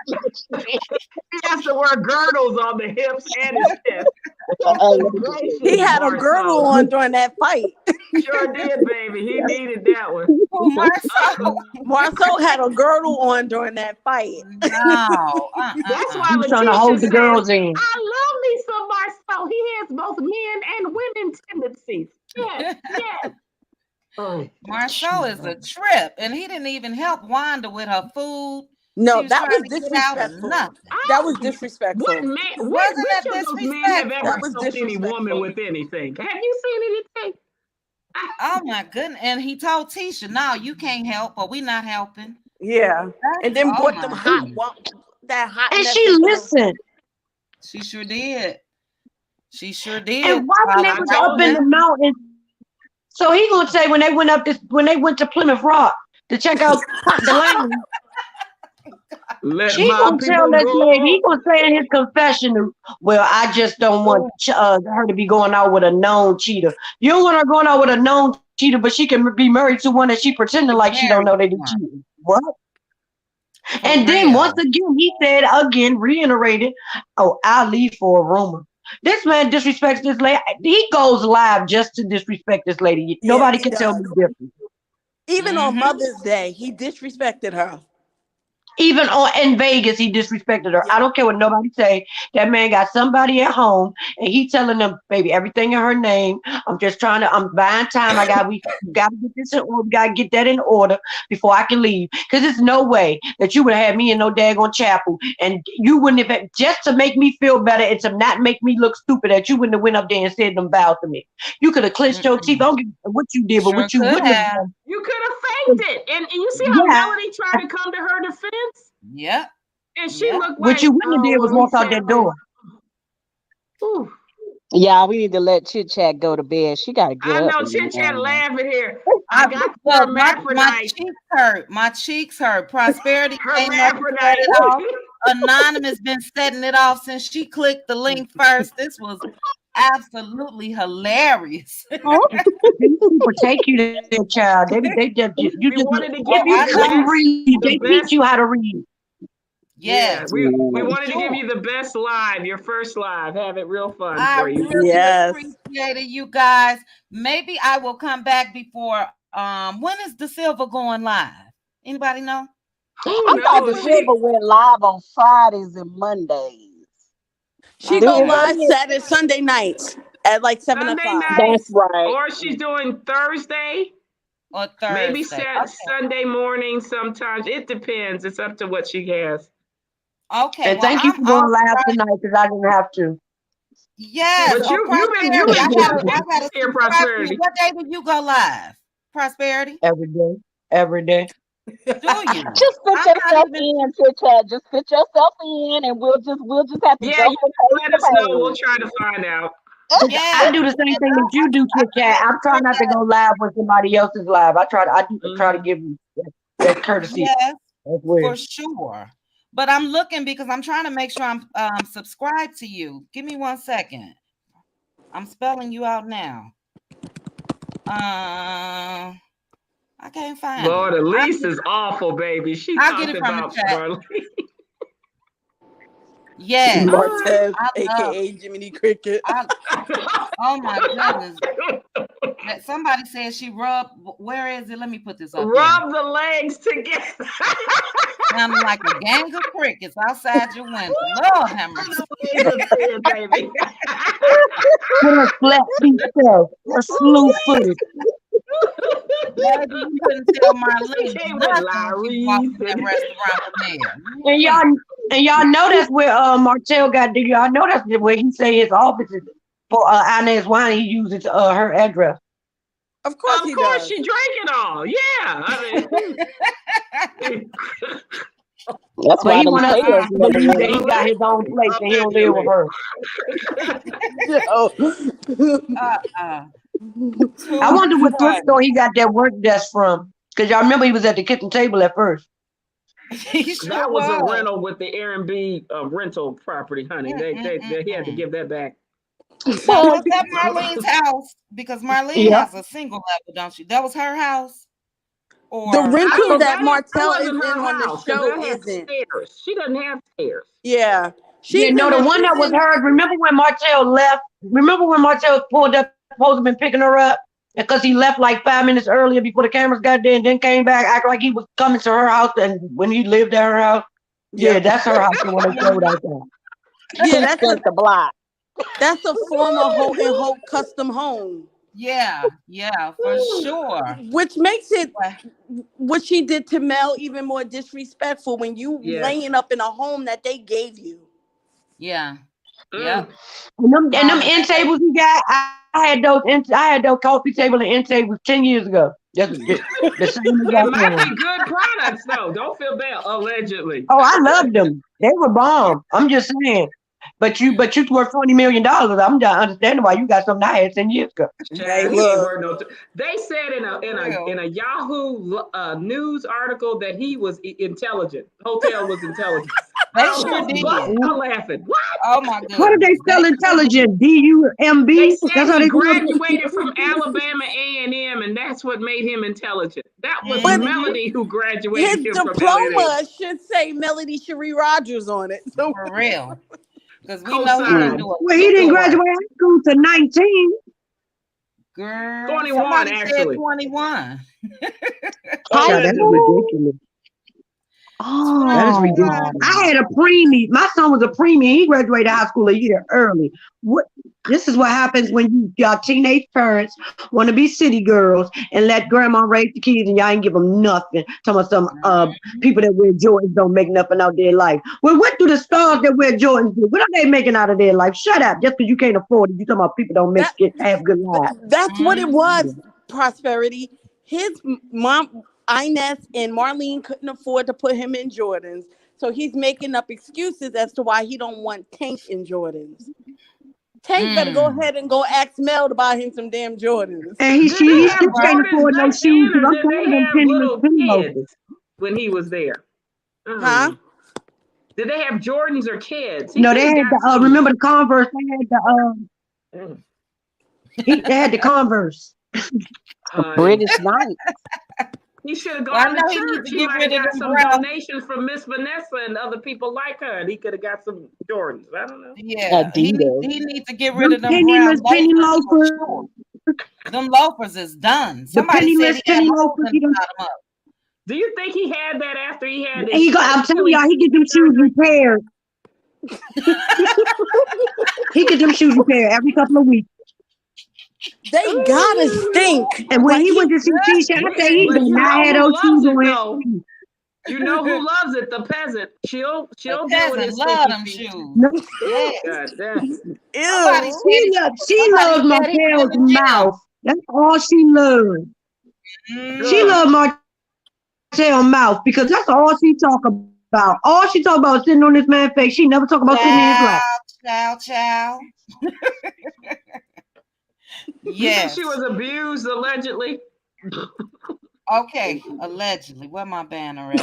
he has to wear girdles on the hips and his chest. Goodness allegedly. He gracious, had a girdle Marceau. on during that fight. Sure did, baby. He needed that one. Oh, Marcel. Marceau had a girdle on during that fight. No. That's why He was trying to Letitia hold the says, girls in. I love me some Marceau. He has both men and women tendencies. Yes, yes. Oh, Marceau is a trip, and he didn't even help Wanda with her food. No, She was that trying was to get out of disrespectful. nothing. That was what disrespectful. man? Wasn't Which that of those men have That ever disrespectful? was helped any woman disrespectful. with anything? Have you seen anything? Oh my goodness. And he told Tisha, no, you can't help, or we not helping. Yeah. And then Oh brought them my hot goodness. that hot And mess she into the listened. She sure did. She sure And did. why when they I Followed was right up told in you. the behind. mountains? So he gonna say when they went to Plymouth Rock to check out the land, Let she my gonna tell people this lady, he go. gonna say in his confession, well, I just don't want Oh, her to be going out with a known cheater. You don't want her going out with a known cheater, but she can be married to one that she pretending get like she don't married know to they did one. cheating. What? For And then once real. again, he said again, reiterated, oh, I'll leave for a rumor. This man disrespects this lady. He goes live just to disrespect this lady. Yeah, Nobody he can tell me does. different. Even on Mm-hmm. Mother's Day, he disrespected her. Even in Vegas, he disrespected her. Yeah. I don't care what nobody say. That man got somebody at home, and he telling them, "Baby, everything in her name. I'm just trying to. I'm buying time. We got to get this in order. We got to get that in order before I can leave. Because there's no way that you would have me in no daggone chapel, and you wouldn't have just to make me feel better and to not make me look stupid. That you wouldn't have went up there and said them vows to me. You could have clenched your teeth. I Mm-mm. don't give a what you did, but Sure what you could wouldn't have have. done. You could have faked it. And you see how Yeah, Melody tried to come to her defense? Yep. And she Yep. looked what like, you wouldn't have oh, did was well, he walk out said that this. door. Ooh. Yeah, we need to let Chit Chat go to bed. She got to get I up know in the Chit Chat morning. laughing here. I I got the look, my hermaphrodite. cheeks hurt. My cheeks hurt. Prosperity came up and set Hermaphrodite. it off. Anonymous been setting it off since she clicked the link first. This was absolutely hilarious. These people take you there, child. They just you We just wanted to if give Oh, you you I the couldn't know. best, read, the they teach best, you how to read. Yeah, Yes, we for wanted to give sure. you the best live, your first live. Have it real fun I for you. really Yes. appreciate it, you guys. Maybe I will come back before. When is the Silver going live? Anybody know? Who I thought the knows? silver went live on Fridays and Mondays. She Do go it Okay. live really? Saturday, Sunday nights at like 7 Sunday o'clock. That's nights, right. or she's doing Thursday, Or maybe Thursday? Sunday morning sometimes. It depends. It's up to what she has. Okay. And Well, thank you I'm for off. going live tonight because I didn't have to. Yes. But Oh, you've Prosperity. been I doing gotta here, subscribe to you. Prosperity. What day do you go live? Prosperity. Every day. Every day. Do you? Just fit I'm not yourself even. in, Chit Chat. Just fit yourself in, and we'll just have to Yeah, go you from page let to us know. We'll page. try to find out. I Yes. do the same And thing that you do, I Chit can Chat. make I try sure not to that go live when somebody else is live. I try to Mhm. give you that courtesy yes, as well. for sure. But I'm looking because I'm trying to make sure I'm subscribed to you. Give me 1 second. I'm spelling you out now. I can't find it. Lord, Elise is awful, baby. She I'll get talked it from the about chat. Marley. Yes, Martez, I love. aka Jiminy Cricket. Oh my goodness. That somebody said she rubbed. Where is it? Let me put this up here. Rub the legs together. Sounding like a gang of crickets outside your window. Lord have mercy. The legs are thin, baby. With her flat feet self, her slew footed. Baby, you couldn't tell Marlene Came with nothing when she walked Larry's in that and restaurant with Mel. And y'all know that's where Martell got. Do y'all know that's where he say his office is for Inez Wine? He uses her address. Of course of he course does. she drank it all. Yeah. I mean That's But why he them want us players to never believe that he win. got his own place and he don't live with allegedly. her. Yo. Uh-uh. I Too wonder what thrift funny. store he got that work desk from. Because y'all remember he was at the kitchen table at first. He sure That was a was. rental with the Airbnb rental property, honey. They he had to Mm. give that back. Now, Well, was that Marlene's house? Because Marlene Yeah. has a single level, don't she? That was her house? The Or rental that That Martell is wasn't in her on the house because show that had isn't. stairs. She doesn't have stairs. Yeah. Yeah, She's no, in the the one she's that was in hers. Remember when Martell left? Remember when Martell pulled up, supposed to have been picking her up? Because he left like 5 minutes earlier before the cameras got there and then came back, act like he was coming to her house and when he lived at her house. Yeah, Yep. that's her house, the one they showed out there. Yeah, he spent the block. that's a former Holt and Hope custom home. yeah, for sure. Which makes it Well, what she did to Mel even more disrespectful when you Yes. laying up in a home that they gave you. yeah, Mm. yep. And them Calling end that. tables he got, I had those coffee table and end tables 10 years ago. That's the same It exact might one. be good products though. Don't feel bad. Allegedly. Oh, I loved them. They were bomb. I'm just saying. But you worth $20 million. I'm not understanding why you got something I had 10 years ago. Hey, Child, he ain't look. worth no. They said in a For real. Yahoo news article that he was intelligent. Hotel was intelligent. They I sure almost bust did. out laughing. What? Oh my How did they goodness. They spell sure did. intelligent? They DUMB? said That's how he they spell it? graduated from Alabama A&M, and that's what made him intelligent. That was But Mm-hmm. Melody who graduated his him from A&M. diploma should say Melody Cherie Rogers on it. So For real. Because we know he didn't Co-signed. do a Well, he lick didn't of work. graduate high school to 19. Girl, 21 somebody said actually. 21. Child, that's Allegedly. ridiculous. That is ridiculous. 21. I Oh. had a preemie. My son was a preemie. He graduated high school a year early. What? This is what happens when y'all teenage parents want to be city girls and let grandma raise the kids and y'all ain't give them nothing. Talking about some people that wear Jordans don't make nothing out of their life. Well, what do the stars that wear Jordans do? What are they making out of their life? Shut up. Just because you can't afford it, you talking about people don't that have good lives. that's what it was. Mhm. Prosperity. His mom, Inez and Marlene couldn't afford to put him in Jordans, so he's making up excuses as to why he don't want Tank in Jordans. Tank better go Mm. ahead and go ask Mel to buy him some damn Jordans. And he Did they he have still can't Jordans afford no back shoes then, because or I'm did tired they of them have little penny loafers. kids when he was there? I don't Huh? know. Did they have Jordans or kids? He No, could they have had got the some. remember the Converse. Mm. They had the Converse. Honey. British night. He should have Well, I gone know to he needs church. to He get might rid have of got them some brown. donations from Miss Vanessa and other people like her, and he could have got some Jordans. I don't know. Yeah, Adidas. he needs to get rid Them of them brown penniless penny loafers for loafers, sure. Them loafers is done. the Somebody said penniless he had penny holes loafers. in the bottom of Do you think he had that after he had his He got. I'm telling Achilles y'all, he get them shoes surgery? repaired. He get them shoes repaired every couple of weeks. They gotta stink. And when Like he went he to see Tisha, I said he But did you not know have who those loves shoes it on his though? feet. You know who loves it? The peasant. She'll The deal with peasant his love stinky them feet. shoes. No, Yeah. God damn. Somebody ew. said she somebody loves said he was in Martell's the gym. mouth. That's all she loves. She Good. loves Martell's mouth because that's all she talk about. All she talk about is sitting on this man's face. She never talk about sitting in his lap. Chow. You think she Yes. was abused allegedly? Okay. Allegedly. Where my banner at?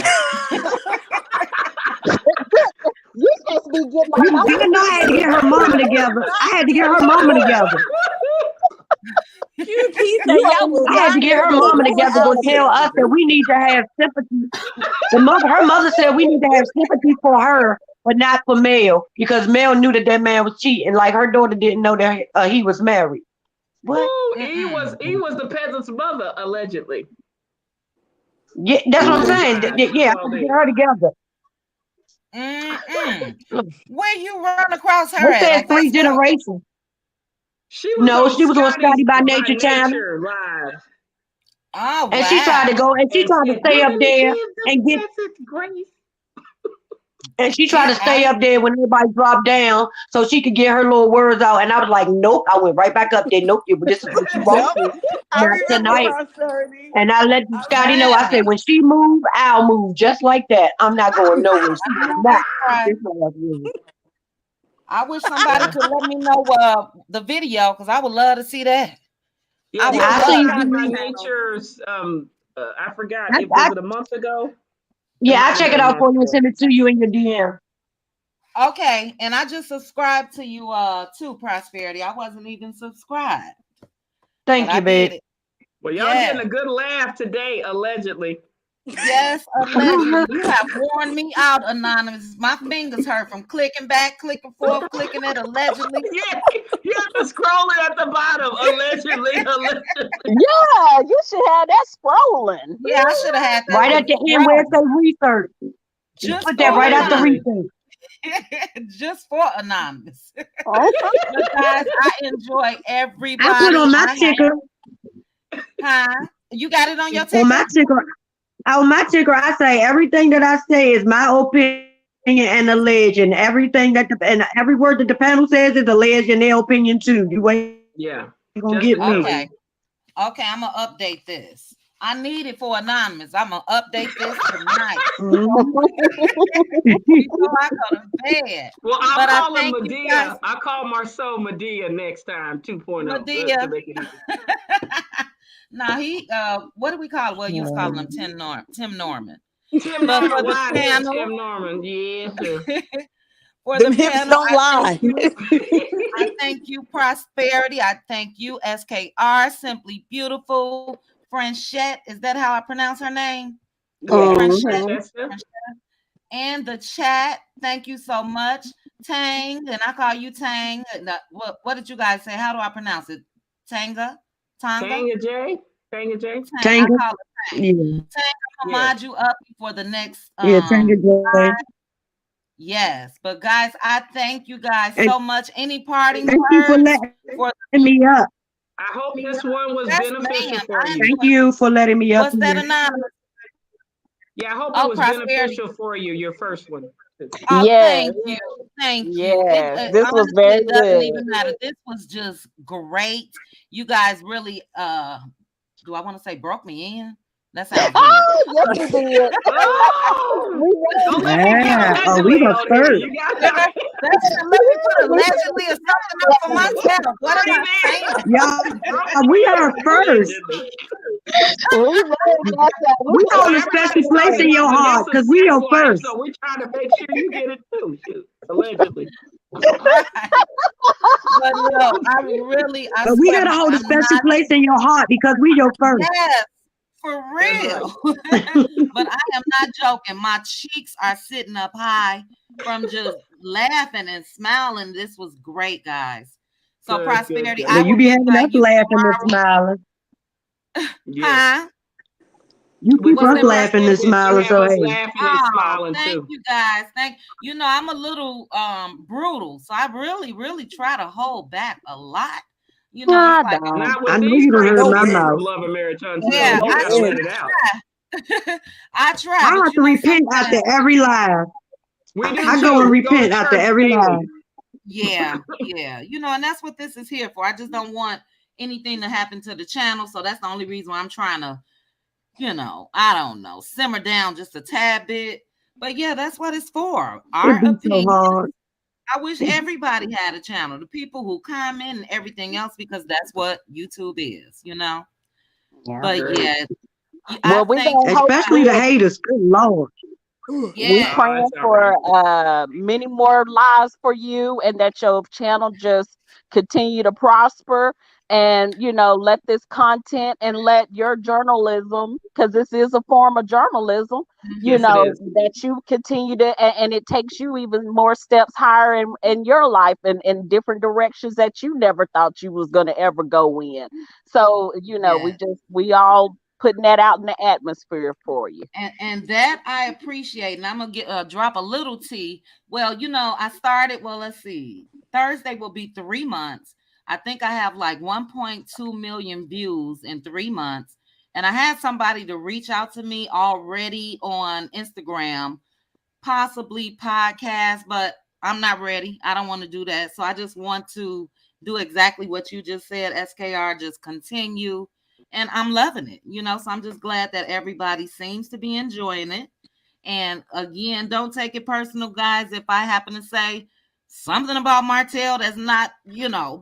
You supposed to be getting You like didn't know I had to get her mama together. I had to get her mama together. QP said you y'all ain't will I had to not get her ever mama go together to out tell us that we need to have sympathy. Her mother said we need to have sympathy for her, but not for Mel, because Mel knew that man was cheating. Like her daughter didn't know that he was married. What? Ooh, he was the peasant's mother allegedly. Yeah, that's what I'm saying. Lies. Yeah, I Well, had to they- get her together. Where you run across her What at? said At 3 Facebook? generations? She was No, on she was on Scotty's Scotty by by Nature channel, Nature live. Oh and she tried to wow. go and she tried to stay How up many there kids and does get. Peasant Grace? And she tried to stay I up there when everybody dropped down so she could get her little words out. And I was like, nope. I went right back up there. Nope, this is what you won't Yep. do. I Not remember tonight. prosperity. And I let Scotty know. I wow. said, when she move, I'll move just like that. I'm not going nowhere. She will not. That's right. This one was I wish somebody could let me know the video because I would love to see that. Yeah, I the would I love seen to. Scotty by you. Nature's. I forgot. I, It was I, it a month ago? It yeah, might I'll have check been it a out month for you and ago. send it to you in your DM. Okay, and I just subscribed to you too, Prosperity. I wasn't even subscribed, Thank but I you, did babe. it. Well, y'all getting Yes. a good laugh today, allegedly. Yes, allegedly. You have worn me out, Anonymous. My fingers hurt from clicking back, clicking forth, clicking it allegedly. Yeah, you have to scroll it at the bottom. Allegedly. yeah, you should have that scrolling. Yeah, I should have had that Right at thing the end where it scroll. says research. Just Put for that right after Allegedly. research. just for Anonymous. Oh, But guys, I enjoy I everybody. put on my ticker. You got it on your On ticker? my ticker. On my ticker, I say everything that I say is my opinion and alleged, and everything and every word that the panel says is alleged in their opinion too. You ain't Yeah. gonna Just get to me. cover Okay. Okay, I'm gonna update this. I need it for Anonymous. I'm gonna update this tonight before I go to bed. Well, I'll But I call him thank you guys, Medea. I'll call Marceau Medea next time, 2.0. Medea. To make it easy. Now he what do we call it? Well, you was calling him Tim Norman. Tim But for Norman, the why panel, Tim Norman? Yeah. for Them the hips panel, don't lie. I thank you, Prosperity. I thank you, SKR, Simply Beautiful, Frenchette. Is that how I pronounce her name? Yeah. Frenchette. Francesca. And the chat. Thank you so much. Tang, and I call you Tang. What did you guys say? How do I pronounce it? Tonga? Tanya J. Tanya J. Tang. I Tanga. call it Tang. Yeah, Tang, I'm gonna Yeah. mod you up for the next yeah, Tanga. yes. But guys, I thank you guys And so much. Any parting thank you for words for letting me up. I hope this one was yes, beneficial ma'am. for I you. Thank you for letting me up What's that, here. Anonymous? Yeah, I hope it Oh, was Prosperity. beneficial for you, your first one. Oh, yes, thank you. Thank you. yes. It This was honestly, very it doesn't good. even matter. This was just great. You guys really do I want to say broke me in? That sounds weird. Oh, yes, we did. Oh! We Don't read let me get Yeah. Oh, we allegedly the on here. first. You got Let that. me put allegedly or something up for myself. What am I saying? Y'all, we are first. We read that. We hold a special place in your heart because we are first. So we're trying to make sure you get it too. Shoot, allegedly. Right. But no, I But we swear, gotta hold a I'm special not. place in your heart because we your first. Yes, For That's right. real. But I am not joking. My cheeks are sitting up high from just laughing and smiling. This was great, guys. So Good, good, Prosperity, good. I Well, you will be be having by us you laughing and tomorrow. smiling. Yes. Huh? You keep What's Well, us that, we're laughing and saying Prosperity? that you smiling, have so us hey. laughing and Oh, smiling thank too. you guys. Thank you. Know, I'm a little brutal, so I really, really try to hold back a lot. You know, it's I like don't. Not I with know these you done heard crazy No my people mouth. who wins. love a Marriage yeah, Huntsville. You No got to let wins. it out. I try, I but have to repent after sometimes every live. We do I go too. and We go to repent after church every daily. live. yeah, and that's what this is here for. I just don't want anything to happen to the channel, so that's the only reason why I'm trying to, I don't know, simmer down just a tad bit. But yeah, that's what it's for. It Our be so opinion. hard. I wish everybody had a channel, the people who comment and everything else, because that's what YouTube is, Yeah. But Great. yeah, I Well, we thank gonna you Especially guys. the hopefully haters. Good Lord. we Yeah, Oh, praying that's all right. for many more lives for you, and that your channel just continue to prosper, and let this content and let your journalism, because this is a form of journalism, Yes, it is. that you continue to, and it takes you even more steps higher in your life, and in different directions that you never thought you was going to ever go in. So yeah. we all putting that out in the atmosphere for you. And that I appreciate. And I'm gonna drop a little tea. Well, I started. Well, let's see. Thursday will be 3 months. I think I have like 1.2 million views in 3 months. And I had somebody to reach out to me already on Instagram, possibly podcast, but I'm not ready. I don't want to do that. So I just want to do exactly what you just said, SKR, just continue. And I'm loving it, So I'm just glad that everybody seems to be enjoying it. And again, don't take it personal, guys. If I happen to say something about Martell that's not,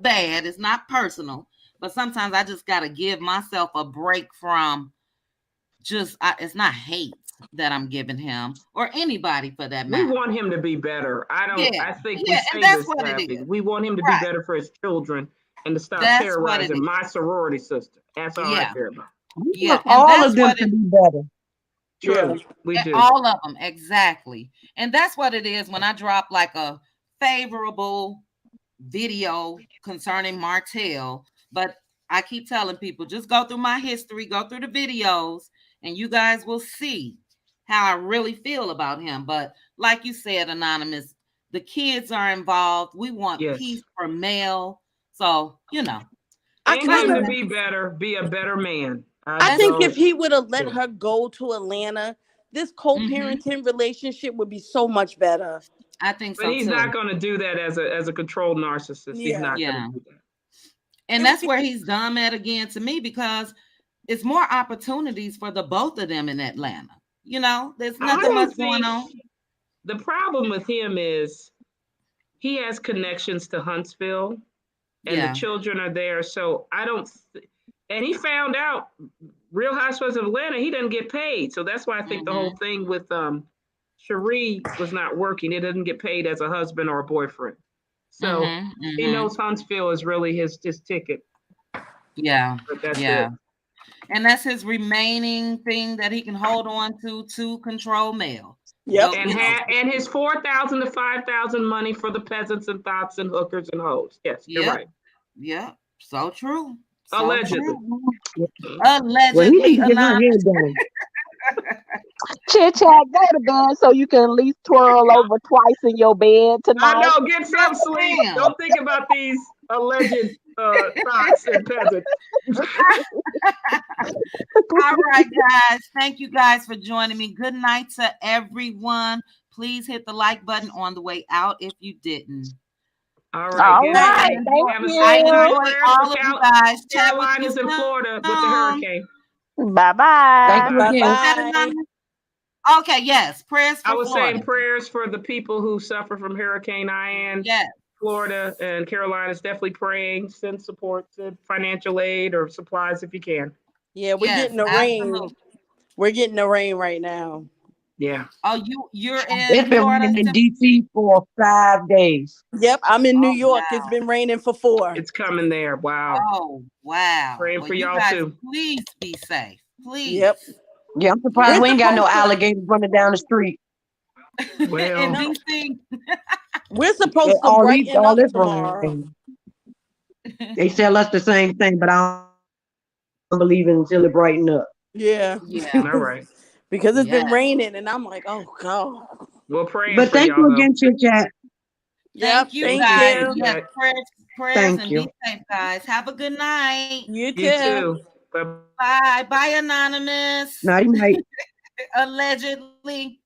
bad, it's not personal. But sometimes I just got to give myself a break from it's not hate that I'm giving him or anybody for that We matter. want him to be better. Yeah, I think we yeah, and say that's this, what it Kathy. is. We want him to be Right. better for his children and to stop That's what it terrorizing is. my sorority sister. That's all I Yeah, care about. We yeah, want and all that's of them what to it be better. True, Yeah. we do. all of them exactly. And that's what it is when I drop like a favorable video concerning Martell. But I keep telling people, just go through my history, go through the videos, and you guys will see how I really feel about him. But like you said, Anonymous, the kids are involved. We want Yes. peace for Mel. So, I And but kind him of to yeah, be better, be a better man. I I that's think true. if don't. he would have let Yeah. her go to Atlanta, this Mm-hmm. co-parenting relationship would be so much better. I think But so he's not too. going to do that as a controlled narcissist. He's Yeah. not going to Yeah. do that. And It would that's be where he's dumb at again to me because it's more opportunities for the both of them in Atlanta. There's I nothing don't much going think on. the problem with him is he has connections to Huntsville and the Yeah. children are there. So I don't, and he found out Real Housewives of Atlanta, he doesn't get paid. So that's why I think the whole Mm-hmm. thing with Cherie was not working. He doesn't get paid as a husband or a boyfriend. So Mm-hmm. he Mm-hmm. knows Huntsville is really his ticket, Yeah. but that's Yeah. it. And that's his remaining thing that he can hold on to control Mel. Yep. And his 4,000 to 5,000 money for the peasants and thoughts and hookers and hoes. Yes, you're Yep. right. Yep. So true. So Allegedly. true. Well, he need Allegedly, to get her Anonymous. hair done. Chit Chat, go to bed so you can at least twirl over twice in your bed I tonight. know, get Yes, some sleep. ma'am. Don't think about these alleged thoughts and peasants. All right, guys. Thank you guys for joining me. Good night to everyone. Please hit the like button on the way out if you didn't. All right, All good Okay, right. night. and Thank Have a I safe night. you. enjoyed Prayers for all of you guys. Chat with you Carolinas and Florida with the soon. hurricane. Bye Thank bye. you Bye. Bye again. That bye. Anonymous? Okay, yes. Prayers I for was saying Florida. prayers for the people who suffer from Hurricane Ian, Yes. Florida, and Carolinas. Definitely praying. Send support, send financial aid or supplies if you can. Yeah, we're Yes, getting the rain. absolutely. We're getting the rain right now. Yeah. Oh, you're in It's been Florida? raining in DC for 5 days. Yep, I'm in New Oh, York. It's wow. been raining for 4. It's coming there. Wow. Oh, wow. Praying Well, for you y'all guys, too. please be safe. Please. Yep. Yeah, I'm surprised We're we ain't got no supposed to alligators running down the street. Well, In no. DC. We're supposed to brighten All up this tomorrow. rain. They sell us the same thing, but I don't believe it until it brighten up. Yeah. Yeah. all right. Because it's been Yes. raining and I'm like, oh God. We're praying But for thank y'all you though. again, Chit Chat. Yep. Thank you Thank Thank you, guys. Chit you. Yes, Chat. prayers Thank and be you. safe, guys. Have a good night. You You too. too. Bye. Bye. Bye, Anonymous. Nighty night. Allegedly.